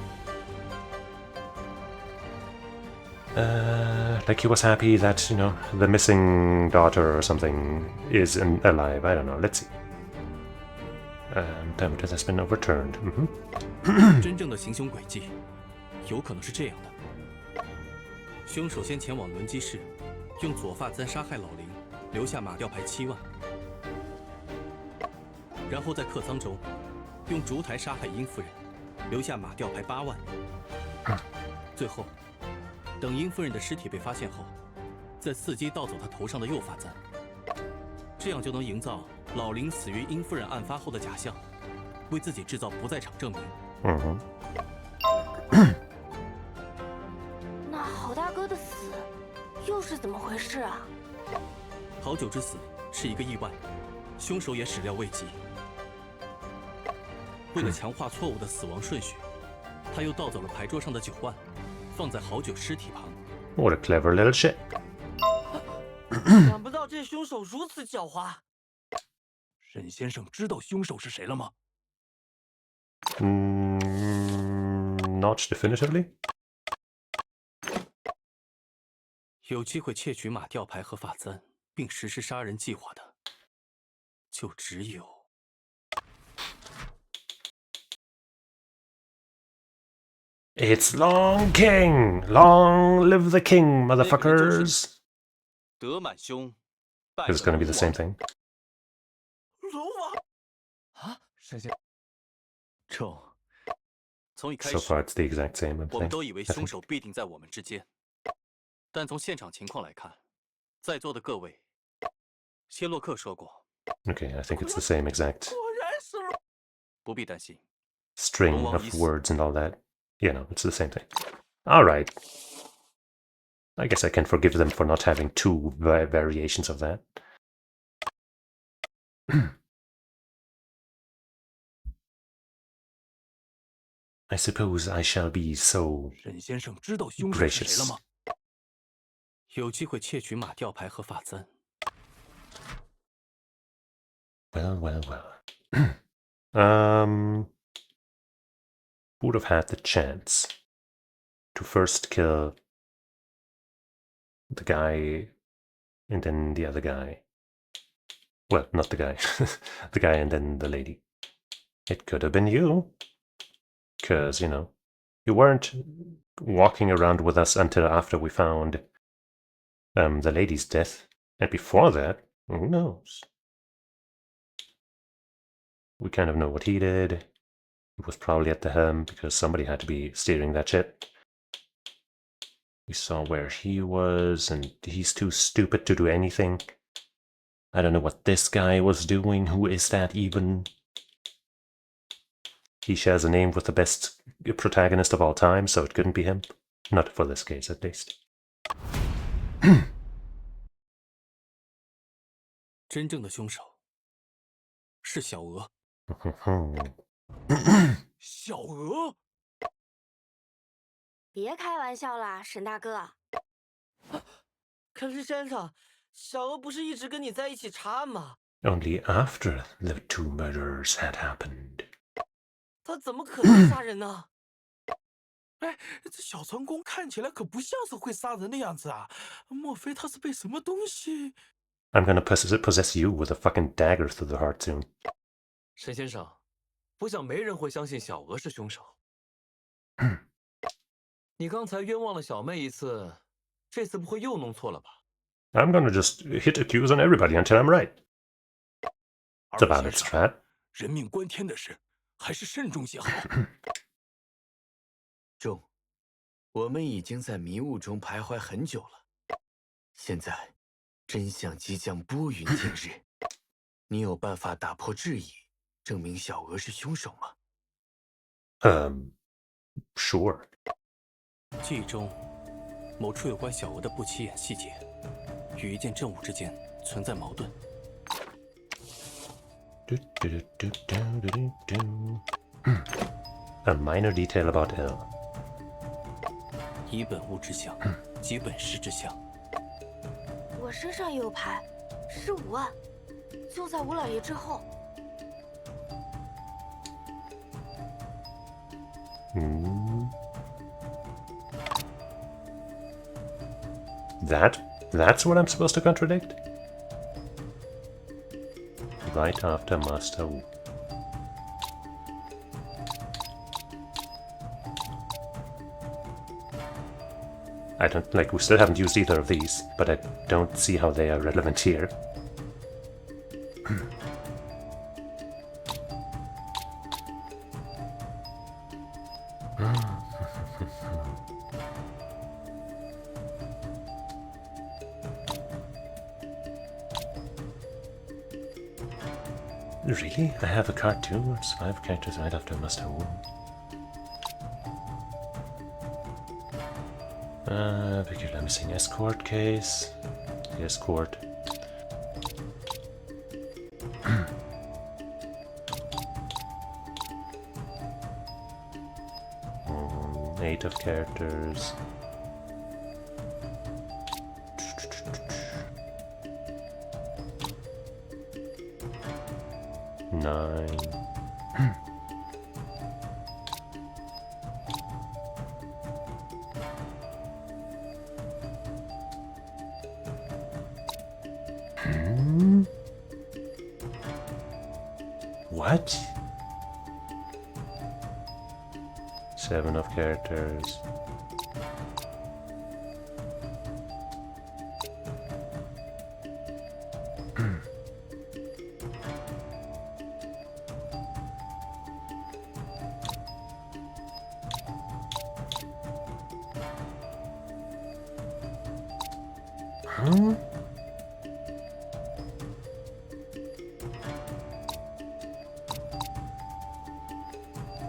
Like he was happy that, you know, the missing daughter or something is alive. I don't know. Let's see. Damages has been overturned. 真正的行凶轨迹有可能是这样的：凶手先前往轮机室，用左发簪杀害老林，留下马吊牌7万，然后在客舱中用烛台杀害殷夫人，留下马吊牌8万，最后等殷夫人的尸体被发现后，再伺机盗走她头上的右发簪，这样就能营造老林死于殷夫人案发后的假象，为自己制造不在场证明。那郝大哥的死又是怎么回事啊？郝九之死是一个意外，凶手也始料未及。为了强化错误的死亡顺序，他又盗走了牌桌上的9万，放在郝九尸体旁。What a clever little shit. 想不到这凶手如此狡猾。沈先生知道凶手是谁了吗？ Not definitively. 有机会窃取马吊牌和法簪，并实施杀人计划的，就只有 It's Long King! Long live the king, motherfuckers! 德满兄， It's gonna be the same thing. 龙王啊，神仙，众，从一开 So 始， far, it's the exact same. I'm 我们 playing. 都以为 I think. 凶手必定在我们之间，但从现场情况来看，在座的各位，谢洛克说过， Okay, I think it's the same exact 果然是龙。不必担心。 string of words and all that. Yeah, no, it's the same thing. Alright. I guess I can forgive them for not having two variations of that. I suppose I shall be so 沈先生知道凶手是谁了 gracious. 吗？有机会窃取马吊牌和法簪。 Well, well, well. Would have had the chance to first kill the guy and then the other guy. Well, not the guy. The guy and then the lady. It could have been you. Because, you know, you weren't walking around with us until after we found the lady's death. And before that, who knows? We kind of know what he did. He was probably at the helm because somebody had to be steering that ship. We saw where he was, and he's too stupid to do anything. I don't know what this guy was doing. Who is that even? He shares a name with the best protagonist of all time, so it couldn't be him. Not for this case, at least. 真正的凶手是小娥。小娥，别开玩笑啦，沈大哥。可是先生，小娥不是一直跟你在一起查案吗？ Only after the two murders had happened. 他怎么可能杀人呢？哎，这小船工看起来可不像是会杀人的样子啊！莫非他是被什么东西？ I'm gonna possess you with a fucking dagger through the heart soon. 沈先生，我想没人会相信小娥是凶手。你刚才冤枉了小妹一次，这次不会又弄错了吧？ I'm gonna just hit accuse on everybody until I'm right. It's about its fat. 人命关天的事，还是慎重些好。众，我们已经在迷雾中徘徊很久了，现在真相即将拨云见日。你有办法打破质疑，证明小娥是凶手吗？ Sure. 记忆中，某处有关小娥的不起眼细节，与一件证物之间存在矛盾。 A minor detail about L. 以本物之相，即本事之相。我身上也有牌，是5万，就在吴老爷之后。 That's what I'm supposed to contradict? Right after Master Wu. I don't, like, we still haven't used either of these, but I don't see how they are relevant here. Really? I have a card too? It's 5 characters right after Master Wu. Particular missing escort case. The escort. Eight of characters. Nine. What? 7 of characters.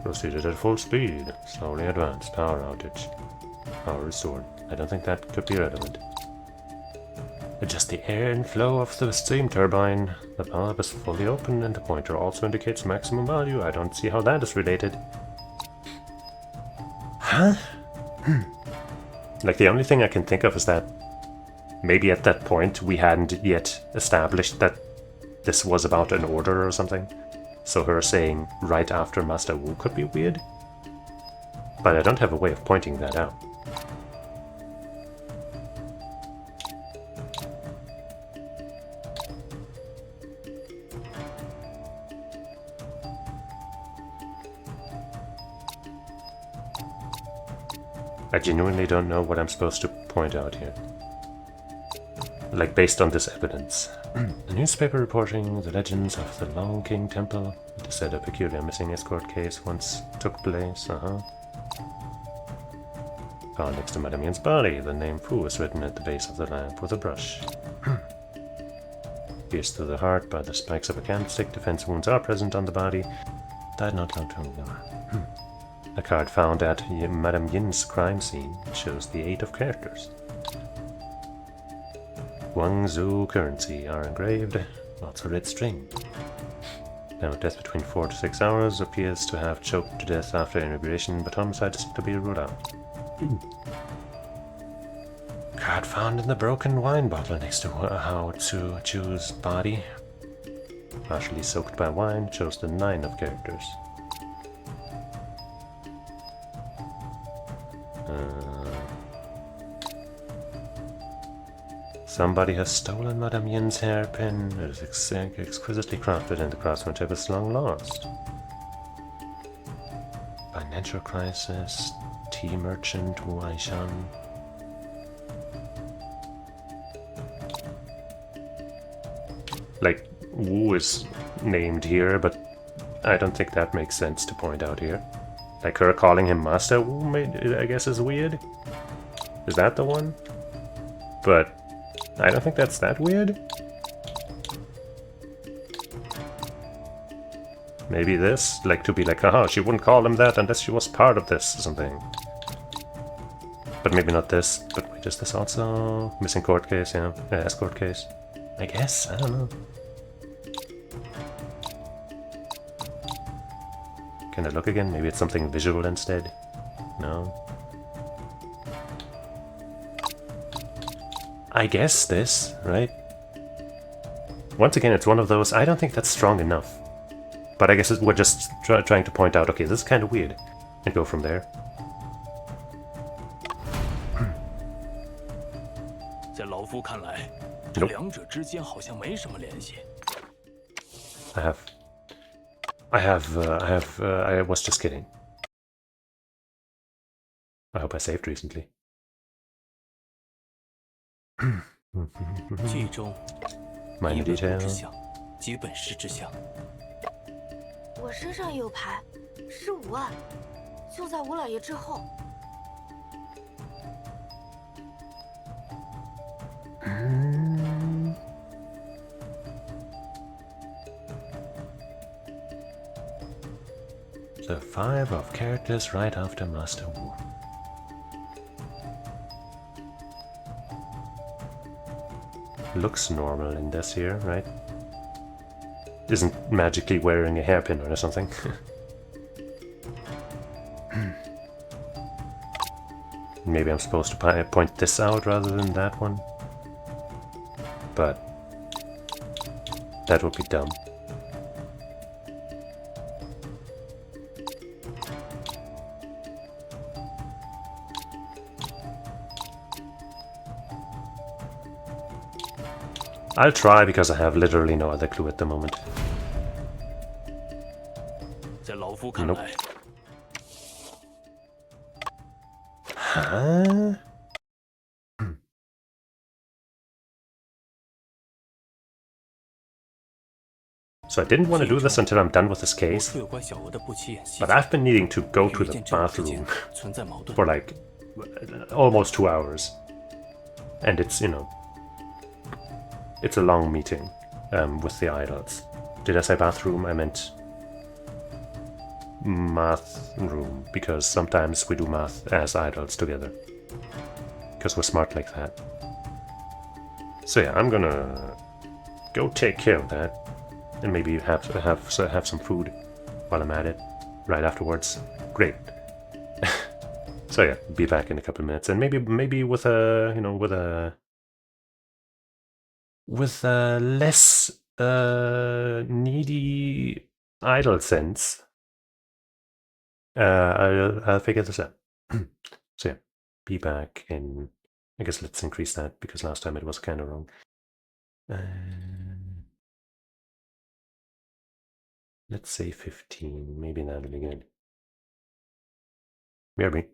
Proceeded at full speed. Slowly advanced. Power outage. Power restored. I don't think that could be relevant. Adjust the air inflow of the steam turbine. The valve is fully open and the pointer also indicates maximum value. I don't see how that is related. Huh? Like, the only thing I can think of is that maybe at that point we hadn't yet established that this was about an order or something. So her saying right after Master Wu could be weird. But I don't have a way of pointing that out. I genuinely don't know what I'm supposed to point out here. Like, based on this evidence. The newspaper reporting the legends of the Long King Temple. It is said a peculiar missing escort case once took place. Found next to Madame Yan's body, the name Fu is written at the base of the lamp with a brush. Pierced through the heart by the spikes of a candlestick, defense wounds are present on the body. Died not long ago. A card found at Madame Yin's crime scene shows the 8 of characters. Guangzhou currency are engraved, lots of red string. Now death between 4 to 6 hours, appears to have choked to death after inebriation, but homicide is to be ruled out. Card found in the broken wine bottle next to Hao Chu's body. Partially soaked by wine, shows the 9 of characters. Somebody has stolen Madame Yin's hairpin. It is exquisitely crafted and the craftsmanship is long lost. Financial crisis. Tea merchant Wu Aishan. Like, Wu is named here, but I don't think that makes sense to point out here. Like, her calling him Master Wu, I guess, is weird. Is that the one? But I don't think that's that weird. Maybe this, like, to be like, haha, she wouldn't call him that unless she was part of this or something. But maybe not this. But wait, is this also missing court case? Yeah, escort case. I guess, I don't know. Can I look again? Maybe it's something visual instead? No. I guess this, right? Once again, it's one of those, I don't think that's strong enough. But I guess we're just trying to point out, okay, this is kind of weird. And go from there. Nope. I was just kidding. I hope I saved recently. 记忆中， Minor 以为 detail. 之象，即本实之象。我身上也有牌，是5万，就在吴老爷之后。The 5 of characters right after Master Wu. Looks normal in this here, right? Isn't magically wearing a hairpin or something. Maybe I'm supposed to point this out rather than that one. But that would be dumb. I'll try because I have literally no other clue at the moment. 在老夫看 Nope. 来， Huh? So I didn't want to do this until I'm done with this 我 case, 出有关小娥的不起眼细 but 节， I've been needing to go 与 to 一 the 件证物之间 bathroom 存在矛盾。 for like almost 2 hours. And it's, you know, it's a long meeting with the idols. Did I say bathroom? I meant math room, because sometimes we do math as idols together. Because we're smart like that. So yeah, I'm gonna go take care of that. And maybe have some food while I'm at it right afterwards. Great. So yeah, be back in a couple of minutes, and maybe with a with a less needy idle sense. I'll figure this out. So yeah, be back in. I guess let's increase that because last time it was kind of wrong. Let's say 15. Maybe that'll be good. Maybe.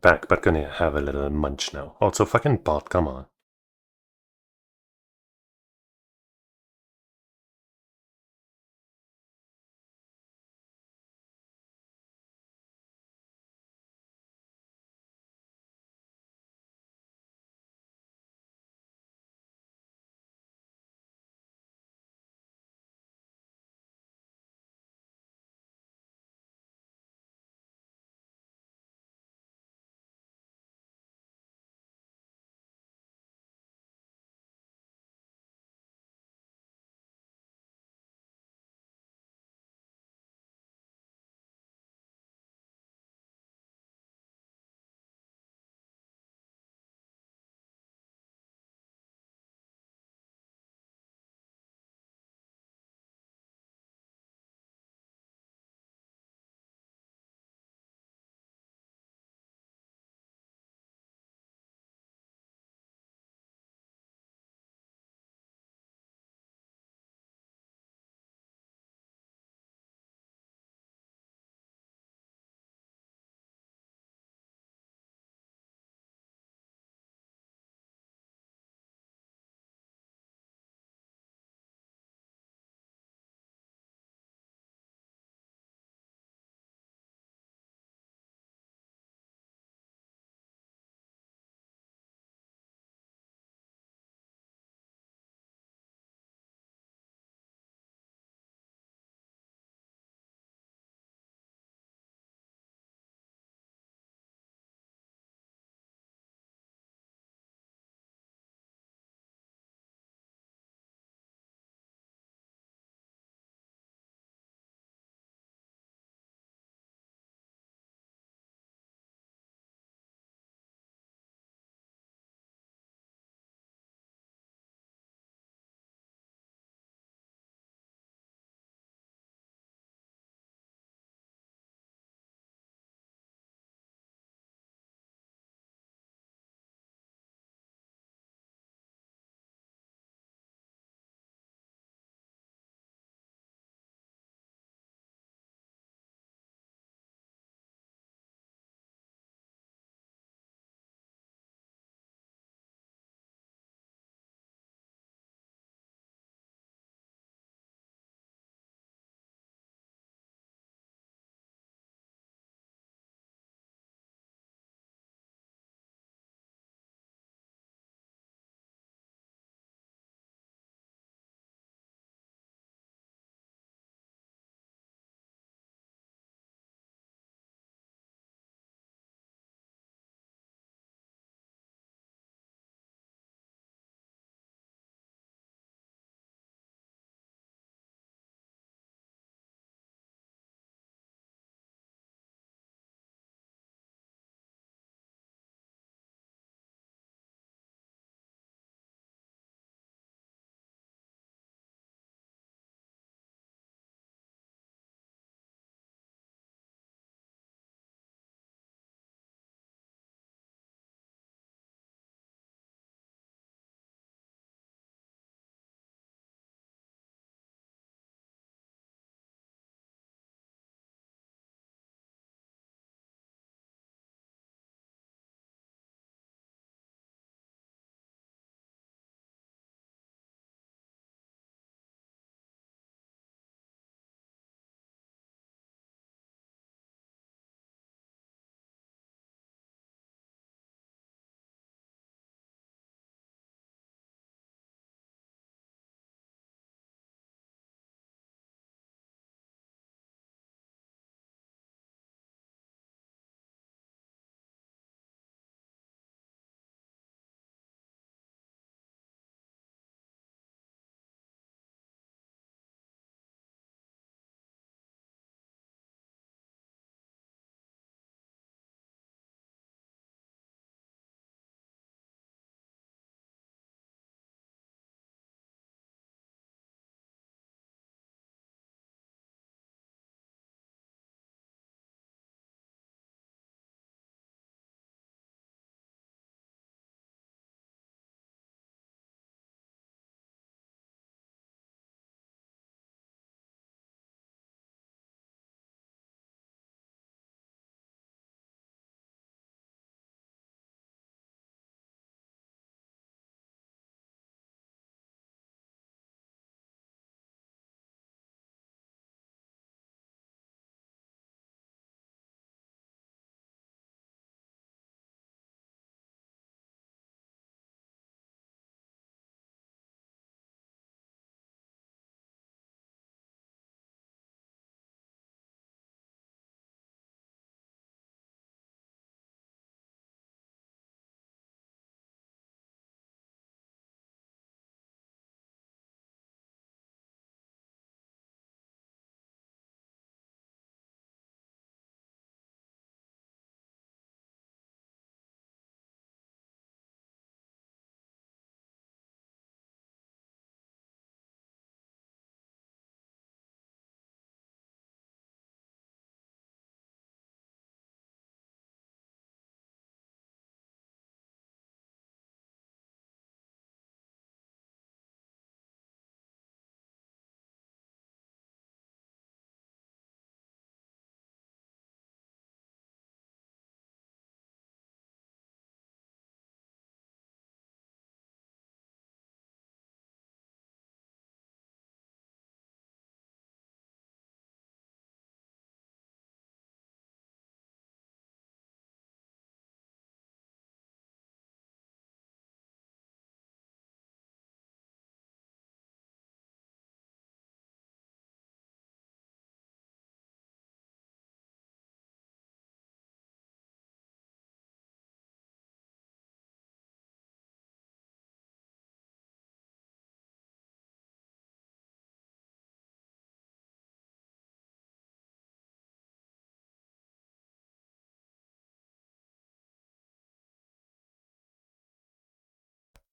Back, but gonna have a little munch now. Also, fucking bot, come on.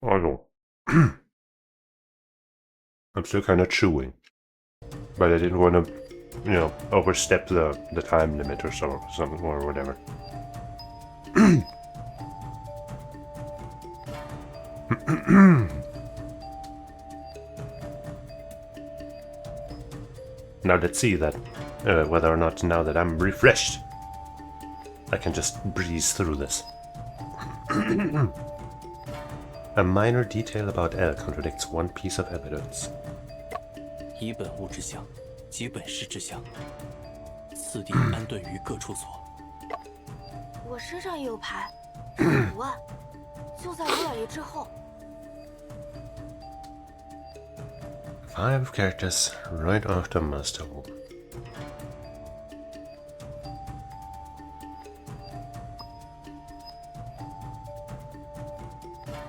Oh, I'm still kind of chewing, but I didn't want to, overstep the time limit or something or whatever. Now let's see that whether or not now that I'm refreshed, I can just breeze through this. A minor detail about L contradicts one piece of evidence. 一本物之象，即本事之象，次第安顿于各处所。我身上也有牌，是图案，就在吴老爷之后。5 characters right after Master Wu.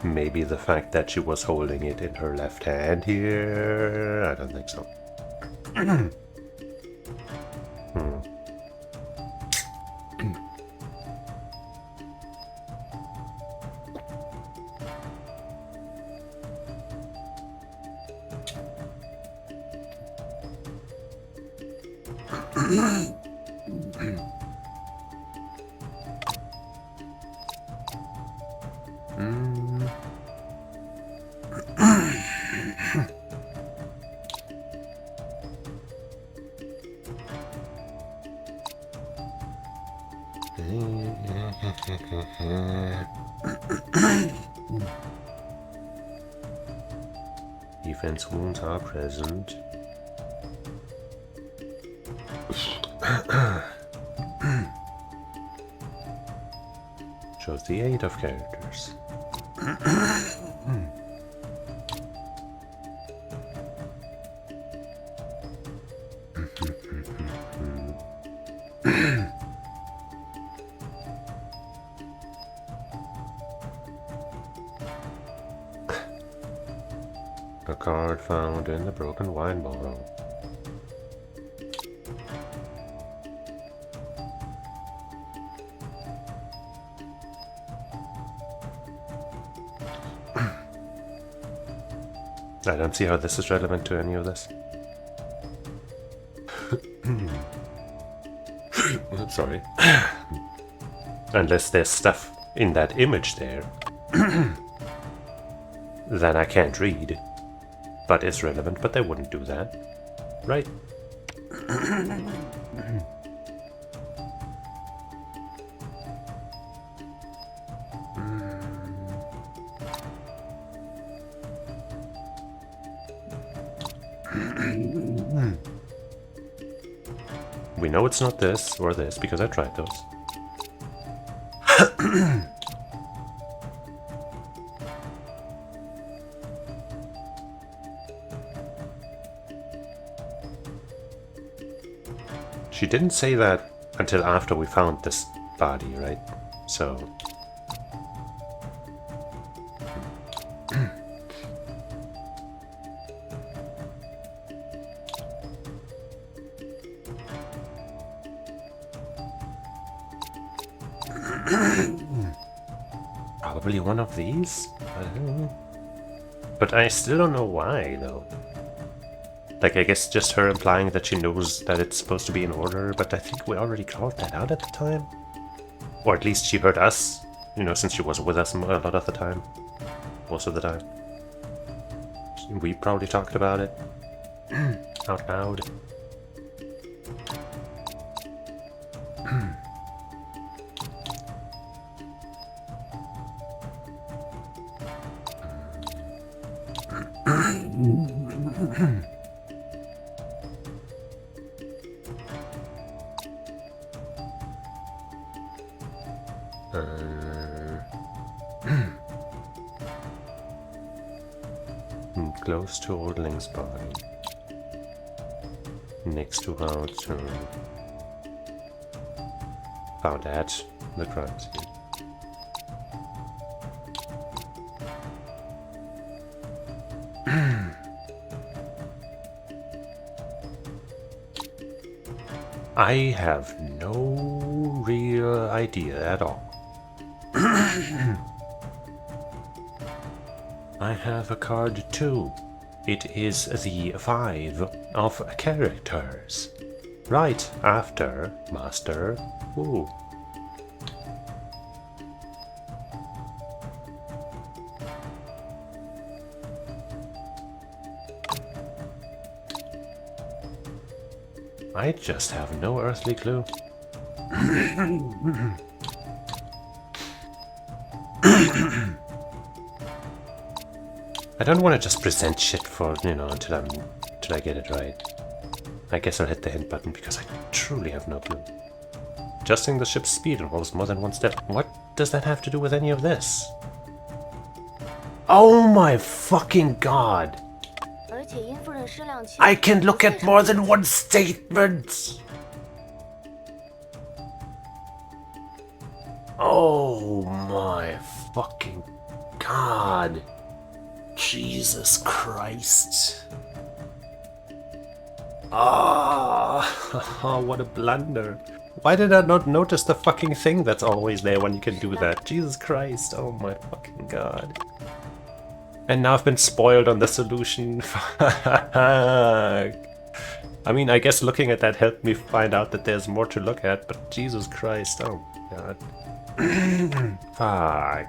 Maybe the fact that she was holding it in her left hand here? I don't think so. Defense wounds are present. Shows the 8 of characters. A card found in the broken wine bottle. I don't see how this is relevant to any of this. Sorry. Unless there's stuff in that image there that I can't read, but is relevant, but they wouldn't do that, right? We know it's not this or this because I tried those. She didn't say that until after we found this body, right? So... Probably one of these? But I still don't know why, though. Like, I guess just her implying that she knows that it's supposed to be in order, but I think we already called that out at the time. Or at least she heard us, you know, since she was with us a lot of the time. Most of the time. We probably talked about it out loud. Close to Old Link's body. Next to how to... Found at the crime scene. I have no real idea at all. I have a card too. It is the 5 of characters. Right after Master Wu. I just have no earthly clue. I don't want to just present shit for, until I get it right. I guess I'll hit the hint button because I truly have no clue. Adjusting the ship's speed involves more than one step. What does that have to do with any of this? Oh my fucking god! I can look at more than one statement! Oh my fucking god! Jesus Christ! Ah, what a blunder. Why did I not notice the fucking thing that's always there when you can do that? Jesus Christ, oh my fucking god. And now I've been spoiled on the solution. Fuck. I mean, I guess looking at that helped me find out that there's more to look at, but Jesus Christ, oh god. Fuck.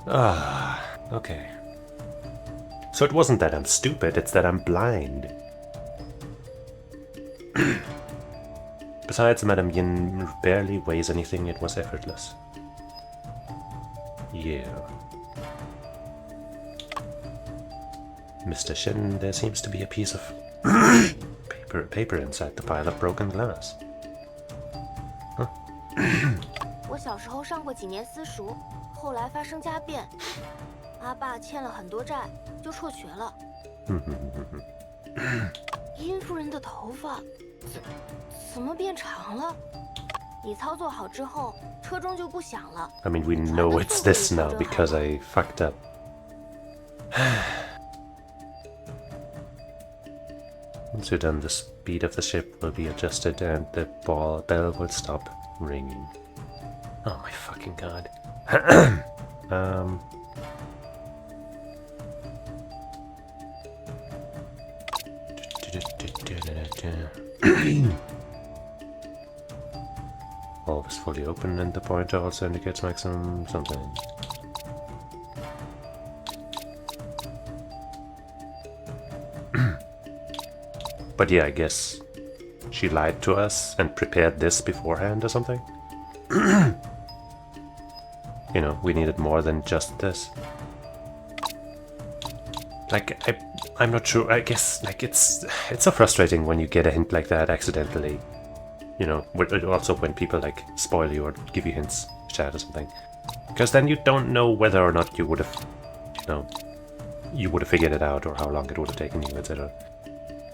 Ah, okay. So it wasn't that I'm stupid, it's that I'm blind. Besides, Madame Yin barely weighs anything, it was effortless. Yeah. Mr. Shin, there seems to be a piece of paper inside the pile of broken glass. Huh? 我小时候上过几年私塾，后来发生家变，阿爸欠了很多债，就辍学了。殷夫人的头发怎么变长了？你操作好之后，车钟就不响了。I mean, we know it's this now because I fucked up. Once you're done, the speed of the ship will be adjusted and the bell will stop ringing. Oh my fucking god. Always fully open and the pointer also indicates maximum something. But yeah, I guess she lied to us and prepared this beforehand or something. You know, we needed more than just this. Like, I'm not sure, I guess, like, it's so frustrating when you get a hint like that accidentally. You know, also when people, like, spoil you or give you hints, chat or something. Because then you don't know whether or not you would have, you would have figured it out or how long it would have taken you, etc.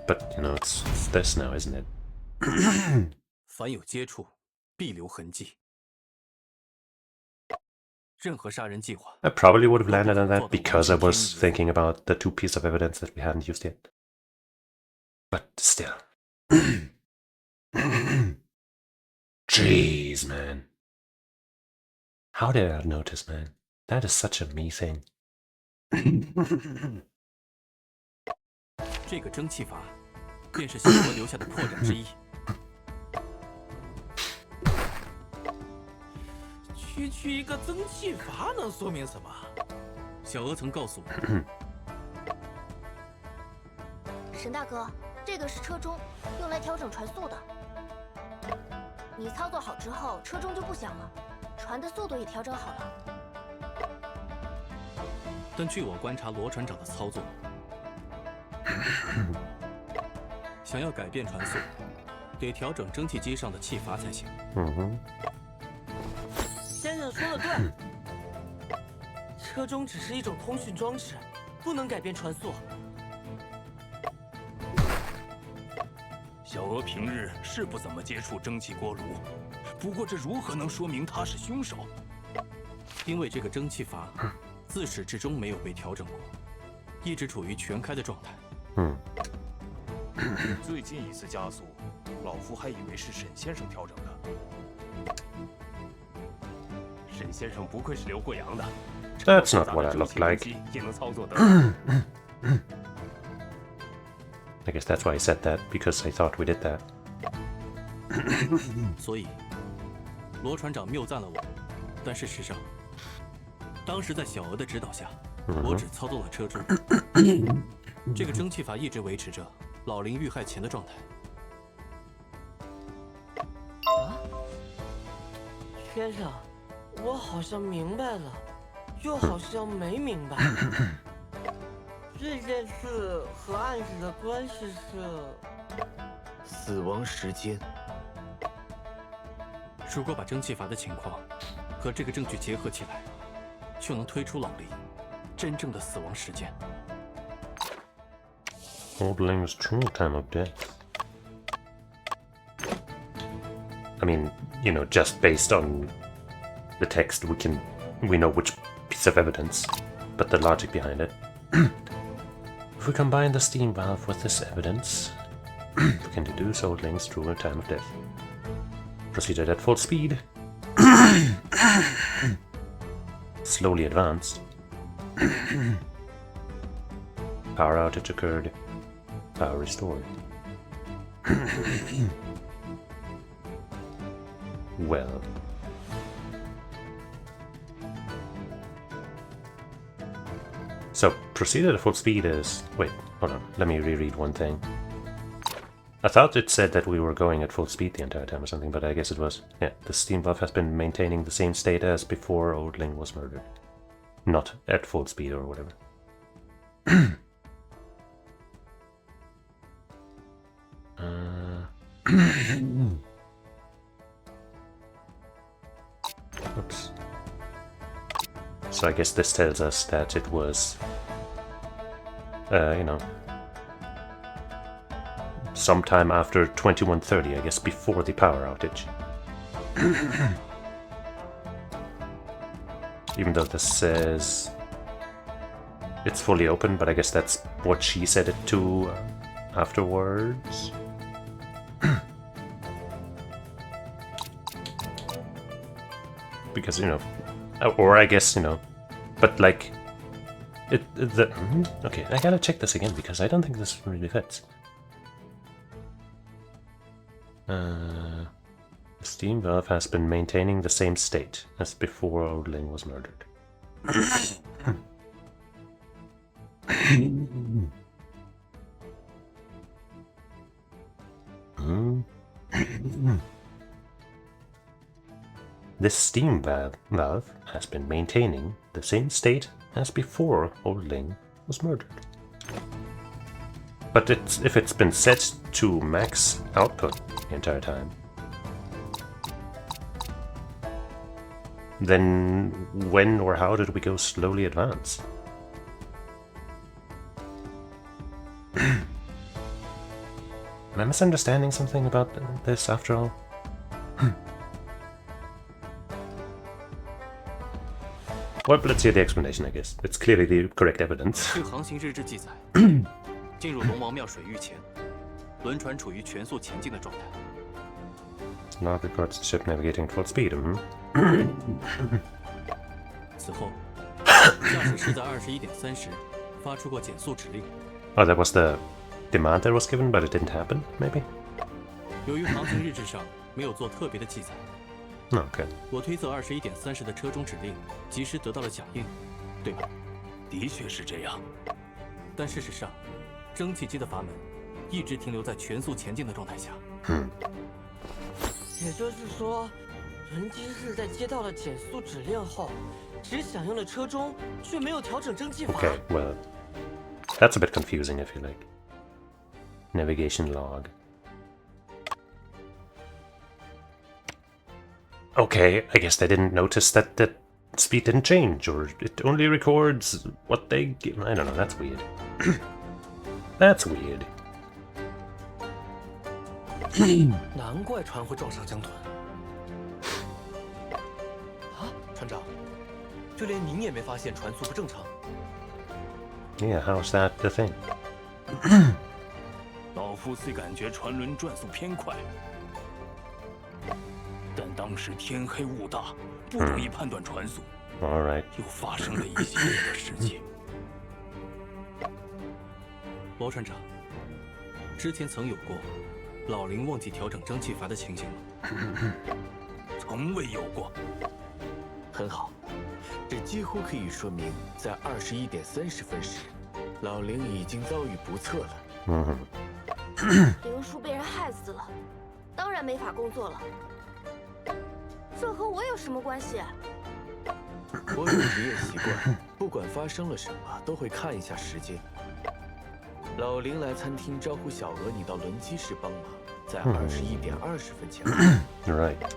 But, it's this now, isn't it? 凡有接触，必留痕迹。任何杀人计划。I probably would have landed on that because I was thinking about the 2 pieces of evidence that we hadn't used yet. But still. Jeez, man. How did I notice, man? That is such a me thing. 这个蒸汽阀，便是小娥留下的破绽之一。区一个蒸汽阀能说明什么？小娥曾告诉我，沈大哥，这个是车钟，用来调整船速的。你操作好之后，车钟就不响了，船的速度也调整好了。但据我观察罗船长的操作，想要改变船速，得调整蒸汽机上的气阀才行。先生说的对，车钟只是一种通讯装置，不能改变船速。小娥平日是不怎么接触蒸汽锅炉，不过这如何能说明他是凶手？因为这个蒸汽阀自始至终没有被调整过，一直处于全开的状态。最近一次加速，老夫还以为是沈先生调整的。沈沈先生不愧是留过洋的。 That's not what I look like. 也能操作得。I guess that's why I said that, because I thought we did that. 所以，罗船长谬赞了我，但事实上，当时在小娥的指导下，我只操作了车中。这个蒸汽法一直维持着老林遇害前的状态。先生，我好像明白了，又好像没明白。这件事和暗示的关系是死亡时间。如果把蒸汽法的情况和这个证据结合起来，就能推出老林真正的死亡时间。Old Ling's true time of death. I mean, you know, just based on the text, we know which piece of evidence, but the logic behind it. If we combine the steam valve with this evidence, we can deduce Old Ling's true time of death. Proceeded at full speed. Slowly advanced. Power outage occurred. Power restored. Well. So, proceeded at full speed is... Wait, hold on. Let me reread one thing. I thought it said that we were going at full speed the entire time or something, but I guess it was... Yeah, the steam valve has been maintaining the same state as before Old Ling was murdered. Not at full speed or whatever. Oops. So I guess this tells us that it was, you know, sometime after 21:30, I guess, before the power outage. Even though this says it's fully open, but I guess that's what she said it to afterwards. Because, you know, or I guess, you know, but like, okay, I gotta check this again because I don't think this really fits. The steam valve has been maintaining the same state as before Old Ling was murdered. This steam valve has been maintaining the same state as before Old Ling was murdered. But if it's been set to max output the entire time, then when or how did we go slowly advance? Am I misunderstanding something about this after all? Well, let's hear the explanation, I guess. It's clearly the correct evidence. 据航行日志记载，进入龙王庙水域前，轮船处于全速前进的状态。Log records the ship navigating at full speed. 此后，驾驶室在21:30时发出过减速指令。Oh, that was the demand that was given, but it didn't happen, maybe? 由于航行日志上没有做特别的记载。 Okay. 我推测21:30的车中指令及时得到了响应，对吧？的确是这样。但事实上，蒸汽机的阀门一直停留在全速前进的状态下。也就是说，轮机室在接到了减速指令后，只响应了车中，却没有调整蒸汽阀。Okay, well, that's a bit confusing, I feel like. Navigation log. Okay, I guess they didn't notice that the speed didn't change, or it only records what they give. I don't know, that's weird. That's weird. 难怪船会撞上江豚。啊，船长，就连您也没发现船速不正常？ Yeah, how's that the thing? 老夫虽感觉船轮转速偏快，但当当时天黑雾大，不容易判断船速。All right. 又发生了一系列的事情。罗船长，之前曾有过老林忘记调整蒸汽阀的情形吗？从未有过。很好，这几乎可以说明，在21点30分时，老林已经遭遇不测了。林叔被人害死了，当然没法工作了。这和我有什么关系？我有职业习惯，不管发生了什么，都会看一下时间。老林来餐厅招呼小娥你到轮机室帮忙，在21点20分前来。Right.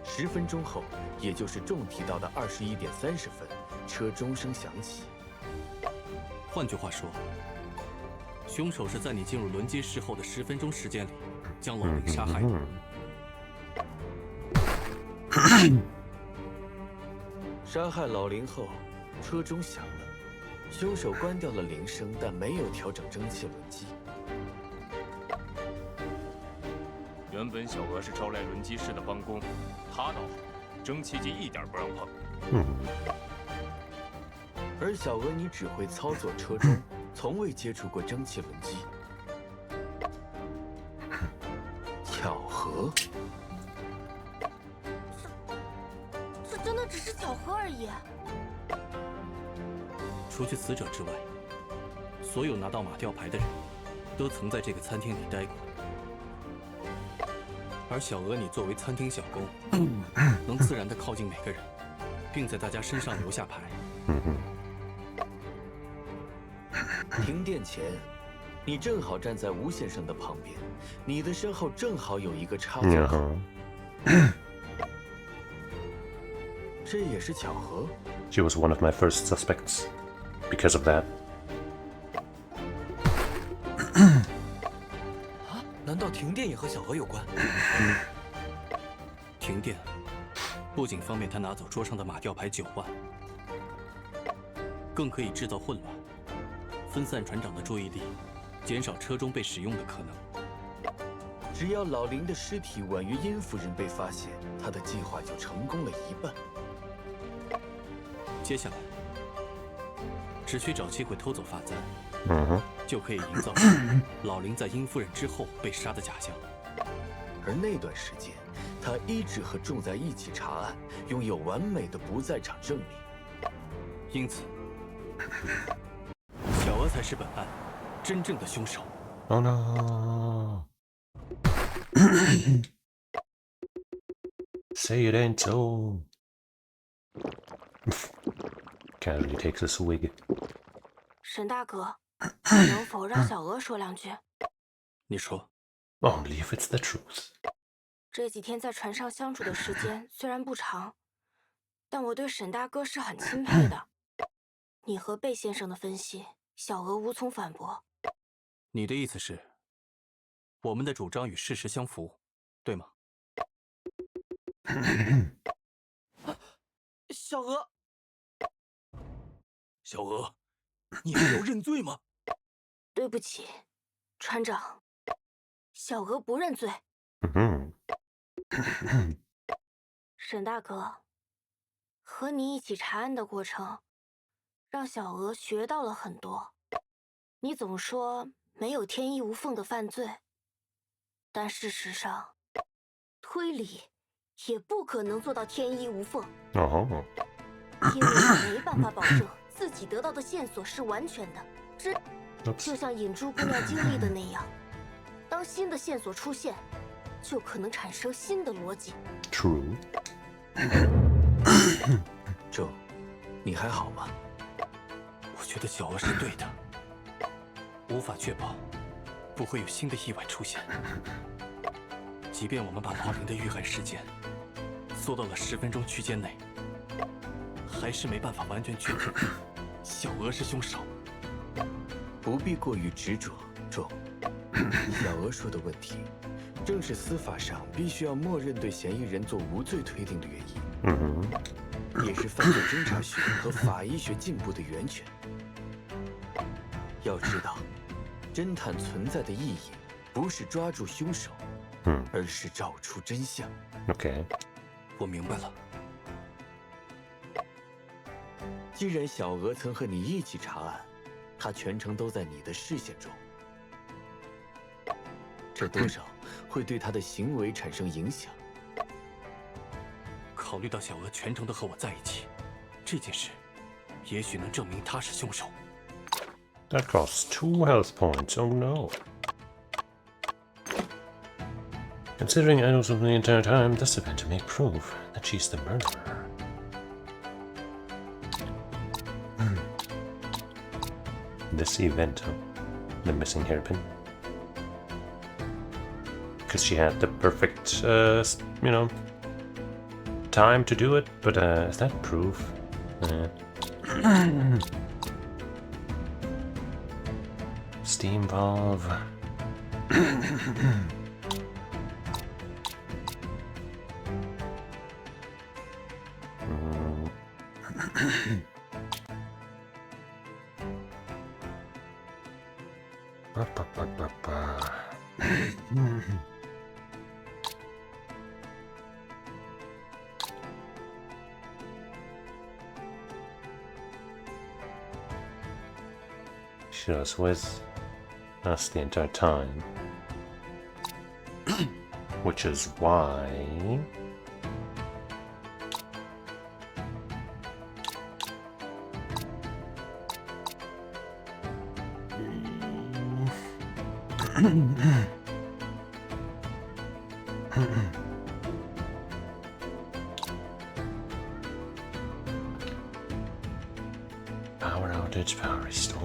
10分钟后，也就是众提到的21点30分，车钟声响起。换句话说，凶手是在你进入轮机室后的10分钟时间里，将老林杀害的。杀害老林后，车钟响了，凶手关掉了铃声，但没有调整蒸汽轮机。原本小娥是招来轮机室的帮工，他倒好，蒸汽机一点不让碰。而小娥你只会操作车钟，从未接触过蒸汽轮机。巧合？这真的只是巧合而已。除去死者之外，所有拿到马吊牌的人，都曾在这个餐厅里待过。而小娥你作为餐厅小工，能自然地靠近每个人，并在大家身上留下牌。停电前，你正好站在吴先生的旁边，你的身后正好有一个插座口。这也是巧合。She was one of my first suspects because of that. 啊？难道停电也和小娥有关？停电不仅方便他拿走桌上的马吊牌9万，更可以制造混乱，分散船长的注意力，减少车钟被使用的可能。只要老林的尸体晚于殷夫人被发现，他的计划就成功了一半。接下来，只需找机会偷走发簪，就可以营造出老林在殷夫人之后被杀的假象。而那段时间，他一直和仲在一起查案，拥有完美的不在场证明。因此，小娥才是本案真正的凶手。Oh no! Say it ain't so. Casually takes a swig. 沈大哥，能否让小娥说两句？你说。Only if it's the truth. 这几天在船上相处的时间虽然不长，但我对沈大哥是很钦佩的。你和贝先生的分析，小娥无从反驳。你的意思是，我们的主张与事实相符，对吗？小娥，小娥，你还要认罪吗？对不起，船长，小娥不认罪。沈大哥，和你一起查案的过程，让小娥学到了很多。你总说没有天衣无缝的犯罪，但事实上，推理也不可能做到天衣无缝。因为你没办法保证自己得到的线索是完全的，就像引珠姑娘经历的那样，当新的线索出现，就可能产生新的逻辑。True. 周，你还好吗？我觉得小娥是对的，无法确保不会有新的意外出现。即便我们把老林的遇害时间缩到了10分钟区间内，还是没办法完全确定小娥是凶手。不必过于执着，周。小娥说的问题，正是司法上必须要默认对嫌疑人做无罪推定的原因，也是犯罪侦查学和法医学进步的源泉。要知道，侦探存在的意义不是抓住凶手，而是找出真相。Okay. 我明白了。既然小娥曾和你一起查案，她全程都在你的视线中，这多少会对她的行为产生影响。考虑到小娥全程都和我在一起，这件事也许能证明她是凶手。That costs 2 health points. Oh no. Considering I was with the entire time, this event may prove that she's the murderer. This event, huh? The missing hairpin. Because she had the perfect, you know, time to do it, but is that proof? Steam valve. She was with us the entire time, which is why power outage, power restored.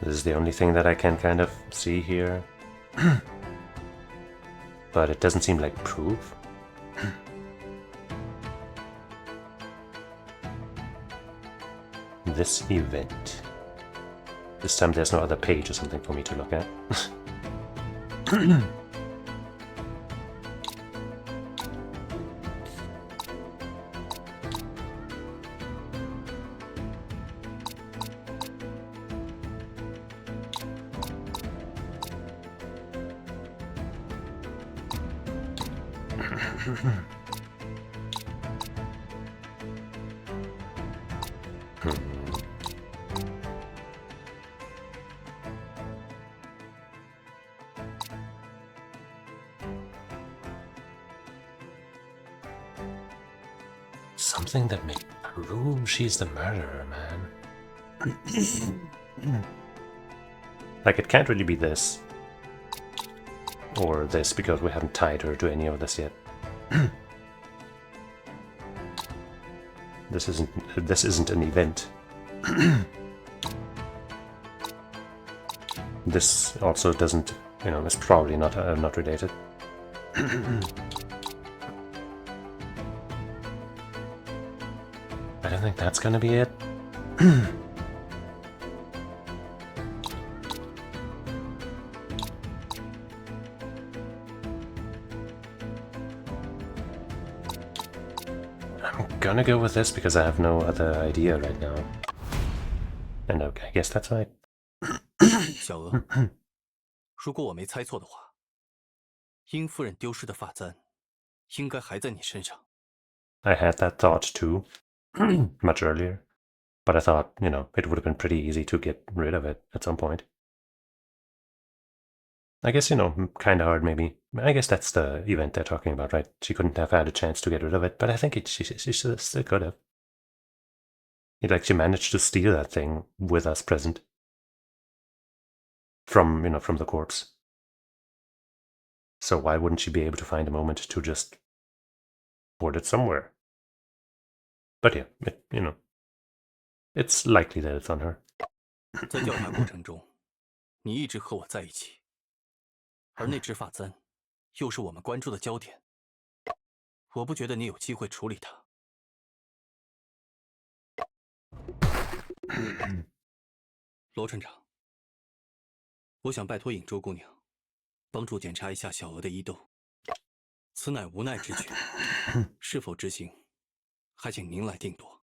This is the only thing that I can kind of see here. But it doesn't seem like proof. This event. This time there's no other page or something for me to look at. Something that may prove she's the murderer, man. Like, it can't really be this. Or this, because we haven't tied her to any of this yet. This isn't an event. This also doesn't, you know, is probably not related. I don't think that's gonna be it. I'm gonna go with this because I have no other idea right now. And okay, I guess that's right. 小娥，如果我没猜错的话，殷夫人丢失的发簪应该还在你身上。I had that thought too, much earlier. But I thought, you know, it would have been pretty easy to get rid of it at some point. I guess, you know, kind of hard maybe. I guess that's the event they're talking about, right? She couldn't have had a chance to get rid of it, but I think she still could have. She managed to steal that thing with us present. From the corpse. So why wouldn't she be able to find a moment to just hoard it somewhere? But yeah, it's likely that it's on her. 在调查过程中，你一直和我在一起，而那只法簪，又是我们关注的焦点。我不觉得你有机会处理它。罗船长，我想拜托尹州姑娘，帮助检查一下小娥的衣兜。此乃无奈之举，是否执行，还请您来定夺。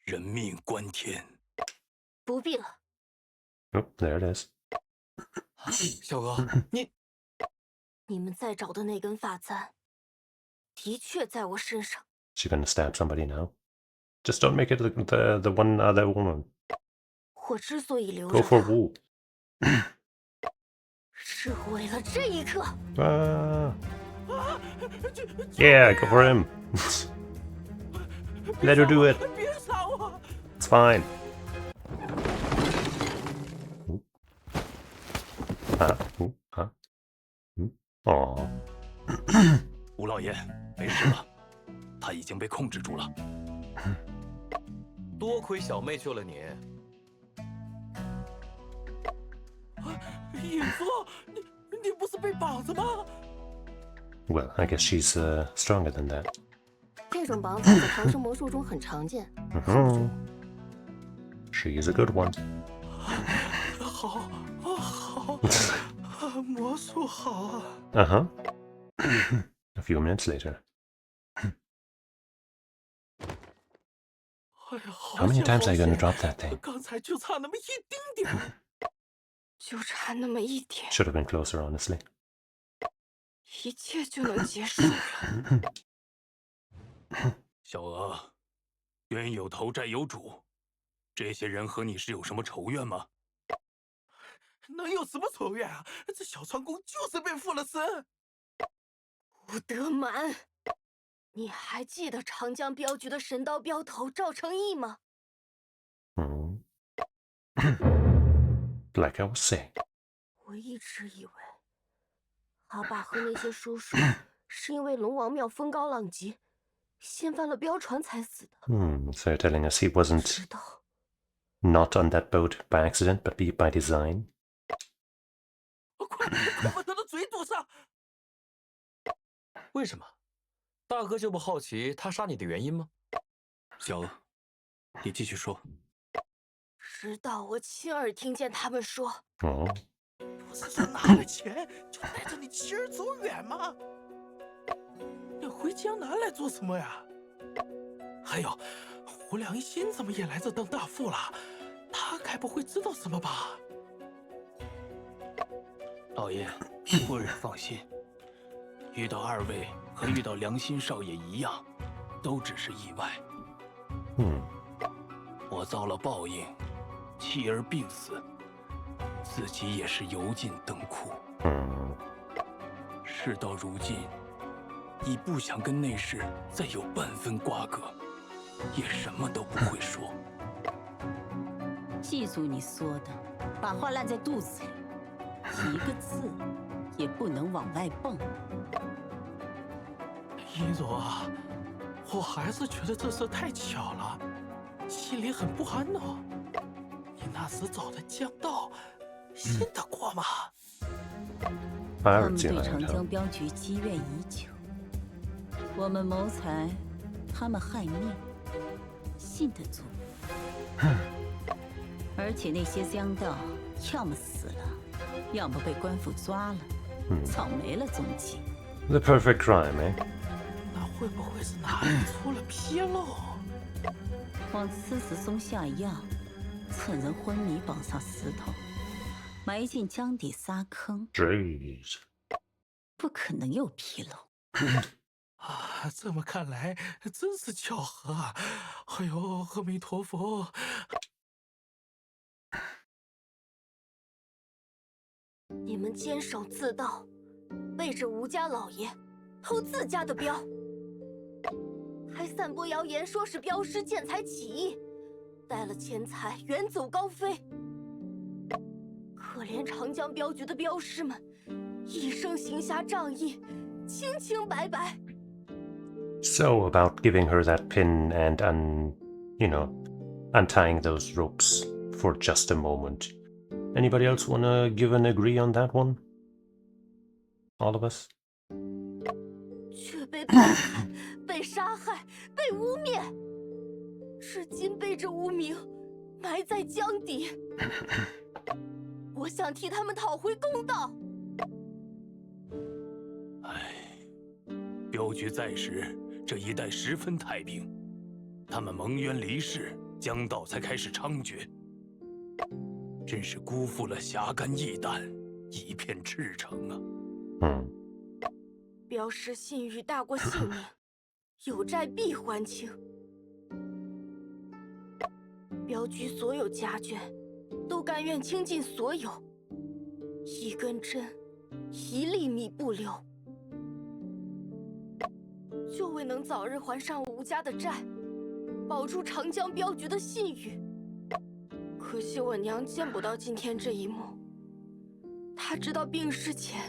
人命关天。不必了。Oh, there it is. 小娥，你们在找的那根发簪，的确在我身上。 She's gonna stab somebody now. Just don't make it the one other woman. 我之所以留 Go 着 for 它， Wu. 是为了这一刻。Yeah, go for him. Let her do it. 别杀我！ It's fine. Aww. 吴老爷，没事了，他已经被控制住了。多亏小妹救了你。尹夫，你不是被绑着吗？ Well, I guess she's stronger than that. 这种绑法在唐氏魔术中很常见。She is a good one. 好，魔术好啊。Uh-huh. A few minutes later. 哎呀，好 How many 险 times are you 好 gonna 险 drop that thing? 刚才就差那么一丁点。就差那么一点， Should have been closer, honestly. 一切就能结束了。小娥，冤有头债有主，这些人和你是有什么仇怨吗？能有什么仇怨啊？这小川宫就是被附了身。吴德满，你还记得长江镖局的神刀镖头赵成义吗？ Like I was saying. 我一直以为阿爸和那些叔叔是因为龙王庙风高浪急，掀翻了镖船才死的。 So you're telling us he wasn't 直到 not on that boat by accident, but by design? 快把他的嘴堵上！为什么？大哥就不好奇他杀你的原因吗？小娥，你继续说。直到我亲耳听见他们说， Oh. 不是说拿了钱就带着你妻儿走远吗？你回江南来做什么呀？还有，胡良心怎么也来这当大副了？他该不会知道什么吧？老爷，夫人放心，遇到二位和遇到良心少爷一样，都只是意外。我遭了报应，妻儿病死，自己也是油尽灯枯。事到如今，已不想跟内侍再有半分瓜葛，也什么都不会说。记住你说的，把话烂在肚子里，一个字也不能往外蹦。殷柔啊，我还是觉得这事太巧了，心里很不安哦。你那时找的江道，信得过吗？他们对长江镖局积怨已久，我们谋财，他们害命，信得住。而且那些江道，要么死了，要么被官府抓了，早没了踪迹。The perfect crime, eh? 那会不会是哪里出了纰漏？往刺子松下药，趁人昏迷绑上石头，埋进江底撒坑。Jeez. 不可能有纰漏。啊，这么看来真是巧合啊！哎呦，阿弥陀佛！你们坚守自盗，背着吴家老爷偷自家的镖，还散播谣言说是镖师见财起意，带了钱财远走高飞。可怜长江镖局的镖师们，一生行侠仗义，清清白白。 So about giving her that pin and untying those ropes for just a moment. Anybody else wanna give an agree on that one? All of us? 却被背叛、被杀害、被污蔑，至今被这污名埋在江底。我想替他们讨回公道。镖局在时，这一带十分太平，他们蒙冤离世，江道才开始猖獗，真是辜负了侠肝义胆，一片赤诚啊！镖师信誉大过性命，有债必还清。镖局所有家眷，都甘愿倾尽所有，一根针，一粒米不留，就为能早日还上吴家的债，保住长江镖局的信誉。可惜我娘见不到今天这一幕，她直到病逝前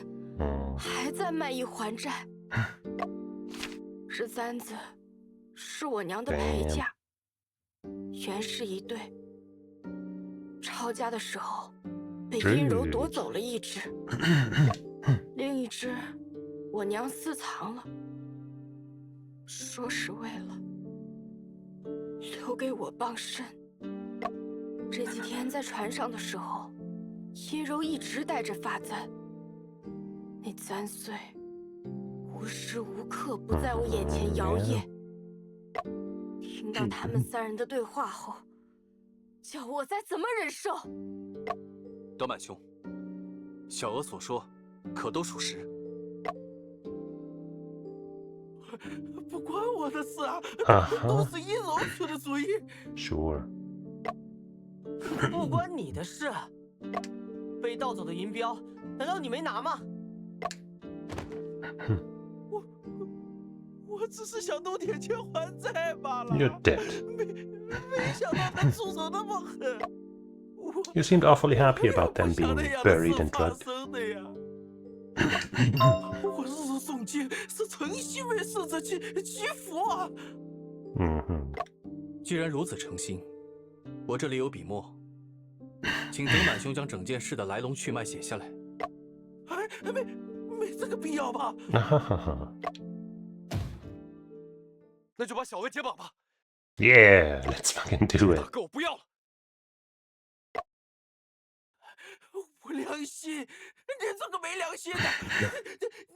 还在卖艺还债。这簪子是我娘的陪嫁，原是一对。抄家的时候被阴柔夺走了一只，另一只我娘私藏了，说是为了留给我傍身。这几天在船上的时候，阴柔一直带着发簪，那簪穗无时无刻不在我眼前摇曳。听到他们三人的对话后，叫我再怎么忍受？德满兄，小娥所说，可都属实。不关我的事啊，都是阴柔出的主意。Sure. 不关你的事。被盗走的银镖，难道你没拿吗？我只是想弄点钱还债罢了。 You're dead. 没想到他出手那么狠。You seemed awfully happy about them being buried in blood. 我日日诵经，是诚心为逝者祈福啊。既然如此诚心，我这里有笔墨，请德满兄将整件事的来龙去脉写下来。没这个必要吧？那就把小娥解绑吧。Yeah, let's fucking do it. 大哥，我不要了。我良心，你这个没良心的，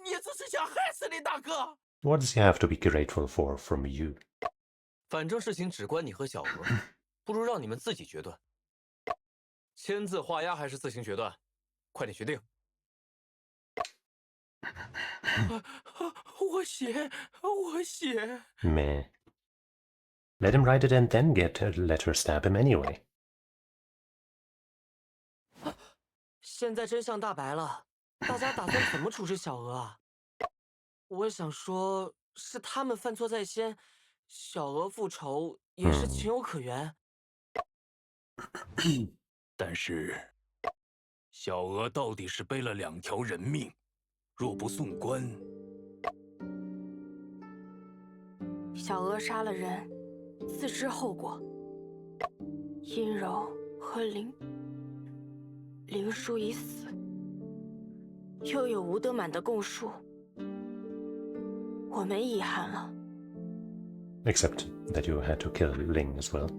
你这是想害死你大哥。What does he have to be grateful for from you? 反正事情只关你和小娥，不如让你们自己决断。签字画押还是自行决断？快点决定。我写。Meh. Let him write it and then let her stab him anyway. 现在真相大白了，大家打算怎么处置小娥啊？我想说，是他们犯错在先，小娥复仇也是情有可原。但是，小娥到底是背了2条人命，若不送官，小娥杀了人，自知后果。阴柔和林殊已死，又有吴德满的供述，我没遗憾了。Except that you had to kill Ling as well.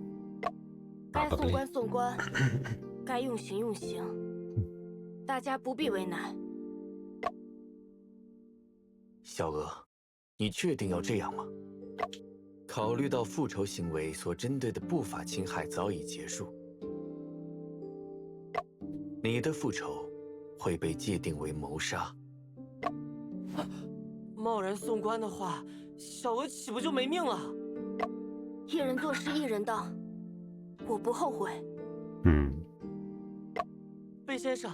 该送官送官，该用刑用刑，大家不必为难。小娥，你确定要这样吗？考虑到复仇行为所针对的不法侵害早已结束，你的复仇会被界定为谋杀。贸然送官的话，小娥岂不就没命了？一人做事一人当，我不后悔。贝先生，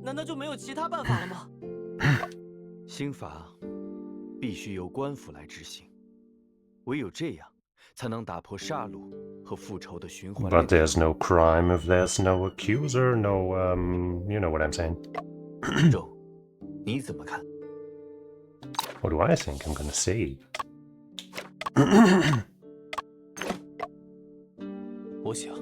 难道就没有其他办法了吗？刑罚必须由官府来执行，唯有这样，才能打破杀戮和复仇的循环。But there's no crime if there's no accuser, no, you know what I'm saying. 肉，你怎么看？ What do I think I'm gonna say? 我想，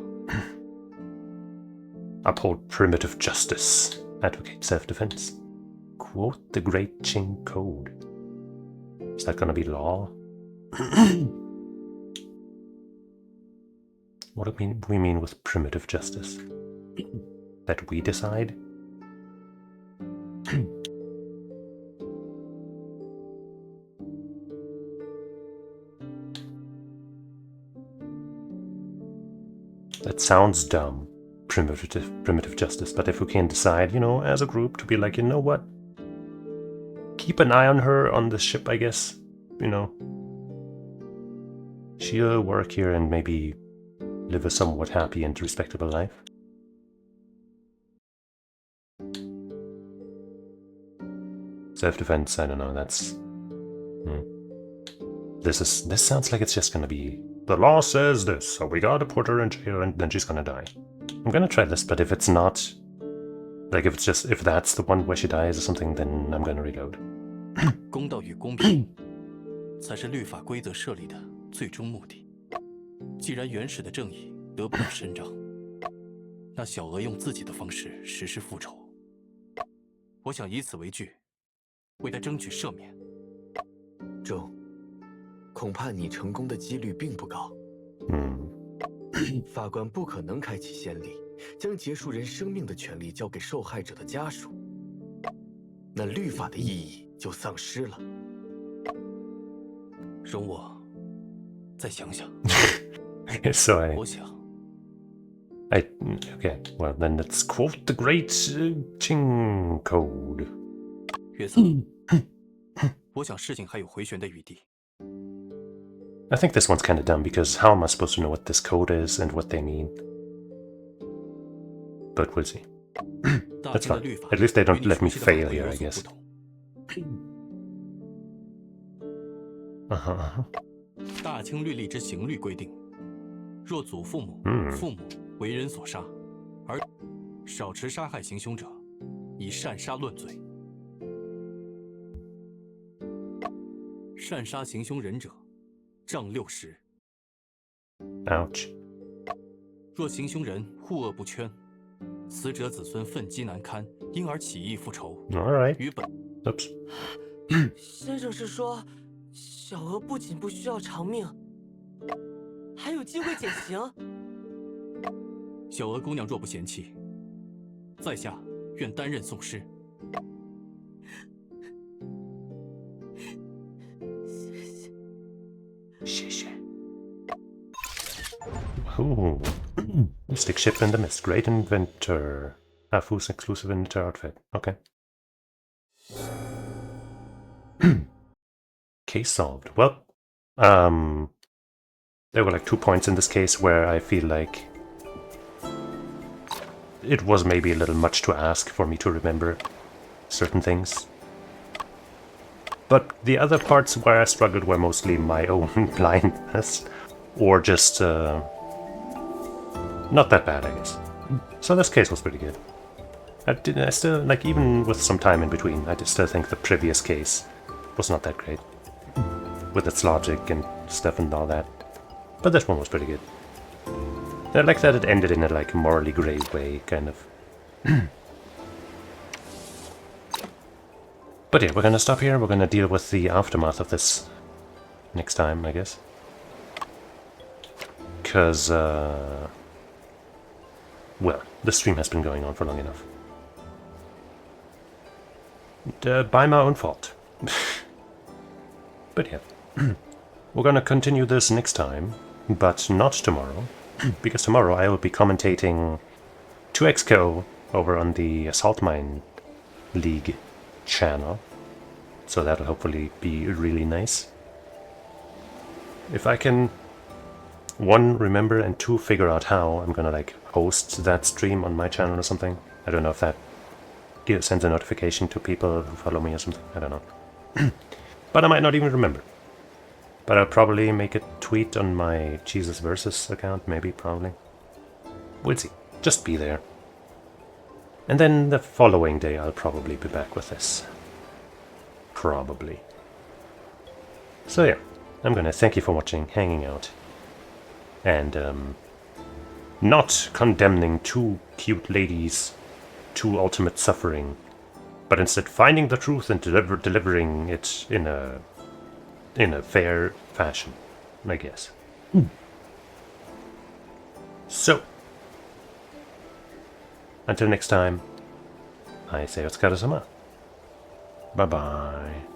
Uphold primitive justice. Advocate self-defense. Quote the Great Qing Code. Is that gonna be law? What do we mean with primitive justice? That we decide? That sounds dumb, primitive justice, but if we can decide, you know, as a group to be like, you know what? Keep an eye on her on the ship, I guess. You know. She'll work here and maybe live a somewhat happy and respectable life. Self-defense, I don't know, that's... This sounds like it's just gonna be... The law says this, so we gotta put her in jail and then she's gonna die. I'm gonna try this, but if it's not... Like, if that's the one where she dies or something, then I'm gonna reload. 公道与公平才是律法规则设立的最终目的。既然原始的正义得不到伸张，那小娥用自己的方式实施复仇。我想以此为据，为他争取赦免。周，恐怕你成功的几率并不高。法官不可能开启先例，将结束人生命的权利交给受害者的家属，那律法的意义就丧失了。容我再想想。So我想。Okay, well then let's quote the Great Qing Code. 约瑟，我想事情还有回旋的余地。I think this one's kind of dumb because how am I supposed to know what this code is and what they mean? But we'll see. That's fine. At least they don't let me fail here, I guess. Uh-huh. 大清律例之刑律规定，若祖父母、父母为人所杀，而少持杀害行凶者，以擅杀论罪。擅杀行凶人者，杖60。Ouch. 若行凶人护恶不圈，死者子孙愤激难堪，因而起义复仇。All right. 与本 Oops. 先生是说，小娥不仅不需要偿命，还有机会减刑。小娥姑娘若不嫌弃，在下愿担任讼师。谢谢。Ooh. Mystic ship in the mist. Great inventor. Afu's exclusive inventor outfit. Okay. Case solved. Well, there were like 2 points in this case where I feel like it was maybe a little much to ask for me to remember certain things. But the other parts where I struggled were mostly my own blindness, or just not that bad, I guess. So this case was pretty good. I still, like, even with some time in between, I still think the previous case was not that great, with its logic and stuff and all that. But this one was pretty good. I like that it ended in a, like, morally grey way, kind of. But yeah, we're gonna stop here. We're gonna deal with the aftermath of this next time, I guess. Because, well, the stream has been going on for long enough. By my own fault. But yeah. We're gonna continue this next time, but not tomorrow. Because tomorrow I will be commentating 2XCO over on the Assault Mine League channel. So that'll hopefully be really nice. If I can, 1, remember, and 2, figure out how I'm gonna, like, host that stream on my channel or something. I don't know if that sends a notification to people who follow me or something. I don't know. But I might not even remember. But I'll probably make a tweet on my Cheesus Versus account, maybe, probably. We'll see. Just be there. And then the following day I'll probably be back with this. Probably. So yeah, I'm gonna thank you for watching, hanging out, and not condemning two cute ladies to ultimate suffering, but instead finding the truth and delivering it in a fair fashion, I guess. So, until next time, I say otsukaresama. Bye bye.